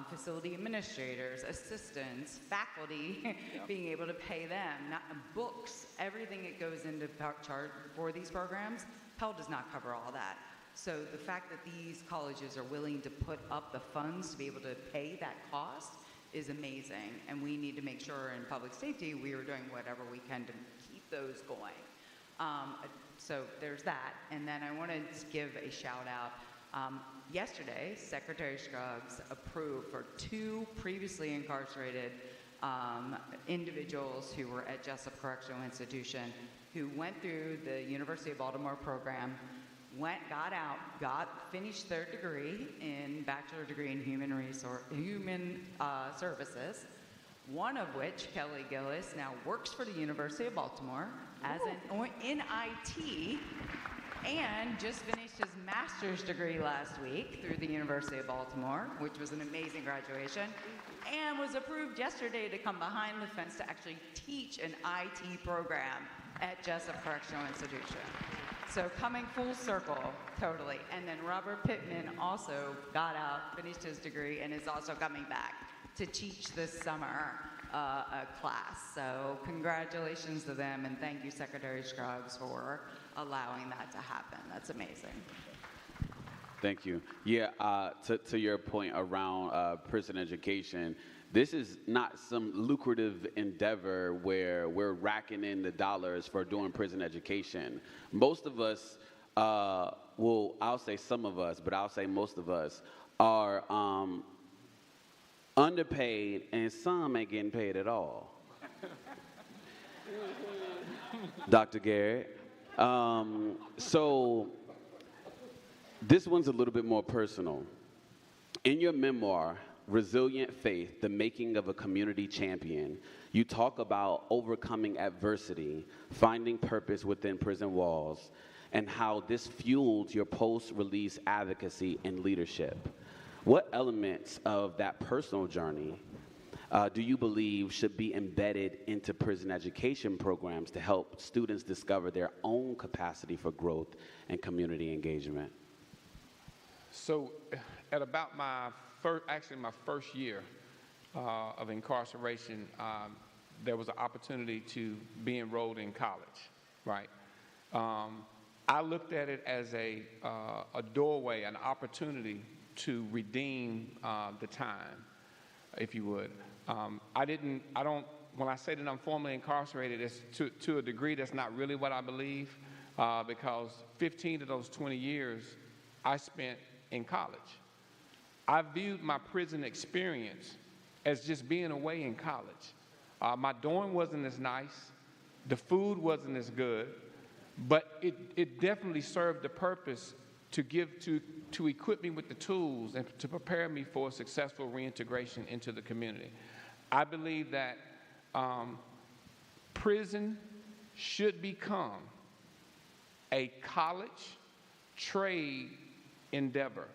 facility administrators, assistants, faculty, being able to pay them, books, everything that goes into chart for these programs, Pell does not cover all that. So the fact that these colleges are willing to put up the funds to be able to pay that cost is amazing. And we need to make sure in public safety we are doing whatever we can to keep those going. So there's that. And then I want to give a shout out. Yesterday, Secretary Scruggs approved for 2 previously incarcerated individuals who were at Jessup Correctional Institution who went through the University of Baltimore program, got out, finished their degree bachelor degree in human services, one of which, Kelly Gillis, now works for the University of Baltimore in IT, and just finished his master's degree last week through the University of Baltimore, which was an amazing graduation, and was approved yesterday to come behind the fence to actually teach an IT program at Jessup Correctional Institution. So coming full circle, totally. And then Robert Pittman also got out, finished his degree, and is also coming back to teach this summer a class. So congratulations to them, and thank you, Secretary Scruggs, for allowing that to happen. That's amazing. Thank you. Yeah, to your point around prison education, this is not some lucrative endeavor where we're racking in the dollars for doing prison education. Most of us, well, I'll say some of us, but I'll say most of us are underpaid, and some ain't getting paid at all. Dr. Garrett. So this one's a little bit more personal. In your memoir, Resilient Faith, The Making of a Community Champion, you talk about overcoming adversity, finding purpose within prison walls, and how this fueled your post-release advocacy and leadership. What elements of that personal journey do you believe should be embedded into prison education programs to help students discover their own capacity for growth and community engagement? So at about my first year of incarceration, there was an opportunity to be enrolled in college, right? I looked at it as a doorway, an opportunity to redeem the time, if you would. When I say that I'm formally incarcerated, it's to a degree that's not really what I believe, because 15 of those 20 years I spent in college. I viewed my prison experience as just being away in college. My dorm wasn't as nice, the food wasn't as good, but it definitely served the purpose to equip me with the tools and to prepare me for a successful reintegration into the community. I believe that prison should become a college trade endeavor,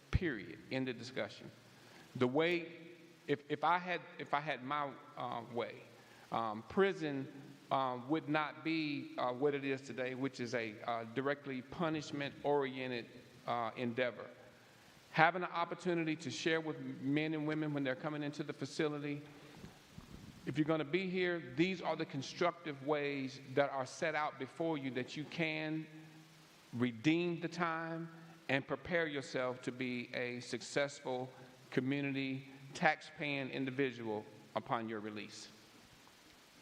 period, in the discussion. The way, if I had my way, prison would not be what it is today, which is a directly punishment-oriented endeavor. Having an opportunity to share with men and women when they're coming into the facility, if you're going to be here, these are the constructive ways that are set out before you that you can redeem the time and prepare yourself to be a successful community tax-paying individual upon your release.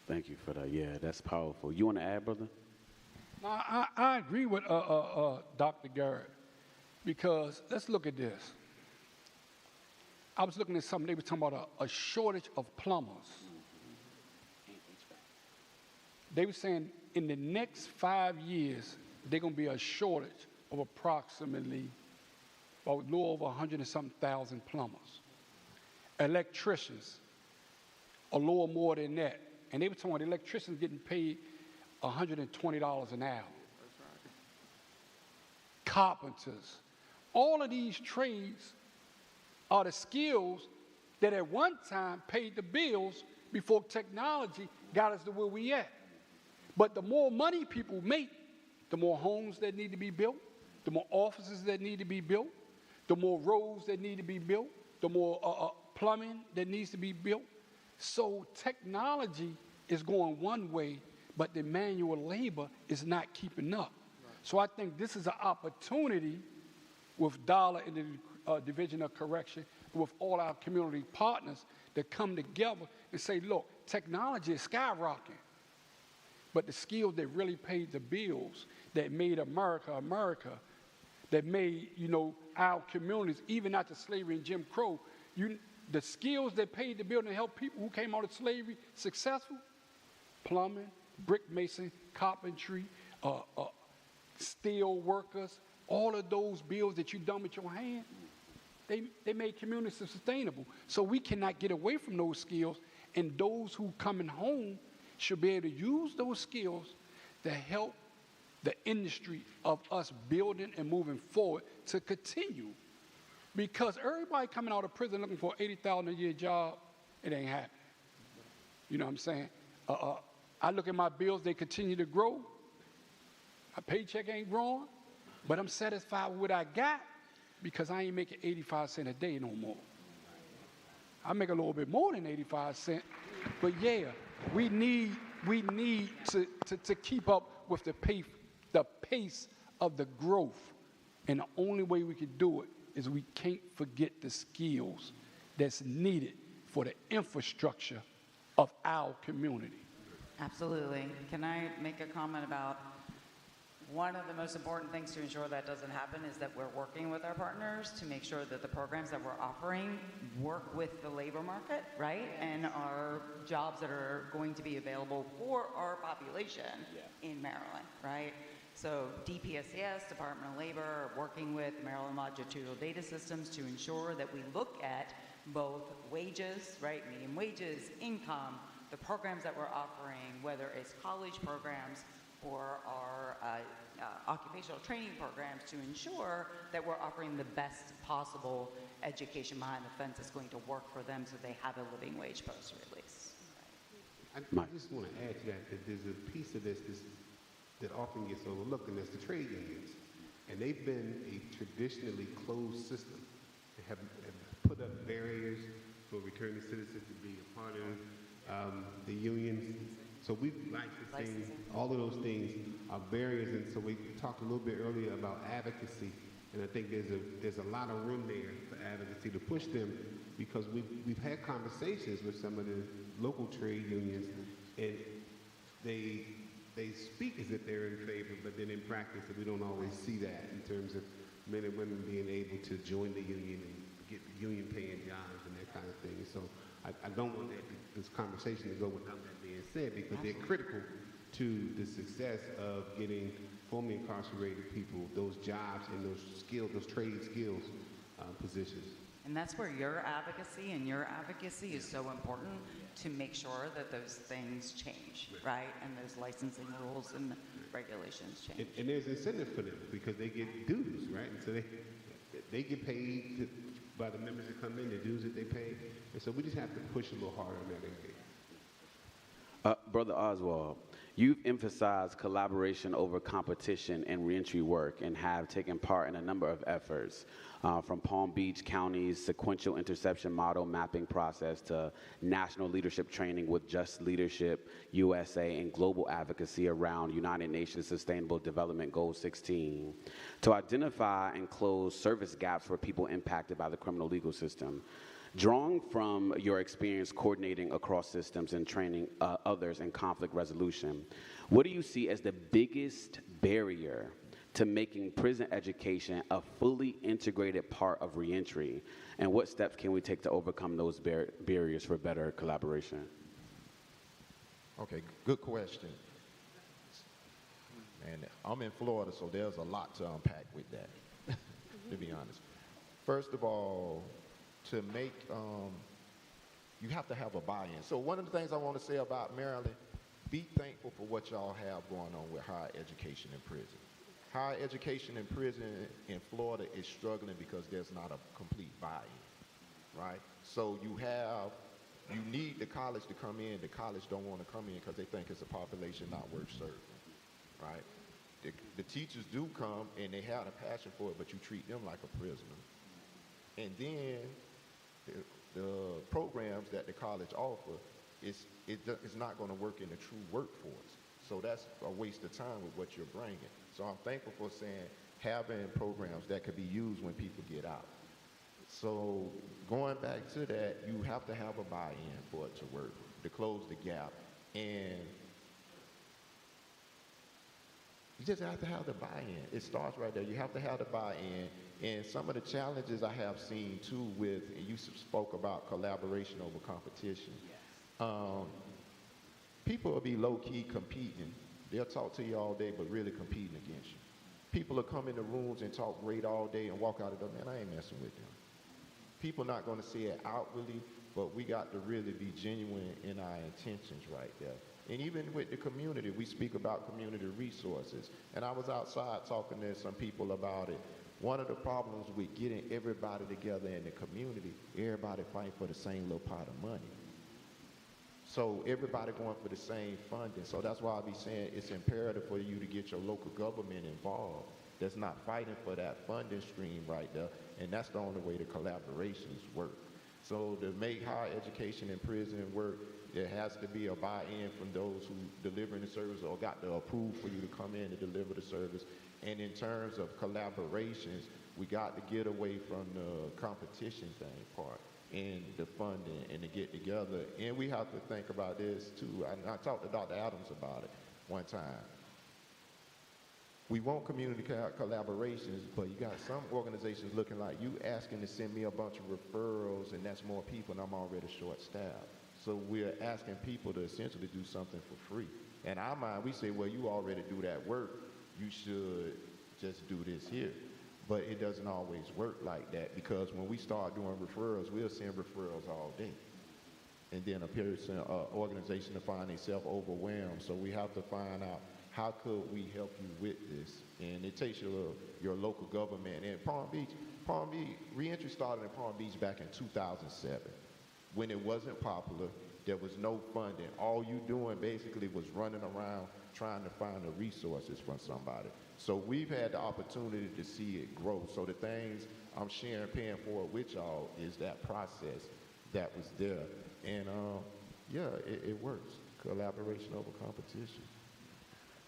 Thank you for that. Yeah, that's powerful. You want to add, brother? No, I agree with Dr. Garrett, because let's look at this. I was looking at something, they were talking about a shortage of plumbers. They were saying in the next 5 years, there's going to be a shortage of approximately about a little over 100 and something thousand plumbers. Electricians, a little more than that. And they were talking about electricians getting paid $120 an hour. That's right. Carpenters. All of these trades are the skills that at one time paid the bills before technology got us to where we at. But the more money people make, the more homes that need to be built, the more offices that need to be built, the more roads that need to be built, the more plumbing that needs to be built. So technology is going one way, but the manual labor is not keeping up. Right. So I think this is an opportunity with Dollar in the Division of Correction, with all our community partners to come together and say, look, technology is skyrocketing, but the skills that really paid the bills, that made America, America, that made, our communities, even after slavery and Jim Crow, the skills that paid the bill and helped people who came out of slavery successful, plumbing, brick mason, carpentry, steel workers, all of those bills that you done with your hand, they made communities sustainable. So we cannot get away from those skills, and those who coming home should be able to use those skills to help the industry of us building and moving forward to continue. Because everybody coming out of prison looking for $80,000 a year job, it ain't happening. You know what I'm saying? I look at my bills, they continue to grow. My paycheck ain't growing, but I'm satisfied with what I got because I ain't making 85 cents a day no more. I make a little bit more than 85 cents. But yeah, we need to keep up with the pace of the growth. And the only way we can do it is we can't forget the skills that's needed for the infrastructure of our community. Absolutely. Can I make a comment about one of the most important things to ensure that doesn't happen is that we're working with our partners to make sure that the programs that we're offering work with the labor market, right? And are jobs that are going to be available for our population in Maryland, right? So DPSCS, Department of Labor, are working with Maryland Longitudinal Data Systems to ensure that we look at both wages, right, median wages, income, the programs that we're offering, whether it's college programs or our occupational training programs, to ensure that we're offering the best possible education behind the fence that's going to work for them so they have a living wage post-release. I just want to add to that there's a piece of this that often gets overlooked, and that's the trade unions. And they've been a traditionally closed system. They have put up barriers for returning citizens to be a part of the unions. So we like to think all of those things are barriers, and so we talked a little bit earlier about advocacy, and I think there's a lot of room there for advocacy to push them, because we've had conversations with some of the local trade unions, and they speak as if they're in favor, but then in practice we don't always see that in terms of men and women being able to join the union and get union paying jobs and that kind of thing. So I don't want this conversation to go without that being said, because they're critical to the success of getting formerly incarcerated people those jobs and those skills, those trade skills positions. And that's where your advocacy is so important, to make sure that those things change, right? And those licensing rules and regulations change. And there's incentive for them, because they get dues, right? And so they get paid by the members that come in, the dues that they pay. And so we just have to push a little harder on that area. Brother Oswald, you've emphasized collaboration over competition in reentry work and have taken part in a number of efforts, from Palm Beach County's sequential interception model mapping process to national leadership training with Just Leadership USA and global advocacy around United Nations Sustainable Development Goal 16, to identify and close service gaps for people impacted by the criminal legal system. Drawing from your experience coordinating across systems and training others in conflict resolution, what do you see as the biggest barrier to making prison education a fully integrated part of reentry? And what steps can we take to overcome those barriers for better collaboration? Okay, good question. And I'm in Florida, so there's a lot to unpack with that, to be honest. First of all, to make, you have to have a buy-in. So one of the things I want to say about Maryland, be thankful for what y'all have going on with higher education in prison. Higher education in prison in Florida is struggling because there's not a complete buy-in, right? So you need the college to come in. The college don't want to come in because they think it's a population not worth serving, right? The teachers do come and they have a passion for it, but you treat them like a prisoner. And then the programs that the college offer, it's not going to work in the true workforce. So that's a waste of time with what you're bringing. So I'm thankful for saying having programs that could be used when people get out. So going back to that, you have to have a buy-in for it to work, to close the gap. And you just have to have the buy-in. It starts right there. You have to have the buy-in. And some of the challenges I have seen too with, and you spoke about collaboration over competition. People will be low-key competing. They'll talk to you all day, but really competing against you. People will come in the rooms and talk great all day and walk out of them, man, I ain't messing with them. People not gonna say it outwardly, but we got to really be genuine in our intentions right there. And even with the community, we speak about community resources. And I was outside talking to some people about it. One of the problems with getting everybody together in the community, everybody fighting for the same little pot of money. So everybody going for the same funding. So that's why I be saying it's imperative for you to get your local government involved. That's not fighting for that funding stream right there. And that's the only way the collaborations work. So to make higher education in prison work, there has to be a buy-in from those who delivering the service or got to approve for you to come in and deliver the service. And in terms of collaborations, we got to get away from the competition thing part and the funding and to get together. And we have to think about this too. I talked to Dr. Adams about it one time. We want community collaborations, but you got some organizations looking like you asking to send me a bunch of referrals, and that's more people, and I'm already short-staffed. So we're asking people to essentially do something for free. In our mind, we say, well, you already do that work. You should just do this here. But it doesn't always work like that, because when we start doing referrals, we'll send referrals all day. And then a person, organization to find themselves overwhelmed. So we have to find out, how could we help you with this? And it takes your local government. And Palm Beach, Reentry started in Palm Beach back in 2007. When it wasn't popular, there was no funding. All you doing basically was running around trying to find the resources from somebody. So we've had the opportunity to see it grow. So the things I'm sharing, paying forward with y'all is that process that was there. And yeah, it works. Collaboration over competition.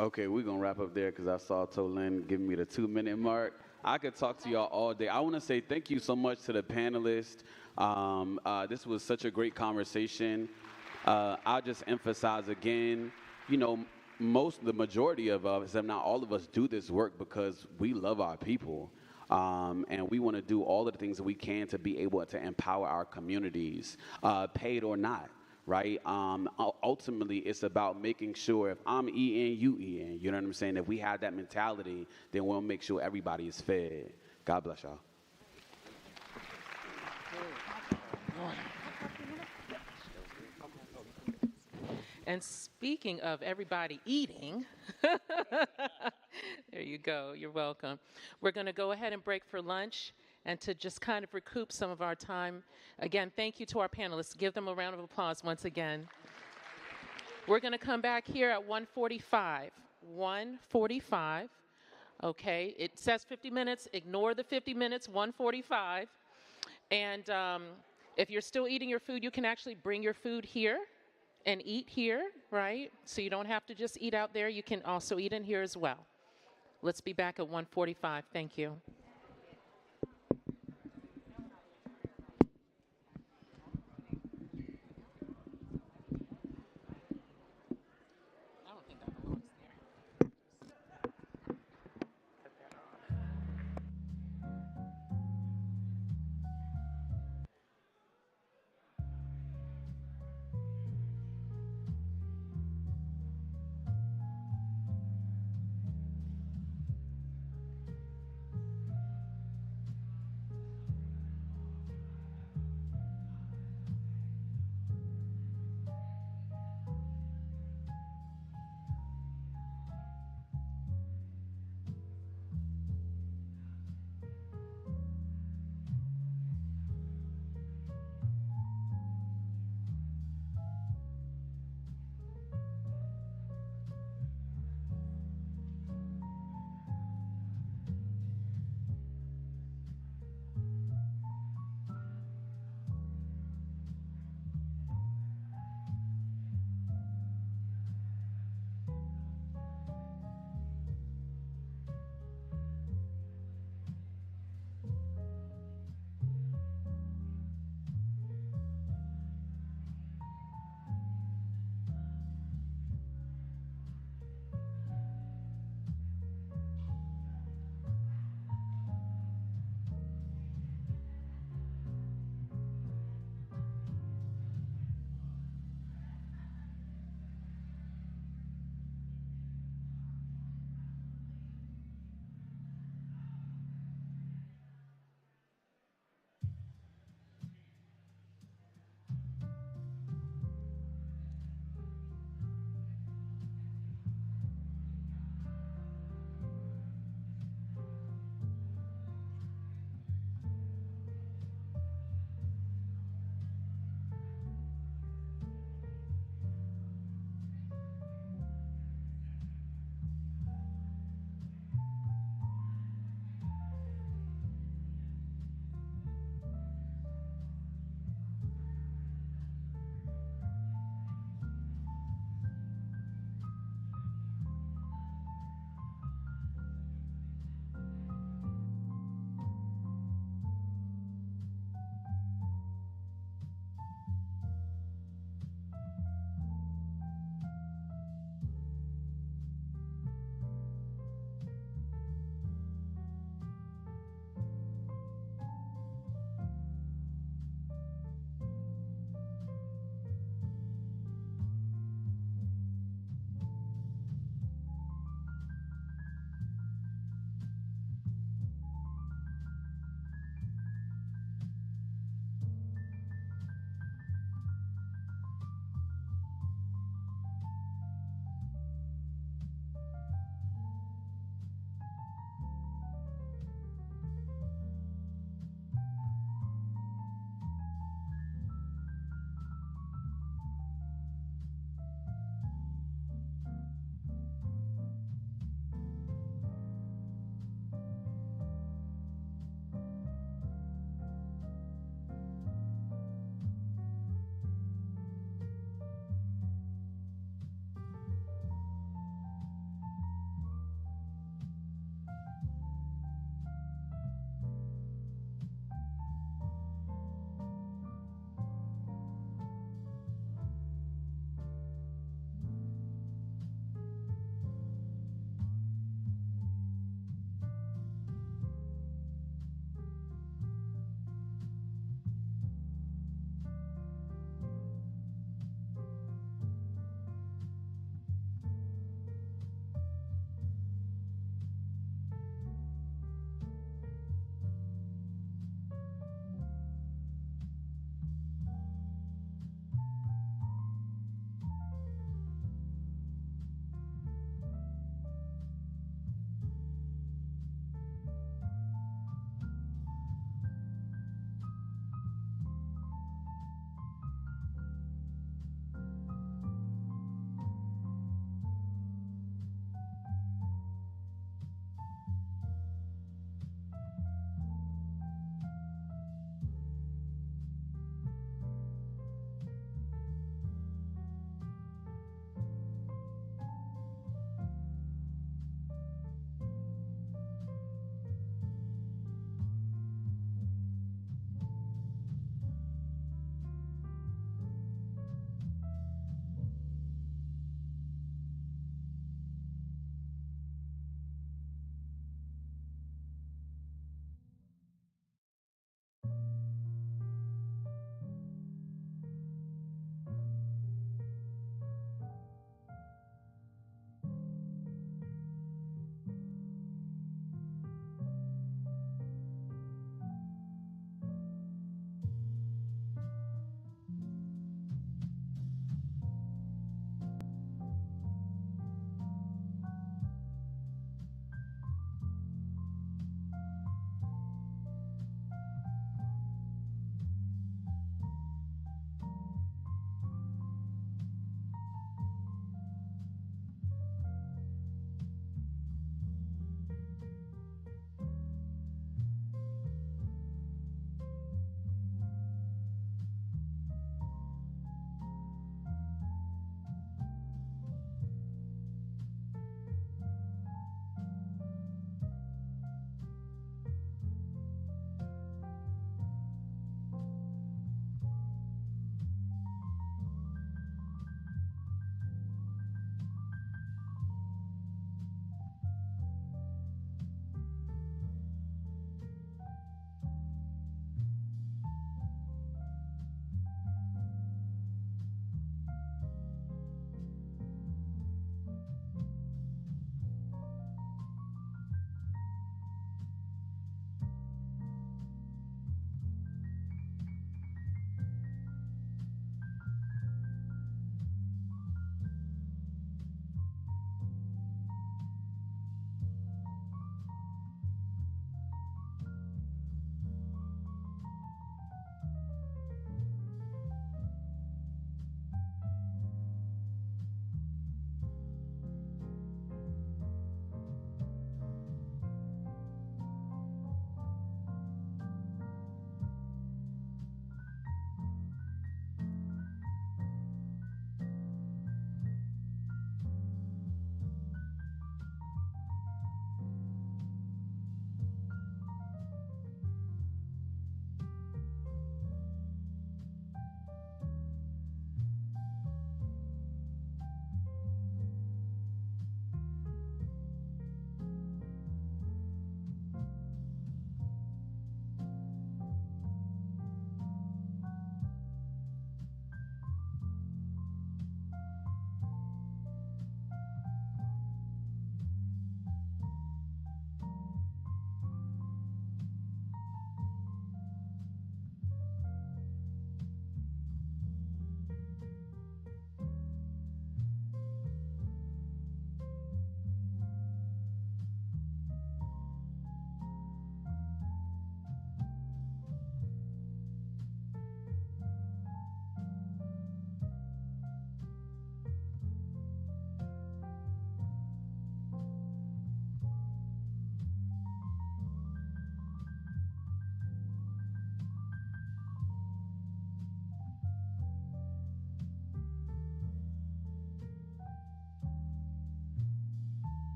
Okay, we're going to wrap up there because I saw Tolin giving me the 2-minute mark. I could talk to y'all all day. I want to say thank you so much to the panelists. This was such a great conversation. I'll just emphasize again, you know, the majority of us, if not all of us, do this work because we love our people. And we want to do all of the things that we can to be able to empower our communities, paid or not. Right? Ultimately, it's about making sure if I'm eating, you eating. You know what I'm saying? If we have that mentality, then we'll make sure everybody is fed. God bless y'all. And speaking of everybody eating, there you go. You're welcome. We're going to go ahead and break for lunch. And to just kind of recoup some of our time. Again, thank you to our panelists. Give them a round of applause once again. We're going to come back here at 1:45. 1:45. Okay, it says 50 minutes. Ignore the 50 minutes, 1:45. And if you're still eating your food, you can actually bring your food here and eat here, right? So you don't have to just eat out there. You can also eat in here as well. Let's be back at 1:45. Thank you.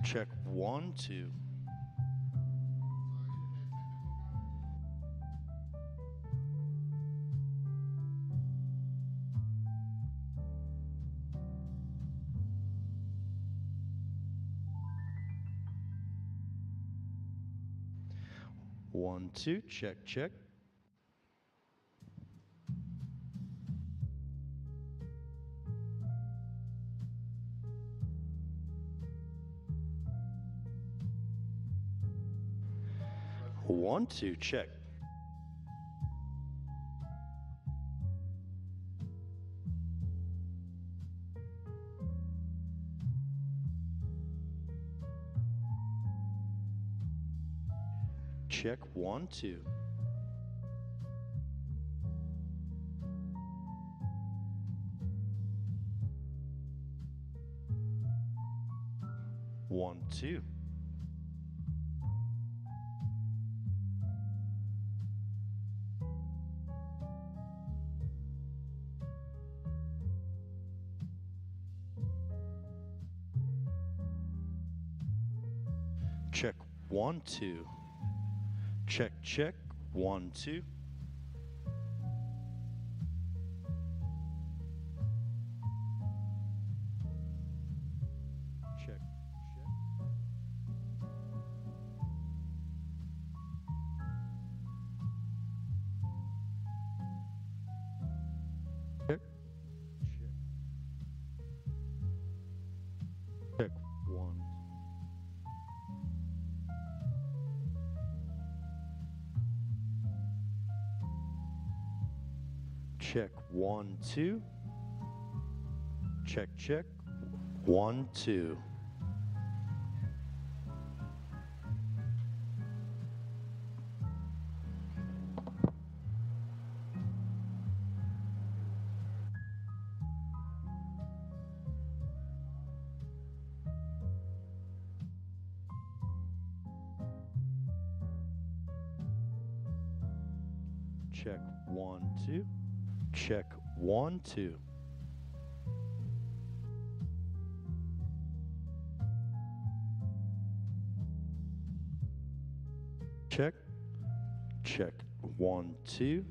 Check 1, 2. One, two, check, check. One, two, check. Check 1, 2. One, two. Check 1, 2. Check, check, 1, 2. Check, check. Check. Check, 1. Check 1, 2. Check, check. 1, 2. Check 1, 2. Check 1, 2. Check. Check 1, 2.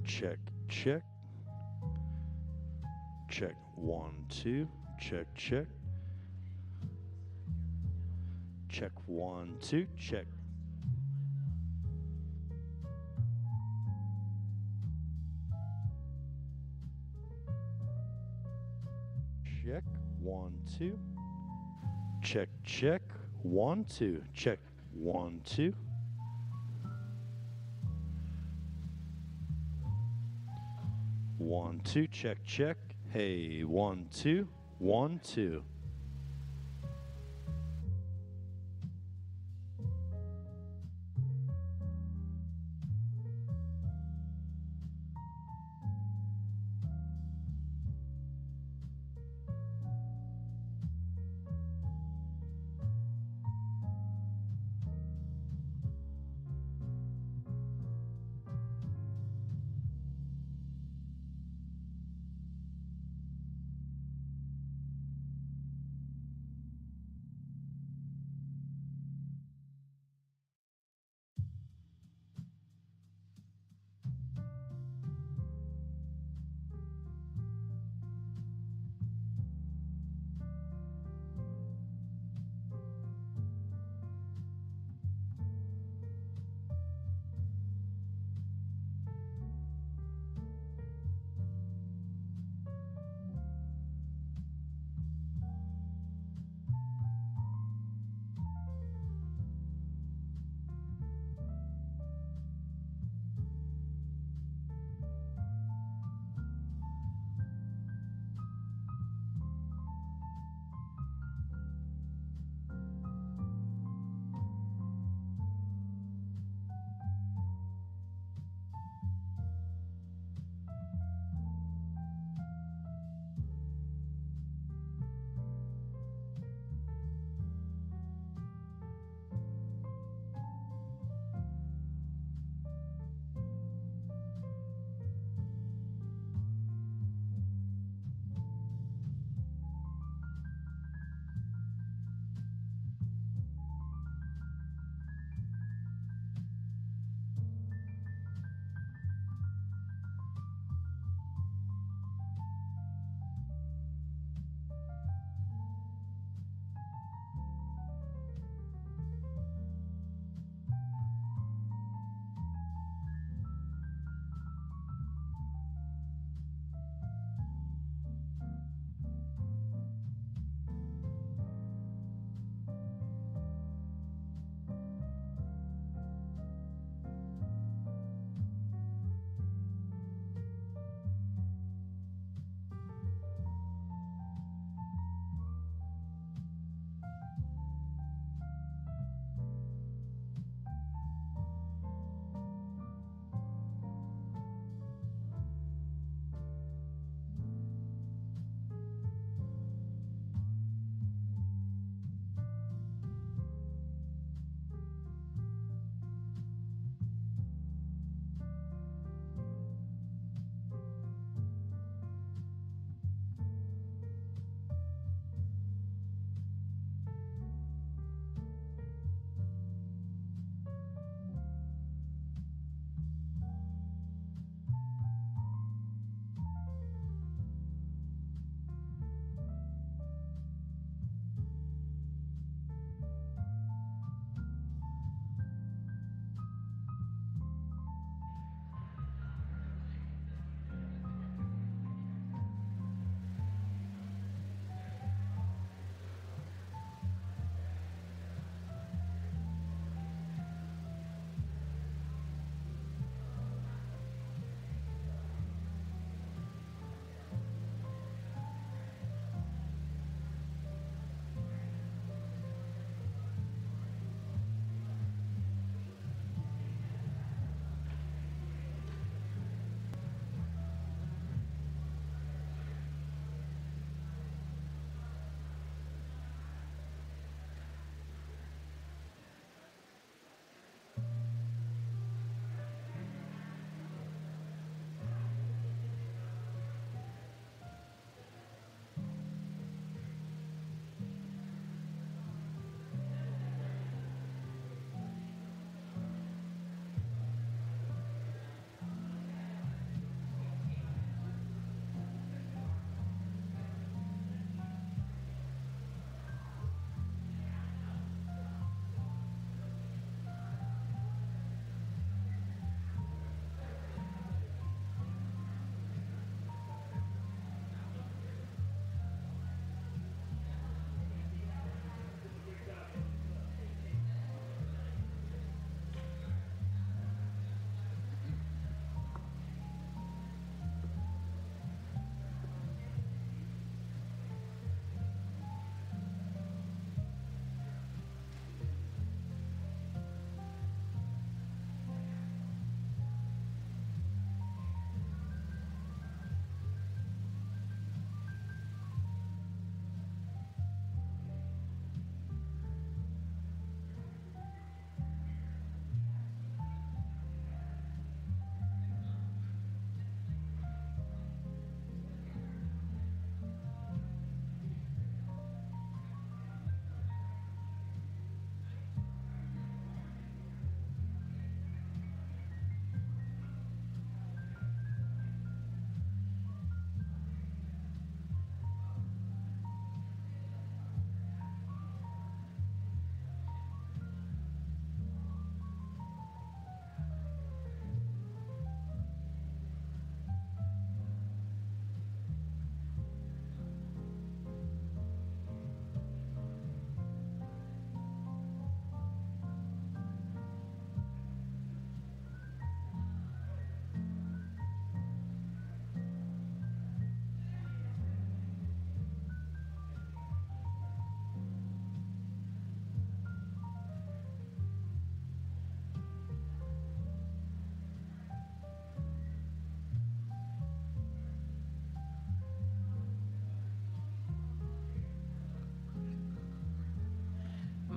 Check, check. Check 1, 2. Check, check. Check 1, 2. Check. Check 1, 2. Check, check. 1, 2. Check 1, 2. One, two, check, check. Hey, 1, 2. 1, 2.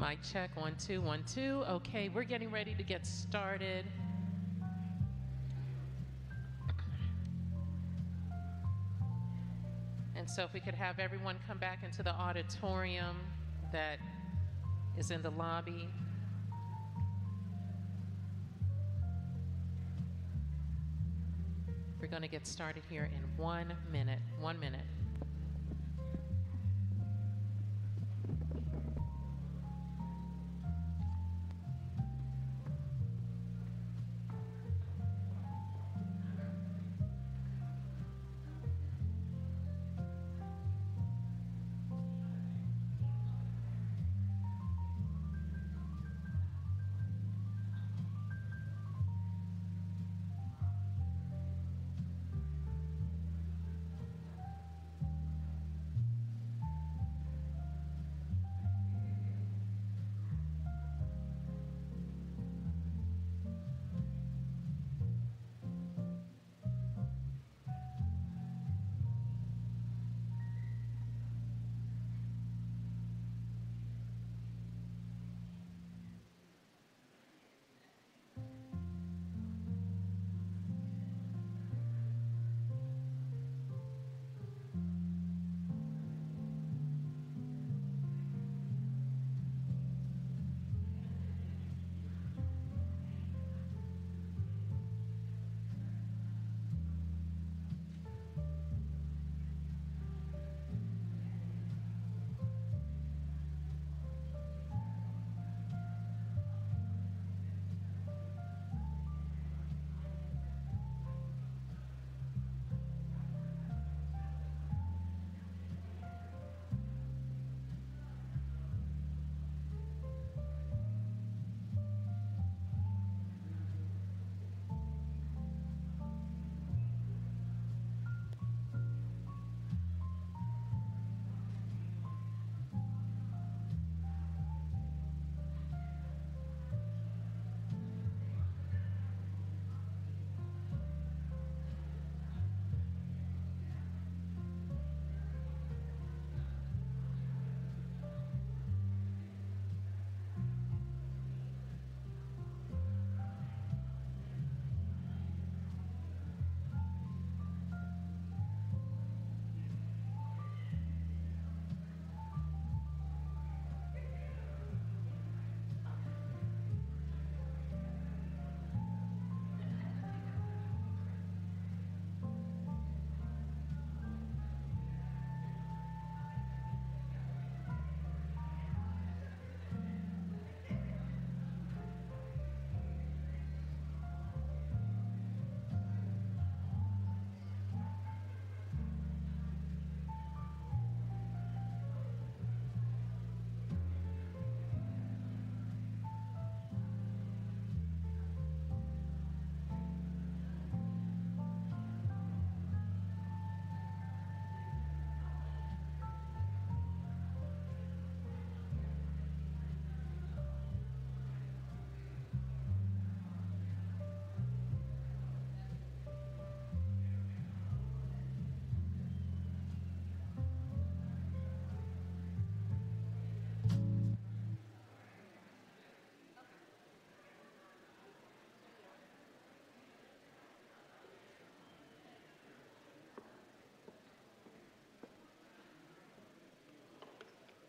Mic check, 1, 2, 1, 2. Okay, we're getting ready to get started. And so if we could have everyone come back into the auditorium that is in the lobby. We're going to get started here in 1 minute. 1 minute.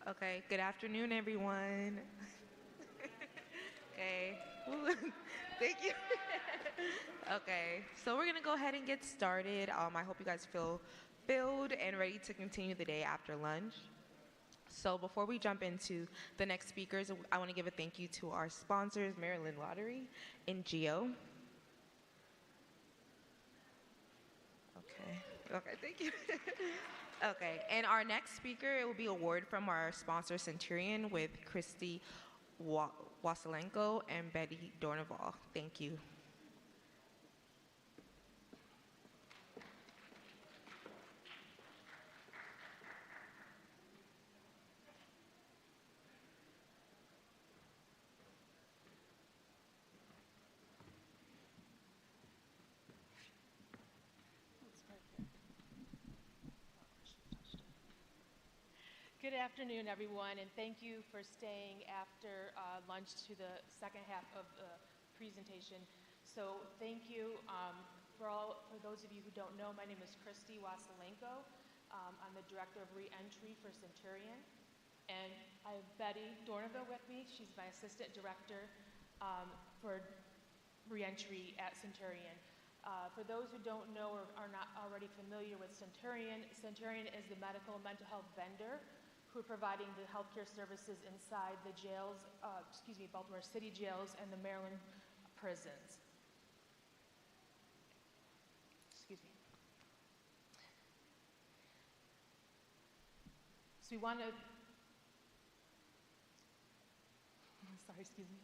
Okay, good afternoon, everyone. Okay, thank you. Okay, so we're gonna go ahead and get started. I hope you guys feel filled and ready to continue the day after lunch. So before we jump into the next speakers, I want to give a thank you to our sponsors, Maryland Lottery and Geo. Okay, thank you. Okay, and our next speaker, it will be a word from our sponsor, Centurion, with Christy Wasilenko and Betty Dornaval. Thank you. Good afternoon, everyone, and thank you for staying after lunch to the second half of the presentation. So thank you. For those of you who don't know, my name is Christy Wasilenko. I'm the Director of Reentry for Centurion. And I have Betty Dorneville with me. She's my Assistant Director for Reentry at Centurion. For those who don't know or are not already familiar with Centurion, Centurion is the medical and mental health vendor who are providing the healthcare services inside the jails, Baltimore City jails and the Maryland prisons. Excuse me. So we want to, sorry, excuse me.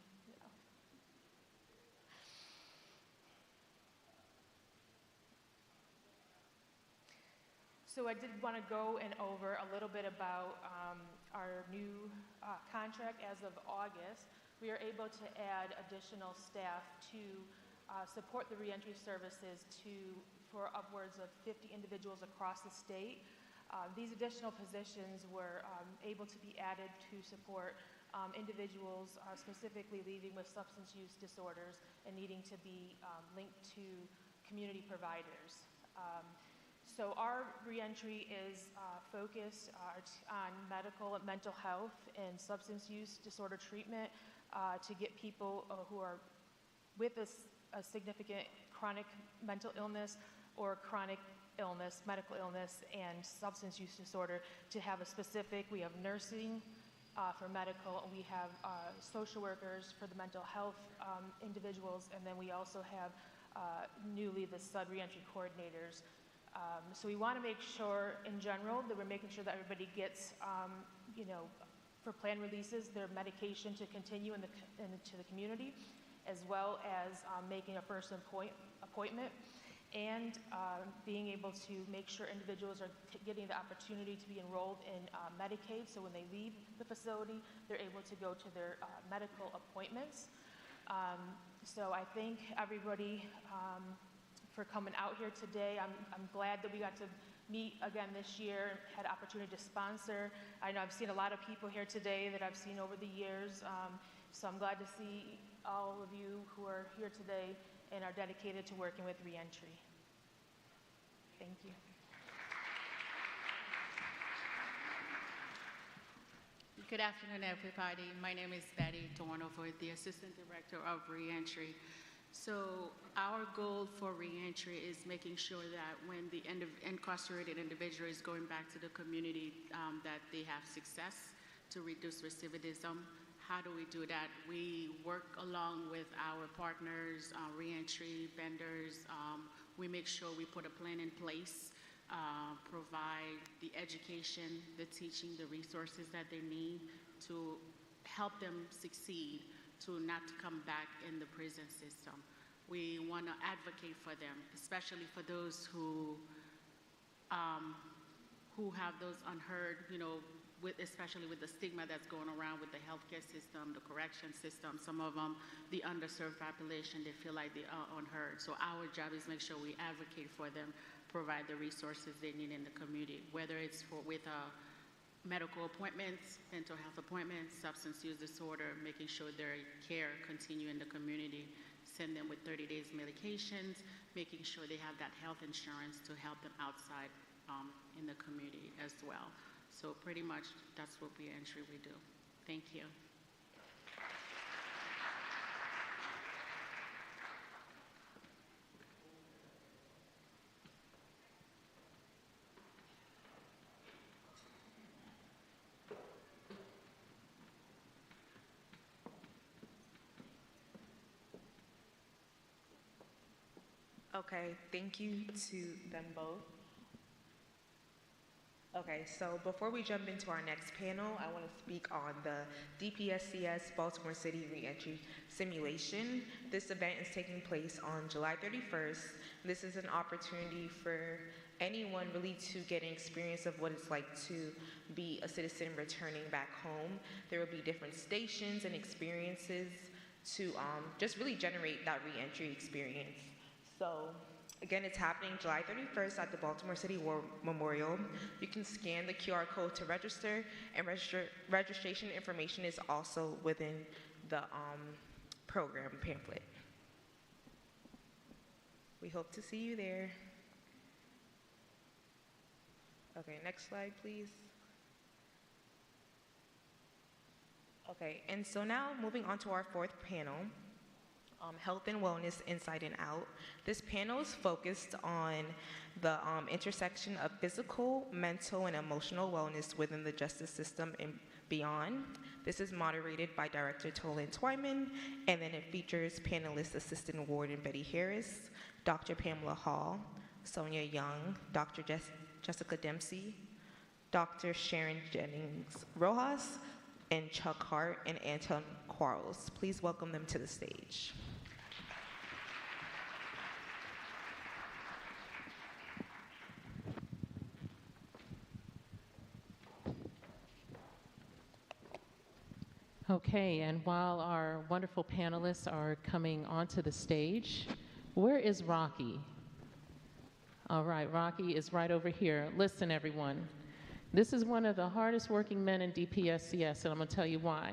So I did want to go over a little bit about our new contract. As of August, we are able to add additional staff to support the reentry services for upwards of 50 individuals across the state. These additional positions were able to be added to support individuals specifically leaving with substance use disorders and needing to be linked to community providers. So our reentry is focused on medical and mental health and substance use disorder treatment to get people who are with a significant chronic mental illness or chronic illness, medical illness, and substance use disorder to have a specific, we have nursing for medical, and we have social workers for the mental health individuals, and then we also have newly the SUD reentry coordinators. So we want to make sure, in general, that we're making sure that everybody gets, for plan releases, their medication to continue into the community, as well as making a first appointment, and being able to make sure individuals are getting the opportunity to be enrolled in Medicaid, so when they leave the facility, they're able to go to their medical appointments. So I thank everybody for coming out here today. I'm glad that we got to meet again this year, had the opportunity to sponsor. I know I've seen a lot of people here today that I've seen over the years, so I'm glad to see all of you who are here today and are dedicated to working with reentry. Thank you. Good afternoon, everybody. My name is Betty Dornover, the Assistant Director of Reentry. So our goal for reentry is making sure that when the incarcerated individual is going back to the community, that they have success to reduce recidivism. How do we do that? We work along with our partners, reentry vendors. We make sure we put a plan in place, provide the education, the teaching, the resources that they need to help them succeed, to not come back in the prison system. We want to advocate for them, especially for those who have those unheard, especially with the stigma that's going around with the healthcare system, the correction system. Some of them, the underserved population, they feel like they are unheard. So our job is make sure we advocate for them, provide the resources they need in the community, whether it's with medical appointments, mental health appointments, substance use disorder, making sure their care continue in the community, send them with 30 days medications, making sure they have that health insurance to help them outside in the community as well. So pretty much that's what reentry we do. Thank you. Okay, thank you to them both. Okay, so before we jump into our next panel, I want to speak on the DPSCS Baltimore City Reentry Simulation. This event is taking place on July 31st. This is an opportunity for anyone really to get an experience of what it's like to be a citizen returning back home. There will be different stations and experiences to just really generate that reentry experience. So Again, it's happening July 31st at the Baltimore City War Memorial. You can scan the QR code to register, and registration information is also within the program pamphlet. We hope to see you there. Okay, next slide, please. Okay, and so now moving on to our fourth panel, Health and Wellness Inside and Out. This panel is focused on the intersection of physical, mental, and emotional wellness within the justice system and beyond. This is moderated by Director Tolan Twyman, and then it features panelists Assistant Warden Betty Harris, Dr. Pamela Hall, Sonia Young, Dr. Jessica Dempsey, Dr. Sharon Jennings Rojas, and Chuck Hart and Anton Quarles. Please welcome them to the stage. Okay, and while our wonderful panelists are coming onto the stage, where is Rocky? All right, Rocky is right over here. Listen, everyone. This is one of the hardest working men in DPSCS, and I'm going to tell you why.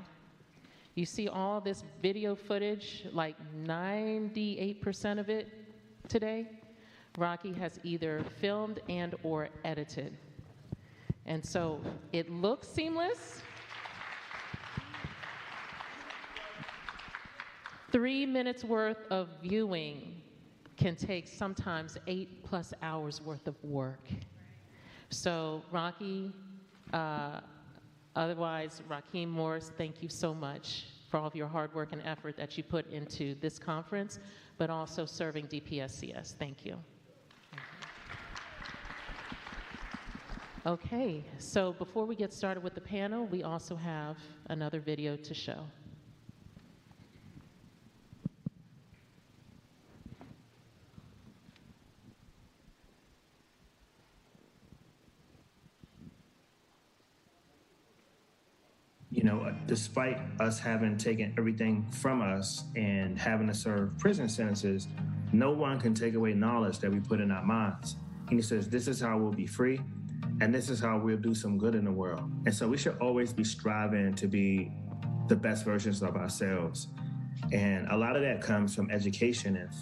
You see all this video footage, like 98% of it today, Rocky has either filmed and or edited. And so it looks seamless. 3 minutes worth of viewing can take sometimes 8+ hours worth of work. So Rocky, otherwise Rakeem Morris, thank you so much for all of your hard work and effort that you put into this conference, but also serving DPSCS. Thank you. Okay, so before we get started with the panel, we also have another video to show. You know, despite us having taken everything from us and having to serve prison sentences, no one can take away knowledge that we put in our minds. And he says, this is how we'll be free, and this is how we'll do some good in the world. And so we should always be striving to be the best versions of ourselves. And a lot of that comes from education and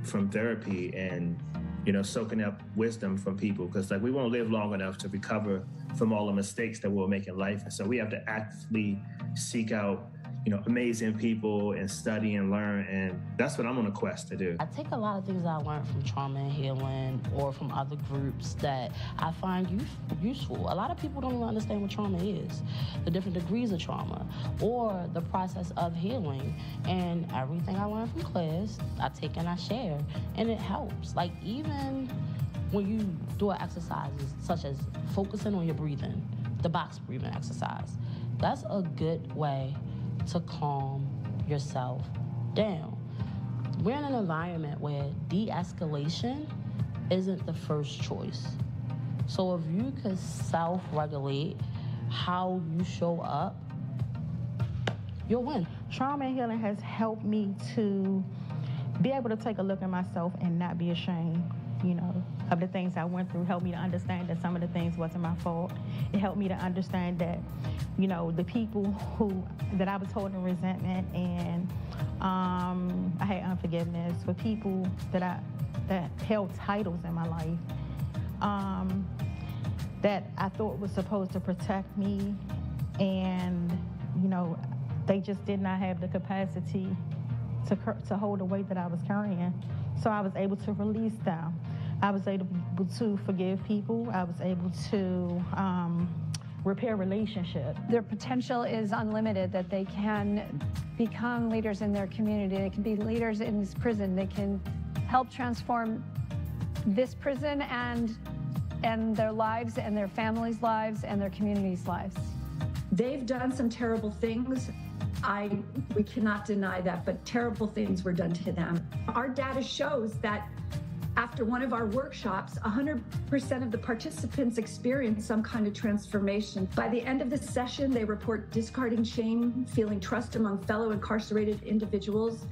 from therapy and, you know, soaking up wisdom from people, because like we won't live long enough to recover from all the mistakes that we'll make in life. And so we have to actively seek out, you know, amazing people and study and learn. And that's what I'm on a quest to do. I take a lot of things I learned from trauma and healing or from other groups that I find useful. A lot of people don't even understand what trauma is, the different degrees of trauma, or the process of healing. And everything I learned from class, I take and I share, and it helps. Like even when you do exercises such as focusing on your breathing, the box breathing exercise, that's a good way to calm yourself down. We're in an environment where de-escalation isn't the first choice. So if you could self-regulate how you show up, you'll win. Trauma and healing has helped me to be able to take a look at myself and not be ashamed, you know, of the things I went through. Helped me to understand that some of the things wasn't my fault. It helped me to understand that, you know, the people that I was holding resentment and I had unforgiveness for people that held titles in my life that I thought was supposed to protect me, and, you know, they just did not have the capacity to hold the weight that I was carrying. So I was able to release them. I was able to forgive people. I was able to repair relationships. Their potential is unlimited, that they can become leaders in their community. They can be leaders in this prison. They can help transform this prison and their lives and their families' lives and their communities' lives. They've done some terrible things. We cannot deny that, but terrible things were done to them. Our data shows that after one of our workshops, 100% of the participants experience some kind of transformation. By the end of the session, they report discarding shame, feeling trust among fellow incarcerated individuals,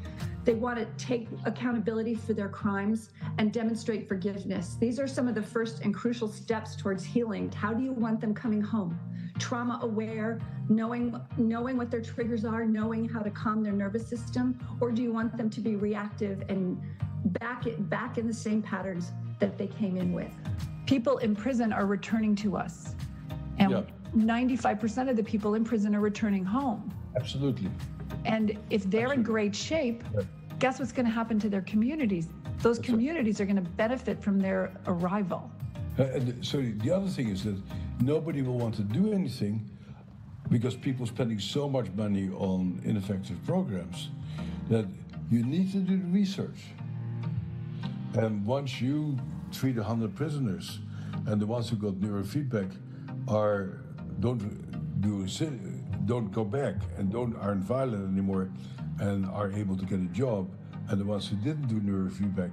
They want to take accountability for their crimes and demonstrate forgiveness. These are some of the first and crucial steps towards healing. How do you want them coming home? Trauma aware, knowing what their triggers are, knowing how to calm their nervous system, or do you want them to be reactive and back in the same patterns that they came in with? People in prison are returning to us, and 95% of the people in prison are returning home. Absolutely. And if they're in great shape, guess what's going to happen to their communities? Those communities are going to benefit from their arrival. So the other thing is that nobody will want to do anything because people are spending so much money on ineffective programs that you need to do the research. And once you treat 100 prisoners and the ones who got neurofeedback don't go back and aren't violent anymore and are able to get a job, and the ones who didn't do neurofeedback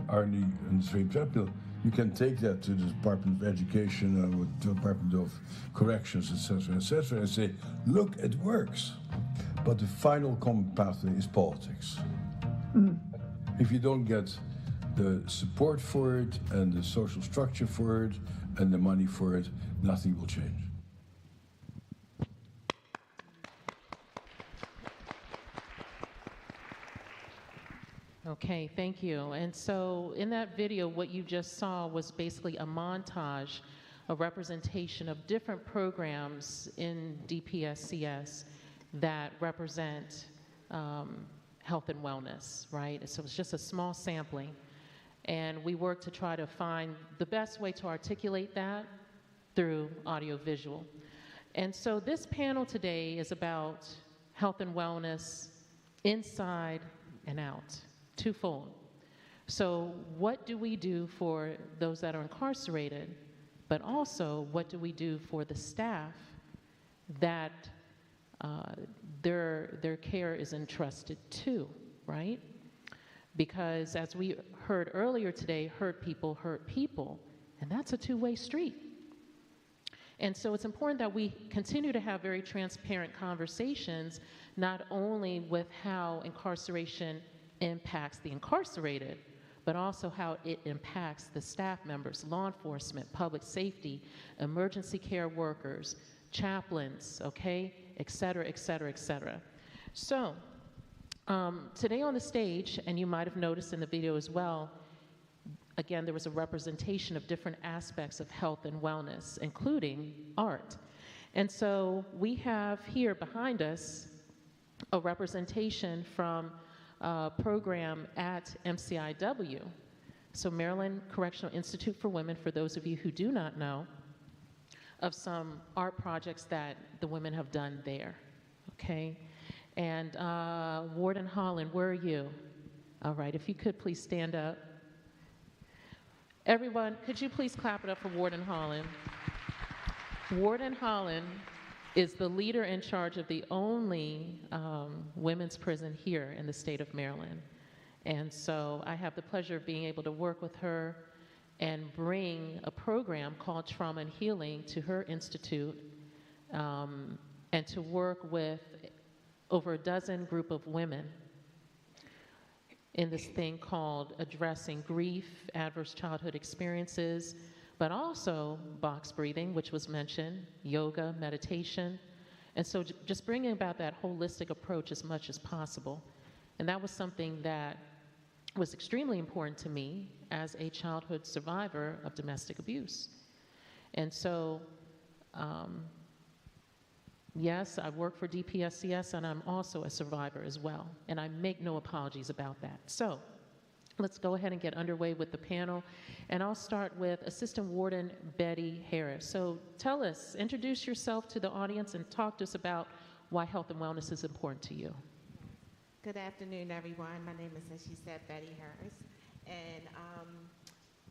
are in the same treadmill, you can take that to the Department of Education or the Department of Corrections, etc., and say, look, it works. But the final common pathway is politics. If you don't get the support for it and the social structure for it and the money for it, nothing will change. Okay, thank you. And so in that video, what you just saw was basically a montage, a representation of different programs in DPSCS that represent health and wellness, right? So it's just a small sampling. And we work to try to find the best way to articulate that through audiovisual. And so this panel today is about health and wellness inside and out. Twofold. So what do we do for those that are incarcerated, but also what do we do for the staff that their care is entrusted to, right? Because as we heard earlier today, hurt people, and that's a two-way street. And so it's important that we continue to have very transparent conversations, not only with how incarceration impacts the incarcerated, but also how it impacts the staff members, law enforcement, public safety, emergency care workers, chaplains, okay, et cetera, et cetera, et cetera. So today on the stage, and you might have noticed in the video as well, again, there was a representation of different aspects of health and wellness, including art. And so we have here behind us a representation from program at MCIW. So Maryland Correctional Institute for Women, for those of you who do not know, of some art projects that the women have done there, okay? And Warden Holland, where are you? All right, if you could please stand up. Everyone, could you please clap it up for Warden Holland? Warden Holland is the leader in charge of the only women's prison here in the state of Maryland. And so I have the pleasure of being able to work with her and bring a program called Trauma and Healing to her institute, and to work with over a dozen group of women in this thing called addressing grief, adverse childhood experiences, but also box breathing, which was mentioned, yoga, meditation. And so just bringing about that holistic approach as much as possible. And that was something that was extremely important to me as a childhood survivor of domestic abuse. And so, yes, I work for DPSCS, and I'm also a survivor as well. And I make no apologies about that. So let's go ahead and get underway with the panel. And I'll start with Assistant Warden Betty Harris. So tell us, introduce yourself to the audience and talk to us about why health and wellness is important to you. Good afternoon, everyone. My name is, as she said, Betty Harris. And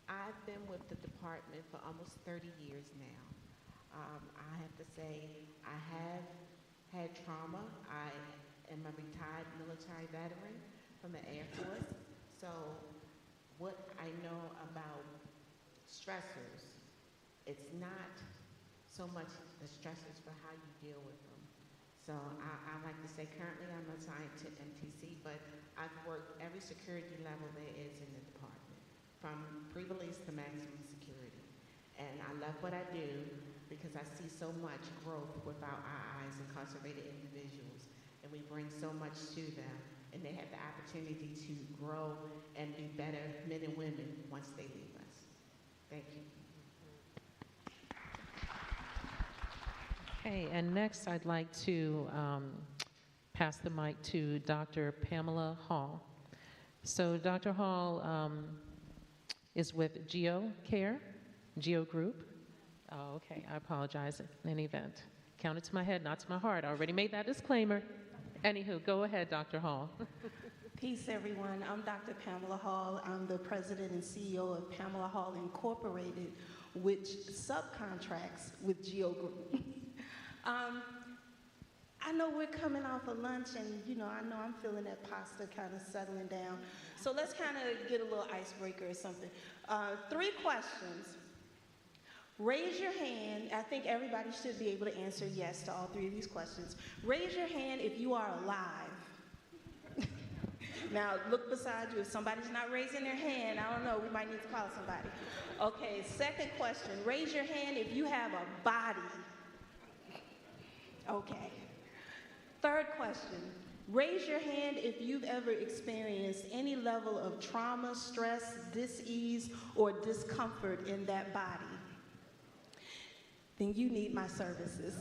I've been with the department for almost 30 years now. I have to say, I have had trauma. I am a retired military veteran from the Air Force. So what I know about stressors, it's not so much the stressors, but how you deal with them. So I like to say currently I'm assigned to MTC, but I've worked every security level there is in the department, from pre-release to maximum security. And I love what I do because I see so much growth with our eyes incarcerated individuals, and we bring so much to them, and they have the opportunity to grow and be better men and women once they leave us. Thank you. Okay, and next I'd like to pass the mic to Dr. Pamela Hall. So Dr. Hall is with Geo Group. Oh, okay, I apologize in any event. Counted to my head, not to my heart. I already made that disclaimer. Anywho, go ahead, Dr. Hall. Peace, everyone. I'm Dr. Pamela Hall. I'm the president and CEO of Pamela Hall Incorporated, which subcontracts with Geo Group. I know we're coming off of lunch, and I know I'm feeling that pasta kind of settling down. So let's kind of get a little icebreaker or something. 3 questions. Raise your hand. I think everybody should be able to answer yes to all 3 of these questions. Raise your hand if you are alive. Now, look beside you. If somebody's not raising their hand, I don't know, we might need to call somebody. Okay, second question. Raise your hand if you have a body. Okay. Third question. Raise your hand if you've ever experienced any level of trauma, stress, dis-ease, or discomfort in that body. Then you need my services.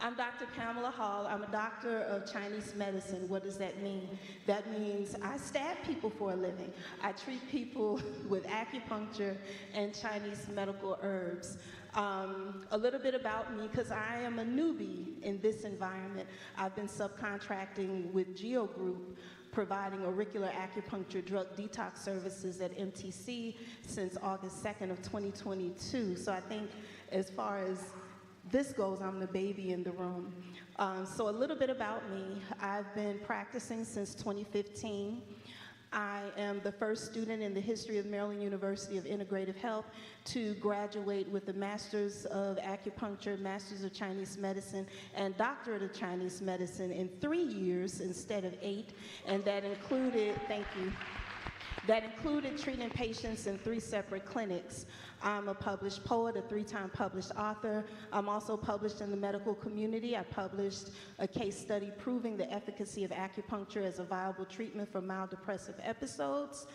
I'm Dr. Pamela Hall. I'm a doctor of Chinese medicine. What does that mean? That means I stab people for a living. I treat people with acupuncture and Chinese medical herbs. A little bit about me, because I am a newbie in this environment. I've been subcontracting with Geo Group, providing auricular acupuncture drug detox services at MTC since August 2nd of 2022. So I think as far as this goes, I'm the baby in the room. So a little bit about me. I've been practicing since 2015. I am the first student in the history of Maryland University of Integrative Health to graduate with a Master's of Acupuncture, Master's of Chinese Medicine, and Doctorate of Chinese Medicine in 3 years instead of 8, and that included, thank you, that included treating patients in 3 separate clinics. I'm a published poet, a 3-time published author. I'm also published in the medical community. I published a case study proving the efficacy of acupuncture as a viable treatment for mild depressive episodes.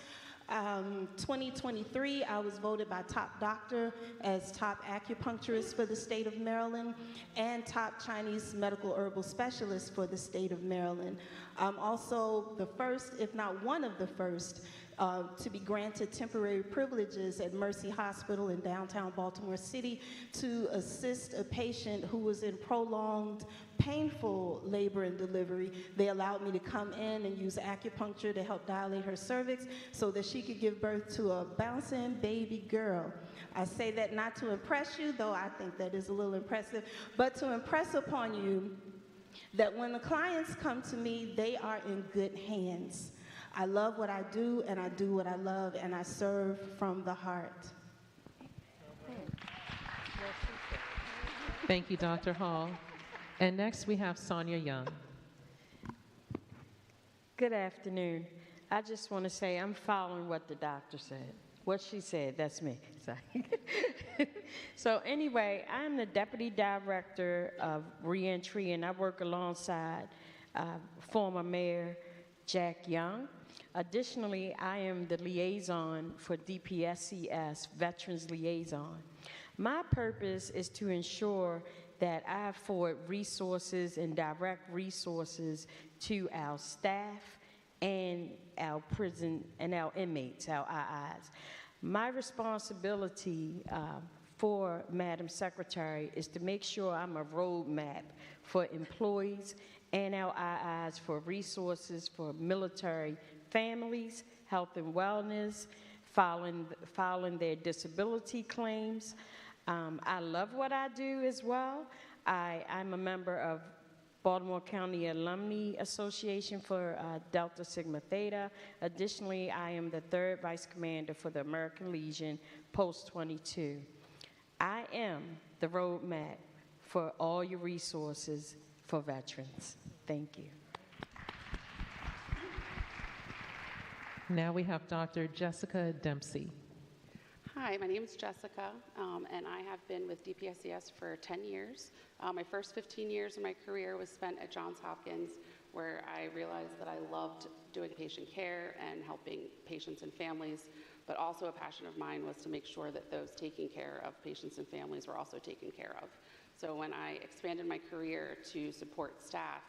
2023, I was voted by Top Doctor as top acupuncturist for the state of Maryland and top Chinese medical herbal specialist for the state of Maryland. I'm also the first, if not one of the first, to be granted temporary privileges at Mercy Hospital in downtown Baltimore City to assist a patient who was in prolonged, painful labor and delivery. They allowed me to come in and use acupuncture to help dilate her cervix so that she could give birth to a bouncing baby girl. I say that not to impress you, though I think that is a little impressive, but to impress upon you that when the clients come to me, they are in good hands. I love what I do, and I do what I love, and I serve from the heart. Thank you, Dr. Hall. And next we have Sonia Young. Good afternoon. I just want to say I'm following what the doctor said. What she said, that's me. Sorry. So anyway, I'm the Deputy Director of Reentry, and I work alongside former Mayor Jack Young. Additionally, I am the liaison for DPSCS, Veterans Liaison. My purpose is to ensure that I afford resources and direct resources to our staff and our prison and our inmates, our IIs. My responsibility for Madam Secretary is to make sure I'm a roadmap for employees and our IIs for resources for military families, health and wellness, filing their disability claims. I love what I do as well. I'm a member of Baltimore County Alumni Association for Delta Sigma Theta. Additionally, I am the 3rd Vice Commander for the American Legion Post 22. I am the roadmap for all your resources for veterans. Thank you. Now we have Dr. Jessica Dempsey. Hi, my name is Jessica, and I have been with DPSCS for 10 years. My first 15 years of my career was spent at Johns Hopkins, where I realized that I loved doing patient care and helping patients and families, but also a passion of mine was to make sure that those taking care of patients and families were also taken care of. So when I expanded my career to support staff,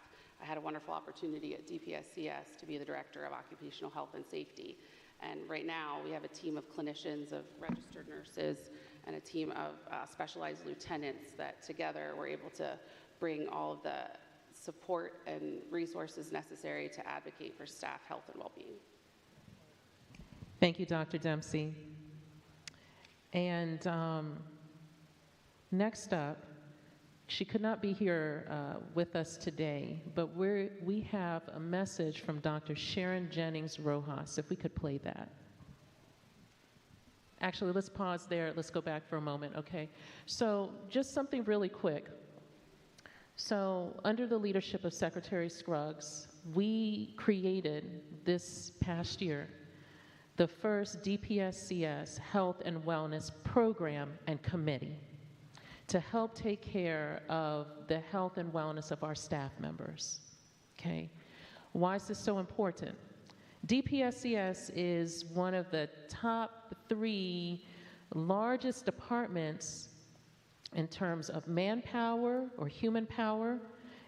I had a wonderful opportunity at DPSCS to be the Director of Occupational Health and Safety. And right now, we have a team of clinicians, of registered nurses, and a team of specialized lieutenants that together we're able to bring all of the support and resources necessary to advocate for staff health and well-being. Thank you, Dr. Dempsey. And next up, she could not be here with us today, but we have a message from Dr. Sharon Jennings Rojas, if we could play that. Actually, let's pause there. Let's go back for a moment, okay? So just something really quick. So under the leadership of Secretary Scruggs, we created this past year the first DPSCS Health and Wellness Program and Committee to help take care of the health and wellness of our staff members, okay? Why is this so important? DPSCS is one of the top 3 largest departments in terms of manpower or human power,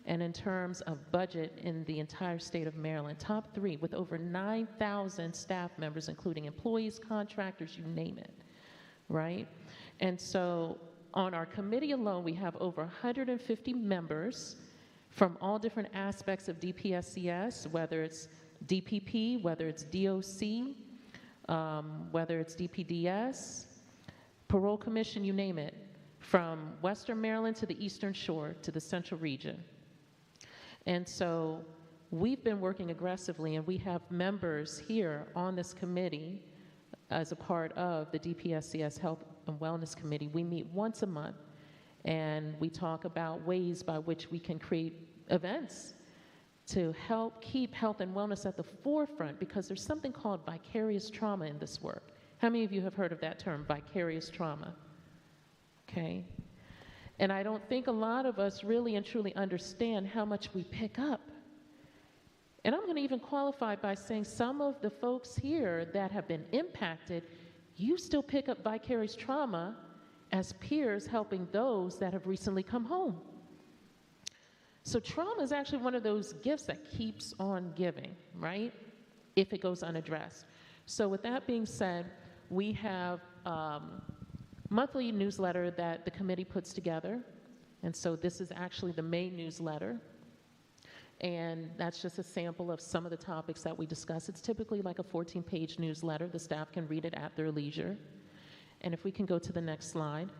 and in terms of budget in the entire state of Maryland. Top 3 with over 9,000 staff members, including employees, contractors, you name it, right? And so on our committee alone, we have over 150 members from all different aspects of DPSCS, whether it's DPP, whether it's DOC, whether it's DPDS, Parole Commission, you name it, from Western Maryland to the Eastern Shore to the Central Region. And so we've been working aggressively, and we have members here on this committee as a part of the DPSCS Health and Wellness Committee. We meet once a month, and we talk about ways by which we can create events to help keep health and wellness at the forefront, because there's something called vicarious trauma in this work. How many of you have heard of that term, vicarious trauma? Okay. And I don't think a lot of us really and truly understand how much we pick up. And I'm going to even qualify by saying some of the folks here that have been impacted, you still pick up vicarious trauma as peers helping those that have recently come home. So trauma is actually one of those gifts that keeps on giving, right? If it goes unaddressed. So with that being said, we have monthly newsletter that the committee puts together. And so this is actually the May newsletter. And that's just a sample of some of the topics that we discuss. It's typically like a 14-page newsletter. The staff can read it at their leisure. And if we can go to the next slide.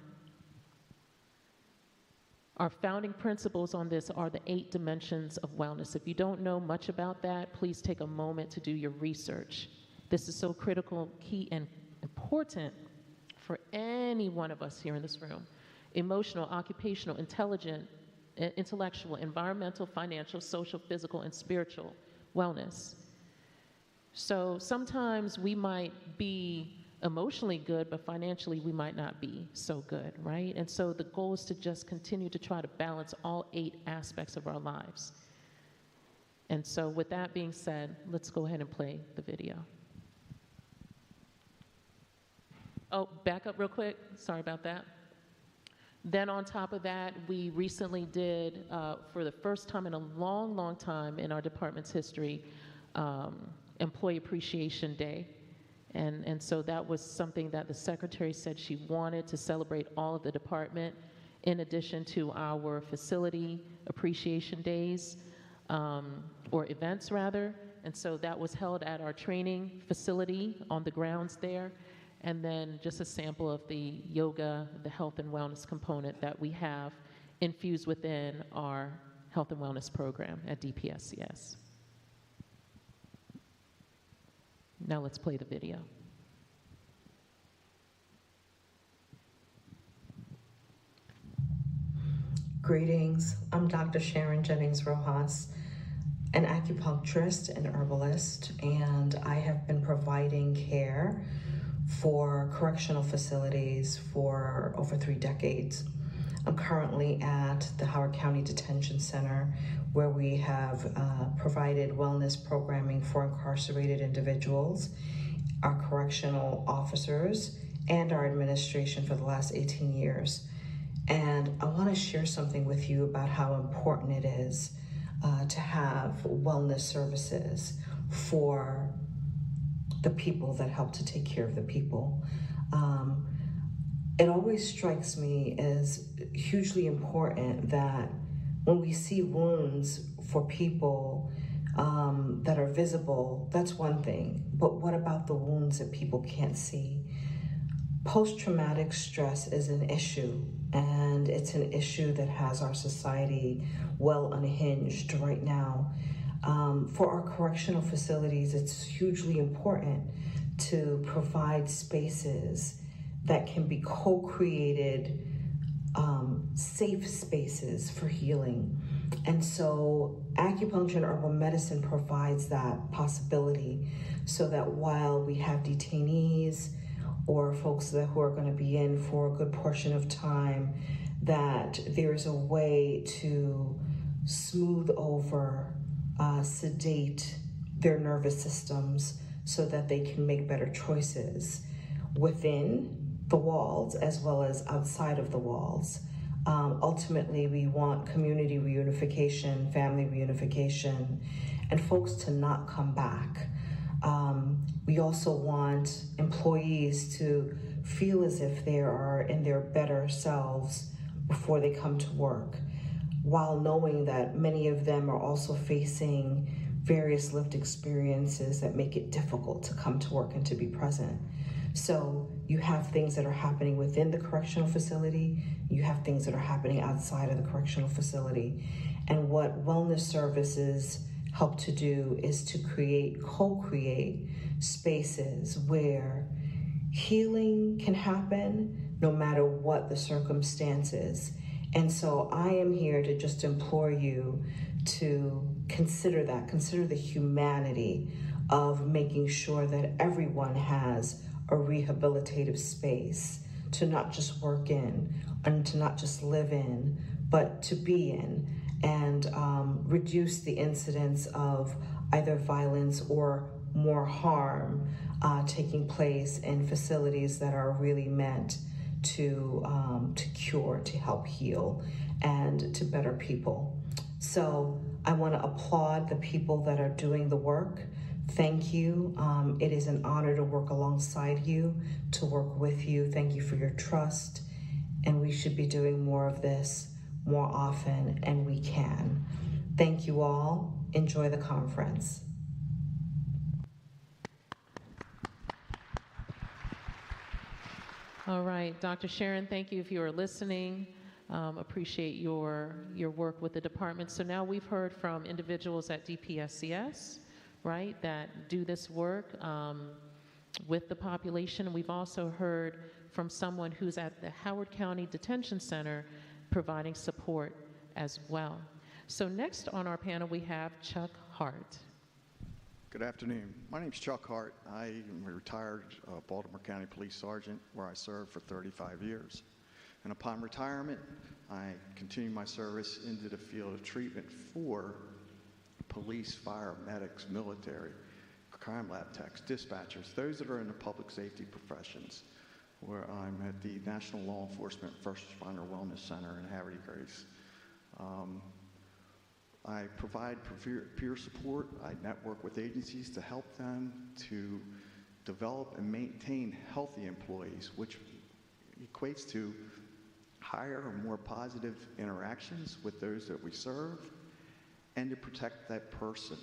Our founding principles on this are the 8 dimensions of wellness. If you don't know much about that, please take a moment to do your research. This is so critical, key, and important for any one of us here in this room. Emotional, occupational, intellectual, environmental, financial, social, physical, and spiritual wellness. So sometimes we might be emotionally good, but financially we might not be so good, right? And so the goal is to just continue to try to balance all 8 aspects of our lives. And so with that being said, let's go ahead and play the video. Oh, back up real quick. Sorry about that. Then on top of that, we recently did, for the first time in a long, long time in our department's history, Employee Appreciation Day. And so that was something that the secretary said she wanted to celebrate all of the department, in addition to our facility appreciation days, or events rather. And so that was held at our training facility on the grounds there. And then just a sample of the yoga, the health and wellness component that we have infused within our health and wellness program at DPSCS. Now let's play the video. Greetings, I'm Dr. Sharon Jennings Rojas, an acupuncturist and herbalist, and I have been providing care for correctional facilities for over 3 decades. I'm currently at the Howard County Detention Center, where we have provided wellness programming for incarcerated individuals, our correctional officers, and our administration for the last 18 years. And I want to share something with you about how important it is to have wellness services for the people that help to take care of the people. It always strikes me as hugely important that when we see wounds for people that are visible, that's one thing, but what about the wounds that people can't see? Post-traumatic stress is an issue, and it's an issue that has our society well unhinged right now. For our correctional facilities, it's hugely important to provide spaces that can be co-created, safe spaces for healing. And so acupuncture and herbal medicine provides that possibility, so that while we have detainees or folks who are going to be in for a good portion of time, that there's a way to smooth over, sedate their nervous systems so that they can make better choices within the walls as well as outside of the walls. Ultimately, we want community reunification, family reunification, and folks to not come back. We also want employees to feel as if they are in their better selves before they come to work, while knowing that many of them are also facing various lived experiences that make it difficult to come to work and to be present. So you have things that are happening within the correctional facility, you have things that are happening outside of the correctional facility. And what wellness services help to do is to co-create spaces where healing can happen no matter what the circumstances. And so I am here to just implore you to consider that, consider the humanity of making sure that everyone has a rehabilitative space to not just work in and to not just live in, but to be in, and reduce the incidence of either violence or more harm taking place in facilities that are really meant to cure, to help heal, and to better people. So I want to applaud the people that are doing the work. Thank you. It is an honor to work alongside you, to work with you. Thank you for your trust. And we should be doing more of this more often, and we can. Thank you all. Enjoy the conference. All right, Dr. Sharon, thank you if you are listening. Appreciate your work with the department. So now we've heard from individuals at DPSCS, right, that do this work with the population. We've also heard from someone who's at the Howard County Detention Center providing support as well. So next on our panel, we have Chuck Hart. Good afternoon. My name is Chuck Hart. I am a retired Baltimore County Police Sergeant, where I served for 35 years. And upon retirement, I continued my service into the field of treatment for police, fire, medics, military, crime lab techs, dispatchers, those that are in the public safety professions, where I'm at the National Law Enforcement First Responder Wellness Center in Haverty Grace. I provide peer support. I network with agencies to help them to develop and maintain healthy employees, which equates to higher or more positive interactions with those that we serve, and to protect that person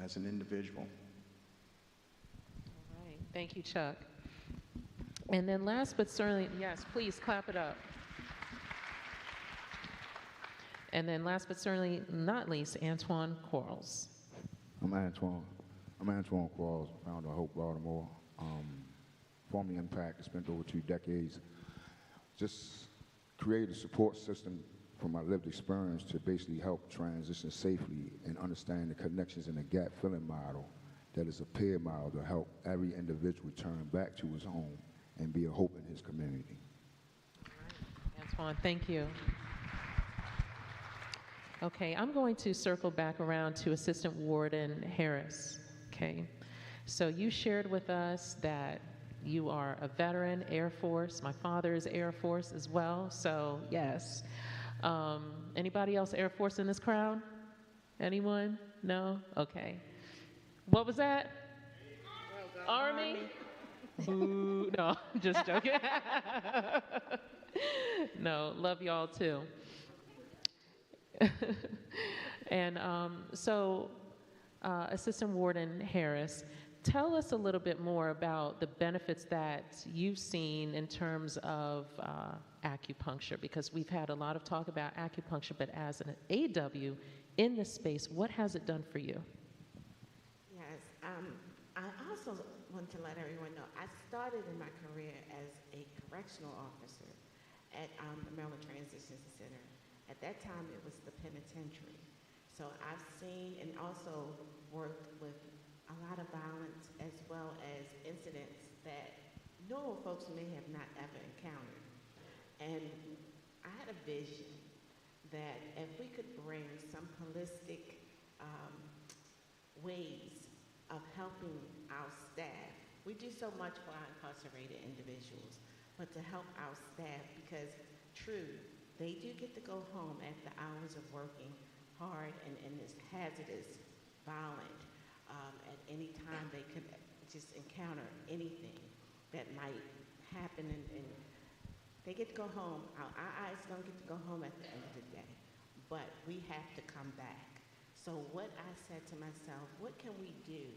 as an individual. All right, thank you, Chuck. And then last but certainly, yes, please clap it up. And then last but certainly not least, Antoine Quarles. I'm Antoine Quarles, founder of Hope Baltimore. Formerly Impact, spent over 2 decades. Just create a support system from my lived experience to basically help transition safely and understand the connections in the gap filling model that is a peer model to help every individual return back to his home and be a hope in his community. Antoine, thank you. Okay, I'm going to circle back around to Assistant Warden Harris, okay? So you shared with us that you are a veteran, Air Force. My father is Air Force as well, so yes. Anybody else Air Force in this crowd? Anyone? No? Okay. What was that? Army? Boo. No, just joking. No, love y'all too. And so, Assistant Warden Harris, tell us a little bit more about the benefits that you've seen in terms of acupuncture, because we've had a lot of talk about acupuncture, but as an AW in this space, what has it done for you? Yes, I also want to let everyone know, I started in my career as a correctional officer at the Maryland Transition Center. At that time, it was the penitentiary. So I've seen and also worked with a lot of violence as well as incidents that normal folks may have not ever encountered. And I had a vision that if we could bring some holistic ways of helping our staff, we do so much for our incarcerated individuals, but to help our staff, because true, they do get to go home after hours of working hard and it's hazardous, violent. At any time they could just encounter anything that might happen and they get to go home. Our eyes don't get to go home at the end of the day, but we have to come back. So what I said to myself, what can we do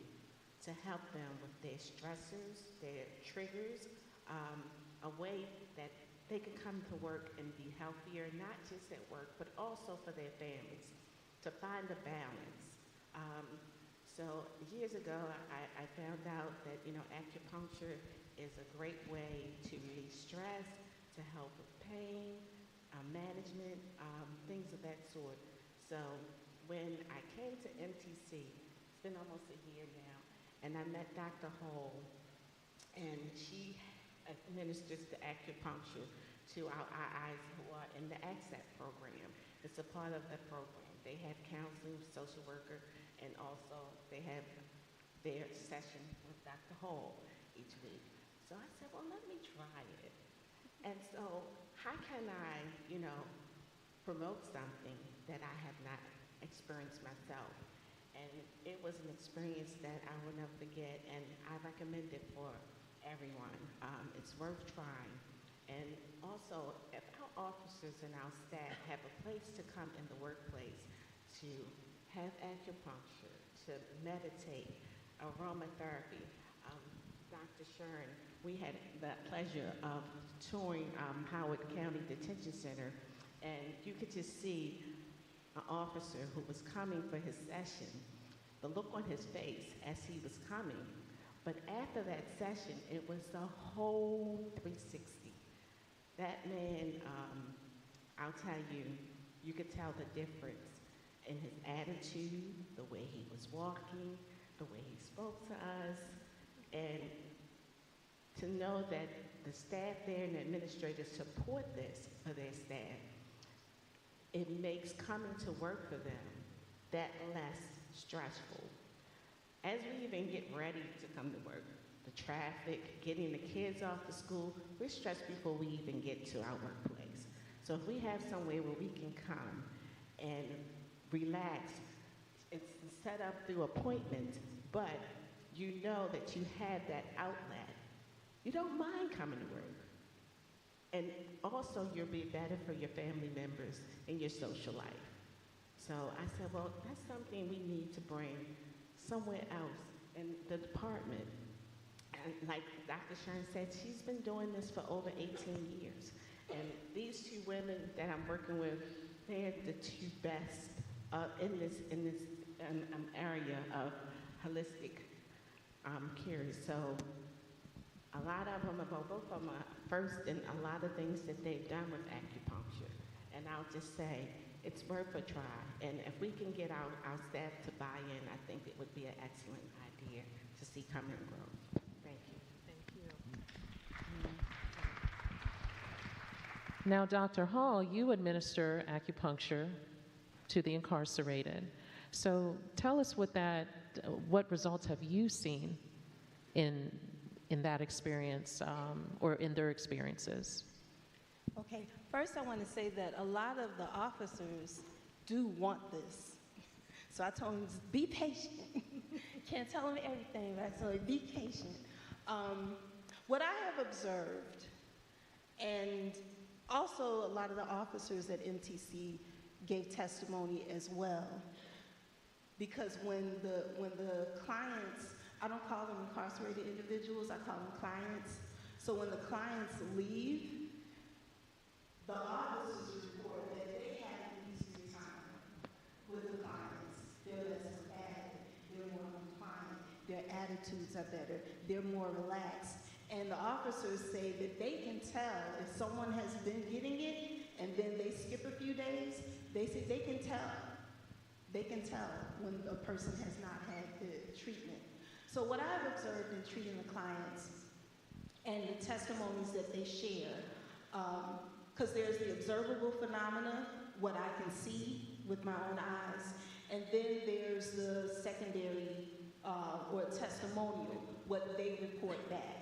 to help them with their stressors, their triggers, a way that they can come to work and be healthier, not just at work, but also for their families, to find a balance. So years ago, I found out that, acupuncture is a great way to release stress, to help with pain, management, things of that sort. So when I came to MTC, it's been almost a year now, and I met Dr. Hall, and she administers the acupuncture to our eyes who are in the ACCEPT program. It's a part of the program. They have counseling, social worker, and also they have their session with Dr. Hall each week. So I said, well, let me try it. And so how can I, promote something that I have not experienced myself? And it was an experience that I will never forget, and I recommend it for everyone. It's worth trying. And also, if our officers and our staff have a place to come in the workplace to have acupuncture, to meditate, aromatherapy. Dr. Sharon, we had the pleasure of touring Howard County Detention Center, and you could just see an officer who was coming for his session, the look on his face as he was coming. But after that session, it was the whole 360. That man, I'll tell you, you could tell the difference in his attitude, the way he was walking, the way he spoke to us, and to know that the staff there and the administrators support this for their staff, it makes coming to work for them that less stressful. As we even get ready to come to work, the traffic, getting the kids off to school, we're stressed before we even get to our workplace. So if we have somewhere where we can come and relax, it's set up through appointments, but you know that you have that outlet. You don't mind coming to work. And also you'll be better for your family members in your social life. So I said, well, that's something we need to bring somewhere else in the department. And like Dr. Sharon said, she's been doing this for over 18 years. And these two women that I'm working with, they're the two best in this area of holistic cures. So a lot of them, both of them are first in a lot of things that they've done with acupuncture. And I'll just say, it's worth a try. And if we can get our staff to buy in, I think it would be an excellent idea to see come and grow. Thank you. Now, Dr. Hall, you administer acupuncture to the incarcerated. So tell us what results have you seen in that experience or in their experiences? Okay, first I want to say that a lot of the officers do want this. So I told them, be patient. Can't tell them everything, but I told them, be patient. What I have observed, and also a lot of the officers at MTC gave testimony as well, because when the clients, I don't call them incarcerated individuals, I call them clients. So when the clients leave, the officers report that they have easier time with the clients. They're less combative, they're more compliant, their attitudes are better, they're more relaxed. And the officers say that they can tell if someone has been getting it and then they skip a few days, they say they can tell. They can tell when a person has not had the treatment. So what I've observed in treating the clients and the testimonies that they share, because there's the observable phenomena, what I can see with my own eyes, and then there's the secondary or testimonial, what they report back.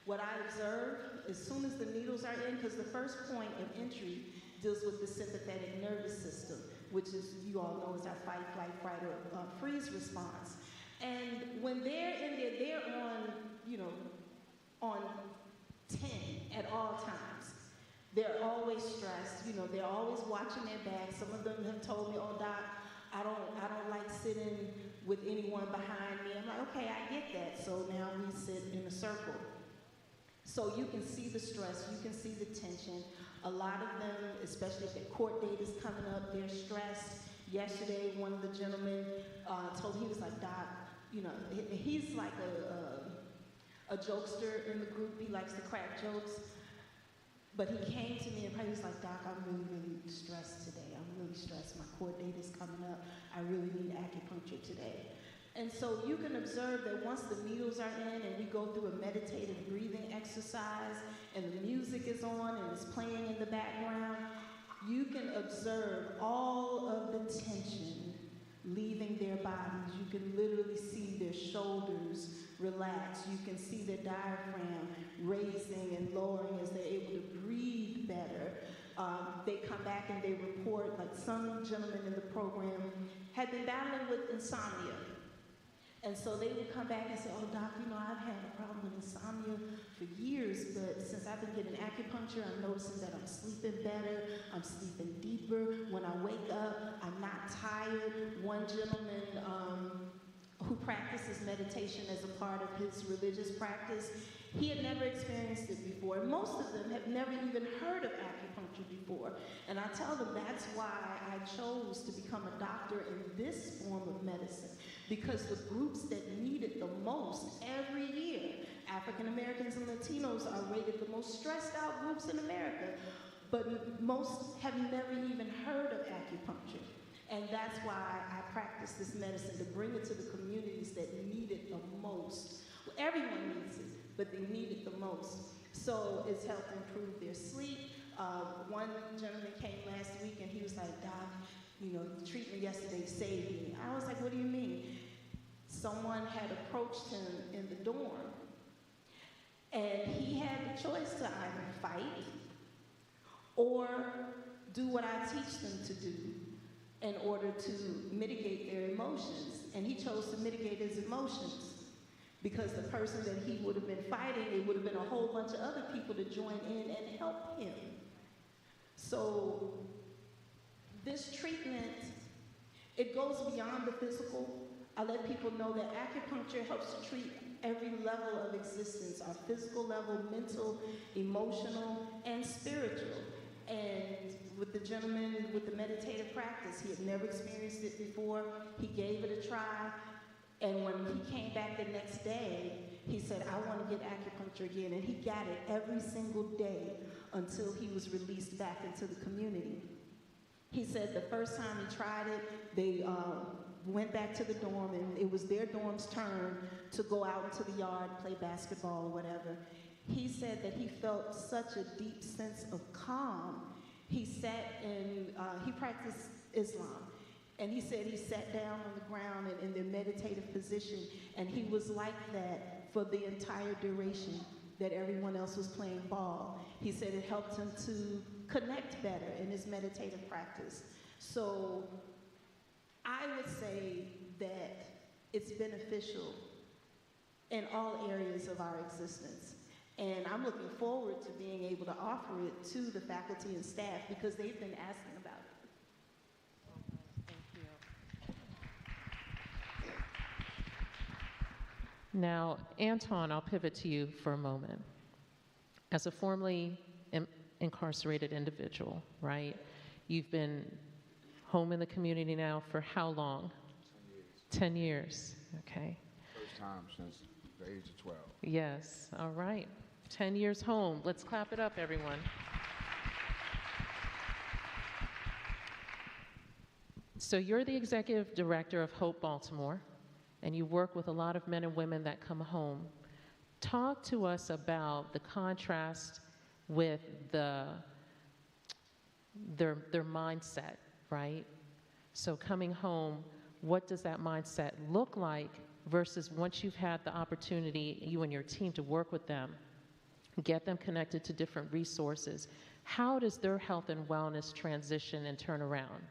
What I observe, as soon as the needles are in, because the first point of entry deals with the sympathetic nervous system, which is, you all know, is our fight, flight, fright, or freeze response. And when they're in there, they're on, on 10 at all times. They're always stressed, they're always watching their back. Some of them have told me, oh, Doc, I don't like sitting with anyone behind me. I'm like, okay, I get that. So now we sit in a circle. So you can see the stress, you can see the tension. A lot of them, especially if the court date is coming up, they're stressed. Yesterday, one of the gentlemen told me, he was like, Doc, he's like a jokester in the group. He likes to crack jokes. But he came to me and he was like, Doc, I'm really, really stressed today. I'm really stressed. My court date is coming up. I really need acupuncture today. And so you can observe that once the needles are in and we go through a meditative breathing exercise and the music is on and it's playing in the background, you can observe all of the tension leaving their bodies. You can literally see their shoulders relax. You can see their diaphragm raising and lowering as they're able to breathe better. They come back and they report, like some gentlemen in the program had been battling with insomnia. And so they would come back and say, oh, Doc, I've had a problem with insomnia for years, but since I've been getting acupuncture, I'm noticing that I'm sleeping better, I'm sleeping deeper. When I wake up, I'm not tired. One gentleman who practices meditation as a part of his religious practice, he had never experienced it before. Most of them have never even heard of acupuncture before. And I tell them that's why I chose to become a doctor in this form of medicine, because the groups that need it the most every year, African Americans and Latinos are rated the most stressed out groups in America, but most have never even heard of acupuncture. And that's why I practice this medicine, to bring it to the communities that need it the most. Well, everyone needs it, but they need it the most. So it's helped improve their sleep. One gentleman came last week and he was like, Doc, the treatment yesterday saved me. I was like, what do you mean? Someone had approached him in the dorm, and he had the choice to either fight or do what I teach them to do in order to mitigate their emotions. And he chose to mitigate his emotions, because the person that he would have been fighting, it would have been a whole bunch of other people to join in and help him. So this treatment, it goes beyond the physical. I let people know that acupuncture helps to treat every level of existence, our physical level, mental, emotional, and spiritual. And with the gentleman with the meditative practice, he had never experienced it before. He gave it a try. And when he came back the next day, he said, I want to get acupuncture again. And he got it every single day until he was released back into the community. He said the first time he tried it, they went back to the dorm, and it was their dorm's turn to go out into the yard, play basketball or whatever. He said that he felt such a deep sense of calm. He sat and he practiced Islam. And he said he sat down on the ground in the meditative position, and he was like that for the entire duration that everyone else was playing ball. He said it helped him to connect better in his meditative practice. So I would say that it's beneficial in all areas of our existence. And I'm looking forward to being able to offer it to the faculty and staff because they've been asking about it. Now, Anton, I'll pivot to you for a moment. As a formerly incarcerated individual, right? You've been home in the community now for how long? 10 years, okay. First time since the age of 12. Yes, all right. 10 years home. Let's clap it up, everyone. So you're the executive director of Hope Baltimore, and you work with a lot of men and women that come home. Talk to us about the contrast with their mindset, right? So coming home, what does that mindset look like versus once you've had the opportunity, you and your team, to work with them, get them connected to different resources? How does their health and wellness transition and turn around?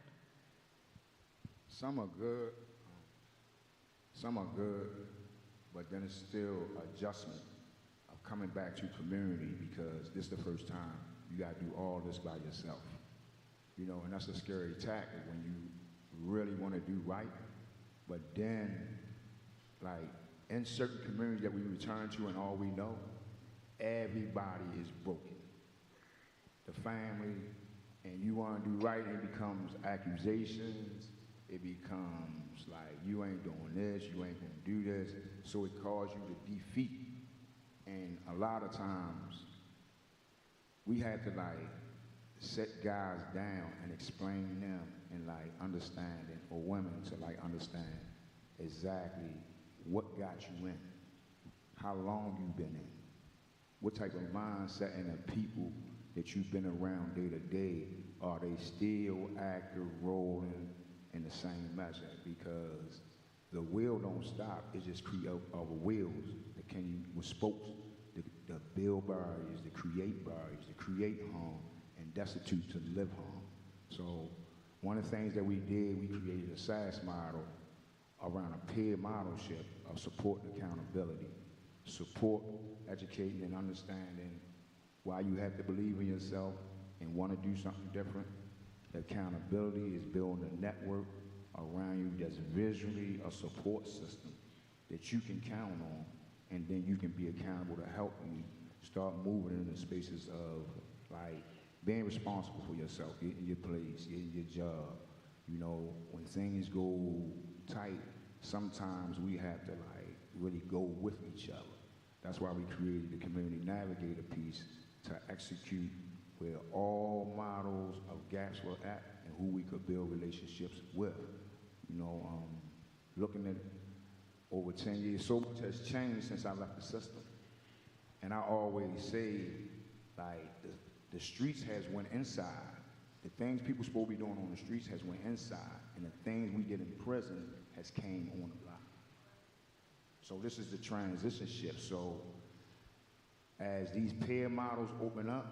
Some are good, but then it's still adjustment of coming back to community because this is the first time you got to do all this by yourself. You know, and that's a scary tactic when you really want to do right, but then, like, in certain communities that we return to and all we know, everybody is broken. The family, and you want to do right, and it becomes accusations, it becomes like, you ain't doing this, you ain't going to do this, so it causes you to defeat. And a lot of times, we had to, like, set guys down and explain them and, like, understanding, or women to, like, understand exactly what got you in, how long you've been in, what type of mindset and the people that you've been around day to day, are they still active, rolling in the same measure? Because the wheel don't stop, it just create other wheels that can, with spokes, to build barriers, to create harm, and destitute to live harm. So one of the things that we did, we created a SaaS model around a peer modelship of support and accountability. Support, educating, and understanding why you have to believe in yourself and want to do something different. Accountability is building a network around you that's visually a support system that you can count on, and then you can be accountable to help you start moving in the spaces of, like, being responsible for yourself, getting your place, getting your job. You know, when things go tight, sometimes we have to, like, really go with each other. That's why we created the Community Navigator piece to execute where all models of gaps were at and who we could build relationships with. You know, looking at over 10 years, so much has changed since I left the system. And I always say, like, the streets has went inside. The things people supposed to be doing on the streets has went inside, and the things we did in prison has came on the block. So this is the transition shift. So as these peer models open up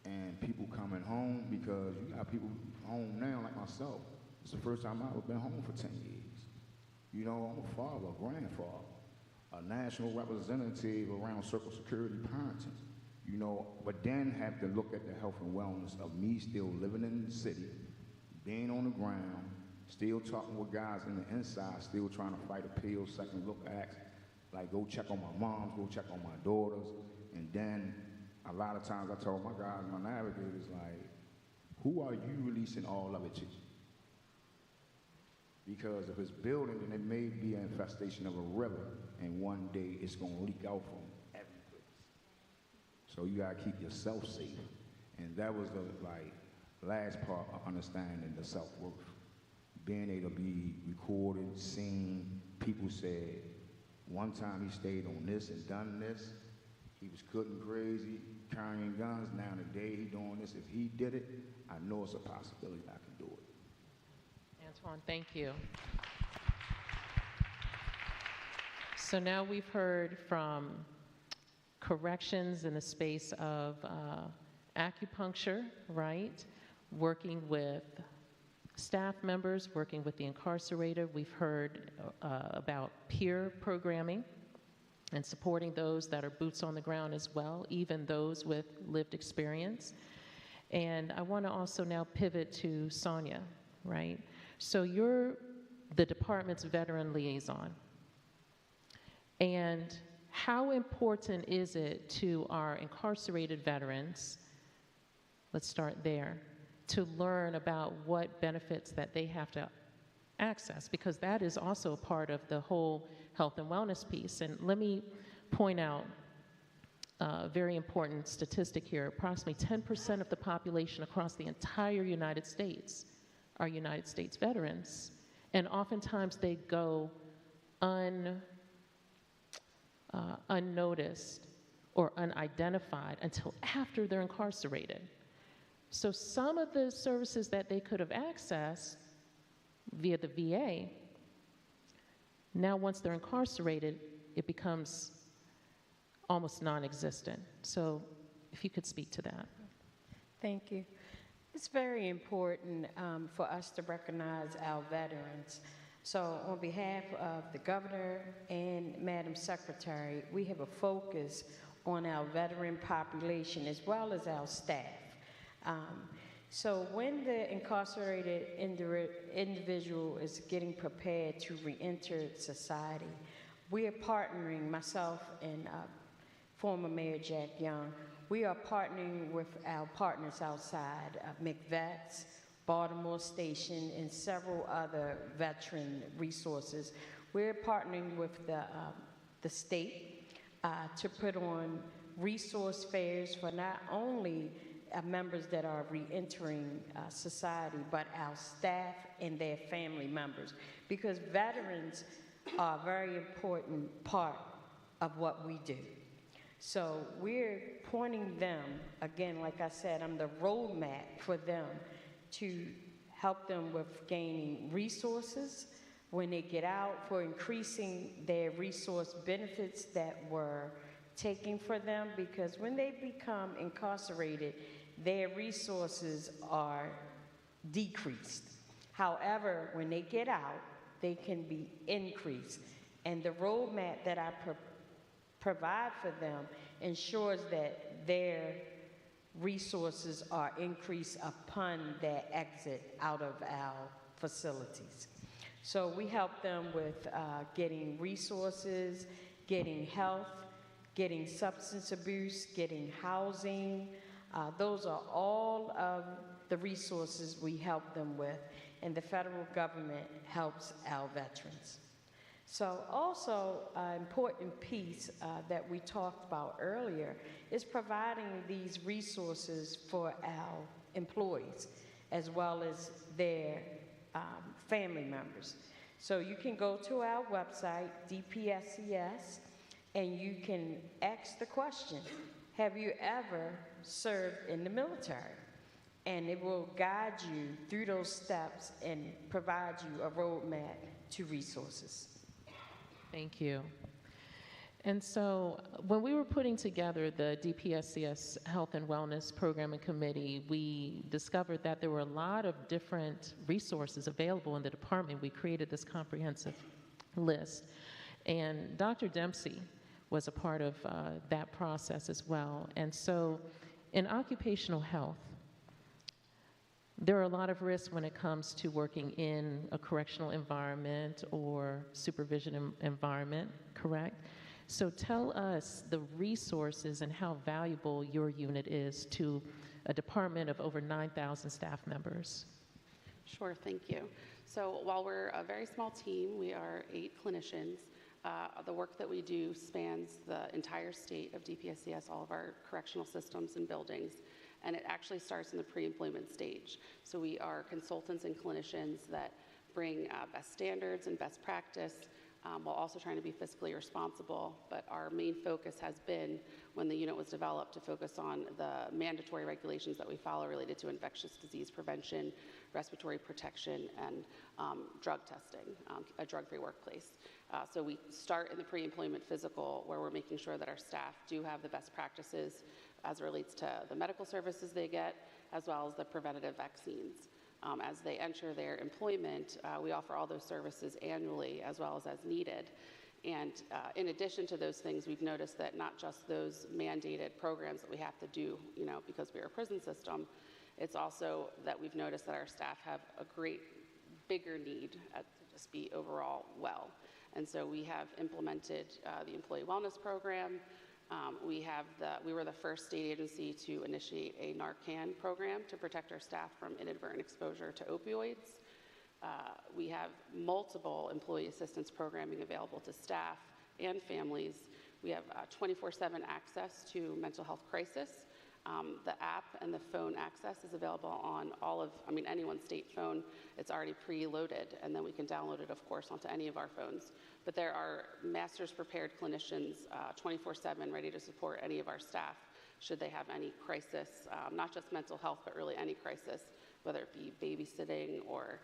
and people coming home, because you got people home now like myself. It's the first time I've been home for 10 years. You know, I'm a father, a grandfather, a national representative around Social Security parenting. You know, but then have to look at the health and wellness of me still living in the city, being on the ground, still talking with guys in the inside, still trying to fight appeals, second look acts, like go check on my moms, go check on my daughters. And then a lot of times I told my guys, my navigators, like, who are you releasing all of it to? Because if it's building, then it may be an infestation of a river, and one day it's gonna leak out from every place. So you gotta keep yourself safe. And that was the, like, last part of understanding the self-worth. Being able to be recorded, seen. People said, one time he stayed on this and done this. He was cutting crazy, carrying guns. Now today he doing this. If he did it, I know it's a possibility I can do it. Antoine, thank you. So now we've heard from corrections in the space of acupuncture, right? Working with staff members, working with the incarcerated. We've heard about peer programming and supporting those that are boots on the ground as well, even those with lived experience. And I want to also now pivot to Sonia, right? So you're the department's veteran liaison. And how important is it to our incarcerated veterans, let's start there, to learn about what benefits that they have to access? Because that is also a part of the whole health and wellness piece. And let me point out a very important statistic here. Approximately 10% of the population across the entire United States are United States veterans. And oftentimes they go unnoticed or unidentified until after they're incarcerated. So some of the services that they could have accessed via the VA, now once they're incarcerated, it becomes almost non-existent. So if you could speak to that. Thank you. It's very important for us to recognize our veterans. So on behalf of the governor and Madam Secretary, we have a focus on our veteran population as well as our staff. So when the incarcerated individual is getting prepared to re-enter society, we are partnering, myself and former Mayor Jack Young, we are partnering with our partners outside, McVets, Baltimore Station, and several other veteran resources. We're partnering with the state to put on resource fairs for not only members that are re-entering society, but our staff and their family members, because veterans are a very important part of what we do. So we're pointing them, again, like I said, I'm the roadmap for them to help them with gaining resources when they get out, for increasing their resource benefits that were taken for them, because when they become incarcerated, their resources are decreased. However, when they get out, they can be increased. And the roadmap that I provide for them ensures that their resources are increased upon their exit out of our facilities. So we help them with getting resources, getting health, getting substance abuse, getting housing. Those are all of the resources we help them with, and the federal government helps our veterans. So also an important piece that we talked about earlier is providing these resources for our employees as well as their family members. So you can go to our website, DPSCS, and you can ask the question, have you ever served in the military? And it will guide you through those steps and provide you a roadmap to resources. Thank you. And so when we were putting together the DPSCS Health and Wellness Programming Committee, we discovered that there were a lot of different resources available in the department. We created this comprehensive list. And Dr. Dempsey was a part of that process as well. And so in occupational health, there are a lot of risks when it comes to working in a correctional environment or supervision environment, correct? So tell us the resources and how valuable your unit is to a department of over 9,000 staff members. Sure, thank you. So while we're a very small team, we are 8 clinicians. The work that we do spans the entire state of DPSCS, all of our correctional systems and buildings. and it actually starts in the pre-employment stage. So we are consultants and clinicians that bring best standards and best practice while also trying to be fiscally responsible. But our main focus has been, when the unit was developed, to focus on the mandatory regulations that we follow related to infectious disease prevention, respiratory protection, and drug testing, a drug-free workplace. So we start in the pre-employment physical, where we're making sure that our staff do have the best practices as it relates to the medical services they get, as well as the preventative vaccines. As they enter their employment, we offer all those services annually as well as needed. And in addition to those things, we've noticed that not just those mandated programs that we have to do, because we're a prison system, it's also that we've noticed that our staff have a great bigger need to just be overall well. And so we have implemented the employee wellness program. We were the first state agency to initiate a Narcan program to protect our staff from inadvertent exposure to opioids. We have multiple employee assistance programming available to staff and families. We have 24/7 access to mental health crisis. The app and the phone access is available on anyone's state phone. It's already preloaded, and then we can download it, of course, onto any of our phones. But there are master's prepared clinicians 24/7 ready to support any of our staff should they have any crisis, not just mental health, but really any crisis, whether it be babysitting or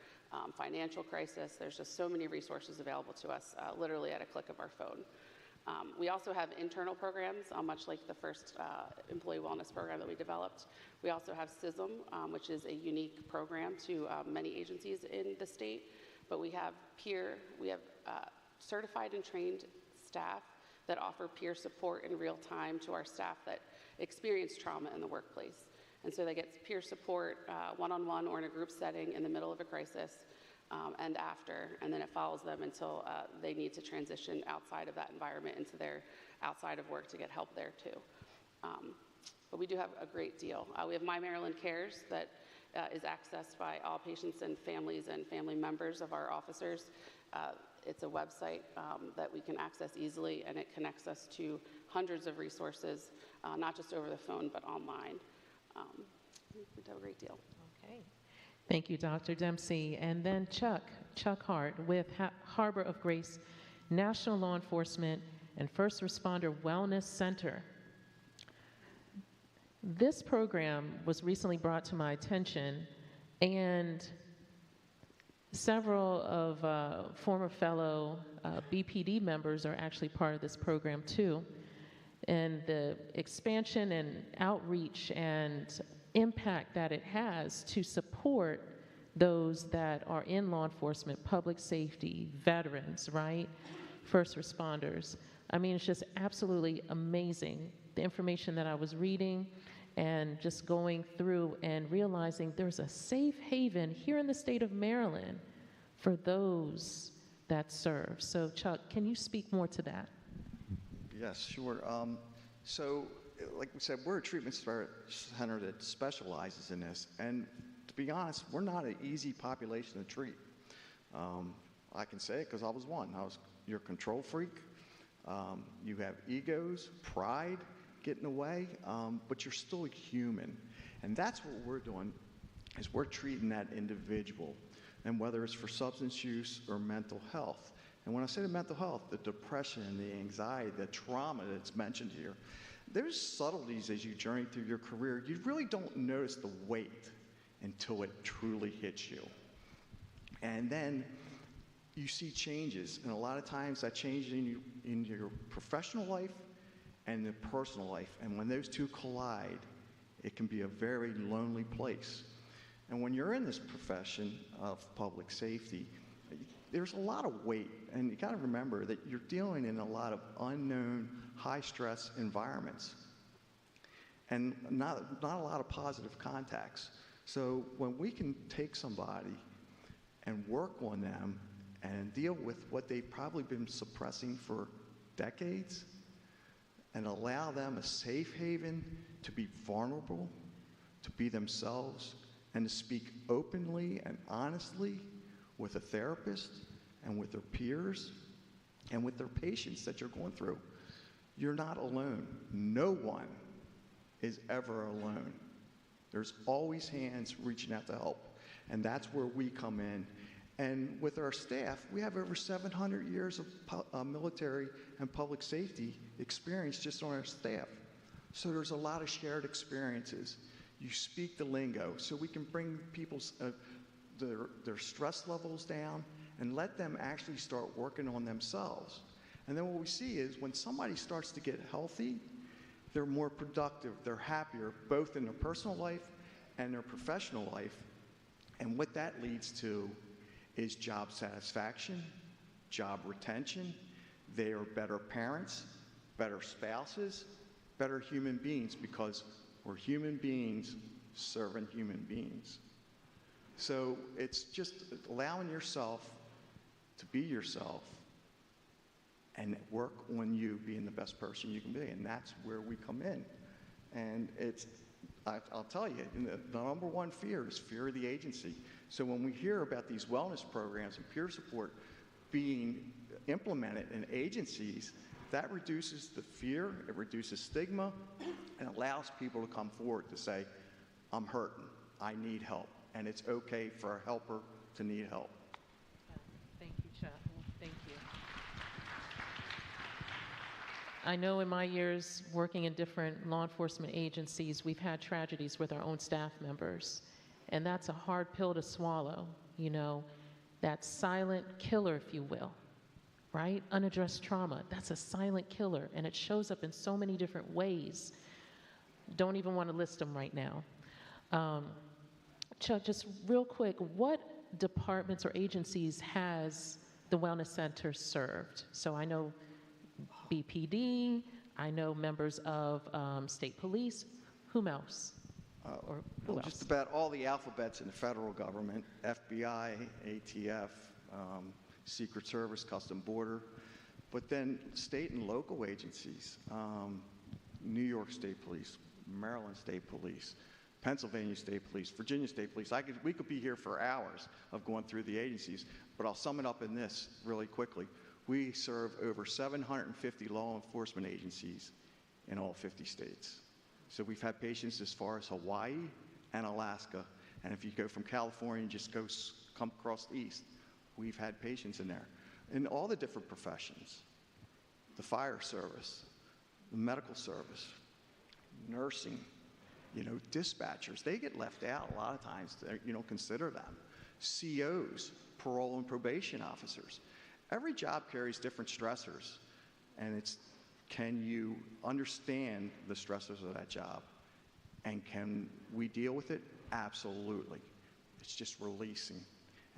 financial crisis. There's just so many resources available to us, literally at a click of our phone. We also have internal programs, much like the first employee wellness program that we developed. We also have CISM, which is a unique program to many agencies in the state. But we have certified and trained staff that offer peer support in real time to our staff that experience trauma in the workplace. And so they get peer support one-on-one or in a group setting in the middle of a crisis. And after, and then it follows them until they need to transition outside of that environment into their outside of work to get help there too. But we do have a great deal. We have My Maryland Cares that is accessed by all patients and family members of our officers. It's a website that we can access easily, and it connects us to hundreds of resources, not just over the phone, but online. We do a great deal. Okay. Thank you, Dr. Dempsey. And then Chuck Hart with Harbor of Grace National Law Enforcement and First Responder Wellness Center. This program was recently brought to my attention, and several of former fellow BPD members are actually part of this program too. And the expansion and outreach and impact that it has to support those that are in law enforcement, public safety, veterans, right? First responders. I mean, it's just absolutely amazing. The information that I was reading and just going through and realizing there's a safe haven here in the state of Maryland for those that serve. So Chuck, can you speak more to that? Yes, sure. So, like we said, we're a treatment center that specializes in this. And to be honest, we're not an easy population to treat. I can say it because I was one. You're a control freak. You have egos, pride get in the way, but you're still human. And that's what we're doing, is we're treating that individual. And whether it's for substance use or mental health. And when I say the mental health, the depression, the anxiety, the trauma that's mentioned here, there's subtleties as you journey through your career. You really don't notice the weight until it truly hits you. And then you see changes. And a lot of times that changes in your professional life and the personal life. And when those two collide, it can be a very lonely place. And when you're in this profession of public safety, there's a lot of weight, and you got to remember that you're dealing in a lot of unknown, high-stress environments, and not a lot of positive contacts. So when we can take somebody and work on them and deal with what they've probably been suppressing for decades, and allow them a safe haven to be vulnerable, to be themselves, and to speak openly and honestly with a therapist and with their peers and with their patients that you're going through. You're not alone. No one is ever alone. There's always hands reaching out to help. And that's where we come in. And with our staff, we have over 700 years of military and public safety experience just on our staff. So there's a lot of shared experiences. You speak the lingo, so we can bring people's their stress levels down and let them actually start working on themselves. And then what we see is when somebody starts to get healthy, they're more productive, they're happier, both in their personal life and their professional life. And what that leads to is job satisfaction, job retention. They are better parents, better spouses, better human beings, because we're human beings serving human beings. So it's just allowing yourself to be yourself and work on you being the best person you can be, and that's where we come in. And I'll tell you, the number one fear is fear of the agency. So when we hear about these wellness programs and peer support being implemented in agencies, that reduces the fear, it reduces stigma, and allows people to come forward to say, I'm hurting, I need help, and it's okay for a helper to need help. Thank you, Chuck. Thank you. I know in my years working in different law enforcement agencies, we've had tragedies with our own staff members. And that's a hard pill to swallow, you know, that silent killer, if you will, right? Unaddressed trauma, that's a silent killer, and it shows up in so many different ways. Don't even want to list them right now. Chuck, just real quick, what departments or agencies has the Wellness Center served? So I know BPD, I know members of state police. Whom else? Well, just about all the alphabets in the federal government, FBI, ATF, Secret Service, Custom Border, but then state and local agencies, New York State Police, Maryland State Police, Pennsylvania State Police, Virginia State Police. We could be here for hours of going through the agencies, but I'll sum it up in this really quickly. We serve over 750 law enforcement agencies in all 50 states. So we've had patients as far as Hawaii and Alaska. And if you go from California and just come across the east, we've had patients in there. In all the different professions, the fire service, the medical service, nursing, you know, dispatchers, they get left out a lot of times. You don't consider them. COs, parole and probation officers. Every job carries different stressors, and it's, can you understand the stressors of that job? And can we deal with it? Absolutely. It's just releasing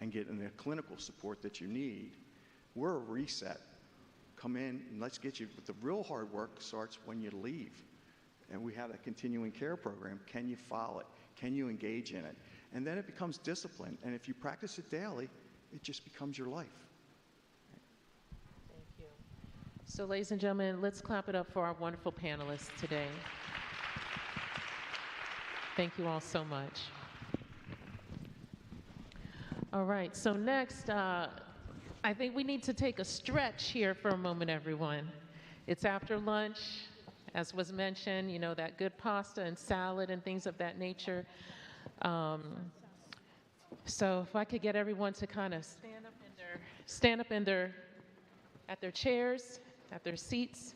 and getting the clinical support that you need. We're a reset. Come in and let's get you, but the real hard work starts when you leave. And we have a continuing care program. Can you follow it? Can you engage in it? And then it becomes discipline. And if you practice it daily, it just becomes your life. So ladies and gentlemen, let's clap it up for our wonderful panelists today. Thank you all so much. All right, so next, I think we need to take a stretch here for a moment, everyone. It's after lunch, as was mentioned, you know, that good pasta and salad and things of that nature. So if I could get everyone to kind of stand up at their chairs, at their seats.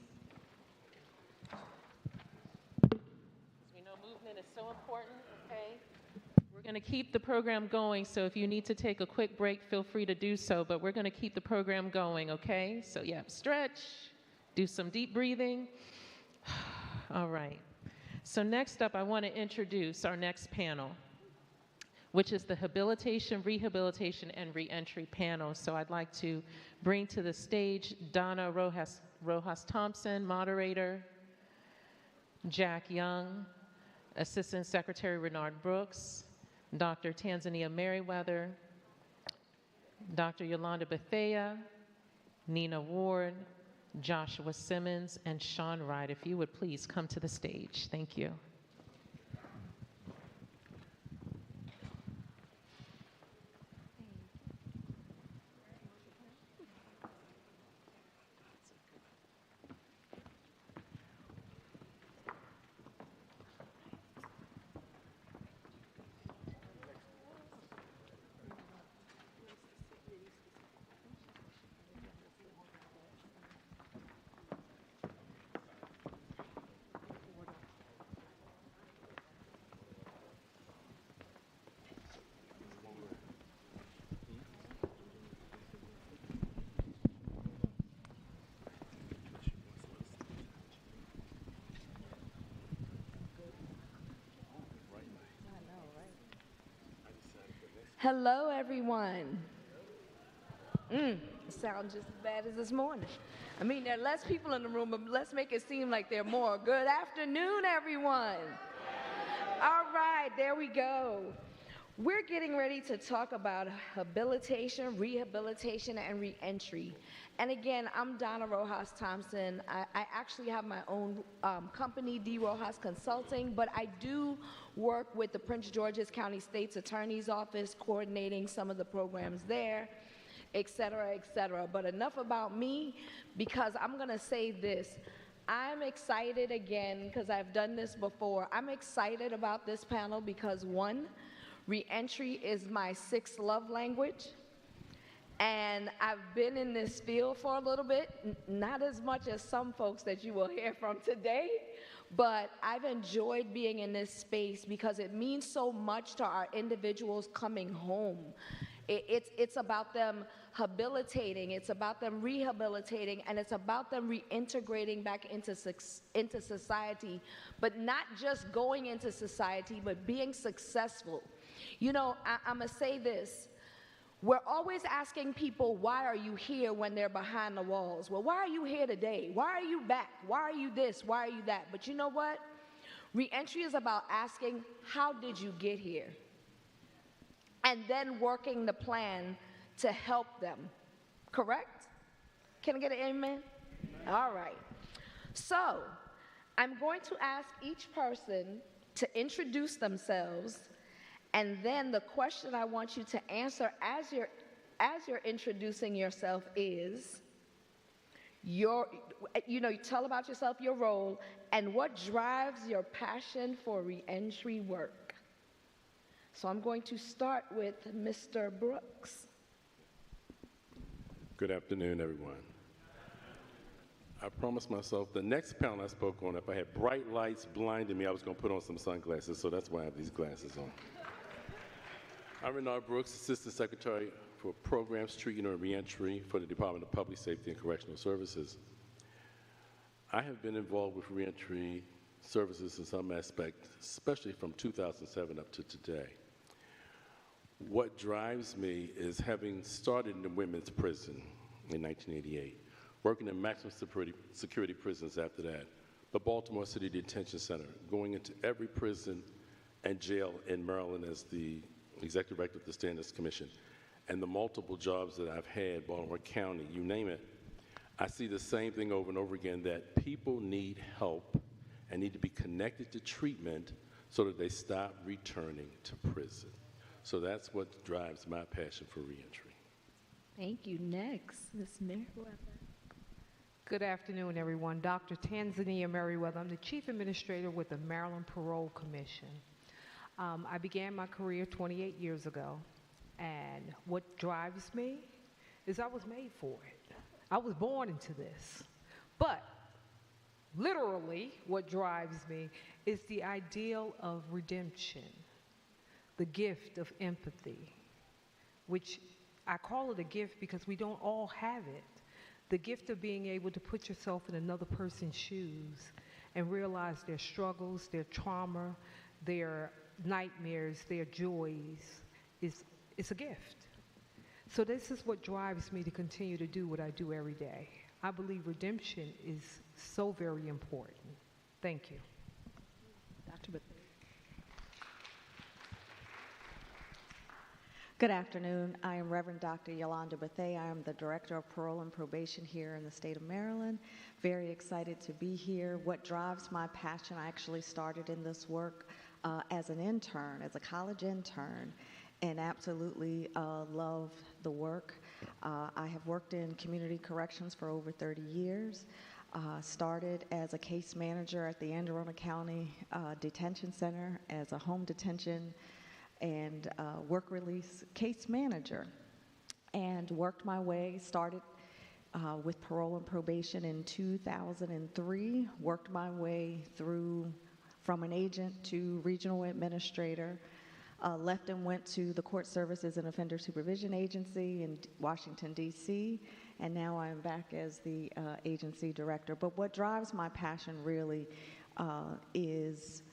We know movement is so important, okay? We're going to keep the program going, so if you need to take a quick break, feel free to do so, but we're going to keep the program going, okay? So yeah, stretch, do some deep breathing. All right. So next up, I want to introduce our next panel, which is the Habilitation, Rehabilitation, and Reentry panel. So I'd like to bring to the stage Donna Rojas Thompson, moderator, Jack Young, Assistant Secretary Renard Brooks, Dr. Tanzania Merriweather, Dr. Yolanda Bethea, Nina Ward, Joshua Simmons, and Sean Wright. If you would please come to the stage. Thank you. Hello, everyone. It sounds just as bad as this morning. I mean, there are less people in the room, but let's make it seem like there are more. Good afternoon, everyone. All right, there we go. We're getting ready to talk about habilitation, rehabilitation, and reentry. And again, I'm Donna Rojas Thompson. I actually have my own company, D. Rojas Consulting, but I do work with the Prince George's County State's Attorney's Office, coordinating some of the programs there, et cetera, et cetera. But enough about me, because I'm going to say this. I'm excited again, because I've done this before. I'm excited about this panel because, one, reentry is my sixth love language. And I've been in this field for a little bit, not as much as some folks that you will hear from today, but I've enjoyed being in this space because it means so much to our individuals coming home. It's about them habilitating, it's about them rehabilitating, and it's about them reintegrating back into society, but not just going into society, but being successful. You know, I'm gonna say this. We're always asking people, why are you here, when they're behind the walls? Well, why are you here today? Why are you back? Why are you this? Why are you that? But you know what? Reentry is about asking, how did you get here? And then working the plan to help them. Correct? Can I get an amen? All right. So I'm going to ask each person to introduce themselves. And then the question I want you to answer as you're introducing yourself is, you tell about yourself, your role, and what drives your passion for reentry work. So I'm going to start with Mr. Brooks. Good afternoon, everyone. I promised myself the next panel I spoke on, if I had bright lights blinding me, I was going to put on some sunglasses, so that's why I have these glasses on. I'm Renard Brooks, Assistant Secretary for Programs, Treatment, and Reentry for the Department of Public Safety and Correctional Services. I have been involved with reentry services in some aspect, especially from 2007 up to today. What drives me is having started in the women's prison in 1988, working in maximum security prisons after that, the Baltimore City Detention Center, going into every prison and jail in Maryland as the Executive Director of the Standards Commission, and the multiple jobs that I've had, Baltimore County, you name it, I see the same thing over and over again, that people need help and need to be connected to treatment so that they stop returning to prison. So that's what drives my passion for reentry. Thank you. Next, Ms. Merriweather. Good afternoon, everyone. Dr. Tanzania Merriweather. I'm the Chief Administrator with the Maryland Parole Commission. I began my career 28 years ago, and what drives me is I was made for it. I was born into this. But literally, what drives me is the ideal of redemption, the gift of empathy, which I call it a gift because we don't all have it. The gift of being able to put yourself in another person's shoes and realize their struggles, their trauma, their nightmares, their joys, it's a gift. So this is what drives me to continue to do what I do every day. I believe redemption is so very important. Thank you. Dr. Bethea. Good afternoon. I am Reverend Dr. Yolanda Bethea. I am the Director of Parole and Probation here in the state of Maryland. Very excited to be here. What drives my passion, I actually started in this work as an intern, as a college intern, and absolutely love the work. I have worked in community corrections for over 30 years. Started as a case manager at the Anne Arundel County Detention Center as a home detention and work release case manager, and worked my way, started with parole and probation in 2003, worked my way through from an agent to regional administrator, left and went to the Court Services and Offender Supervision Agency in Washington, D.C., and now I'm back as the agency director. But what drives my passion really is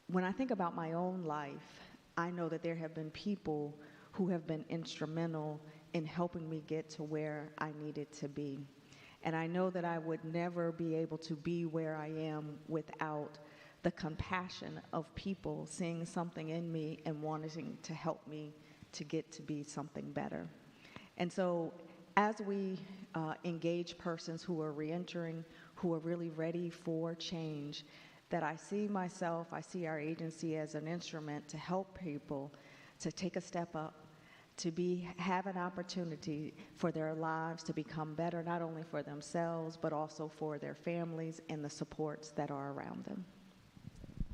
when I think about my own life I know that there have been people who have been instrumental in helping me get to where I needed to be. And I know that I would never be able to be where I am without the compassion of people seeing something in me and wanting to help me to get to be something better. And so as we engage persons who are reentering, who are really ready for change, that I see myself, I see our agency as an instrument to help people to take a step up, to have an opportunity for their lives to become better, not only for themselves, but also for their families and the supports that are around them.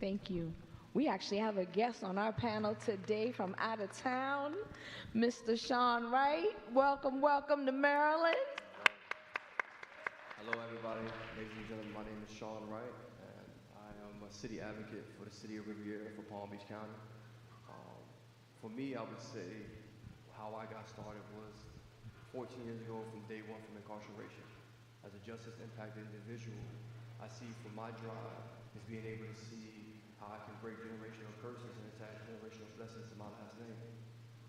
Thank you. We actually have a guest on our panel today from out of town, Mr. Sean Wright. Welcome, welcome to Maryland. Hello, everybody. Ladies and gentlemen, my name is Sean Wright, and I am a city advocate for the city of Riviera for Palm Beach County. For me, I would say how I got started was 14 years ago from day one from incarceration. As a justice-impacted individual, I see from my drive is being able to see how I can break generational curses and attach generational blessings to my last name.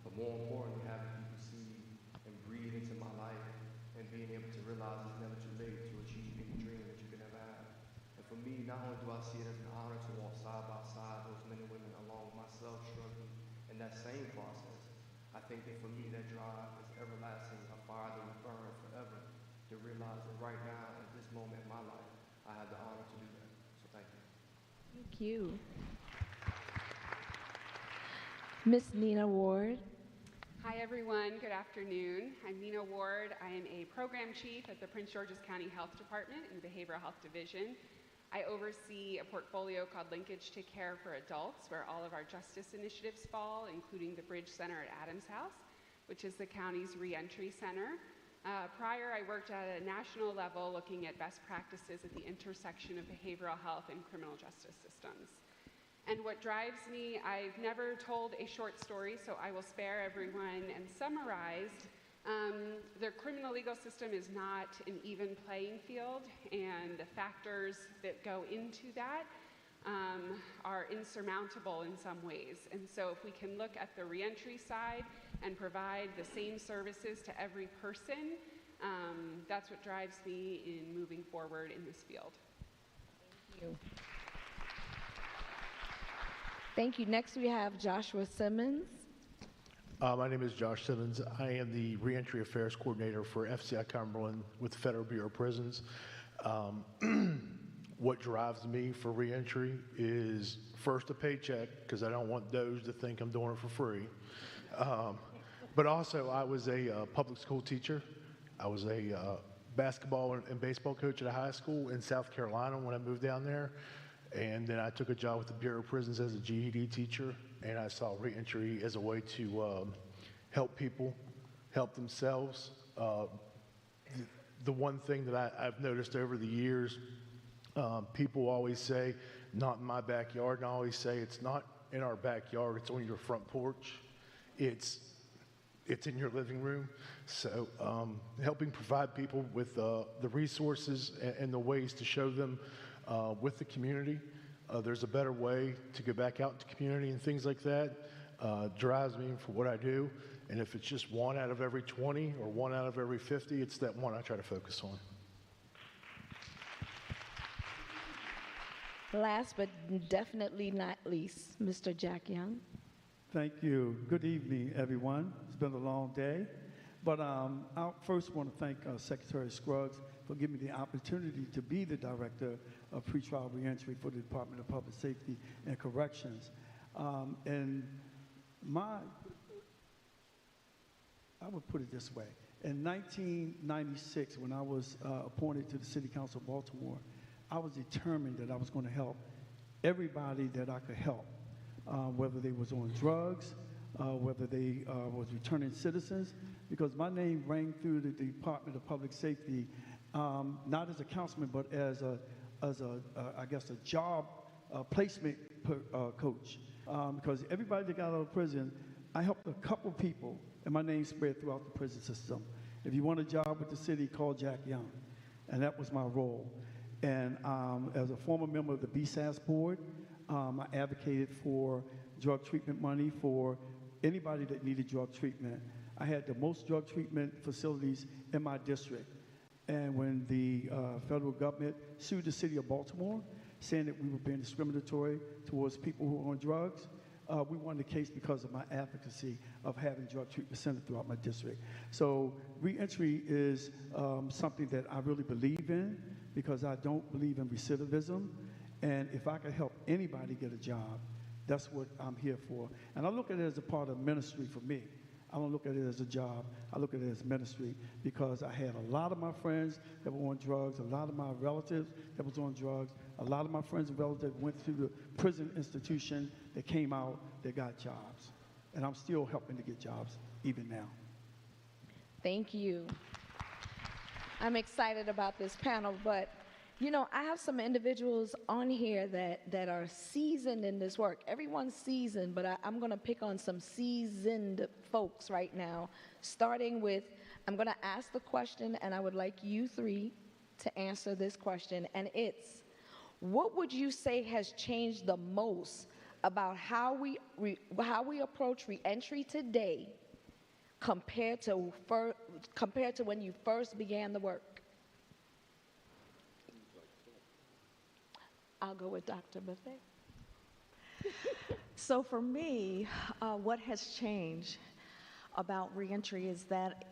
But more importantly, having people see and breathe into my life and being able to realize it's never too late to achieve any dream that you can ever have. And for me, not only do I see it as an honor to walk side by side those men and women along with myself struggling in that same process, I think that for me that drive is everlasting, a fire that will burn forever, to realize that right now, at this moment in my life, I have the honor to do that. So thank you. Thank you. Miss Nina Ward. Hi, everyone. Good afternoon. I'm Nina Ward. I am a program chief at the Prince George's County Health Department in the Behavioral Health Division. I oversee a portfolio called Linkage to Care for Adults, where all of our justice initiatives fall, including the Bridge Center at Adams House, which is the county's reentry center. Prior, I worked at a national level looking at best practices at the intersection of behavioral health and criminal justice systems. And what drives me, I've never told a short story, so I will spare everyone and summarize. The criminal legal system is not an even playing field, and the factors that go into that are insurmountable in some ways. And so if we can look at the reentry side and provide the same services to every person, that's what drives me in moving forward in this field. Thank you. Thank you. Next we have Joshua Simmons. My name is Josh Simmons. I am the Reentry Affairs Coordinator for FCI Cumberland with the Federal Bureau of Prisons. What drives me for reentry is first a paycheck, because I don't want those to think I'm doing it for free. But also, I was a public school teacher. I was a basketball and baseball coach at a high school in South Carolina when I moved down there. And then I took a job with the Bureau of Prisons as a GED teacher, and I saw reentry as a way to help people, help themselves. The one thing that I've noticed over the years, people always say, not in my backyard, and I always say, it's not in our backyard, it's on your front porch. It's in your living room. So helping provide people with the resources and the ways to show them with the community, there's a better way to go back out into community and things like that, drives me for what I do. And if it's just 1 out of every 20 or 1 out of every 50, it's that one I try to focus on. Last but definitely not least, Mr. Jack Young. Thank you. Good evening, everyone. It's been a long day. But I first want to thank Secretary Scruggs for giving me the opportunity to be the Director of Pretrial Reentry for the Department of Public Safety and Corrections. And I would put it this way. In 1996, when I was appointed to the City Council of Baltimore, I was determined that I was going to help everybody that I could help, whether they was on drugs, whether they was returning citizens, because my name rang through the Department of Public Safety, not as a councilman, but as I guess, a job placement coach. Because everybody that got out of prison, I helped a couple people, and my name spread throughout the prison system. If you want a job with the city, call Jack Young. And that was my role. And as a former member of the BSAS board, I advocated for drug treatment money for anybody that needed drug treatment. I had the most drug treatment facilities in my district. And when the federal government sued the city of Baltimore, saying that we were being discriminatory towards people who were on drugs, we won the case because of my advocacy of having drug treatment centers throughout my district. So reentry is something that I really believe in because I don't believe in recidivism. And if I can help anybody get a job, that's what I'm here for. And I look at it as a part of ministry for me. I don't look at it as a job. I look at it as ministry because I had a lot of my friends that were on drugs, a lot of my relatives that was on drugs, a lot of my friends and relatives went through the prison institution, that came out, that got jobs. And I'm still helping to get jobs even now. Thank you. I'm excited about this panel, but you know, I have some individuals on here that are seasoned in this work. Everyone's seasoned, but I'm going to pick on some seasoned folks right now, starting with, I'm going to ask the question, and I would like you three to answer this question, and it's, what would you say has changed the most about how we approach reentry today compared to when you first began the work? I'll go with Dr. Buffet. So for me, what has changed about reentry is that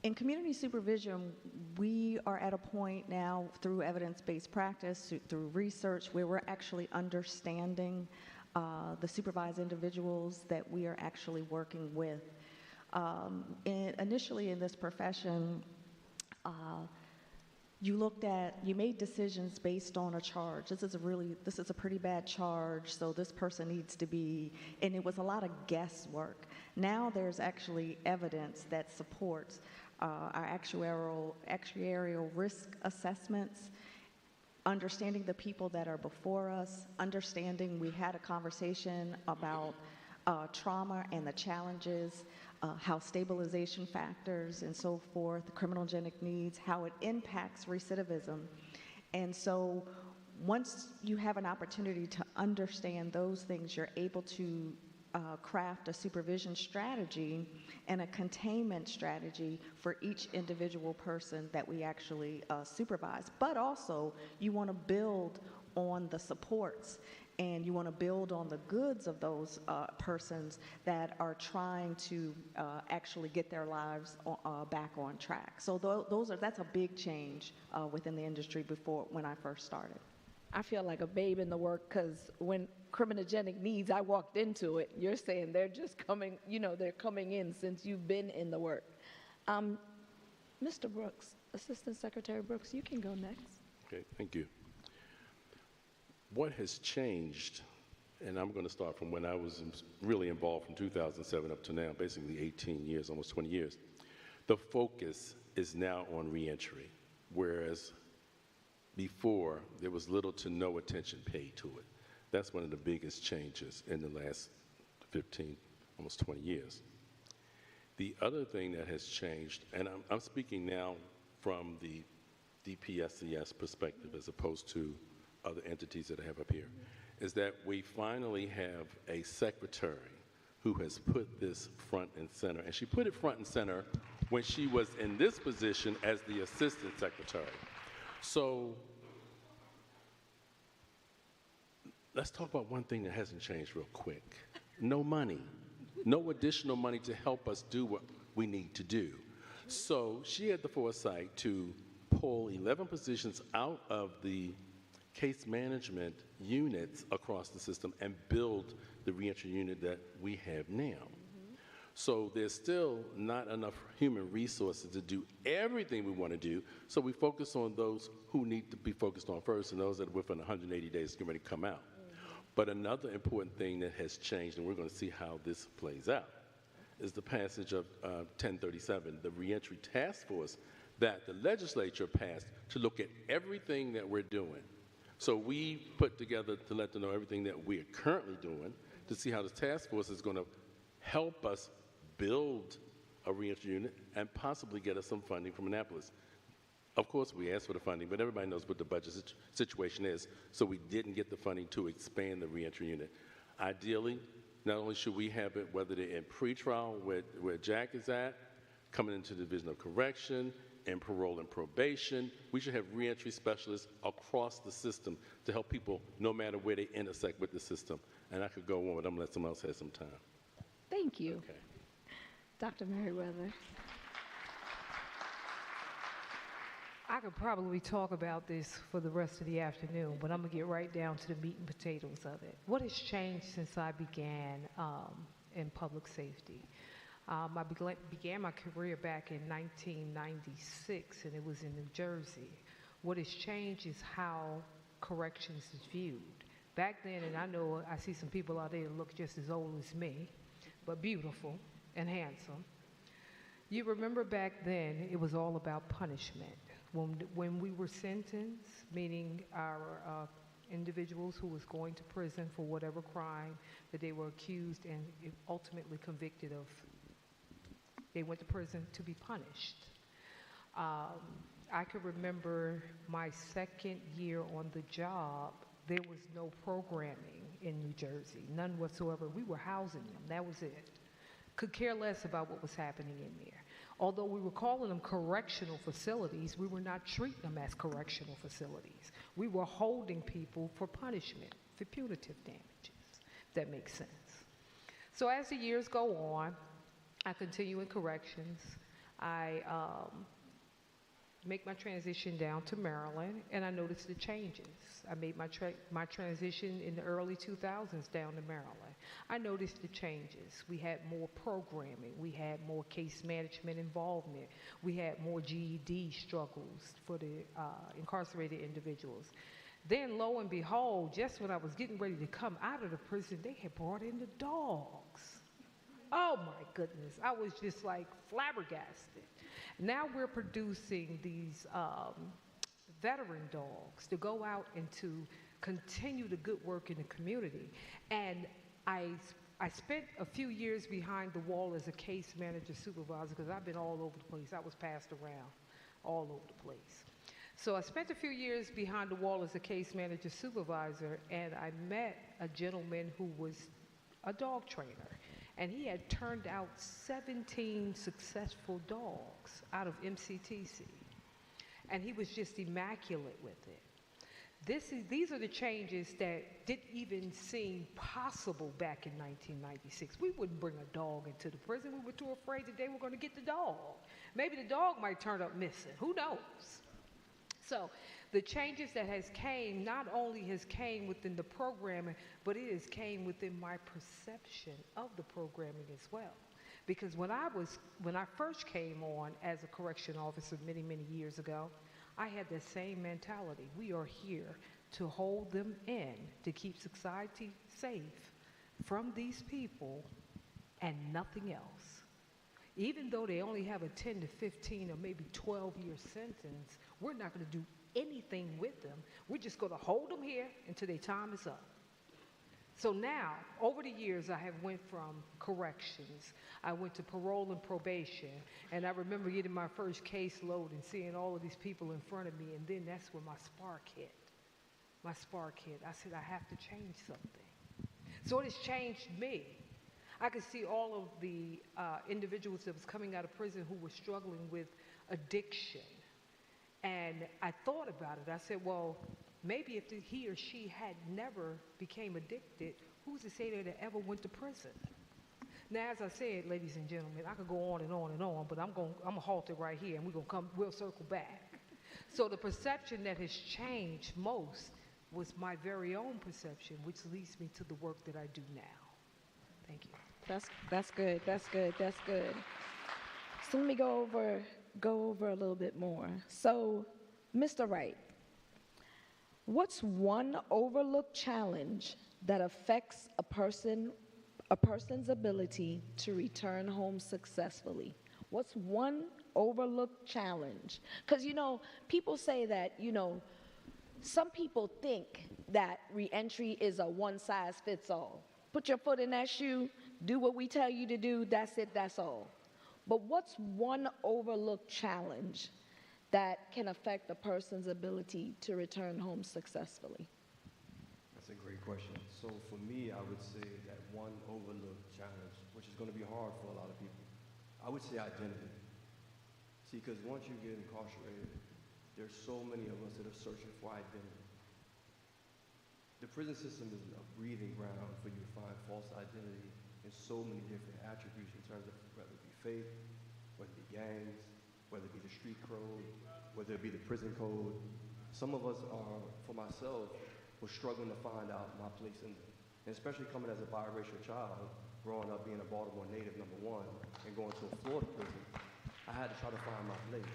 in community supervision, we are at a point now through evidence-based practice, through research, where we're actually understanding the supervised individuals that we are actually working with. Initially in this profession, you made decisions based on a charge. This is a pretty bad charge, so this person needs to be, and it was a lot of guesswork. Now there's actually evidence that supports our actuarial risk assessments, understanding the people that are before us, understanding we had a conversation about trauma and the challenges, how stabilization factors and so forth, the criminogenic needs, how it impacts recidivism. And so once you have an opportunity to understand those things, you're able to craft a supervision strategy and a containment strategy for each individual person that we actually supervise. But also, you want to build on the supports, and you want to build on the goods of those persons that are trying to actually get their lives back on track. So that's a big change within the industry when I first started. I feel like a babe in the work because when criminogenic needs, I walked into it. You're saying they're just coming, they're coming in since you've been in the work. Mr. Brooks, Assistant Secretary Brooks, you can go next. Okay, thank you. What has changed, and I'm going to start from when I was really involved from 2007 up to now, basically 18 years, almost 20 years. The focus is now on reentry, whereas before there was little to no attention paid to it. That's one of the biggest changes in the last 15, almost 20 years. The other thing that has changed, and I'm speaking now from the DPSCS perspective as opposed to other entities that I have up here, is that we finally have a secretary who has put this front and center. And she put it front and center when she was in this position as the assistant secretary. So let's talk about one thing that hasn't changed real quick. No money. No additional money to help us do what we need to do. So she had the foresight to pull 11 positions out of the case management units across the system and build the reentry unit that we have now. So there's still not enough human resources to do everything we want to do, so we focus on those who need to be focused on first and those that are within 180 days get ready to come out. But another important thing that has changed, and we're going to see how this plays out, is the passage of 1037, the reentry task force that the legislature passed to look at everything that we're doing. So we put together to let them know everything that we're currently doing to see how the task force is going to help us build a reentry unit and possibly get us some funding from Annapolis. Of course, we asked for the funding, but everybody knows what the budget situation is, so we didn't get the funding to expand the reentry unit. Ideally, Not only should we have it, whether they're in pretrial, where Jack is at, coming into the Division of Correction, and parole and probation, we should have reentry specialists across the system to help people no matter where they intersect with the system. And I could go on, but I'm going to let someone else have some time. Thank you. Okay. Dr. Merriweather. I could probably talk about this for the rest of the afternoon, but I'm going to get right down to the meat and potatoes of it. What has changed since I began in public safety? I began my career back in 1996, and it was in New Jersey. What has changed is how corrections is viewed. Back then, and I know I see some people out there that look just as old as me, but beautiful and handsome. You remember back then, it was all about punishment. When we were sentenced, meaning our individuals who was going to prison for whatever crime that they were accused and ultimately convicted of, they went to prison to be punished. I could remember my second year on the job, there was no programming in New Jersey, none whatsoever. We were housing them, that was it. Could care less about what was happening in there. Although we were calling them correctional facilities, we were not treating them as correctional facilities. We were holding people for punishment, for punitive damages, if that makes sense. So as the years go on, I continue in corrections. I make my transition down to Maryland, and I noticed the changes. I made my transition in the early 2000s down to Maryland. I noticed the changes. We had more programming. We had more case management involvement. We had more GED struggles for the incarcerated individuals. Then, lo and behold, just when I was getting ready to come out of the prison, they had brought in the dogs. Oh my goodness, I was just like flabbergasted. Now we're producing these veteran dogs to go out and to continue the good work in the community. And I spent a few years behind the wall as a case manager supervisor because I've been all over the place. I was passed around all over the place. So I spent a few years behind the wall as a case manager supervisor, and I met a gentleman who was a dog trainer. And he had turned out 17 successful dogs out of MCTC. And he was just immaculate with it. These are the changes that didn't even seem possible back in 1996. We wouldn't bring a dog into the prison. We were too afraid that they were going to get the dog. Maybe the dog might turn up missing. Who knows? So the changes that has came, not only has came within the programming, but it has came within my perception of the programming as well. Because when I first came on as a correction officer many, many years ago, I had the same mentality. We are here to hold them in, to keep society safe from these people and nothing else. Even though they only have a 10 to 15 or maybe 12-year sentence, we're not going to do anything with them. We're just going to hold them here until their time is up. So now, over the years, I have went from corrections, I went to parole and probation, and I remember getting my first caseload and seeing all of these people in front of me, and then that's when my spark hit. My spark hit. I said, I have to change something. So it has changed me. I could see all of the individuals that was coming out of prison who were struggling with addiction. And I thought about it. I said, well, maybe if he or she had never became addicted, who's to say that they ever went to prison? Now, as I said, ladies and gentlemen, I could go on and on and on, but I'm gonna halt it right here, and we'll circle back. So the perception that has changed most was my very own perception, which leads me to the work that I do now. Thank you. That's good. That's good. That's good. So let me go over a little bit more. So, Mr. Wright, what's one overlooked challenge that affects a person's ability to return home successfully? What's one overlooked challenge? Because, people say that, some people think that reentry is a one-size-fits-all. Put your foot in that shoe, do what we tell you to do, that's it, that's all. But what's one overlooked challenge that can affect a person's ability to return home successfully? That's a great question. So for me, I would say that one overlooked challenge, which is going to be hard for a lot of people, I would say identity. See, because once you get incarcerated, there's so many of us that are searching for identity. The prison system is a breeding ground for you to find false identity in so many different attributes in terms of whether it be faith, whether it be gangs, whether it be the street code, whether it be the prison code. Some of us are, for myself, was struggling to find out my place in it. And especially coming as a biracial child, growing up being a Baltimore native, number one, and going to a Florida prison, I had to try to find my place.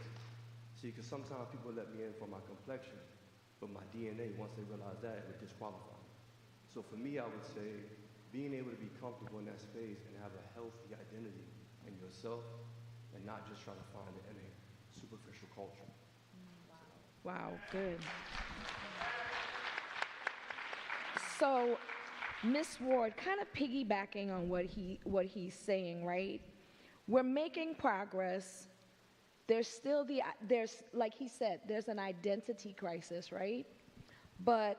See, because sometimes people let me in for my complexion, but my DNA, once they realize that, it would disqualify me. So for me, I would say, being able to be comfortable in that space and have a healthy identity in yourself, and not just try to find it in a superficial culture. Wow, good. So, Ms. Ward, kind of piggybacking on what he's saying, right? We're making progress. There's still like he said, there's an identity crisis, right? But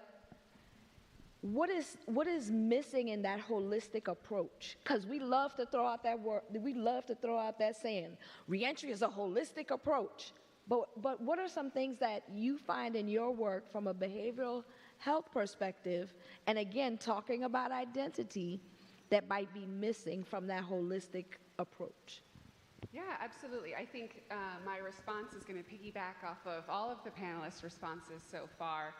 what is missing in that holistic approach? Because we love to throw out that word, we love to throw out that saying, reentry is a holistic approach. But what are some things that you find in your work from a behavioral health perspective, and again, talking about identity, that might be missing from that holistic approach? Yeah, absolutely. I think my response is going to piggyback off of all of the panelists' responses so far.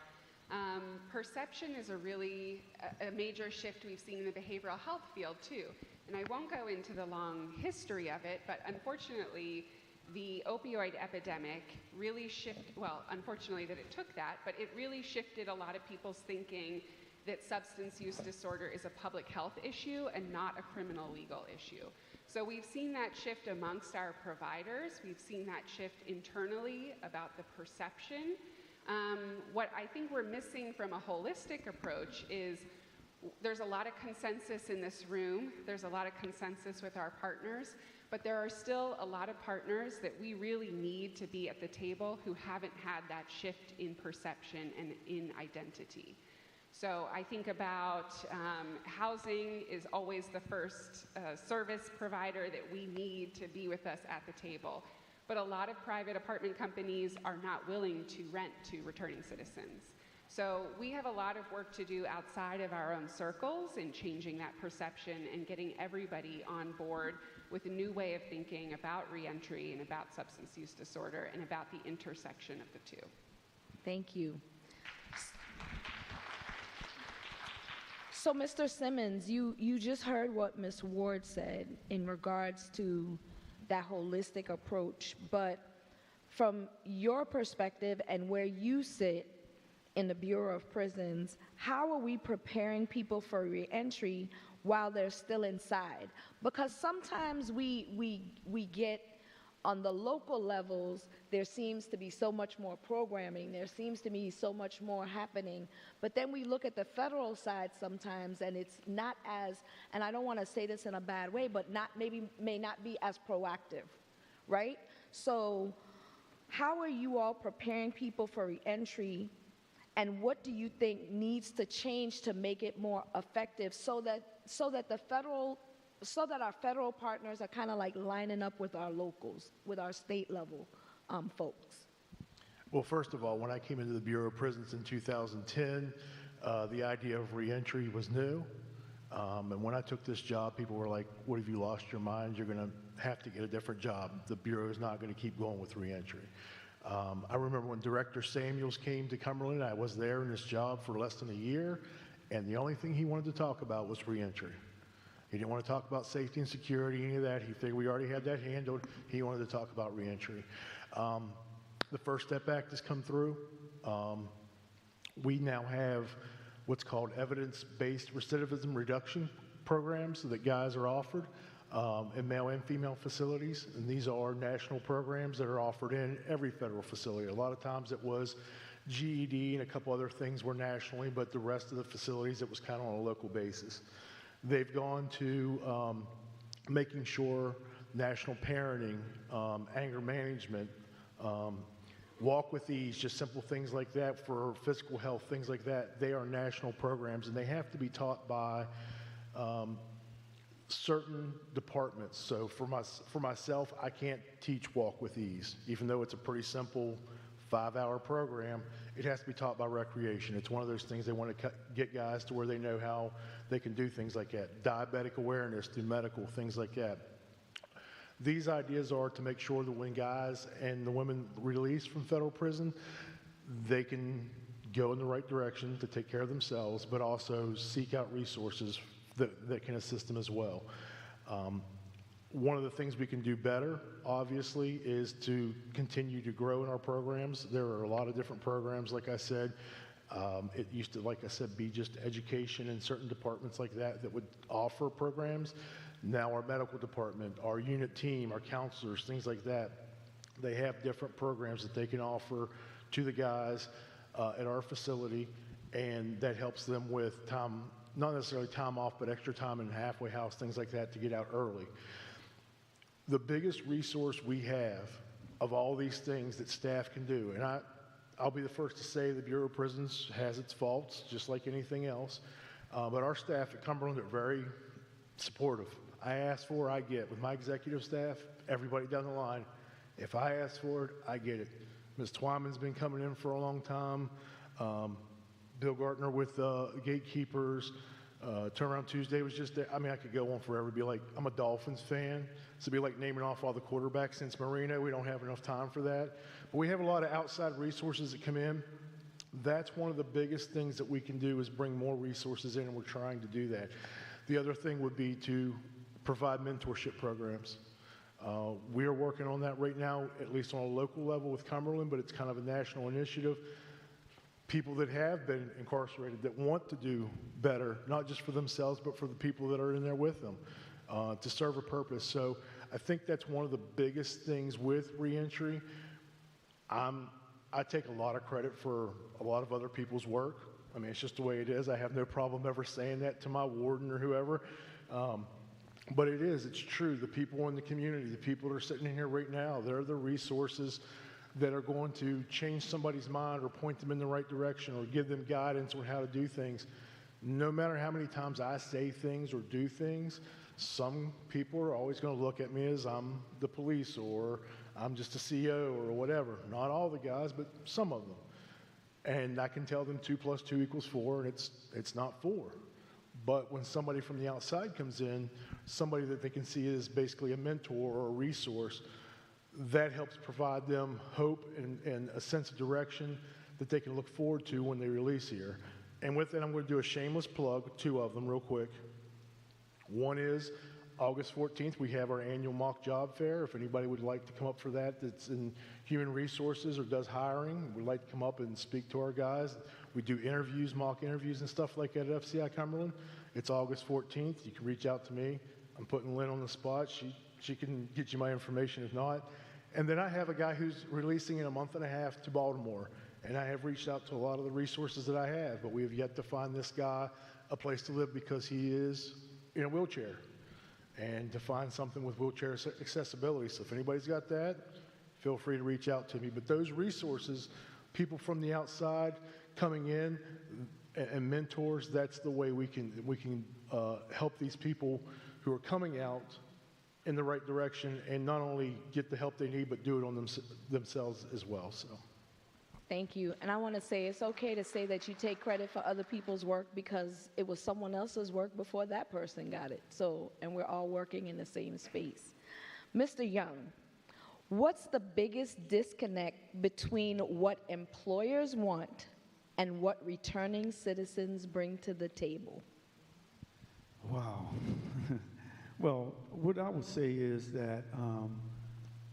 Perception is a really a major shift we've seen in the behavioral health field too. And I won't go into the long history of it, but unfortunately, the opioid epidemic really shifted, well, unfortunately that it took that, but it really shifted a lot of people's thinking that substance use disorder is a public health issue and not a criminal legal issue. So we've seen that shift amongst our providers. We've seen that shift internally about the perception. What I think we're missing from a holistic approach is there's a lot of consensus in this room. There's a lot of consensus with our partners, but there are still a lot of partners that we really need to be at the table who haven't had that shift in perception and in identity. So I think about housing is always the first service provider that we need to be with us at the table. But a lot of private apartment companies are not willing to rent to returning citizens. So we have a lot of work to do outside of our own circles in changing that perception and getting everybody on board with a new way of thinking about reentry and about substance use disorder and about the intersection of the two. Thank you. So, Mr. Simmons, you just heard what Ms. Ward said in regards to that holistic approach, but from your perspective and where you sit in the Bureau of Prisons, how are we preparing people for reentry while they're still inside? Because sometimes we get on the local levels, there seems to be so much more programming, there seems to be so much more happening, but then we look at the federal side sometimes and it's not as, and I don't want to say this in a bad way, but may not be as proactive, right? So how are you all preparing people for reentry, and what do you think needs to change to make it more effective so that our federal partners are kind of like lining up with our locals, with our state level folks? Well, first of all, when I came into the Bureau of Prisons in 2010, the idea of reentry was new. And when I took this job, people were like, what, have you lost your mind? You're going to have to get a different job. The Bureau is not going to keep going with reentry. I remember when Director Samuels came to Cumberland, I was there in this job for less than a year, and the only thing he wanted to talk about was reentry. He didn't want to talk about safety and security, any of that. He figured we already had that handled. He wanted to talk about reentry. The First Step Act has come through. We now have what's called evidence-based recidivism reduction programs that guys are offered in male and female facilities. And these are national programs that are offered in every federal facility. A lot of times it was GED and a couple other things were nationally, but the rest of the facilities, it was kind of on a local basis. They've gone to making sure national parenting, anger management, Walk with Ease, just simple things like that for physical health, things like that. They are national programs, and they have to be taught by certain departments. So for myself, I can't teach Walk with Ease, even though it's a pretty simple 5-hour program. It has to be taught by recreation. It's one of those things they want to get guys to where they know how they can do things like that. Diabetic awareness through medical, things like that. These ideas are to make sure that when guys and the women release from federal prison, they can go in the right direction to take care of themselves, but also seek out resources that can assist them as well. One of the things we can do better, obviously, is to continue to grow in our programs. There are a lot of different programs, like I said. It used to, like I said, be just education in certain departments like that would offer programs. Now our medical department, our unit team, our counselors, things like that, they have different programs that they can offer to the guys at our facility, and that helps them with time, not necessarily time off, but extra time in halfway house, things like that, to get out early. The biggest resource we have of all these things that staff can do, and I'll be the first to say the Bureau of Prisons has its faults, just like anything else, but our staff at Cumberland are very supportive. I ask for, I get. With my executive staff, everybody down the line, if I ask for it, I get it. Ms. Twyman's been coming in for a long time. Bill Gartner with Gatekeepers. Turnaround Tuesday was just there. I mean, I could go on forever. Be like, I'm a Dolphins fan. So it'd be like naming off all the quarterbacks since Marino. We don't have enough time for that. But we have a lot of outside resources that come in. That's one of the biggest things that we can do, is bring more resources in, and we're trying to do that. The other thing would be to provide mentorship programs. We are working on that right now, at least on a local level with Cumberland, but it's kind of a national initiative. People that have been incarcerated that want to do better, not just for themselves, but for the people that are in there with them, to serve a purpose. So I think that's one of the biggest things with reentry. I take a lot of credit for a lot of other people's work. I mean, it's just the way it is. I have no problem ever saying that to my warden or whoever. But it's true. The people in the community, the people that are sitting in here right now, they're the resources that are going to change somebody's mind or point them in the right direction or give them guidance on how to do things. No matter how many times I say things or do things, some people are always going to look at me as I'm the police or I'm just a CEO or whatever. Not all the guys, but some of them. And I can tell them 2 + 2 = 4, and it's not 4. But when somebody from the outside comes in, somebody that they can see as basically a mentor or a resource, that helps provide them hope and a sense of direction that they can look forward to when they release here. And with that, I'm going to do a shameless plug, 2 of them real quick. One is August 14th, we have our annual mock job fair. If anybody would like to come up for that, that's in human resources or does hiring, would like to come up and speak to our guys. We do interviews, mock interviews and stuff like that at FCI Cumberland. It's August 14th. You can reach out to me. I'm putting Lynn on the spot. She can get you my information if not. And then I have a guy who's releasing in a month and a half to Baltimore. And I have reached out to a lot of the resources that I have, but we have yet to find this guy a place to live because he is in a wheelchair. And to find something with wheelchair accessibility. So if anybody's got that, feel free to reach out to me. But those resources, people from the outside coming in and mentors, that's the way we can help these people who are coming out in the right direction and not only get the help they need, but do it on themselves as well. So. Thank you. And I want to say it's okay to say that you take credit for other people's work because it was someone else's work before that person got it. So, and we're all working in the same space. Mr. Young, what's the biggest disconnect between what employers want and what returning citizens bring to the table? Wow. Well, what I would say is that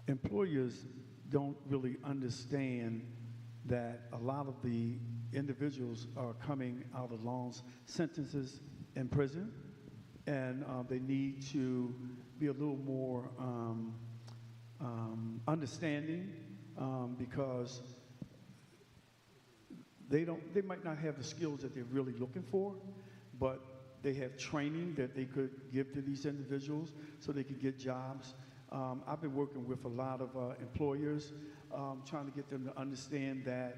employers don't really understand that a lot of the individuals are coming out of long sentences in prison, and they need to be a little more understanding because they might not have the skills that they're really looking for, but they have training that they could give to these individuals so they could get jobs I've been working with a lot of employers, trying to get them to understand that,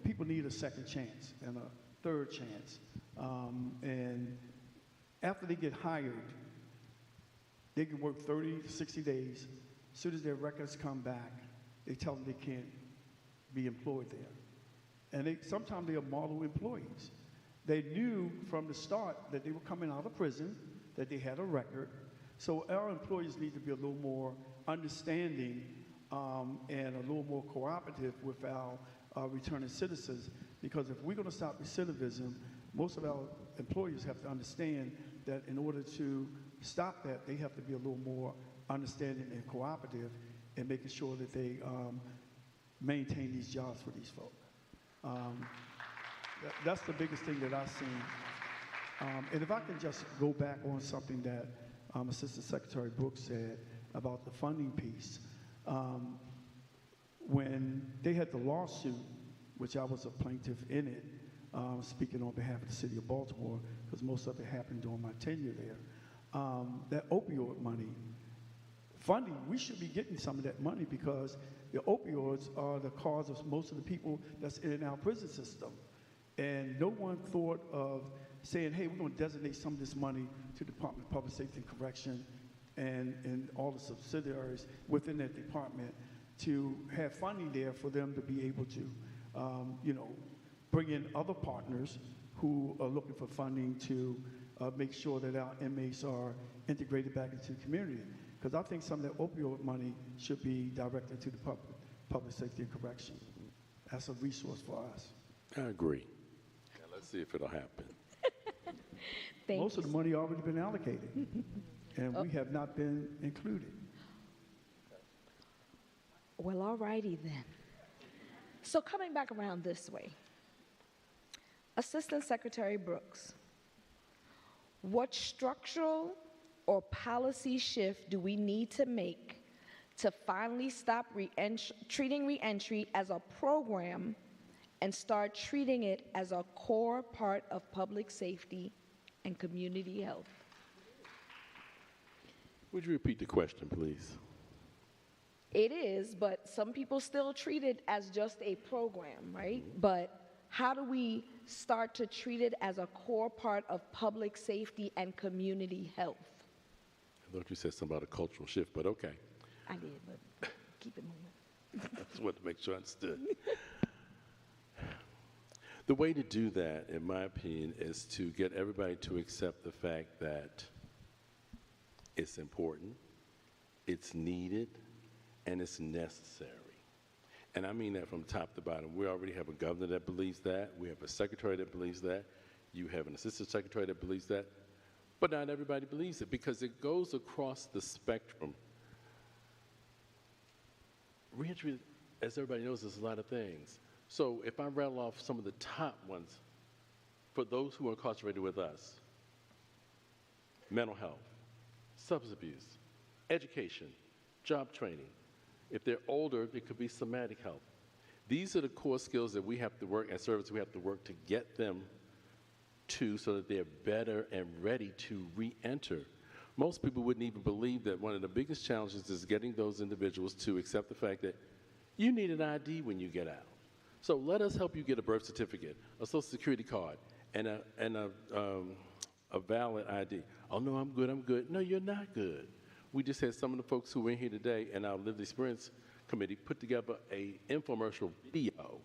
people need a second chance and a third chance. And after they get hired, they can work 30 to 60 days. As soon as their records come back, they tell them they can't be employed there. And sometimes they are model employees. They knew from the start that they were coming out of prison, that they had a record. So our employees need to be a little more understanding and a little more cooperative with our returning citizens, because if we're going to stop recidivism, most of our employees have to understand that in order to stop that, they have to be a little more understanding and cooperative in making sure that they maintain these jobs for these folks. That's the biggest thing that I've seen. And if I can just go back on something that Assistant Secretary Brooks said about the funding piece. When they had the lawsuit, which I was a plaintiff in it, speaking on behalf of the city of Baltimore, because most of it happened during my tenure there, that opioid money, funding, we should be getting some of that money because the opioids are the cause of most of the people that's in our prison system. And no one thought of saying, hey, we're going to designate some of this money to the Department of Public Safety and Correction and all the subsidiaries within that department to have funding there for them to be able to, bring in other partners who are looking for funding to make sure that our inmates are integrated back into the community. Because I think some of that opioid money should be directed to the public safety and correction. That's a resource for us. I agree. Now, let's see if it'll happen. Most of the money already been allocated, and we have not been included. Well, all righty then. So coming back around this way, Assistant Secretary Brooks, what structural or policy shift do we need to make to finally stop treating reentry as a program and start treating it as a core part of public safety and community health? Would you repeat the question, please? It is, but some people still treat it as just a program, right? But how do we start to treat it as a core part of public safety and community health? I thought you said something about a cultural shift, but okay. I did, but keep it moving. I just wanted to make sure I understood. The way to do that, in my opinion, is to get everybody to accept the fact that it's important, it's needed, and it's necessary. And I mean that from top to bottom. We already have a governor that believes that. We have a secretary that believes that. You have an assistant secretary that believes that. But not everybody believes it because it goes across the spectrum. Reentry, as everybody knows, is a lot of things. So if I rattle off some of the top ones, for those who are incarcerated with us, mental health, substance abuse, education, job training. If they're older, it could be somatic health. These are the core skills that we have to work, and services we have to work to get them to so that they're better and ready to re-enter. Most people wouldn't even believe that one of the biggest challenges is getting those individuals to accept the fact that you need an ID when you get out. So let us help you get a birth certificate, a social security card, and a valid ID. Oh, no, I'm good, I'm good. No, you're not good. We just had some of the folks who were in here today and our Lived Experience Committee put together an infomercial video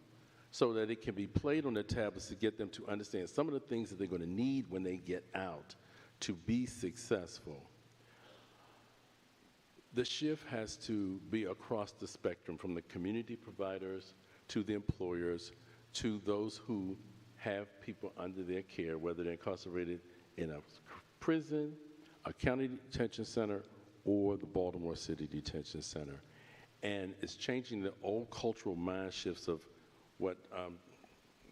so that it can be played on their tablets to get them to understand some of the things that they're going to need when they get out to be successful. The shift has to be across the spectrum, from the community providers to the employers to those who have people under their care, whether they're incarcerated in a prison, a county detention center, or the Baltimore City Detention Center. And it's changing the old cultural mind shifts of what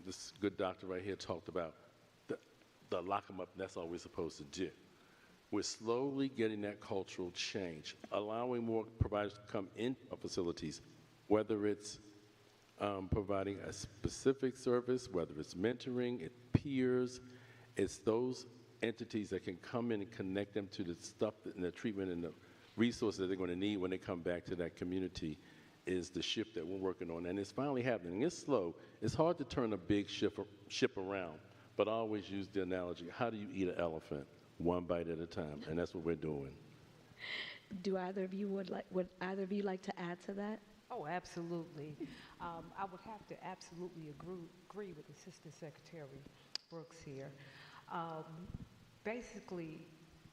this good doctor right here talked about, the lock them up, that's all we're supposed to do. We're slowly getting that cultural change, allowing more providers to come into our facilities, whether it's providing a specific service, whether it's mentoring, it's peers, it's those entities that can come in and connect them to the stuff and the treatment and the resources that they're going to need when they come back to that community is the shift that we're working on. And it's finally happening. It's slow. It's hard to turn a big ship around, but I always use the analogy, how do you eat an elephant? One bite at a time, and that's what we're doing. Do either of you would either of you like to add to that? Oh, absolutely. I would have to absolutely agree with Assistant Secretary Brooks here. Basically,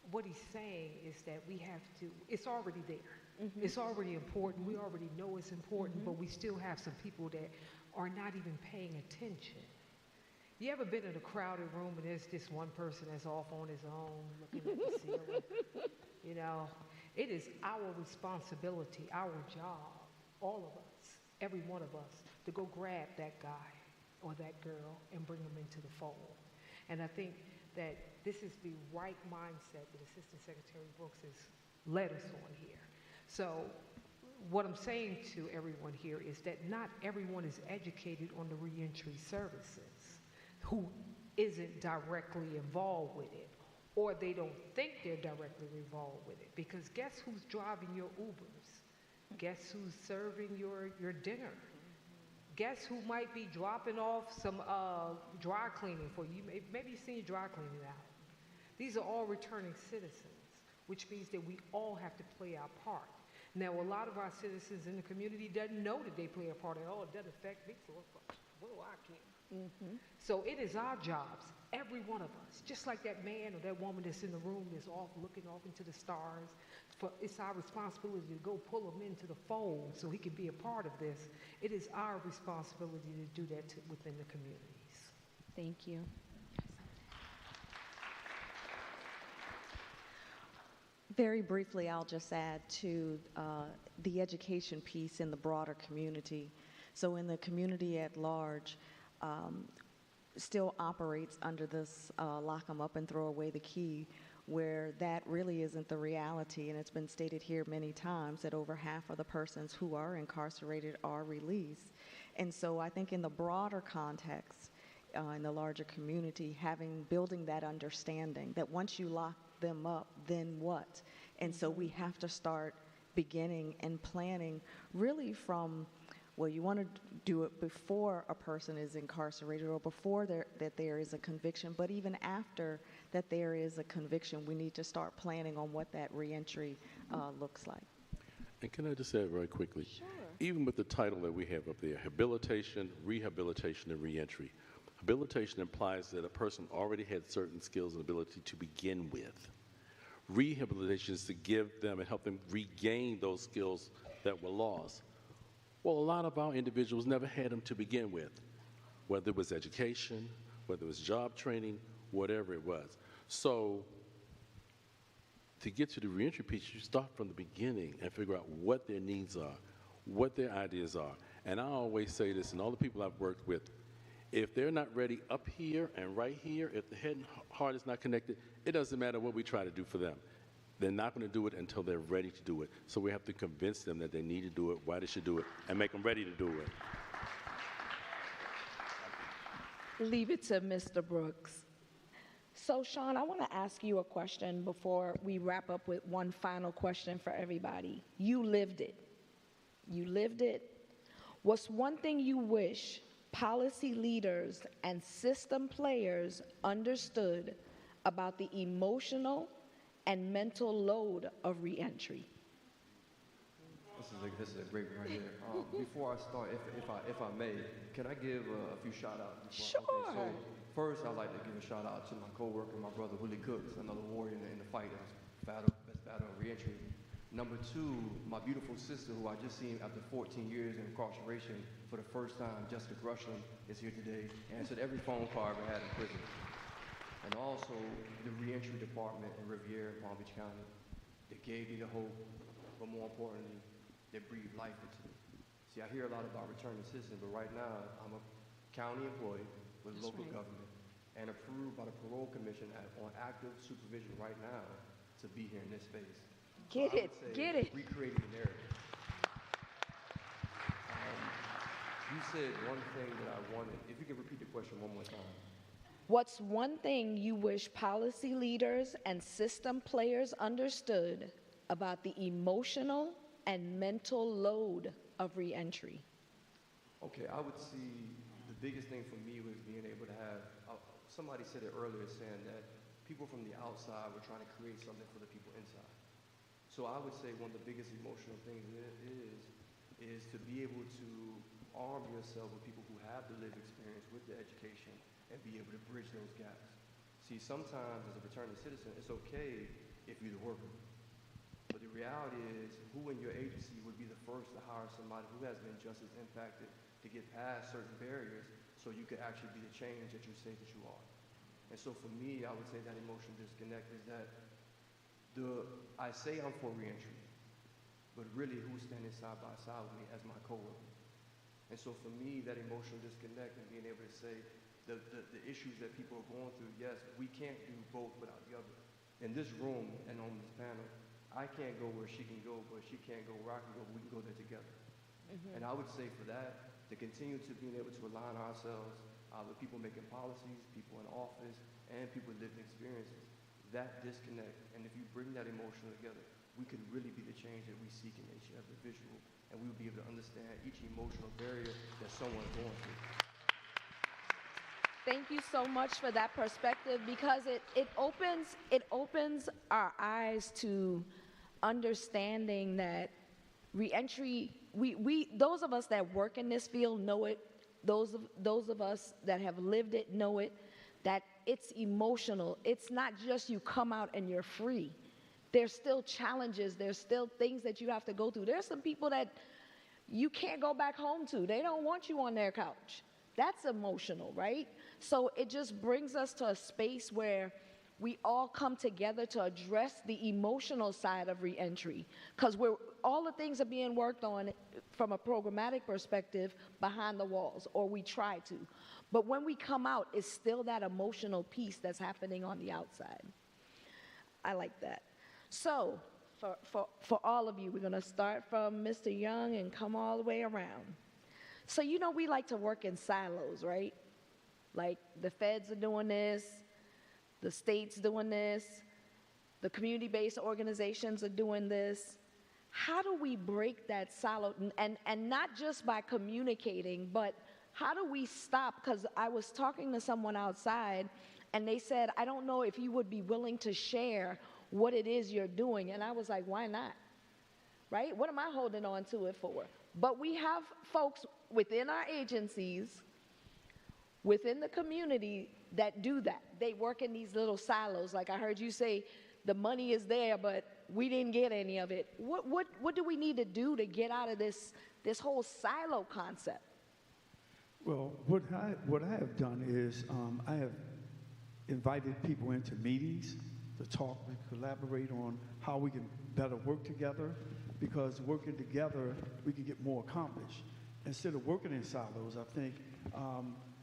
what he's saying is that we have to, it's already there. Mm-hmm. It's already important. We already know it's important, but we still have some people that are not even paying attention. You ever been in a crowded room and there's just one person that's off on his own looking at the ceiling? You know, it is our responsibility, our job, all of us, every one of us, to go grab that guy or that girl and bring them into the fold. And I think that this is the right mindset that Assistant Secretary Brooks has led us on here. So what I'm saying to everyone here is that not everyone is educated on the reentry services who isn't directly involved with it, or they don't think they're directly involved with it. Because guess who's driving your Ubers? Guess who's serving your dinner? Guess who might be dropping off some dry cleaning for you? Maybe you've seen your dry cleaning out. These are all returning citizens, which means that we all have to play our part. Now, a lot of our citizens in the community doesn't know that they play a part at all. It doesn't affect me, so what do I care? Mm-hmm. So it is our jobs, every one of us, just like that man or that woman that's in the room that's off looking off into the stars. It's our responsibility to go pull him into the fold so he can be a part of this. It is our responsibility to do that within the communities. Thank you. Very briefly, I'll just add to the education piece in the broader community. So in the community at large, still operates under this lock 'em up and throw away the key, where that really isn't the reality. And it's been stated here many times that over half of the persons who are incarcerated are released. And so I think in the broader context, in the larger community, building that understanding that once you lock them up, then what? And so we have to start beginning and planning really from, well, you want to do it before a person is incarcerated or before that there is a conviction, but even after that there is a conviction, we need to start planning on what that reentry looks like. And can I just add very quickly? Sure. Even with the title that we have up there, habilitation, rehabilitation, and reentry. Habilitation implies that a person already had certain skills and ability to begin with. Rehabilitation is to give them and help them regain those skills that were lost. Well, a lot of our individuals never had them to begin with, whether it was education, whether it was job training, whatever it was. So to get to the reentry piece, you start from the beginning and figure out what their needs are, what their ideas are. And I always say this, and all the people I've worked with, if they're not ready up here and right here, if the head and heart is not connected, it doesn't matter what we try to do for them. They're not going to do it until they're ready to do it. So we have to convince them that they need to do it, why they should do it, and make them ready to do it. Leave it to Mr. Brooks. So, Sean, I want to ask you a question before we wrap up with one final question for everybody. You lived it. You lived it. What's one thing you wish policy leaders and system players understood about the emotional and mental load of reentry? This is a great one right here. Before I start, if I may, can I give a few shout outs? Sure. Okay, so first, I'd like to give a shout out to my coworker, my brother Willie Cooks, another warrior in the fight, best battle of reentry. Number two, my beautiful sister, who I just seen after 14 years in incarceration for the first time, Jessica Grushland, is here today. Answered every phone call I ever had in prison. And also the reentry department in Riviera, Palm Beach County, that gave me the hope, but more importantly, that breathed life into me. See, I hear a lot about returning citizens, but right now, I'm a county employee with local government and approved by the Parole Commission on active supervision right now to be here in this space. Get it. Recreating the narrative. You said one thing that I wanted. If you could repeat the question one more time. What's one thing you wish policy leaders and system players understood about the emotional and mental load of reentry? Okay, I would see the biggest thing for me was being able to have, somebody said it earlier, saying that people from the outside were trying to create something for the people inside. So I would say one of the biggest emotional things is to be able to arm yourself with people who have the lived experience with the education and be able to bridge those gaps. See, sometimes as a returning citizen, it's okay if you're the worker. But the reality is, who in your agency would be the first to hire somebody who has been just as impacted to get past certain barriers so you could actually be the change that you say that you are? And so for me, I would say that emotional disconnect is that I say I'm for reentry, but really who's standing side by side with me as my coworker? And so for me, that emotional disconnect and being able to say the issues that people are going through, yes, we can't do both without the other. In this room and on this panel, I can't go where she can go, but she can't go where I can go. We can go there together. Mm-hmm. And I would say for that, to continue to being able to align ourselves with people making policies, people in office, and people with lived experiences, that disconnect, and if you bring that emotion together, we could really be the change that we seek in each individual, and we will be able to understand each emotional barrier that someone's going through. Thank you so much for that perspective, because it opens our eyes to understanding that reentry, those of us that work in this field know it. Those of us that have lived it know it, that it's emotional. It's not just you come out and you're free. There's still challenges. There's still things that you have to go through. There's some people that you can't go back home to. They don't want you on their couch. That's emotional, right? So it just brings us to a space where we all come together to address the emotional side of reentry, because all the things are being worked on from a programmatic perspective behind the walls, or we try to. But when we come out, it's still that emotional piece that's happening on the outside. I like that. So for all of you, we're going to start from Mr. Young and come all the way around. So you know we like to work in silos, right? Like the feds are doing this, the state's doing this, the community-based organizations are doing this. How do we break that silo, and not just by communicating, but how do we stop? Because I was talking to someone outside, and they said, I don't know if you would be willing to share what it is you're doing. And I was like, why not? Right? What am I holding on to it for? But we have folks within our agencies, within the community, that do that. They work in these little silos. Like I heard you say, the money is there, but we didn't get any of it. What do we need to do to get out of this whole silo concept? Well, what I have done is I have invited people into meetings to talk and collaborate on how we can better work together, because working together, we can get more accomplished. Instead of working in silos, I think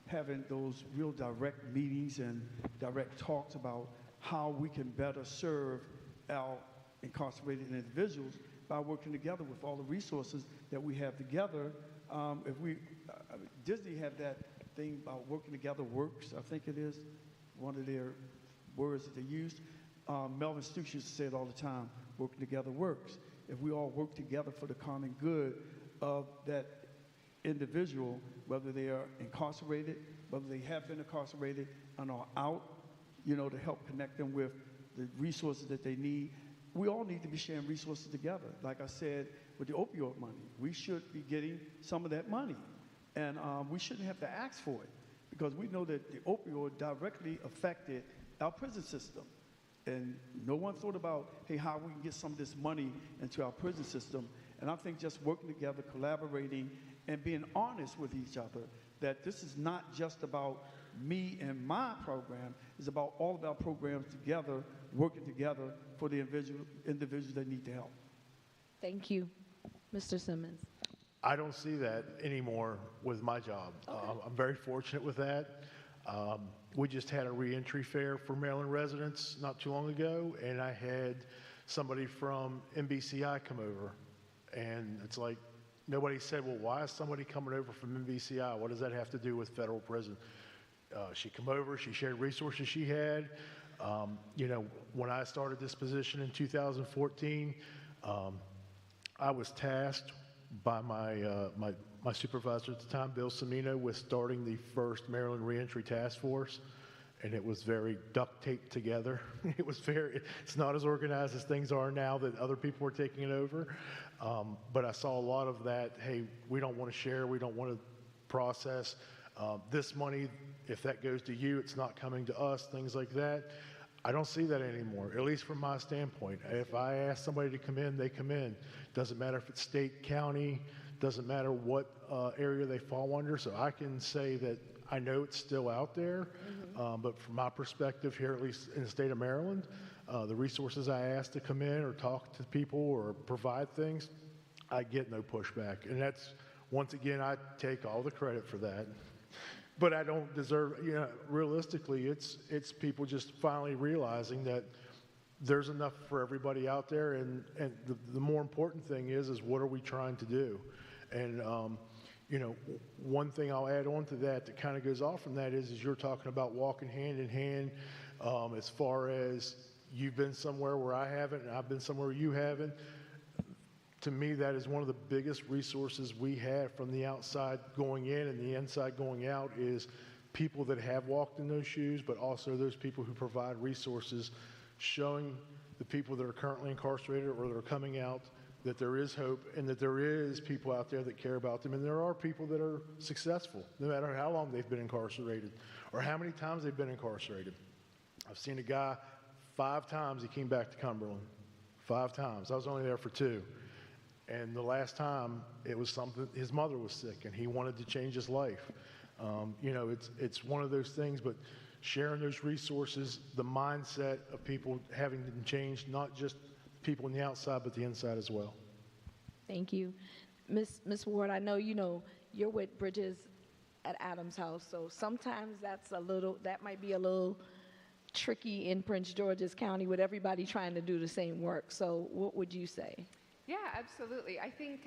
having those real direct meetings and direct talks about how we can better serve our incarcerated individuals by working together with all the resources that we have together. Disney have that thing about working together works, I think it is, one of their words that they used. Melvin Stooks used to say it all the time, working together works. If we all work together for the common good of that individual, whether they are incarcerated, whether they have been incarcerated and are out, to help connect them with the resources that they need. We all need to be sharing resources together. Like I said, with the opioid money, we should be getting some of that money. And we shouldn't have to ask for it, because we know that the opioid directly affected our prison system. And no one thought about, hey, how we can get some of this money into our prison system. And I think just working together, collaborating, and being honest with each other, that this is not just about me and my program, it's about all of our programs together, working together for the individuals that need the help. Thank you. Mr. Simmons. I don't see that anymore with my job. Okay. I'm very fortunate with that. We just had a reentry fair for Maryland residents not too long ago, and I had somebody from MBCI come over. And it's like, nobody said, well, why is somebody coming over from MBCI? What does that have to do with federal prison? She came over, she shared resources she had. You know, when I started this position in 2014, I was tasked by my supervisor at the time, Bill Semino, with starting the first Maryland Reentry Task Force, and it was very duct taped together. It's not as organized as things are now that other people are taking it over, but I saw a lot of that, hey, we don't want to share, we don't want to process. This money, if that goes to you, it's not coming to us, things like that. I don't see that anymore, at least from my standpoint. If I ask somebody to come in, they come in. Doesn't matter if it's state, county, doesn't matter what area they fall under. So I can say that I know it's still out there, but from my perspective here, at least in the state of Maryland, the resources I ask to come in or talk to people or provide things, I get no pushback. And that's, once again, I take all the credit for that. But I don't deserve, you know, realistically, it's people just finally realizing that there's enough for everybody out there, and the more important thing is what are we trying to do? And, you know, one thing I'll add on to that kind of goes off from that is you're talking about walking hand in hand as far as you've been somewhere where I haven't, and I've been somewhere you haven't. To me, that is one of the biggest resources we have from the outside going in and the inside going out is people that have walked in those shoes, but also those people who provide resources showing the people that are currently incarcerated or that are coming out that there is hope and that there is people out there that care about them. And there are people that are successful, no matter how long they've been incarcerated or how many times they've been incarcerated. I've seen a guy 5 times he came back to Cumberland. 5 times. I was only there for 2. And the last time, it was something, his mother was sick, and he wanted to change his life. You know, it's one of those things, but sharing those resources, the mindset of people having to change, not just people on the outside, but the inside as well. Thank you. Ms. Ward, I know, you know, you're with Bridges at Adams House, so sometimes that might be a little tricky in Prince George's County with everybody trying to do the same work. So what would you say? Yeah, absolutely. I think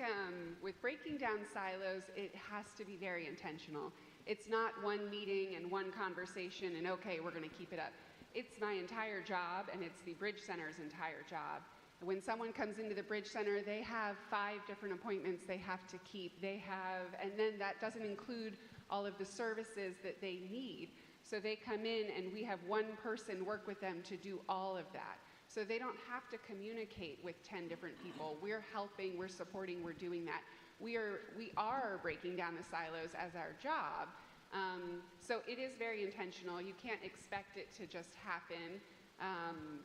with breaking down silos, it has to be very intentional. It's not one meeting and one conversation and okay, we're going to keep it up. It's my entire job, and it's the Bridge Center's entire job. When someone comes into the Bridge Center, they have 5 different appointments they have to keep. And then that doesn't include all of the services that they need. So they come in and we have one person work with them to do all of that. So they don't have to communicate with 10 different people. We're helping, we're supporting, we're doing that. We are breaking down the silos as our job. So it is very intentional. You can't expect it to just happen.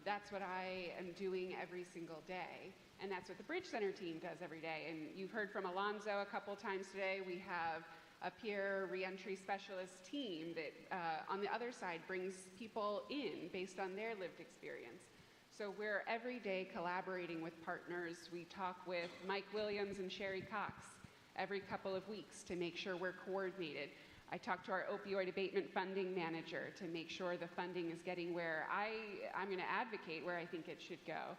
That's what I am doing every single day. And that's what the Bridge Center team does every day. And you've heard from Alonzo a couple times today. We have a peer reentry specialist team that on the other side brings people in based on their lived experience. So we're every day collaborating with partners. We talk with Mike Williams and Sherry Cox every couple of weeks to make sure we're coordinated. I talk to our opioid abatement funding manager to make sure the funding is getting where I'm going to advocate where I think it should go.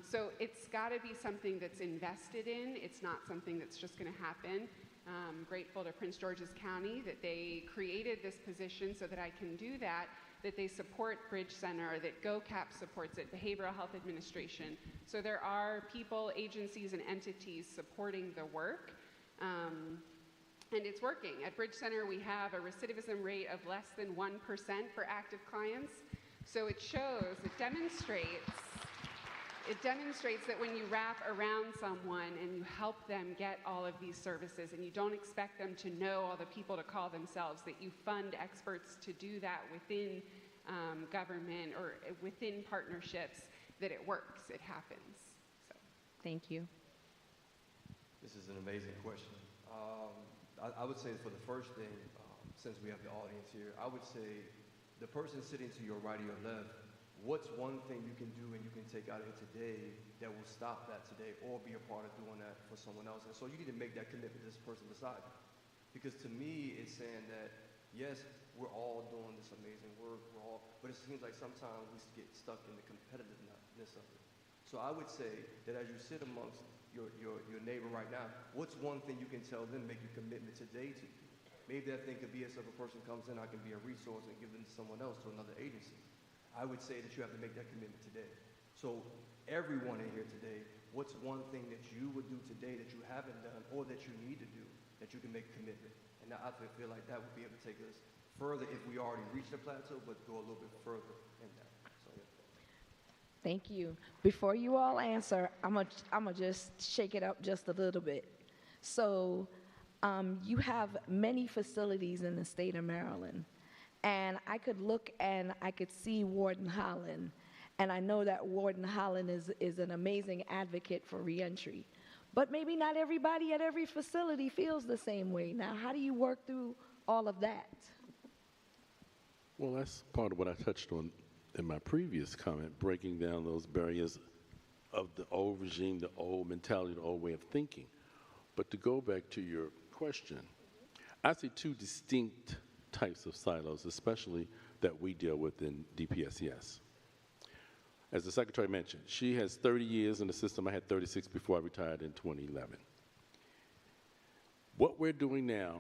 So it's got to be something that's invested in. It's not something that's just going to happen. I'm grateful to Prince George's County that they created this position so that I can do that they support Bridge Center, that GoCap supports it, Behavioral Health Administration. So there are people, agencies, and entities supporting the work. And it's working. At Bridge Center, we have a recidivism rate of less than 1% for active clients. So it shows, it demonstrates that when you wrap around someone and you help them get all of these services and you don't expect them to know all the people to call themselves, that you fund experts to do that within government or within partnerships, that it works, it happens. So, thank you. This is an amazing question. I would say for the first thing, since we have the audience here, I would say the person sitting to your right or your left, what's one thing you can do and you can take out of here today that will stop that today or be a part of doing that for someone else? And so you need to make that commitment to this person beside you. Because to me, it's saying that, yes, we're all doing this amazing work, but it seems like sometimes we get stuck in the competitiveness of it. So I would say that as you sit amongst your neighbor right now, what's one thing you can tell them, make a commitment today to do? Maybe that thing could be as if a person comes in, I can be a resource and give them to someone else, to another agency. I would say that you have to make that commitment today. So everyone in here today, what's one thing that you would do today that you haven't done or that you need to do that you can make a commitment? And I feel like that would be able to take us further if we already reached the plateau, but go a little bit further in that. So, yeah. Thank you. Before you all answer, I'm gonna just shake it up just a little bit. So you have many facilities in the state of Maryland. And I could look and I could see Warden Holland. And I know that Warden Holland is an amazing advocate for reentry. But maybe not everybody at every facility feels the same way. Now, how do you work through all of that? Well, that's part of what I touched on in my previous comment, breaking down those barriers of the old regime, the old mentality, the old way of thinking. But to go back to your question, I see two distinct types of silos, especially that we deal with in DPSCS. As the Secretary mentioned, she has 30 years in the system. I had 36 before I retired in 2011. What we're doing now,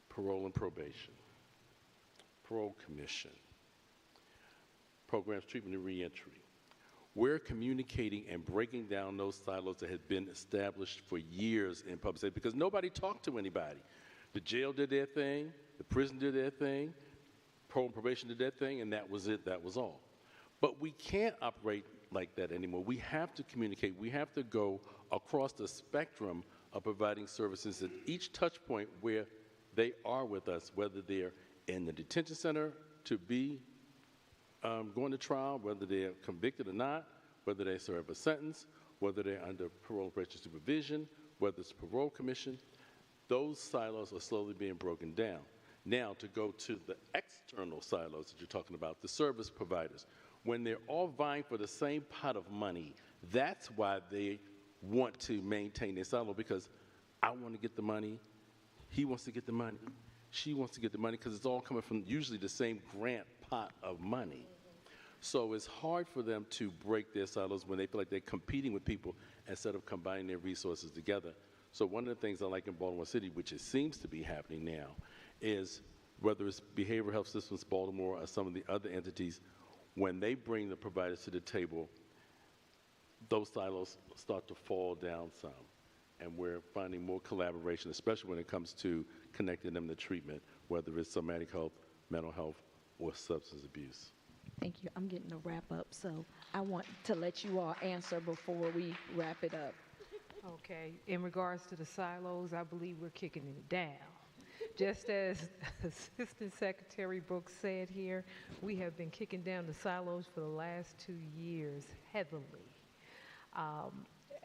parole and probation, parole commission, programs, treatment, and reentry, we're communicating and breaking down those silos that had been established for years in public safety because nobody talked to anybody. The jail did their thing, the prison did their thing, parole and probation did their thing, and that was it, that was all. But we can't operate like that anymore. We have to communicate. We have to go across the spectrum of providing services at each touch point where they are with us, whether they're in the detention center to be going to trial, whether they're convicted or not, whether they serve a sentence, whether they're under parole and probation supervision, whether it's parole commission. Those silos are slowly being broken down. Now, to go to the external silos that you're talking about, the service providers, when they're all vying for the same pot of money, that's why they want to maintain their silo, because I want to get the money, he wants to get the money, she wants to get the money, because it's all coming from usually the same grant pot of money. So it's hard for them to break their silos when they feel like they're competing with people instead of combining their resources together. So one of the things I like in Baltimore City, which it seems to be happening now, is whether it's Behavioral Health Systems Baltimore or some of the other entities, when they bring the providers to the table, those silos start to fall down some. And we're finding more collaboration, especially when it comes to connecting them to treatment, whether it's somatic health, mental health, or substance abuse. Thank you. I'm getting a wrap up, so I want to let you all answer before we wrap it up. Okay. In regards to the silos, I believe we're kicking it down. Just as Assistant Secretary Brooks said here, we have been kicking down the silos for the last 2 years heavily.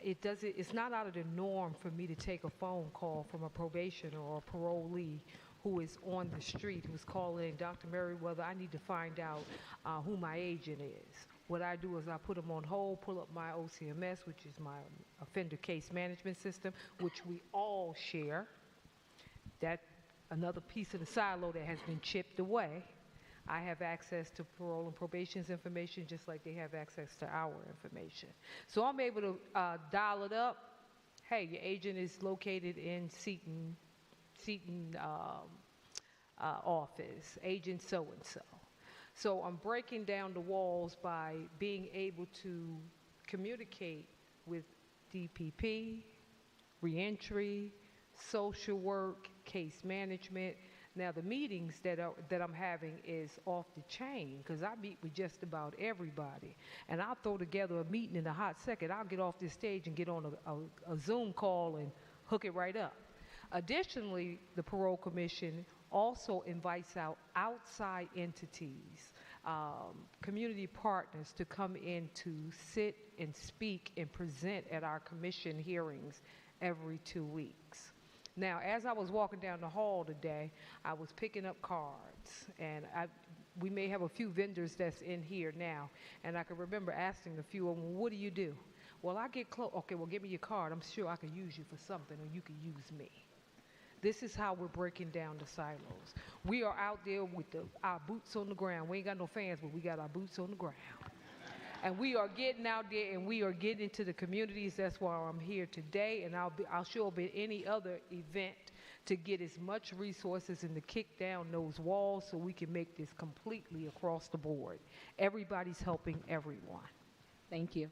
It's not out of the norm for me to take a phone call from a probationer or a parolee who is on the street, who's calling, Dr. Merriweather, I need to find out who my agent is. What I do is I put them on hold, pull up my OCMS, which is my offender case management system, which we all share. That's another piece of the silo that has been chipped away. I have access to parole and probation's information just like they have access to our information. So I'm able to dial it up. Hey, your agent is located in Seton office, agent so-and-so. So I'm breaking down the walls by being able to communicate with DPP, reentry, social work, case management. Now the meetings that I'm having is off the chain because I meet with just about everybody. And I'll throw together a meeting in a hot second. I'll get off this stage and get on a Zoom call and hook it right up. Additionally, the Parole Commission also invites out outside entities, community partners to come in to sit and speak and present at our commission hearings every 2 weeks. Now, as I was walking down the hall today, I was picking up cards, and we may have a few vendors that's in here now, and I can remember asking a few of them, what do you do? Well, I get close. Okay, well, give me your card. I'm sure I can use you for something, or you can use me. This is how we're breaking down the silos. We are out there with our boots on the ground. We ain't got no fans, but we got our boots on the ground. And we are getting out there and we are getting into the communities. That's why I'm here today, and I'll show up at any other event to get as much resources and to kick down those walls so we can make this completely across the board. Everybody's helping everyone. Thank you.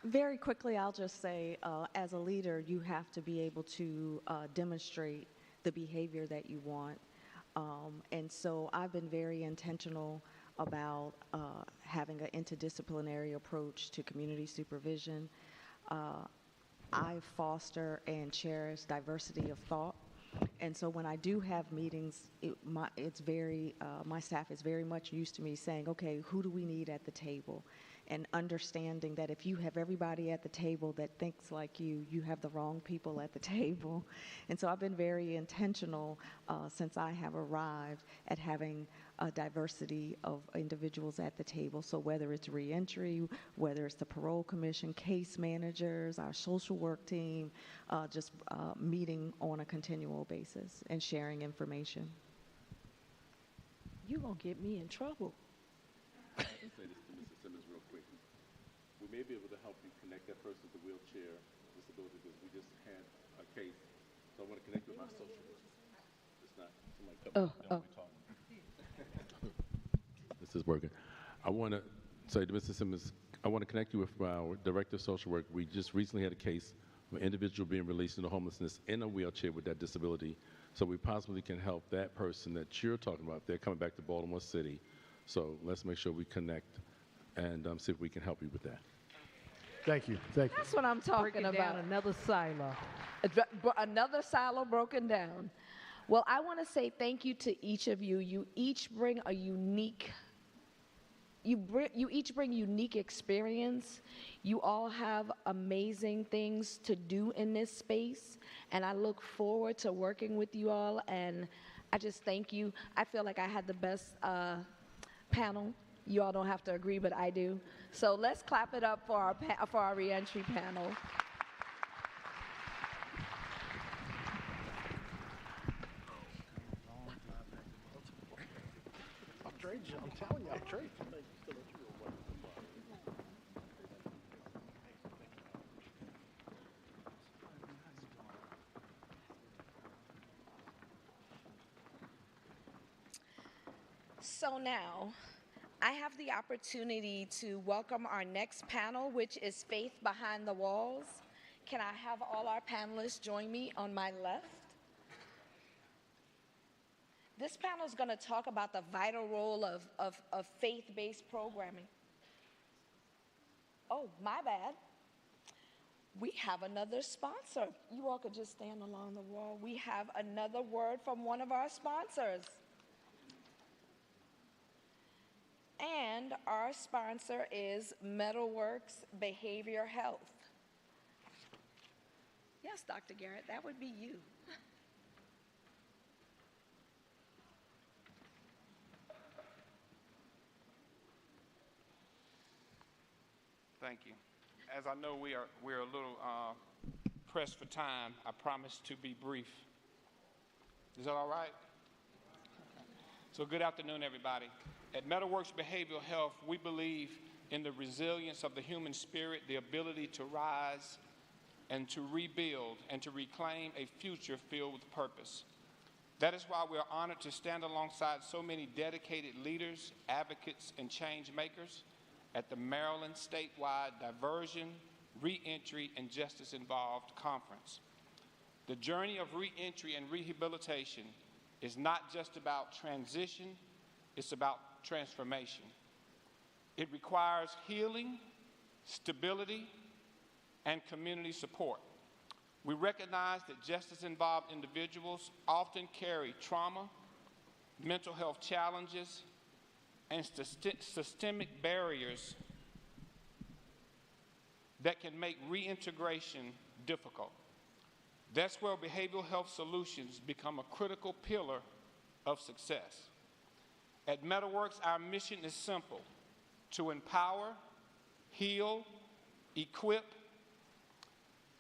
Very quickly, I'll just say, as a leader, you have to be able to demonstrate the behavior that you want. And so I've been very intentional about having an interdisciplinary approach to community supervision. I foster and cherish diversity of thought. And so when I do have meetings, my staff is very much used to me saying, okay, who do we need at the table? And understanding that if you have everybody at the table that thinks like you have the wrong people at the table. And so I've been very intentional since I have arrived at having a diversity of individuals at the table. So whether it's reentry, whether it's the parole commission, case managers, our social work team, just meeting on a continual basis and sharing information. You're going to get me in trouble. I'll say this to Mrs. Simmons real quick. We may be able to help you connect that person with a wheelchair disability because we just had a case. So I want to connect with my social worker. It's not somebody coming talking. This is working. I want to say to Mrs. Simmons, I want to connect you with our director of social work. We just recently had a case of an individual being released into homelessness in a wheelchair with that disability. So we possibly can help that person that you're talking about. They're coming back to Baltimore City. So let's make sure we connect and see if we can help you with that. Thank you. Thank you. That's what I'm talking Breaking about. down another silo. Another silo broken down. Well, I want to say thank you to each of you. You each bring a unique, you each bring unique experience. You all have amazing things to do in this space, and I look forward to working with you all, and I just thank you. I feel like I had the best panel. You all don't have to agree, but I do. So let's clap it up for our reentry panel. I'm telling you, I'm trade. So now, I have the opportunity to welcome our next panel, which is Faith Behind the Walls. Can I have all our panelists join me on my left? This panel is going to talk about the vital role of faith-based programming. Oh, my bad. We have another sponsor. You all could just stand along the wall. We have another word from one of our sponsors. And our sponsor is Metalworks Behavior Health. Yes, Dr. Garrett, that would be you. Thank you. As I know we're a little pressed for time, I promise to be brief. Is that all right? So good afternoon, everybody. At Metalworks Behavioral Health, we believe in the resilience of the human spirit, the ability to rise and to rebuild and to reclaim a future filled with purpose. That is why we are honored to stand alongside so many dedicated leaders, advocates, and change makers at the Maryland Statewide Diversion, Reentry, and Justice Involved Conference. The journey of reentry and rehabilitation is not just about transition, it's about transformation. It requires healing, stability, and community support. We recognize that justice-involved individuals often carry trauma, mental health challenges, and systemic barriers that can make reintegration difficult. That's where behavioral health solutions become a critical pillar of success. At Metalworks, our mission is simple: to empower, heal, equip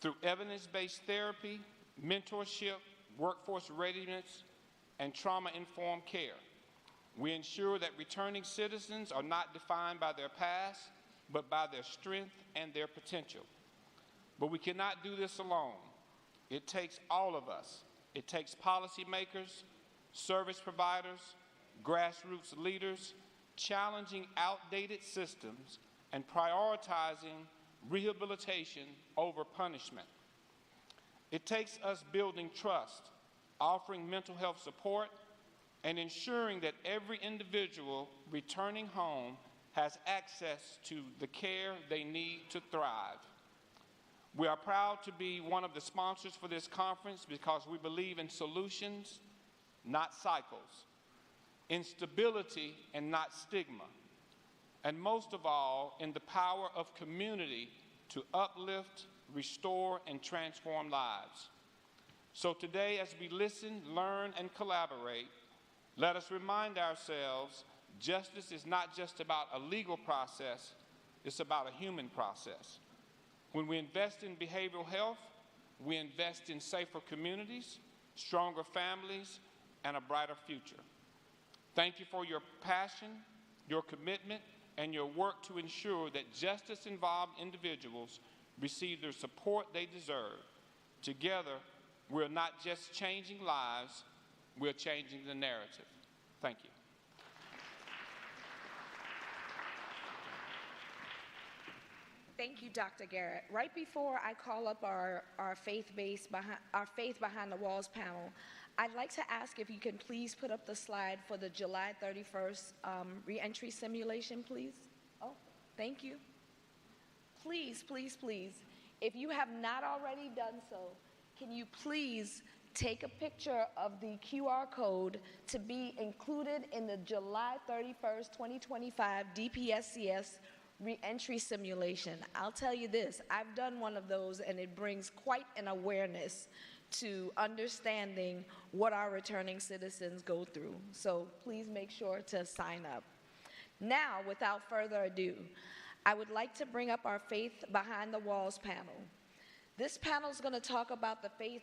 through evidence-based therapy, mentorship, workforce readiness, and trauma-informed care. We ensure that returning citizens are not defined by their past, but by their strength and their potential. But we cannot do this alone. It takes all of us. It takes policymakers, service providers, grassroots leaders, challenging outdated systems and prioritizing rehabilitation over punishment. It takes us building trust, offering mental health support, and ensuring that every individual returning home has access to the care they need to thrive. We are proud to be one of the sponsors for this conference because we believe in solutions, not cycles, in stability and not stigma, and most of all, in the power of community to uplift, restore, and transform lives. So today, as we listen, learn, and collaborate, let us remind ourselves justice is not just about a legal process, it's about a human process. When we invest in behavioral health, we invest in safer communities, stronger families, and a brighter future. Thank you for your passion, your commitment, and your work to ensure that justice-involved individuals receive the support they deserve. Together, we're not just changing lives, we're changing the narrative. Thank you. Thank you, Dr. Garrett. Right before I call up our faith behind the walls panel, I'd like to ask if you can please put up the slide for the July 31st reentry simulation, please. Oh, thank you. Please, please, please, if you have not already done so, can you please take a picture of the QR code to be included in the July 31st, 2025 DPSCS reentry simulation. I'll tell you this, I've done one of those and it brings quite an awareness to understanding what our returning citizens go through. So please make sure to sign up. Now, without further ado, I would like to bring up our Faith Behind the Walls panel. This panel is going to talk about the faith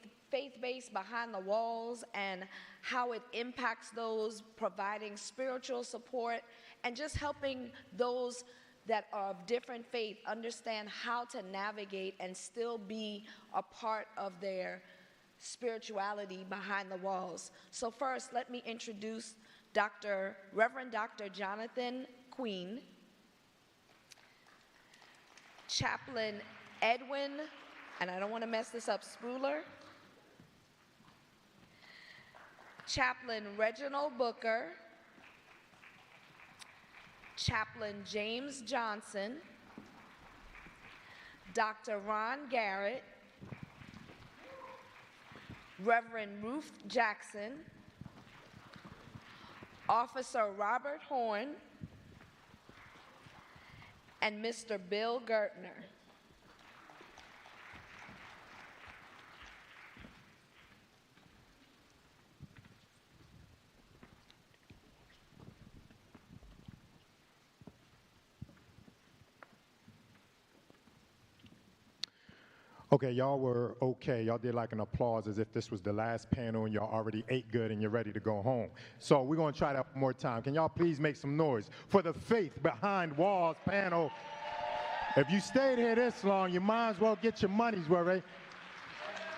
base behind the walls and how it impacts those providing spiritual support and just helping those that are of different faith understand how to navigate and still be a part of their spirituality behind the walls. So first, let me introduce Reverend Dr. Jonathan Queen, Chaplain Edwin, and I don't want to mess this up, Spruler, Chaplain Reginald Booker, Chaplain James Johnson, Dr. Ron Garrett, Reverend Ruth Jackson, Officer Robert Horn, and Mr. Bill Gertner. Okay, y'all were okay. Y'all did like an applause as if this was the last panel and y'all already ate good and you're ready to go home. So we're going to try that one more time. Can y'all please make some noise for the Faith Behind Walls panel? If you stayed here this long, you might as well get your money's worth, right?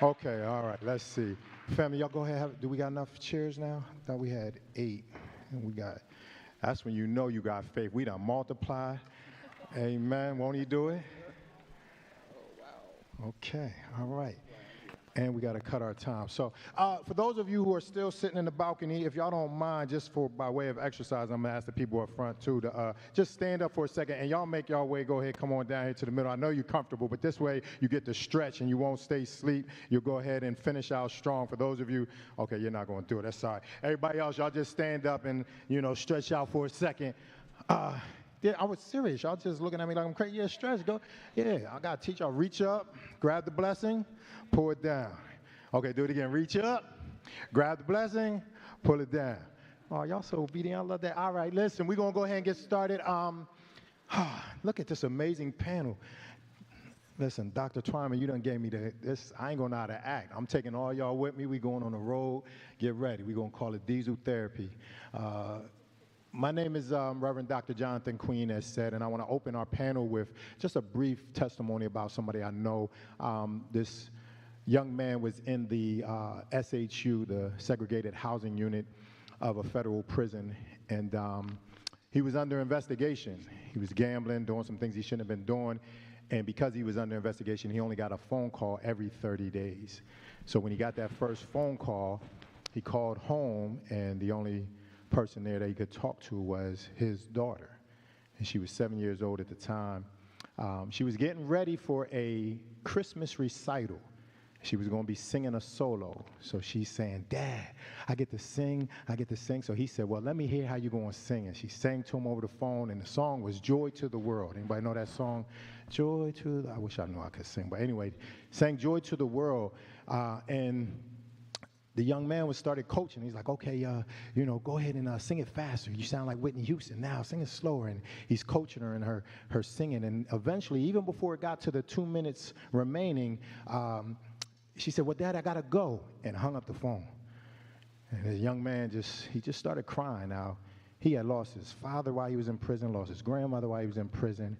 Okay, all right, let's see. Family, y'all go ahead. Do we got enough chairs now? I thought we had 8. And we got, that's when you know you got faith. We done multiply. Amen. Won't he do it? Okay, all right. And we got to cut our time. So for those of you who are still sitting in the balcony, if y'all don't mind, just by way of exercise, I'm going to ask the people up front, too, to just stand up for a second, and y'all make y'all way. Go ahead, come on down here to the middle. I know you're comfortable, but this way you get to stretch, and you won't stay asleep. You'll go ahead and finish out strong. For those of you, okay, you're not going to do it. That's all right. Everybody else, y'all just stand up and, stretch out for a second. Yeah, I was serious. Y'all just looking at me like I'm crazy. Yeah, stretch. Go. Yeah, I got to teach y'all. Reach up, grab the blessing, pull it down. Okay, do it again. Reach up, grab the blessing, pull it down. Oh, y'all so obedient. I love that. All right, listen, we're going to go ahead and get started. Look at this amazing panel. Listen, Dr. Twyman, you done gave me this. I ain't going to know how to act. I'm taking all y'all with me. We going on the road. Get ready. We're going to call it diesel therapy. My name is Reverend Dr. Jonathan Queen, as said, and I want to open our panel with just a brief testimony about somebody I know. This young man was in the SHU, the Segregated Housing Unit of a federal prison, and he was under investigation. He was gambling, doing some things he shouldn't have been doing, and because he was under investigation, he only got a phone call every 30 days. So when he got that first phone call, he called home, and the only person there that he could talk to was his daughter, and she was 7 years old at the time. She was getting ready for a Christmas recital. She was going to be singing a solo, so she's saying, "Dad, I get to sing, I get to sing." So he said, "Well, let me hear how you're going to sing." And she sang to him over the phone, and the song was "Joy to the World." Anybody know that song? Joy to the, I wish I knew I could sing, but anyway, sang "Joy to the World," and the young man was started coaching. He's like, "Okay, you know, go ahead and sing it faster. You sound like Whitney Houston now. Sing it slower." And he's coaching her in her singing. And eventually, even before it got to the 2 minutes remaining, she said, "Well, Dad, I gotta go," and hung up the phone. And the young man just started crying. Now, he had lost his father while he was in prison, lost his grandmother while he was in prison,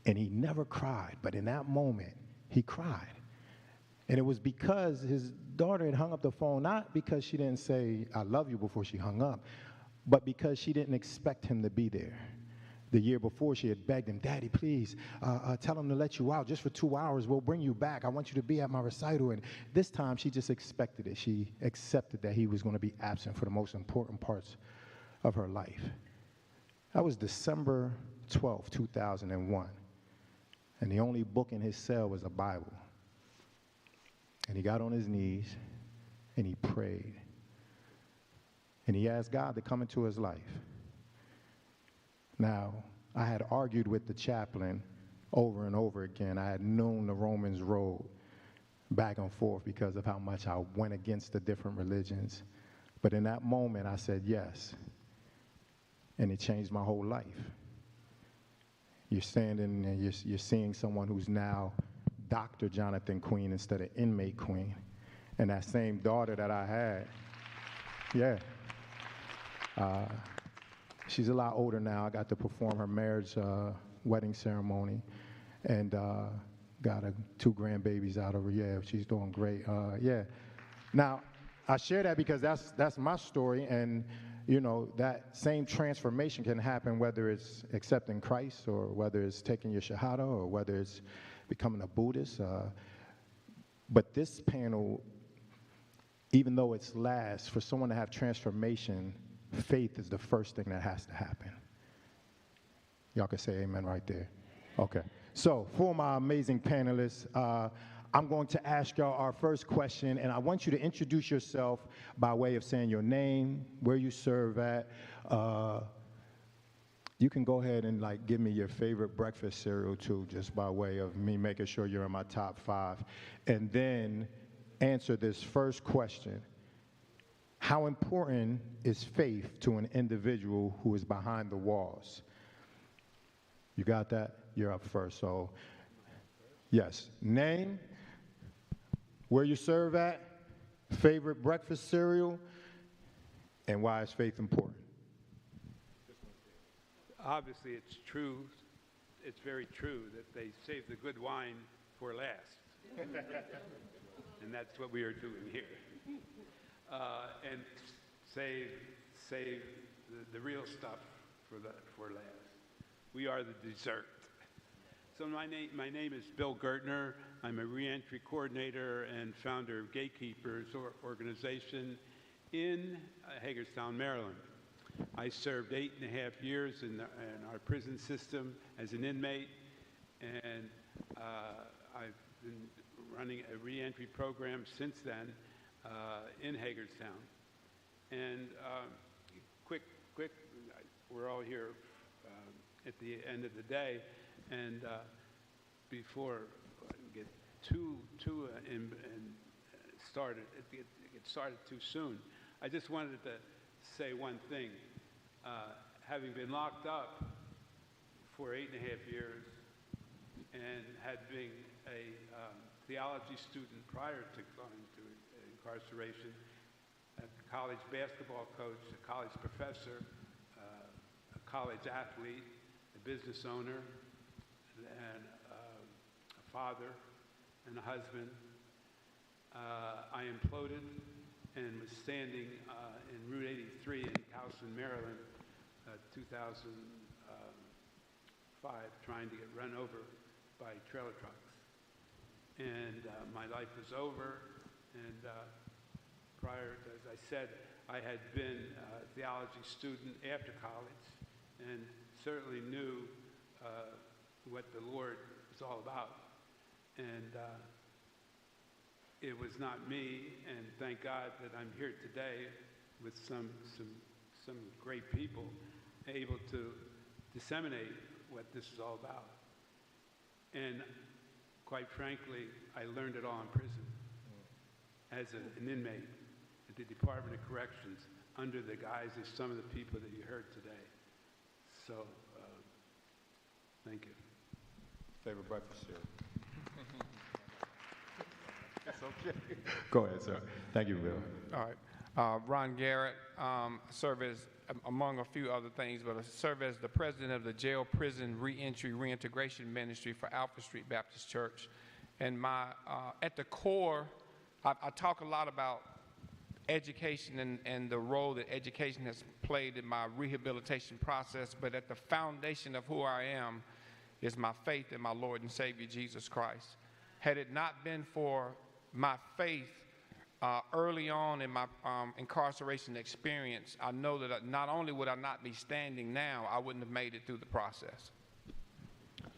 and he never cried. But in that moment, he cried. And it was because his daughter had hung up the phone, not because she didn't say, "I love you," before she hung up, but because she didn't expect him to be there. The year before, she had begged him, "Daddy, please, tell him to let you out just for 2 hours. We'll bring you back. I want you to be at my recital." And this time, she just expected it. She accepted that he was going to be absent for the most important parts of her life. That was December 12, 2001. And the only book in his cell was a Bible. And he got on his knees, and he prayed. And he asked God to come into his life. Now, I had argued with the chaplain over and over again. I had known the Romans road back and forth because of how much I went against the different religions. But in that moment, I said yes. And it changed my whole life. You're standing and you're seeing someone who's now Dr. Jonathan Queen instead of inmate Queen. And that same daughter that I had, she's a lot older now. I got to perform her marriage wedding ceremony and got 2 grandbabies out of her. Yeah, she's doing great. Now, I share that because that's my story, and you know, that same transformation can happen whether it's accepting Christ or whether it's taking your Shahada or whether it's becoming a Buddhist. But this panel, even though it's last, for someone to have transformation, faith is the first thing that has to happen. Y'all can say amen right there. Okay. So for my amazing panelists, I'm going to ask y'all our first question, and I want you to introduce yourself by way of saying your name, where you serve at. You can go ahead and like give me your favorite breakfast cereal too, just by way of me making sure you're in my top 5. And then answer this first question. How important is faith to an individual who is behind the walls? You got that? You're up first. So, yes. Name, where you serve at, favorite breakfast cereal, and why is faith important? Obviously, it's true. It's very true that they save the good wine for last. And that's what we are doing here. And save the real stuff for last. We are the dessert. So my name is Bill Gertner. I'm a reentry coordinator and founder of Gatekeepers organization in Hagerstown, Maryland. I served 8.5 years in our prison system as an inmate, and I've been running a reentry program since then in Hagerstown. And quick, we're all here at the end of the day, and before I get too started, it started too soon. I just wanted to say one thing. Having been locked up for 8.5 years and had been a theology student prior to going to incarceration, a college basketball coach, a college professor, college athlete, a business owner, and a father and a husband. I imploded and was standing in Route 83 in Towson, Maryland, 2005, trying to get run over by trailer trucks. And my life was over, and prior, as I said, I had been a theology student after college and certainly knew what the Lord was all about. And it was not me, and thank God that I'm here today with some great people able to disseminate what this is all about. And quite frankly, I learned it all in prison as an inmate at the Department of Corrections under the guise of some of the people that you heard today. So, thank you. Favorite breakfast cereal? That's okay. Go ahead, sir. Thank you, Bill. All right. Ron Garrett, serve as, among a few other things, but I serve as the president of the Jail Prison Reentry Reintegration Ministry for Alpha Street Baptist Church. And my, at the core, I talk a lot about education and the role that education has played in my rehabilitation process, but at the foundation of who I am is my faith in my Lord and Savior, Jesus Christ. Had it not been for my faith early on in my incarceration experience, I know that not only would I not be standing now, I wouldn't have made it through the process.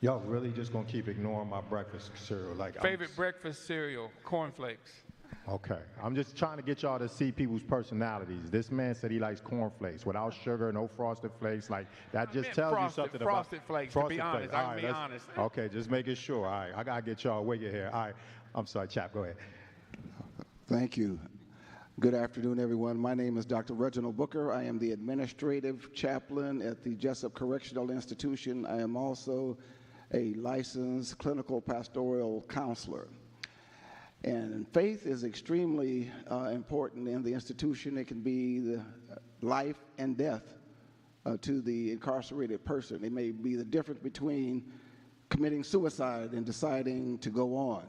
Y'all really just gonna keep ignoring my breakfast cereal? Like Favorite breakfast cereal, cornflakes. Okay, I'm just trying to get y'all to see people's personalities. This man said he likes cornflakes without sugar, no frosted flakes. Like that just tells you something about frosted flakes. To be honest, All I right, can be honest. Okay, just making sure. All right, I gotta get y'all wicked here. All right, I'm sorry, Chap. Go ahead. Thank you. Good afternoon, everyone. My name is Dr. Reginald Booker. I am the administrative chaplain at the Jessup Correctional Institution. I am also a licensed clinical pastoral counselor. And faith is extremely important in the institution. It can be the life and death to the incarcerated person. It may be the difference between committing suicide and deciding to go on.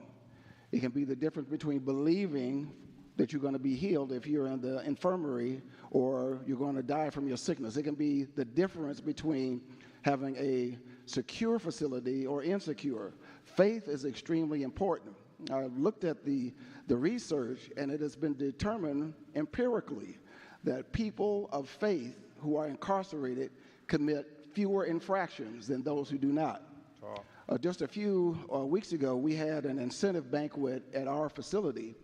It can be the difference between believing that you're going to be healed if you're in the infirmary or you're going to die from your sickness. It can be the difference between having a secure facility or insecure. Faith is extremely important. I've looked at the research, and it has been determined empirically that people of faith who are incarcerated commit fewer infractions than those who do not. Just a few weeks ago, we had an incentive banquet at our facility,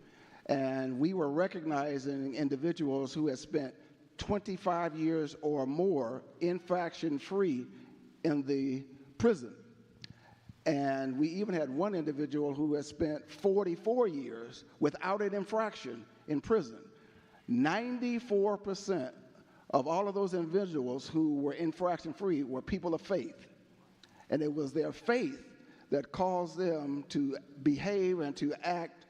and we were recognizing individuals who had spent 25 years or more infraction-free in the prison. And we even had one individual who had spent 44 years without an infraction in prison. 94% of all of those individuals who were infraction-free were people of faith. And it was their faith that caused them to behave and to act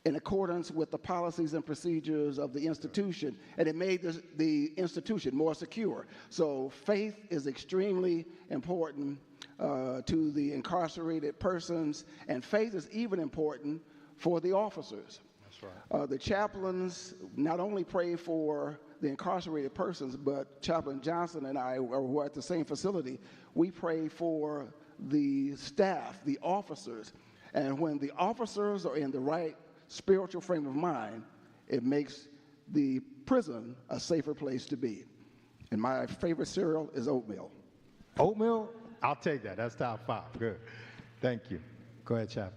in accordance with the policies and procedures of the institution, and it made the institution more secure. So faith is extremely important to the incarcerated persons, and faith is even important for the officers. That's right. The chaplains not only pray for the incarcerated persons, but Chaplain Johnson and I, who are at the same facility, we pray for the staff, the officers. And when the officers are in the right spiritual frame of mind, it makes the prison a safer place to be. And my favorite cereal is oatmeal. Oatmeal? I'll take that. That's top 5. Good. Thank you. Go ahead, Chap.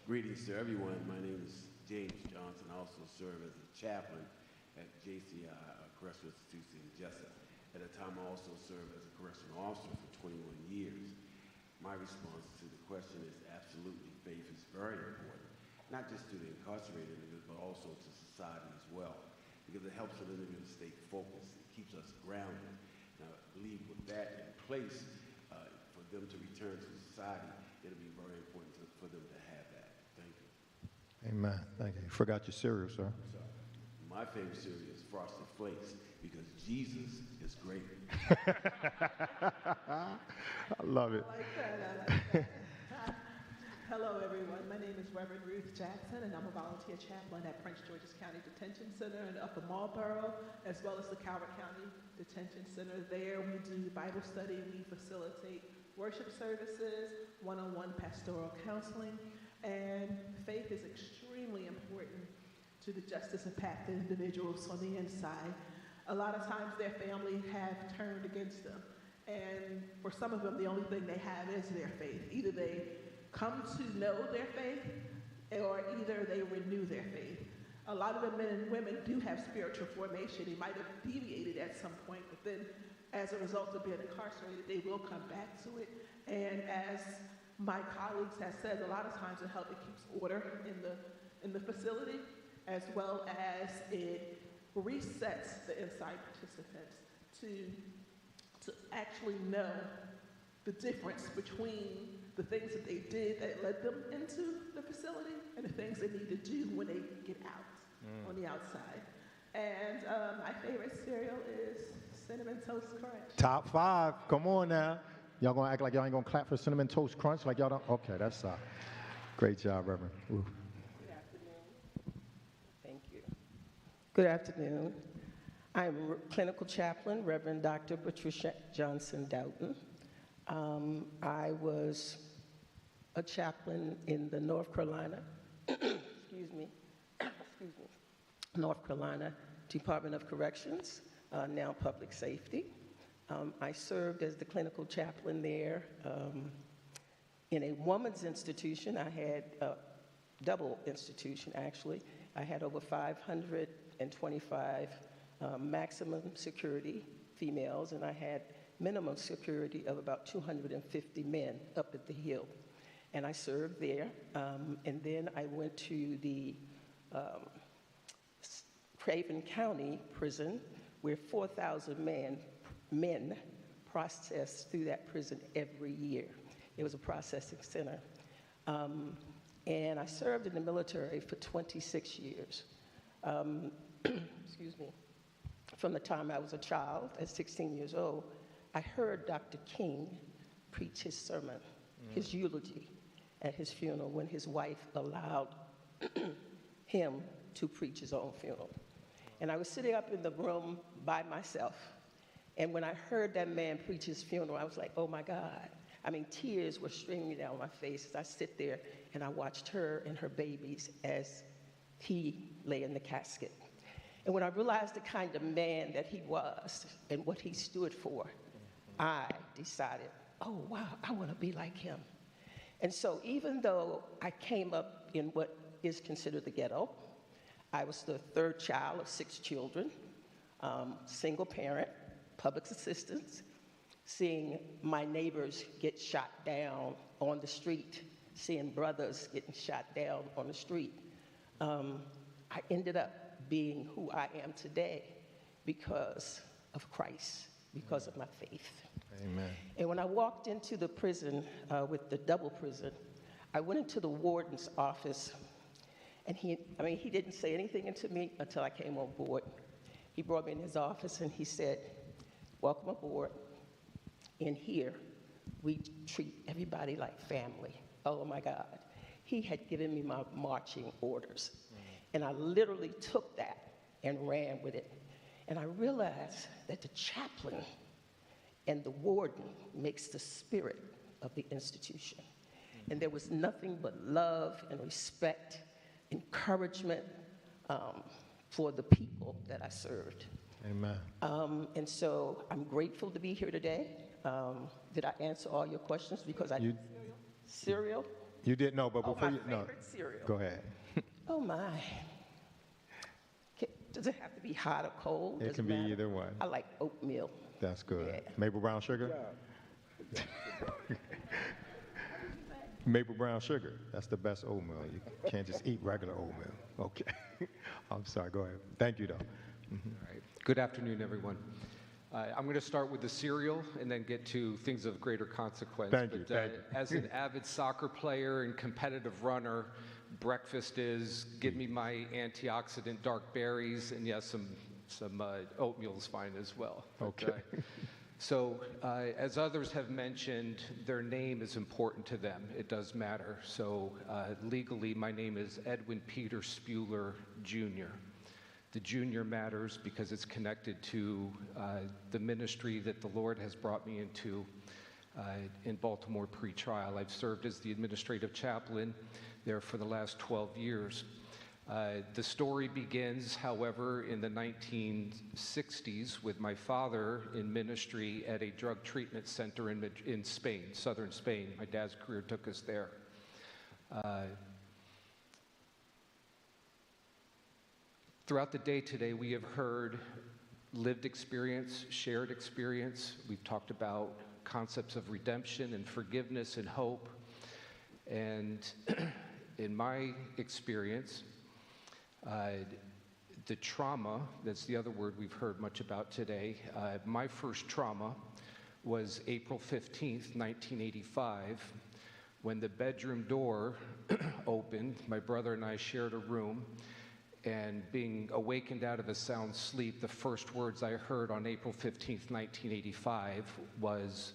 Greetings to everyone. My name is James Johnson. I also serve as a chaplain at JCI Correctional Institution in Jessup. At the time, I also served as a correctional officer for 21 years. My response to the question is absolutely, faith is very important, not just to the incarcerated individuals, but also to society as well, because it helps an individual stay focused. It keeps us grounded. And I believe with that in place, for them to return to society, it'll be very important for them to have that. Thank you. Amen. Thank you. You forgot your cereal, sir. My favorite cereal is Frosted Flakes. because Jesus is great. I love it. I like that. I like that. Hello, everyone. My name is Reverend Ruth Jackson, and I'm a volunteer chaplain at Prince George's County Detention Center in Upper Marlboro, as well as the Calvert County Detention Center. There, we do Bible study, we facilitate worship services, one-on-one pastoral counseling, and faith is extremely important to the justice-impacted individuals on the inside. A lot of times their family have turned against them, and for some of them, the only thing they have is their faith. Either they come to know their faith, or either they renew their faith. A lot of the men and women do have spiritual formation. They might have deviated at some point, but then as a result of being incarcerated, they will come back to it. And as my colleagues have said, a lot of times it keeps order in the facility, as well as it resets the inside participants to actually know the difference between the things that they did that led them into the facility and the things they need to do when they get out on the outside. And my favorite cereal is Cinnamon Toast Crunch. Top 5. Come on now. Y'all gonna act like y'all ain't gonna clap for Cinnamon Toast Crunch like y'all don't? Okay, that's great job, Reverend. Ooh. Good afternoon. Thank you. Good afternoon. I'm clinical chaplain, Reverend Dr. Patricia Johnson Doughton. I was a chaplain in the North Carolina, North Carolina Department of Corrections, now Public Safety. I served as the clinical chaplain there. In a woman's institution, I had a double institution, actually. I had over 525 maximum security females, and I had minimum security of about 250 men up at the Hill. And I served there. And then I went to the Craven County Prison, where 4,000 men processed through that prison every year. It was a processing center. And I served in the military for 26 years. Excuse me. From the time I was a child, at 16 years old, I heard Dr. King preach his sermon, his eulogy at his funeral when his wife allowed him to preach his own funeral. And I was sitting up in the room by myself. And when I heard that man preach his funeral, I was like, oh my God. I mean, tears were streaming down my face as I sit there and I watched her and her babies as he lay in the casket. And when I realized the kind of man that he was and what he stood for, I decided, oh wow, I want to be like him. And so even though I came up in what is considered the ghetto, I was the third child of 6 children, single parent, public assistance, seeing my neighbors get shot down on the street, seeing brothers getting shot down on the street. I ended up being who I am today because of Christ, because of my faith. Amen. And when I walked into the prison, with the double prison, I went into the warden's office, and he didn't say anything to me until I came on board. He brought me in his office and he said, welcome aboard. In here, we treat everybody like family. Oh my God. He had given me my marching orders. And I literally took that and ran with it. And I realized that the chaplain and the warden makes the spirit of the institution. And there was nothing but love and respect, encouragement for the people that I served. Amen. And so I'm grateful to be here today. Did I answer all your questions? Because cereal? You didn't know, but before my you know, favorite cereal. go ahead. Oh my. Does it have to be hot or cold? It can be either one. I like oatmeal. That's good. Yeah. Maple brown sugar? Maple brown sugar. That's the best oatmeal. You can't just eat regular oatmeal. Okay. I'm sorry. Go ahead. Thank you, though. All right. Good afternoon, everyone. I'm going to start with the cereal and then get to things of greater consequence. Thank you. As an avid soccer player and competitive runner, breakfast is give me my antioxidant dark berries and yes, some Some oatmeal's fine as well. But, Okay. So, as others have mentioned, their name is important to them. It does matter. So, legally, my name is Edwin Peter Spuler, Jr. The junior matters because it's connected to the ministry that the Lord has brought me into in Baltimore pretrial. I've served as the administrative chaplain there for the last 12 years. The story begins, however, in the 1960s with my father in ministry at a drug treatment center in Spain, southern Spain. My dad's career took us there. Throughout the day today, we have heard lived experience, shared experience. We've talked about concepts of redemption and forgiveness and hope. And in my experience, the trauma, that's the other word we've heard much about today. My first trauma was April 15th, 1985, when the bedroom door opened. My brother and I shared a room, and being awakened out of a sound sleep, the first words I heard on April 15th, 1985 was,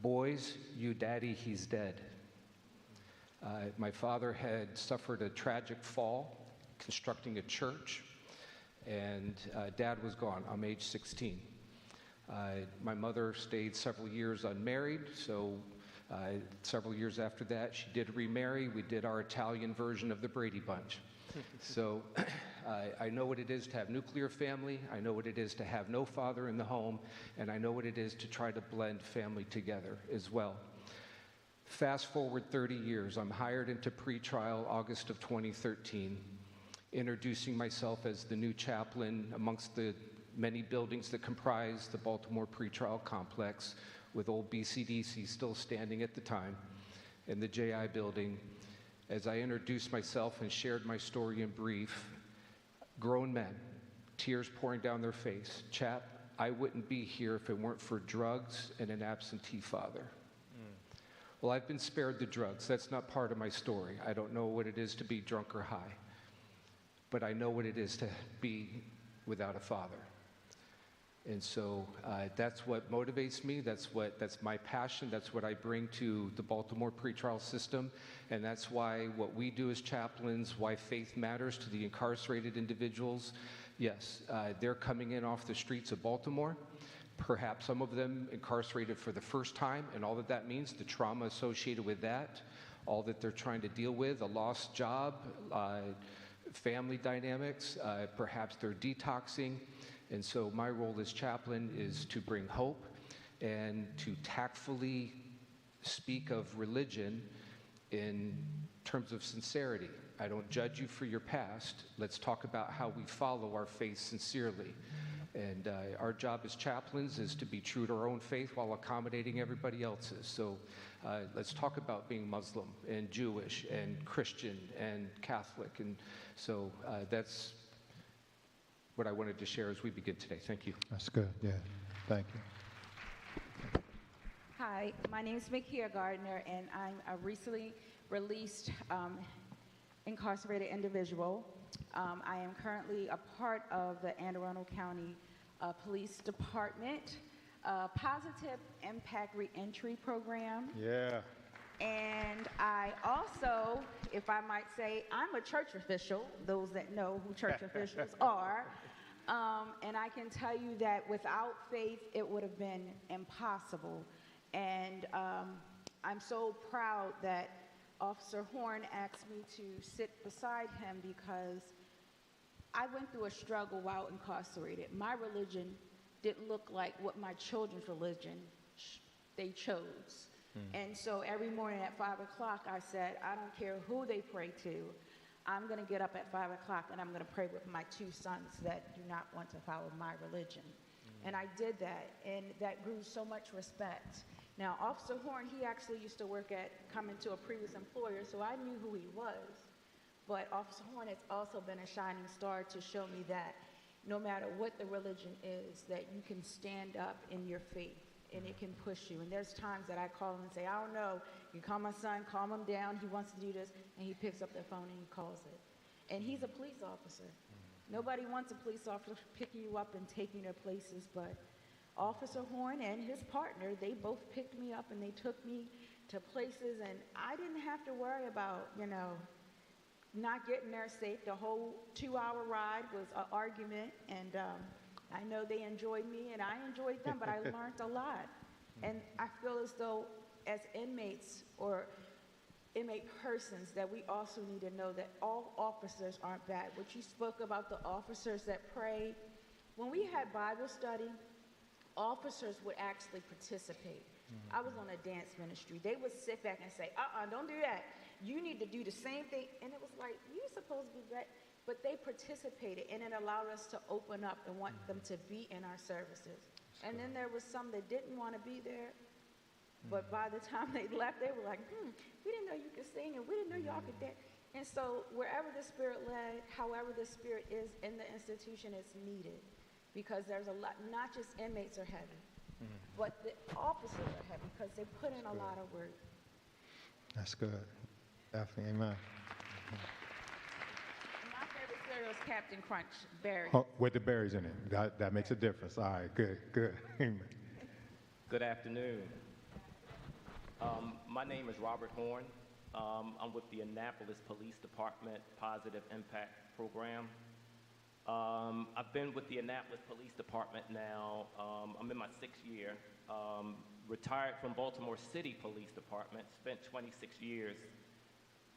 "Boys, you daddy, he's dead." My father had suffered a tragic fall constructing a church, and Dad was gone. I'm age 16. My mother stayed several years unmarried, so several years after that, she did remarry. We did our Italian version of the Brady Bunch. So I know what it is to have nuclear family. I know what it is to have no father in the home, and I know what it is to try to blend family together as well. Fast forward 30 years, I'm hired into pretrial August of 2013, introducing myself as the new chaplain amongst the many buildings that comprise the Baltimore pretrial complex, with old BCDC still standing at the time, and the JI building. As I introduced myself and shared my story in brief, grown men, tears pouring down their face, "Chap, I wouldn't be here if it weren't for drugs and an absentee father." Well, I've been spared the drugs. That's not part of my story. I don't know what it is to be drunk or high, but I know what it is to be without a father. And so that's what motivates me. That's my passion. That's what I bring to the Baltimore pretrial system. And that's why what we do as chaplains, why faith matters to the incarcerated individuals. Yes, they're coming in off the streets of Baltimore, perhaps some of them incarcerated for the first time, and all that that means, the trauma associated with that, all that they're trying to deal with, a lost job, family dynamics, perhaps they're detoxing. And so my role as chaplain is to bring hope and to tactfully speak of religion in terms of sincerity. I don't judge you for your past. Let's talk about how we follow our faith sincerely. And our job as chaplains is to be true to our own faith while accommodating everybody else's. So let's talk about being Muslim and Jewish and Christian and Catholic. And so that's what I wanted to share as we begin today. Thank you. That's good. Yeah. Thank you. Hi, my name is Makia Gardner, and I'm a recently released incarcerated individual. I am currently a part of the Anne Arundel County Police Department Positive Impact Reentry Program. Yeah. And I also, if I might say, I'm a church official, those that know who church officials are. And I can tell you that without faith, it would have been impossible. And I'm so proud that Officer Horn asked me to sit beside him because I went through a struggle while incarcerated. My religion didn't look like what my children's religion they chose. And so every morning at 5 o'clock, I said, I don't care who they pray to. I'm going to get up at 5 o'clock and I'm going to pray with my two sons that do not want to follow my religion. And I did that, and that grew so much respect. Now, Officer Horn, he actually used to work at, coming to a previous employer, so I knew who he was. But Officer Horn has also been a shining star to show me that no matter what the religion is, that you can stand up in your faith and it can push you. And there's times that I call him and say, I don't know, you call my son, calm him down, he wants to do this, and he picks up the phone and he calls it. And he's a police officer. Nobody wants a police officer picking you up and taking their places, but Officer Horn and his partner, they both picked me up and they took me to places, and I didn't have to worry about, not getting there safe. The whole 2-hour ride was an argument, and I know they enjoyed me and I enjoyed them, but I learned a lot. And I feel as though as inmates or inmate persons that we also need to know that all officers aren't bad. What you spoke about, the officers that pray, when we had Bible study, officers would actually participate. I was on a dance ministry. They would sit back and say, don't do that. You need to do the same thing. And it was like, you're supposed to be that. But they participated, and it allowed us to open up and want them to be in our services. And then there was some that didn't want to be there. But by the time they left, they were like, we didn't know you could sing, and we didn't know y'all could dance. And so wherever the Spirit led, however the Spirit is in the institution, it's needed. Because there's a lot, not just inmates are heavy, but the officers are heavy because they put in a lot of work. That's good. Definitely, amen. My favorite cereal is Captain Crunch berry. Oh, with the berries in it. That makes a difference. All right, good. Amen. Good afternoon. My name is Robert Horn. I'm with the Annapolis Police Department Positive Impact Program. I've been with the Annapolis Police Department now, I'm in my 6th year. Retired from Baltimore City Police Department, spent 26 years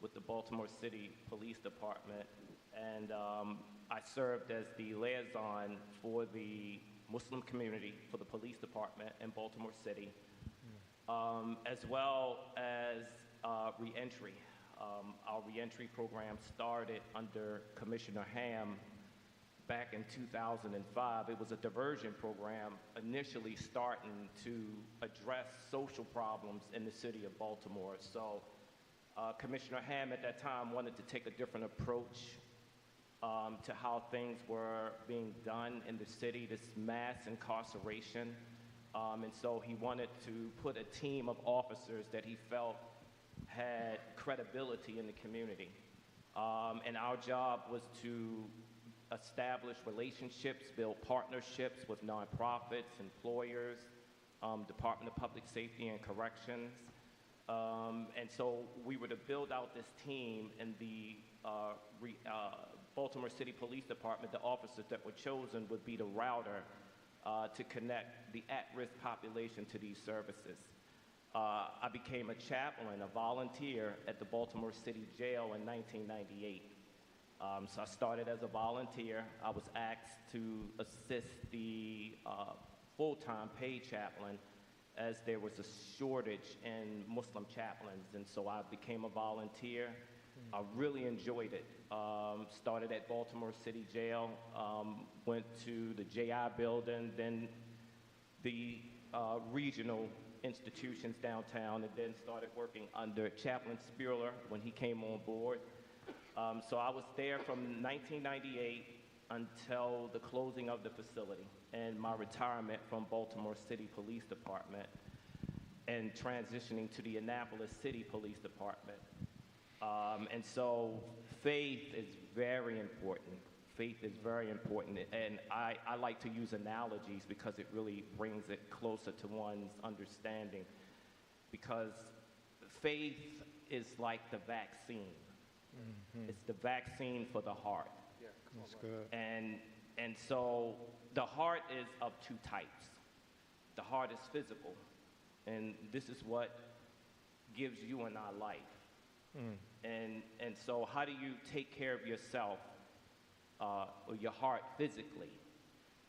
with the Baltimore City Police Department, and I served as the liaison for the Muslim community for the police department in Baltimore City, as well as Reentry. Our Reentry program started under Commissioner Ham back in 2005. It was a diversion program initially starting to address social problems in the city of Baltimore. So Commissioner Ham at that time wanted to take a different approach to how things were being done in the city, this mass incarceration. And so he wanted to put a team of officers that he felt had credibility in the community. And our job was to establish relationships, build partnerships with nonprofits, employers, Department of Public Safety and Corrections. And so we were to build out this team in the Baltimore City Police Department. The officers that were chosen would be the router to connect the at-risk population to these services. I became a chaplain, a volunteer at the Baltimore City Jail in 1998. So I started as a volunteer. I was asked to assist the full-time paid chaplain as there was a shortage in Muslim chaplains. And so I became a volunteer. I really enjoyed it. Started at Baltimore City Jail, went to the JI building, then the regional institutions downtown, and then started working under Chaplain Spurler when he came on board. So I was there from 1998 until the closing of the facility and my retirement from Baltimore City Police Department and transitioning to the Annapolis City Police Department. And so faith is very important. Faith is very important. And I like to use analogies because it really brings it closer to one's understanding. Because faith is like the vaccine. It's the vaccine for the heart. Yeah, that's good. And so the heart is of two types. The heart is physical, and this is what gives you and I life. And so how do you take care of yourself or your heart physically?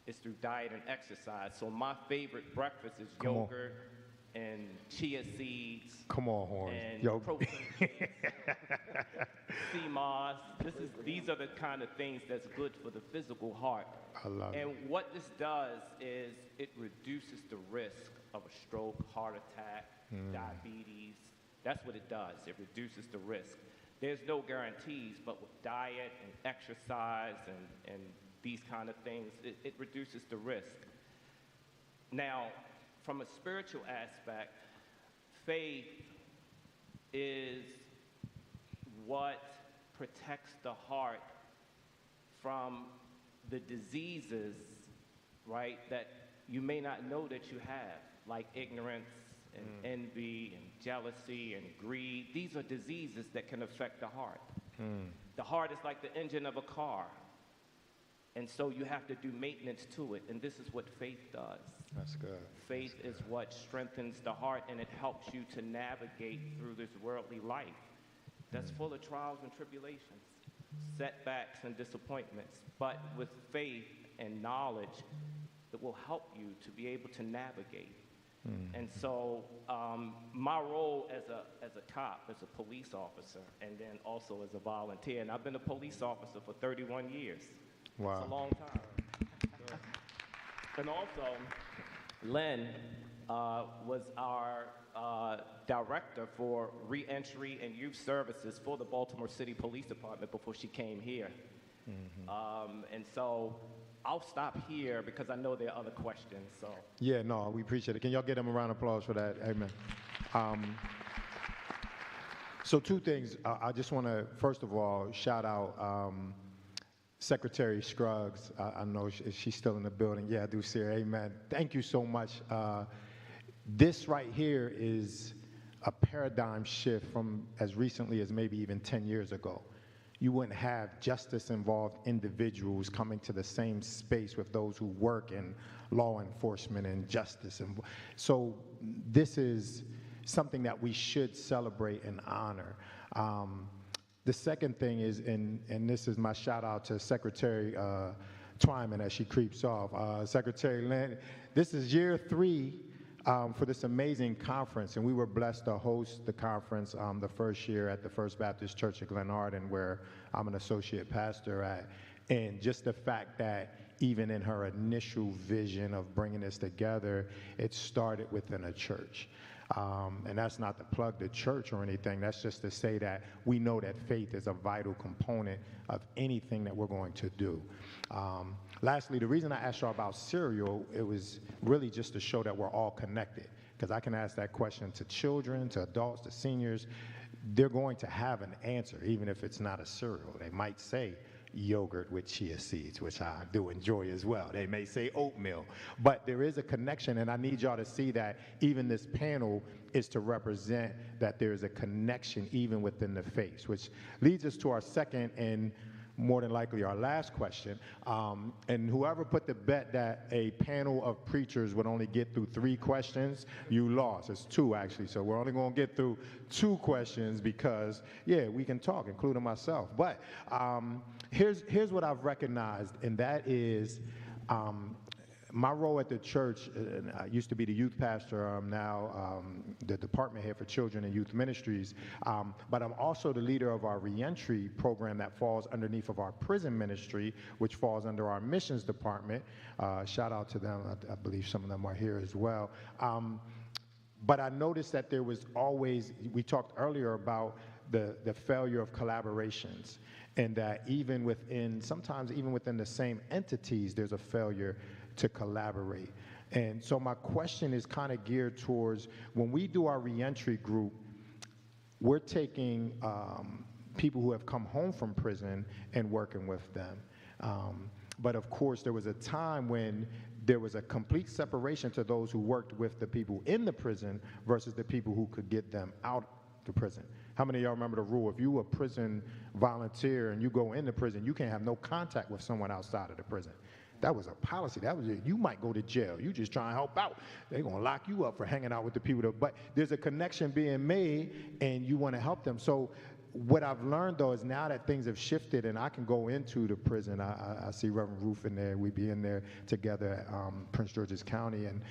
It's through diet and exercise. So my favorite breakfast is yogurt and chia seeds. Come on, Horn. And protein shakes, sea moss. These are the kind of things that's good for the physical heart. I love it. And what this does is it reduces the risk of a stroke, heart attack, diabetes. That's what it does. It reduces the risk. There's no guarantees, but with diet and exercise and these kind of things, it reduces the risk. Now, from a spiritual aspect, faith is what protects the heart from the diseases, right, that you may not know that you have, like ignorance and envy and jealousy and greed. These are diseases that can affect the heart. The heart is like the engine of a car. And so you have to do maintenance to it, and this is what faith does. That's good. Faith is what strengthens the heart, and it helps you to navigate through this worldly life that's full of trials and tribulations, setbacks and disappointments. But with faith and knowledge, it will help you to be able to navigate. And so my role as a cop, as a police officer, and then also as a volunteer, and I've been a police officer for 31 years. Wow. It's a long time. And also, Lynn was our director for Reentry and Youth Services for the Baltimore City Police Department before she came here. And so I'll stop here because I know there are other questions. So Yeah, no, we appreciate it. Can y'all get them a round of applause for that? Amen. So two things. I just want to, first of all, shout out Secretary Scruggs. I know she's still in the building. Yeah, I do see her. Amen. Thank you so much. This right here is a paradigm shift from as recently as maybe even 10 years ago. You wouldn't have justice-involved individuals coming to the same space with those who work in law enforcement and justice. And so this is something that we should celebrate and honor. The second thing is, and this is my shout out to Secretary Twyman as she creeps off. Secretary Lynn, this is year 3 for this amazing conference, and we were blessed to host the conference the first year at the First Baptist Church of Glen Arden, where I'm an associate pastor at. And just the fact that even in her initial vision of bringing this together, it started within a church. And that's not to plug the church or anything. That's just to say that we know that faith is a vital component of anything that we're going to do. Lastly, the reason I asked y'all about cereal, it was really just to show that we're all connected. Because I can ask that question to children, to adults, to seniors. They're going to have an answer, even if it's not a cereal. They might say yogurt with chia seeds, which I do enjoy as well. They may say oatmeal, but there is a connection, and I need y'all to see that even this panel is to represent that there is a connection even within the faith, which leads us to our second and more than likely our last question. And whoever put the bet that a panel of preachers would only get through 3 questions, you lost. It's 2 actually, so we're only going to get through 2 questions because, yeah, we can talk, including myself. But here's what I've recognized, and that is my role at the church. I used to be the youth pastor. I'm now the department head for children and youth ministries. But I'm also the leader of our reentry program that falls underneath of our prison ministry, which falls under our missions department. Shout out to them. I believe some of them are here as well. But I noticed that there was always, we talked earlier about the failure of collaborations, and that even within, sometimes even within the same entities, there's a failure to collaborate. And so my question is kind of geared towards, when we do our reentry group, we're taking people who have come home from prison and working with them. But of course, there was a time when there was a complete separation to those who worked with the people in the prison versus the people who could get them out the prison. How many of y'all remember the rule? If you a prison volunteer and you go into prison, you can't have no contact with someone outside of the prison. That was a policy. That was it. You might go to jail. You just try and help out. They're going to lock you up for hanging out with the people. But there's a connection being made, and you want to help them. So what I've learned, though, is now that things have shifted and I can go into the prison. I see Reverend Roof in there. We be in there together at Prince George's County, and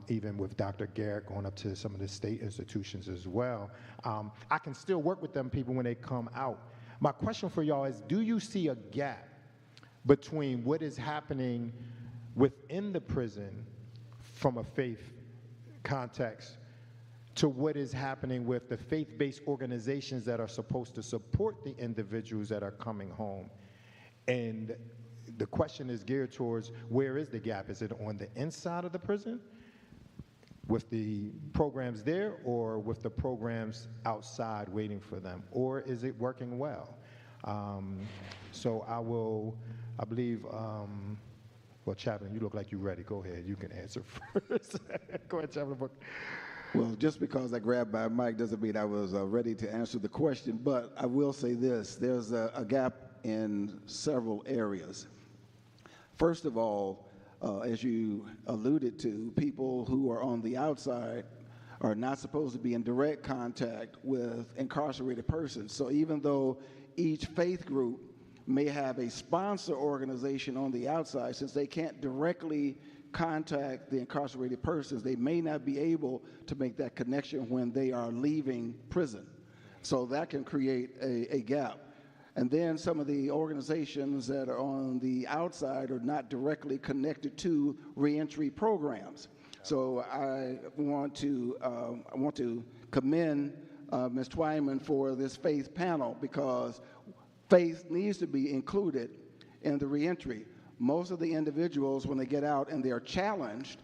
even with Dr. Garrett going up to some of the state institutions as well. I can still work with them people when they come out. My question for y'all is, do you see a gap between what is happening within the prison from a faith context to what is happening with the faith-based organizations that are supposed to support the individuals that are coming home? And the question is geared towards, where is the gap? Is it on the inside of the prison with the programs there, or with the programs outside waiting for them? Or is it working well? So I will I believe, well, Chaplain, you look like you're ready. Go ahead. You can answer first. Go ahead, Chaplain Booker. Well, just because I grabbed my mic doesn't mean I was ready to answer the question, but I will say this. There's a gap in several areas. First of all, as you alluded to, people who are on the outside are not supposed to be in direct contact with incarcerated persons. So even though each faith group may have a sponsor organization on the outside, since they can't directly contact the incarcerated persons, they may not be able to make that connection when they are leaving prison. So that can create a gap. And then some of the organizations that are on the outside are not directly connected to reentry programs. So I want to commend Ms. Twyman for this faith panel, because faith needs to be included in the reentry. Most of the individuals, when they get out and they're challenged,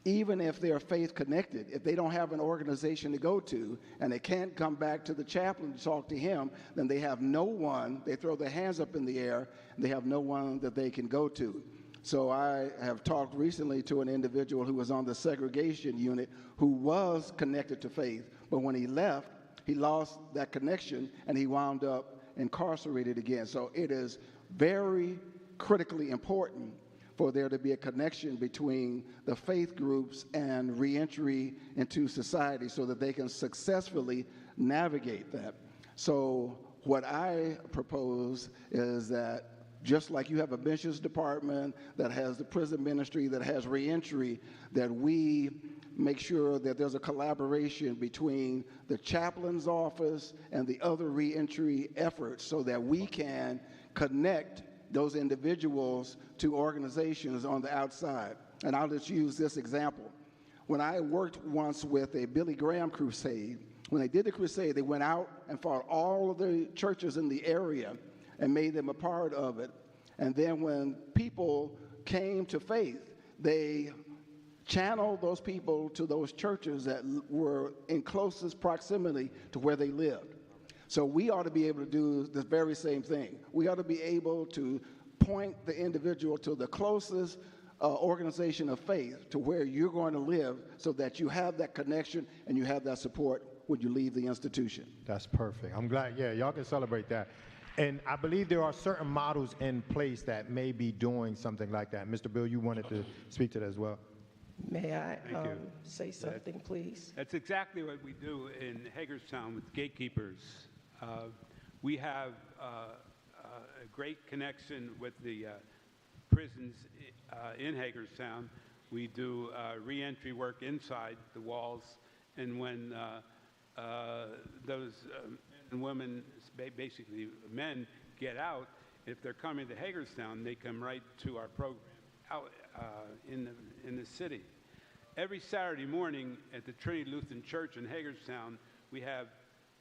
even if they're faith connected, if they don't have an organization to go to and they can't come back to the chaplain to talk to him, then they have no one, they throw their hands up in the air, and they have no one that they can go to. So I have talked recently to an individual who was on the segregation unit who was connected to faith, but when he left, he lost that connection and he wound up incarcerated again. So it is very critically important for there to be a connection between the faith groups and reentry into society so that they can successfully navigate that. So what I propose is that just like you have a missions department that has the prison ministry, that has reentry, that we make sure that there's a collaboration between the chaplain's office and the other reentry efforts so that we can connect those individuals to organizations on the outside. And I'll just use this example. When I worked once with a Billy Graham crusade, when they did the crusade, they went out and fought all of the churches in the area and made them a part of it. And then when people came to faith, they channeled those people to those churches that were in closest proximity to where they lived. So we ought to be able to do the very same thing. We ought to be able to point the individual to the closest organization of faith to where you're going to live so that you have that connection and you have that support when you leave the institution. That's perfect. I'm glad, yeah, y'all can celebrate that. And I believe there are certain models in place that may be doing something like that. Mr. Bill, you wanted to speak to that as well. May I say something, please? That's exactly what we do in Hagerstown with gatekeepers. We have a great connection with the prisons in Hagerstown. We do reentry work inside the walls, and when those men and women, basically men, get out, if they're coming to Hagerstown, they come right to our program out in the city. Every Saturday morning at the Trinity Lutheran Church in Hagerstown, we have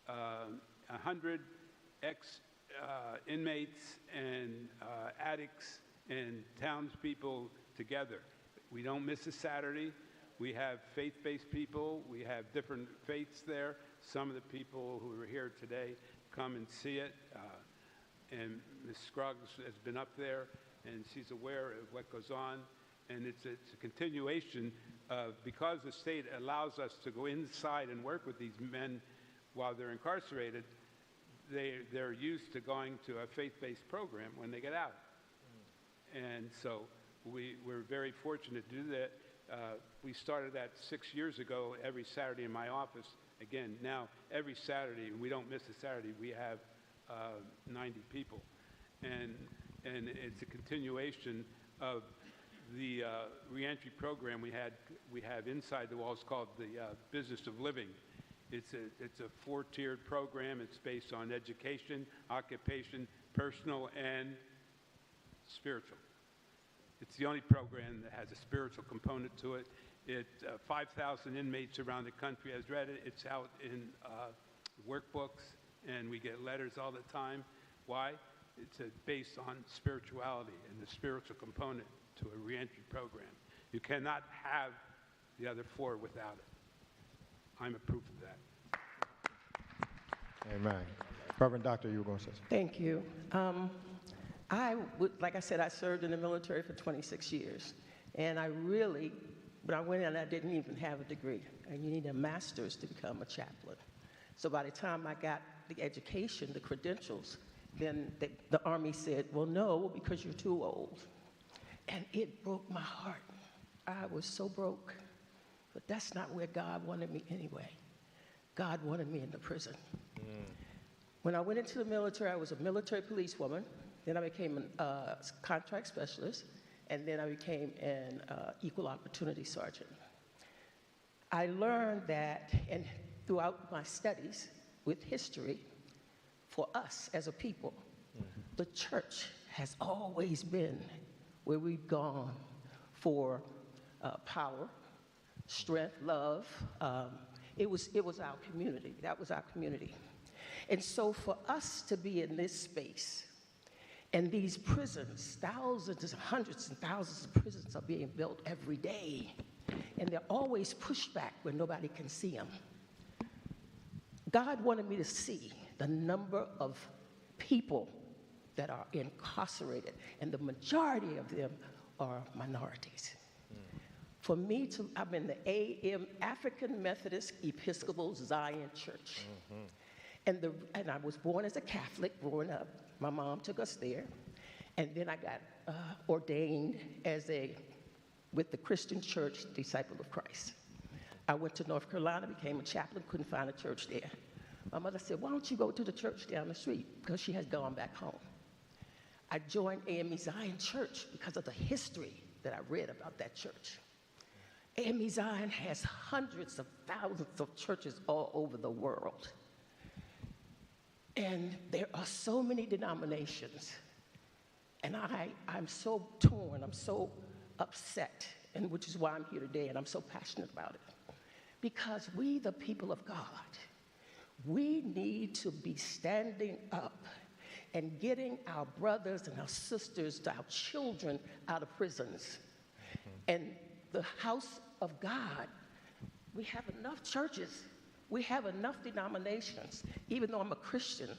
100 ex-inmates and addicts and townspeople together. We don't miss a Saturday. We have faith-based people. We have different faiths there. Some of the people who are here today come and see it. And Ms. Scruggs has been up there, and she's aware of what goes on. And it's a continuation of, because the state allows us to go inside and work with these men while they're incarcerated, they're used to going to a faith-based program when they get out. And so we're very fortunate to do that. We started that 6 years ago every Saturday in my office. Again, now every Saturday, and we don't miss a Saturday, we have 90 people. And it's a continuation of the reentry program we have inside the walls called the Business of Living. It's a four-tiered program. It's based on education, occupation, personal, and spiritual. It's the only program that has a spiritual component to it. 5,000 inmates around the country has read it. It's out in workbooks, and we get letters all the time. Why? It's based on spirituality and the spiritual component to a reentry program. You cannot have the other four without it. I'm a proof of that. Amen. Reverend Doctor, you were going to say something. Thank you. Like I said, I served in the military for 26 years. And I really, when I went in, I didn't even have a degree. And you need a master's to become a chaplain. So by the time I got the education, the credentials, then the Army said, well, no, because you're too old. And it broke my heart. I was so broke. But that's not where God wanted me anyway. God wanted me in the prison. When I went into the military, I was a military policewoman. Then I became a contract specialist. And then I became an equal opportunity sergeant. I learned that, and throughout my studies with history, for us as a people, the church has always been where we've gone for power, strength, love. It was our community. That was our community. And so for us to be in this space, and these prisons, thousands, hundreds and thousands of prisons are being built every day, and they're always pushed back where nobody can see them. God wanted me to see the number of people that are incarcerated, and the majority of them are minorities. For me to, I'm in the AM, African Methodist Episcopal Zion Church. And I was born as a Catholic growing up. My mom took us there. And then I got ordained with the Christian Church Disciple of Christ. I went to North Carolina, became a chaplain, couldn't find a church there. My mother said, why don't you go to the church down the street? Because she had gone back home. I joined AME Zion Church because of the history that I read about that church. AME Zion has hundreds of thousands of churches all over the world. And there are so many denominations. And I'm so torn, I'm so upset, and which is why I'm here today, and I'm so passionate about it. Because we, the people of God, we need to be standing up and getting our brothers and our sisters, our children out of prisons. And the house of God, we have enough churches. We have enough denominations. Even though I'm a Christian,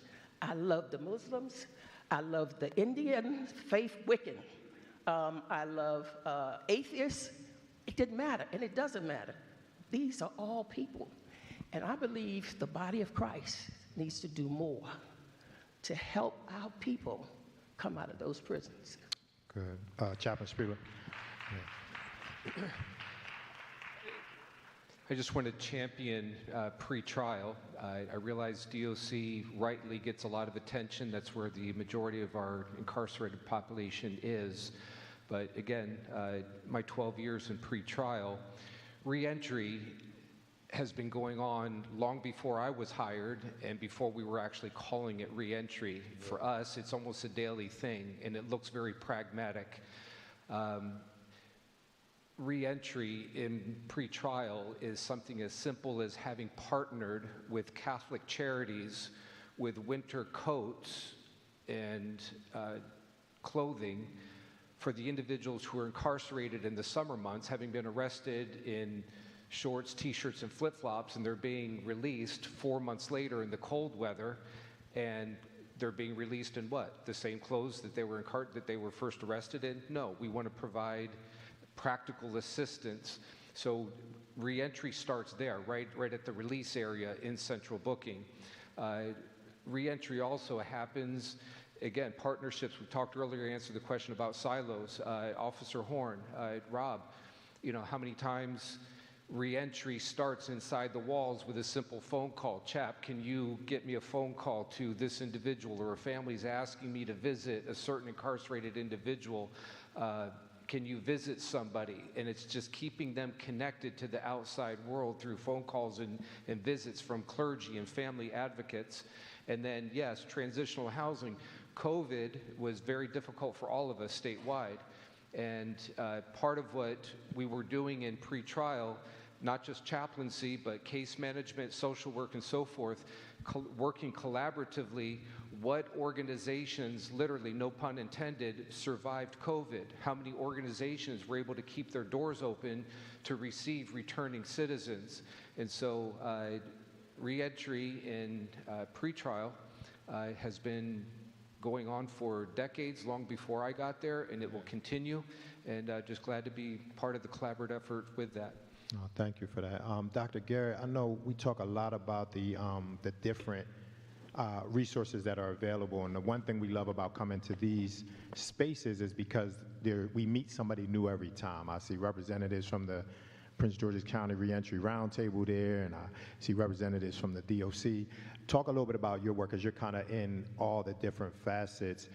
I love the Muslims. I love the Indian faith Wiccan. I love atheists. It didn't matter, and it doesn't matter. These are all people. And I believe the body of Christ needs to do more to help our people come out of those prisons. Good. Chaplain Spieler. Yeah. I just want to champion pre-trial. I realize DOC rightly gets a lot of attention. That's where the majority of our incarcerated population is. But again, my 12 years in pre-trial, reentry has been going on long before I was hired and before we were actually calling it reentry. For us, it's almost a daily thing, and it looks very pragmatic. Reentry in pre-trial is something as simple as having partnered with Catholic Charities with winter coats and clothing for the individuals who are incarcerated in the summer months, having been arrested in shorts, t-shirts, and flip-flops, and they're being released 4 months later in the cold weather, and they're being released in what? The same clothes that they were first arrested in? No, we want to provide practical assistance. So reentry starts there, right at the release area in central booking. Reentry also happens, again, partnerships. We talked earlier, answered the question about silos. Officer Horn, Rob, you know, how many times reentry starts inside the walls with a simple phone call. Chap, can you get me a phone call to this individual, or a family's asking me to visit a certain incarcerated individual. Can you visit somebody? And it's just keeping them connected to the outside world through phone calls and visits from clergy and family advocates. And then, yes, transitional housing. COVID was very difficult for all of us statewide. And part of what we were doing in pre-trial, not just chaplaincy, but case management, social work, and so forth, working collaboratively, what organizations, literally, no pun intended, survived COVID? How many organizations were able to keep their doors open to receive returning citizens? And so reentry in pretrial has been going on for decades, long before I got there, and it will continue. And just glad to be part of the collaborative effort with that. Oh, thank you for that. Dr. Garrett, I know we talk a lot about the different resources that are available, and the one thing we love about coming to these spaces is because we meet somebody new every time. I see representatives from the Prince George's County Reentry Roundtable there, and I see representatives from the DOC. Talk a little bit about your work, as you're kind of in all the different facets.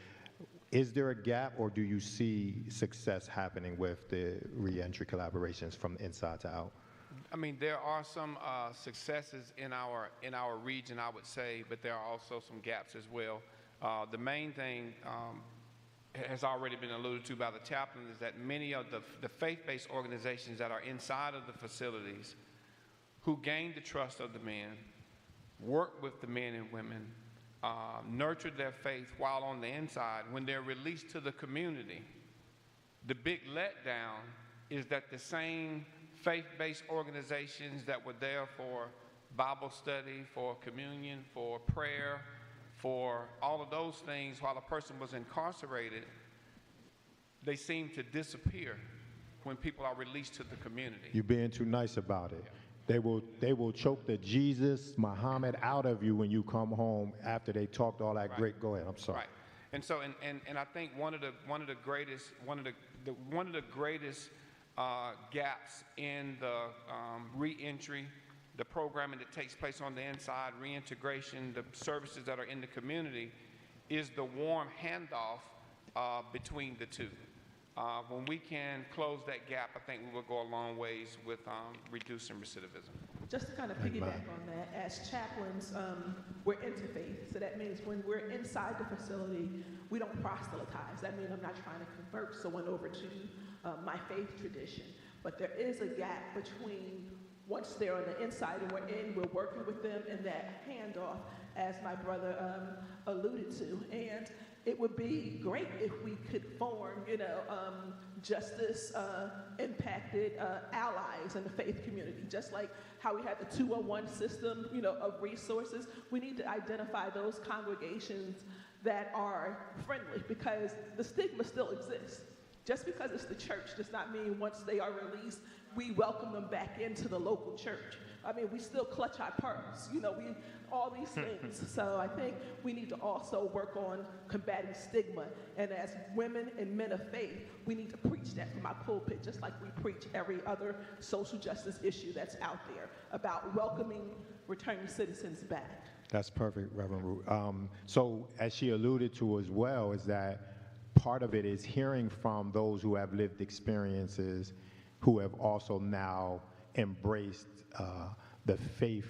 Is there a gap, or do you see success happening with the reentry collaborations from inside to out? I mean, there are some successes in our region, I would say, but there are also some gaps as well. The main thing has already been alluded to by the chaplain is that many of the faith-based organizations that are inside of the facilities who gain the trust of the men, work with the men and women, nurture their faith while on the inside, when they're released to the community, the big letdown is that the same faith-based organizations that were there for Bible study, for communion, for prayer, for all of those things while a person was incarcerated, they seem to disappear when people are released to the community. You're being too nice about it. They will choke the Jesus, Muhammad out of you when you come home after they talked all that great. Go ahead. I'm sorry. Right. And so, and I think one of the greatest gaps in the reentry, the programming that takes place on the inside, reintegration, the services that are in the community, is the warm handoff between the two. When we can close that gap, I think we will go a long ways with reducing recidivism. Just to kind of piggyback on that, as chaplains, we're interfaith. So that means when we're inside the facility, we don't proselytize. That means I'm not trying to convert someone over to my faith tradition. But there is a gap between once they're on the inside and we're working with them, and that handoff, as my brother alluded to. And it would be great if we could form, justice impacted allies in the faith community. Just like how we have the 201 system, of resources, we need to identify those congregations that are friendly, because the stigma still exists. Just because it's the church does not mean once they are released, we welcome them back into the local church. I mean, we still clutch our purse, all these things. So I think we need to also work on combating stigma. And as women and men of faith, we need to preach that from our pulpit, just like we preach every other social justice issue that's out there about welcoming returning citizens back. That's perfect, Reverend Root. So as she alluded to as well, is that part of it is hearing from those who have lived experiences, who have also now embraced the faith,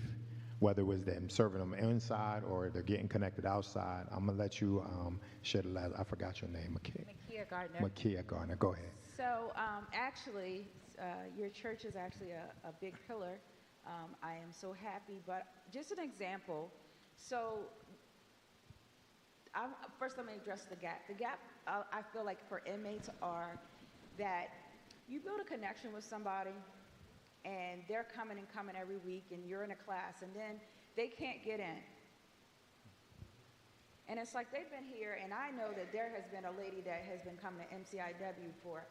whether it was them serving them inside or they're getting connected outside. I'm going to let you share the last. I forgot your name, Makia Gardner. Makia Gardner. Go ahead. So actually, your church is actually a big pillar. I am so happy. But just an example. So first let me address the gap. The gap, I feel like, for inmates are that you build a connection with somebody, and they're coming every week, and you're in a class, and then they can't get in. And it's like they've been here, and I know that there has been a lady that has been coming to MCIW for,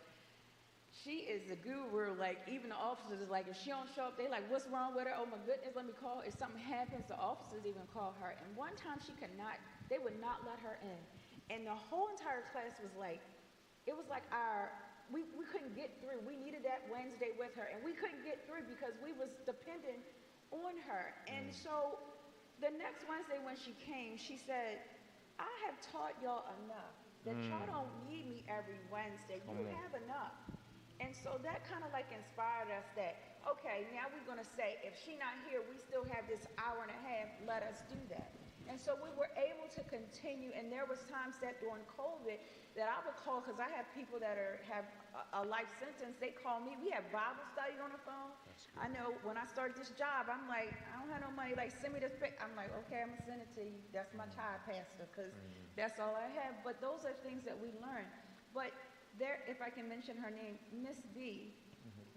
she is the guru. Like, even the officers is like, if she don't show up, they like, what's wrong with her? Oh my goodness, let me call. If something happens, the officers even call her. And one time they would not let her in. And the whole entire class was like, it was like we couldn't get through. We needed that Wednesday with her, and we couldn't get through because we was dependent on her. And so the next Wednesday when she came, she said, I have taught y'all enough that y'all don't need me every Wednesday. You have enough. And so that kind of like inspired us that, okay, now we're going to say, if she not here, we still have this hour and a half, let us do that. And so we were able to continue, and there was times that during COVID that I would call, because I have people that have a life sentence, they call me. We have Bible study on the phone. I know when I started this job, I'm like, I don't have no money, like send me this pic. I'm like, okay, I'm gonna send it to you. That's my child pastor, because that's all I have. But those are things that we learn. But there, if I can mention her name, Miss B,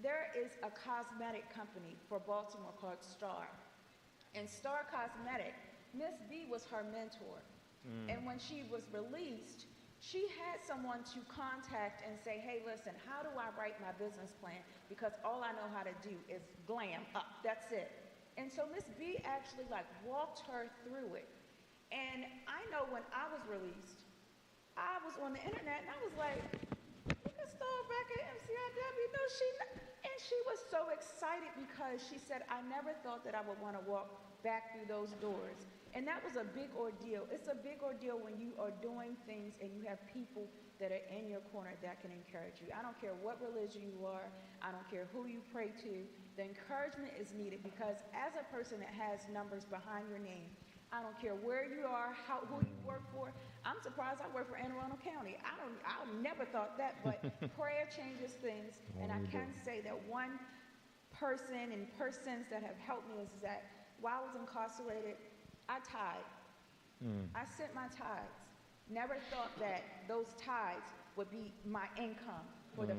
there is a cosmetic company for Baltimore called Star. And Star Cosmetic, Miss B was her mentor. And when she was released, she had someone to contact and say, hey, listen, how do I write my business plan? Because all I know how to do is glam up, that's it. And so Miss B actually like walked her through it. And I know when I was released, I was on the internet and I was like, you can start back at MCIW. No, and she was so excited because she said, I never thought that I would want to walk back through those doors. And that was a big ordeal. It's a big ordeal when you are doing things and you have people that are in your corner that can encourage you. I don't care what religion you are. I don't care who you pray to. The encouragement is needed because as a person that has numbers behind your name, I don't care where you are, who you work for. I'm surprised I work for Anne Arundel County. I never thought that, but prayer changes things. And I can say that one person and persons that have helped me is that while I was incarcerated, I tithed. I sent my tithes. Never thought that those tithes would be my income for the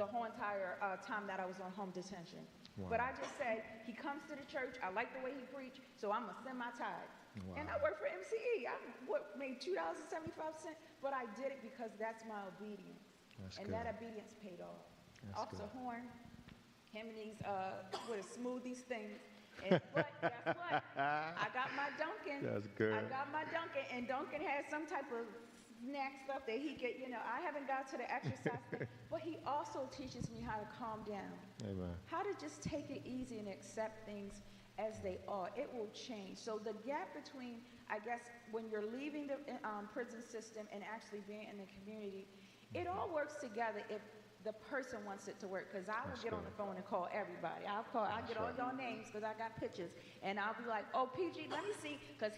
whole entire time that I was on home detention. Wow. But I just said, he comes to the church, I like the way he preached, so I'm gonna send my tithes. Wow. And I work for MCE. I made $2.75, but I did it because that's my obedience. That obedience paid off. Officer Horn, him and these smoothies things. But guess what? I got my Dunkin'. That's good. I got my Dunkin', and Dunkin' has some type of snack stuff that he get, I haven't got to the exercise thing, but he also teaches me how to calm down. Amen. How to just take it easy and accept things as they are. It will change. So the gap between, I guess, when you're leaving the prison system and actually being in the community, it all works together if the person wants it to work, because I will get on the phone and call everybody. I'll get all your names because I got pictures, and I'll be like, oh, PG, let me see, because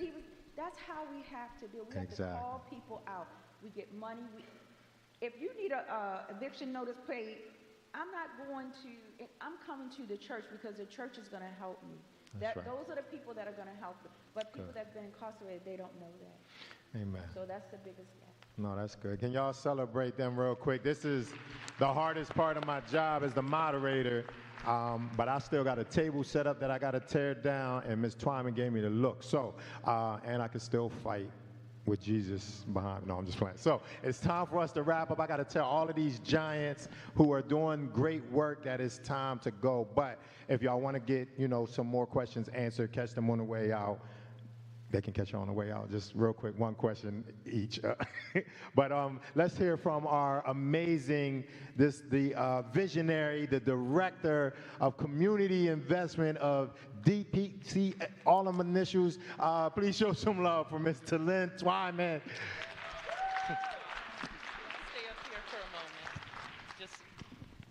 that's how we have to do. We have to call people out. We get money. If you need a eviction notice paid, I'm coming to the church because the church is going to help me. Those are the people that are going to help me. But people that have been incarcerated, they don't know that. Amen. So that's the biggest gap. No, that's good. Can y'all celebrate them real quick? This is the hardest part of my job as the moderator, but I still got a table set up that I got to tear down, and Ms. Twyman gave me the look. So, and I can still fight with Jesus behind me. No, I'm just playing. So it's time for us to wrap up. I got to tell all of these giants who are doing great work that it's time to go. But if y'all want to get, some more questions answered, catch them on the way out. They can catch you on the way out. Just real quick, one question each. But let's hear from our amazing, the visionary, the director of community investment of DPC, all of them initials. Please show some love for Mr. Lynn Twyman. Stay up here for a moment. Just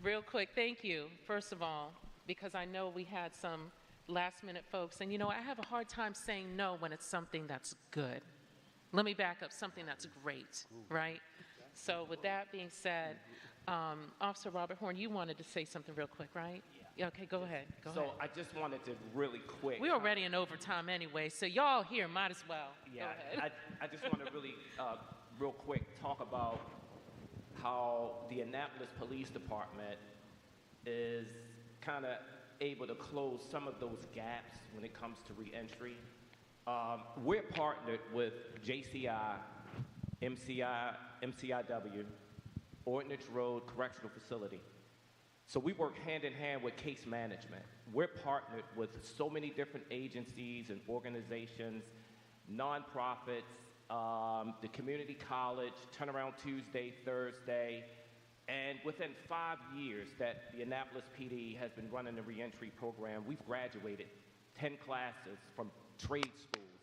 real quick, thank you, first of all, because I know we had some last-minute folks, and I have a hard time saying no when it's something that's good. Let me back up, something that's great, right? So with that being said, Officer Robert Horn, you wanted to say something real quick, right? Yeah. Okay, go ahead. Go ahead. I just wanted to really quick. We're already in overtime anyway, so y'all here might as well. Yeah, go ahead. I just want to really, real quick, talk about how the Annapolis Police Department is kind of able to close some of those gaps when it comes to reentry. We're partnered with JCI, MCIW, Ordnance Road Correctional Facility. So we work hand in hand with case management. We're partnered with so many different agencies and organizations, nonprofits, the community college, Turnaround Tuesday, Thursday, and within 5 years that the Annapolis PD has been running the reentry program, we've graduated 10 classes from trade schools,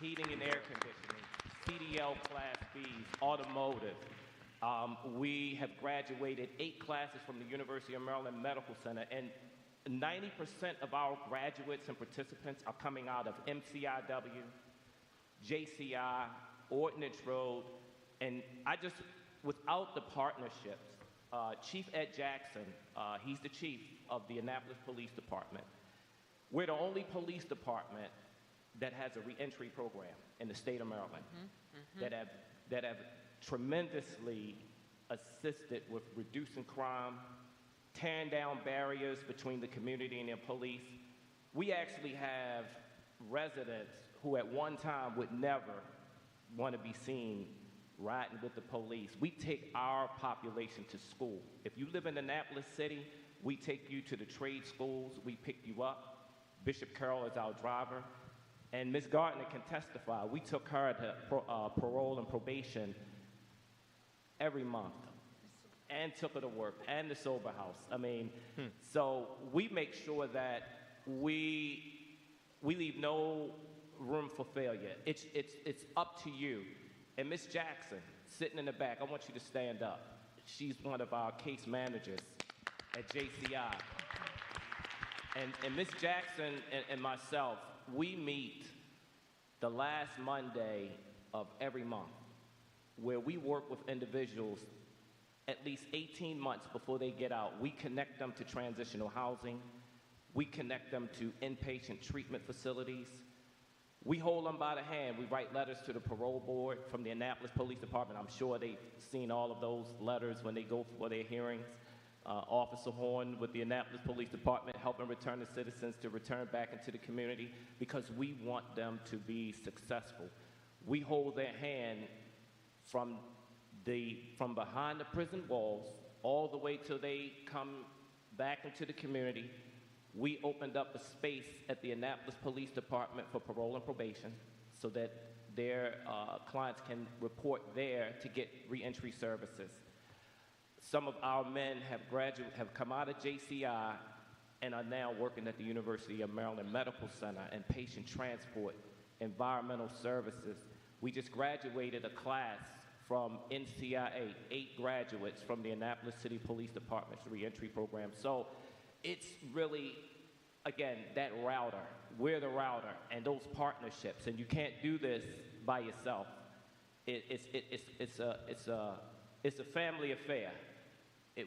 heating and air conditioning, CDL Class Bs, automotive. We have graduated 8 classes from the University of Maryland Medical Center, and 90% of our graduates and participants are coming out of MCIW, JCI, Ordnance Road, and without the partnerships, Chief Ed Jackson, he's the chief of the Annapolis Police Department. We're the only police department that has a reentry program in the state of Maryland that have tremendously assisted with reducing crime, tearing down barriers between the community and the police. We actually have residents who at one time would never want to be seen riding with the police. We take our population to school. If you live in Annapolis City, we take you to the trade schools, we pick you up. Bishop Carroll is our driver. And Ms. Gardner can testify. We took her to parole and probation every month and took her to work and the sober house. I mean, so we make sure that we leave no room for failure. It's up to you. And Ms. Jackson, sitting in the back, I want you to stand up. She's one of our case managers at JCI. And Ms. Jackson and myself, we meet the last Monday of every month, where we work with individuals at least 18 months before they get out. We connect them to transitional housing. We connect them to inpatient treatment facilities. We hold them by the hand. We write letters to the parole board from the Annapolis Police Department. I'm sure they've seen all of those letters when they go for their hearings. Officer Horn with the Annapolis Police Department helping return the citizens to return back into the community because we want them to be successful. We hold their hand from behind the prison walls all the way till they come back into the community. We opened up a space at the Annapolis Police Department for parole and probation so that their clients can report there to get reentry services. Some of our men have come out of JCI and are now working at the University of Maryland Medical Center in patient transport, environmental services. We just graduated a class from NCIA, 8 graduates from the Annapolis City Police Department's reentry program. So it's really, again, that router. We're the router and those partnerships, and you can't do this by yourself. It's a family affair.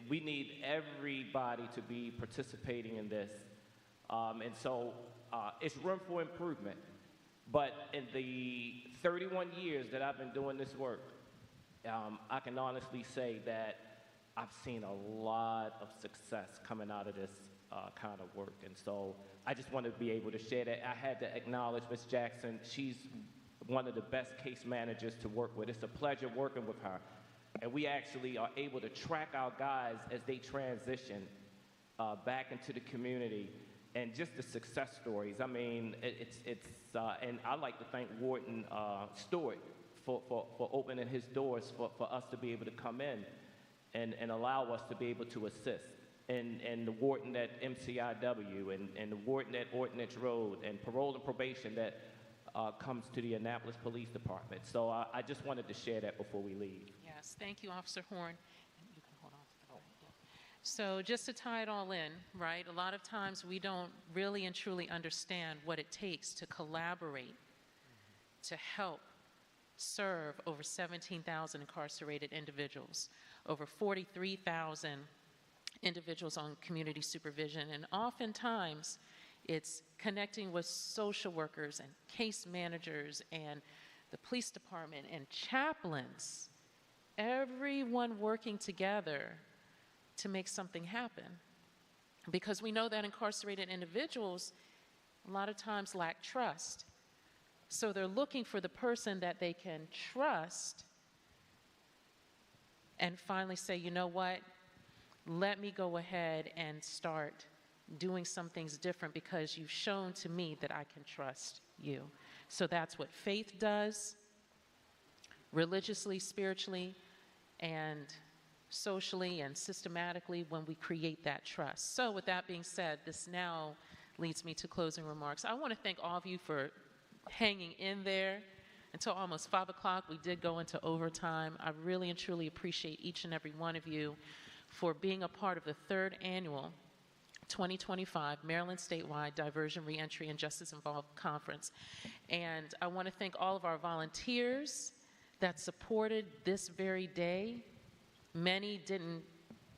We need everybody to be participating in this. And so it's room for improvement. But in the 31 years that I've been doing this work, I can honestly say that I've seen a lot of success coming out of this kind of work. And so I just wanted to be able to share that. I had to acknowledge Ms. Jackson. She's one of the best case managers to work with. It's a pleasure working with her. And we actually are able to track our guys as they transition back into the community, and just the success stories. I mean, and I'd like to thank Warden Stewart for opening his doors for us to be able to come in and allow us to be able to assist. And the warden at MCIW and the warden at Ordnance Road and parole and probation that comes to the Annapolis Police Department. So I just wanted to share that before we leave. Yes, thank you, Officer Horn. You can hold on to the mic. So just to tie it all in, right, a lot of times we don't really and truly understand what it takes to collaborate, to help serve over 17,000 incarcerated individuals, over 43,000 individuals on community supervision, and oftentimes it's connecting with social workers and case managers and the police department and chaplains, everyone working together to make something happen. Because we know that incarcerated individuals a lot of times lack trust. So they're looking for the person that they can trust and finally say, you know what, let me go ahead and start doing some things different because you've shown to me that I can trust you. So that's what faith does, religiously, spiritually, and socially and systematically when we create that trust. So with that being said, this now leads me to closing remarks. I want to thank all of you for hanging in there until almost 5 o'clock. We did go into overtime. I really and truly appreciate each and every one of you for being a part of the 3rd annual 2025 Maryland Statewide Diversion, Reentry, and Justice Involved Conference. And I want to thank all of our volunteers that supported this very day. Many didn't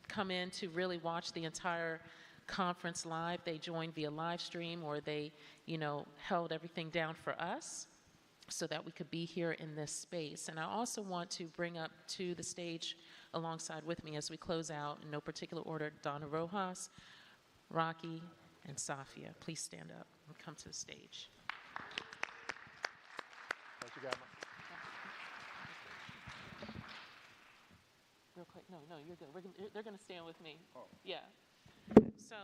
come in to really watch the entire conference live. They joined via live stream, or they, held everything down for us so that we could be here in this space. And I also want to bring up to the stage alongside with me as we close out, in no particular order, Donna Rojas, Rocky, and Safia. Please stand up and come to the stage. Thank you, guys. real quick. No, no, you're good. They're going to stand with me. Yeah. So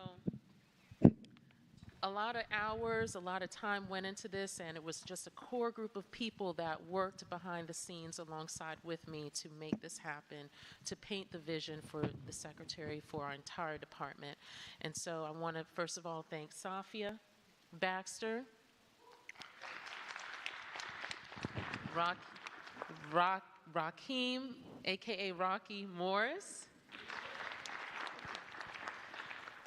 a lot of hours, a lot of time went into this, and it was just a core group of people that worked behind the scenes alongside with me to make this happen, to paint the vision for the secretary for our entire department. And so I want to first of all thank Safia Baxter, Rakeem, aka Rocky Morris,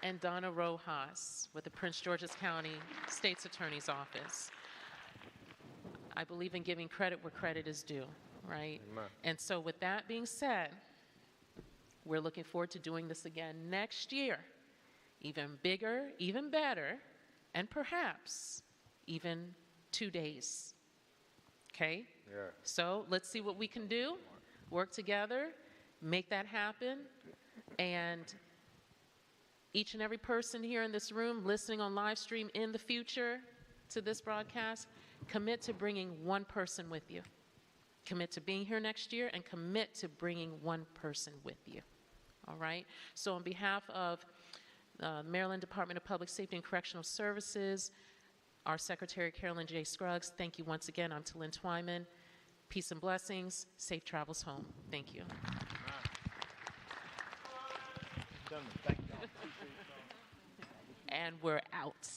and Donna Rojas with the Prince George's County State's Attorney's Office. I believe in giving credit where credit is due, right? Amen. And so with that being said, we're looking forward to doing this again next year, even bigger, even better, and perhaps even 2 days, okay? Yeah. So let's see what we can do, work together, make that happen, and each and every person here in this room listening on live stream in the future to this broadcast, commit to bringing one person with you. Commit to being here next year and commit to bringing one person with you. All right? So on behalf of the Maryland Department of Public Safety and Correctional Services, our Secretary Carolyn J. Scruggs, thank you once again. I'm Talyn Twyman. Peace and blessings. Safe travels home. Thank you. Thank you. And we're out.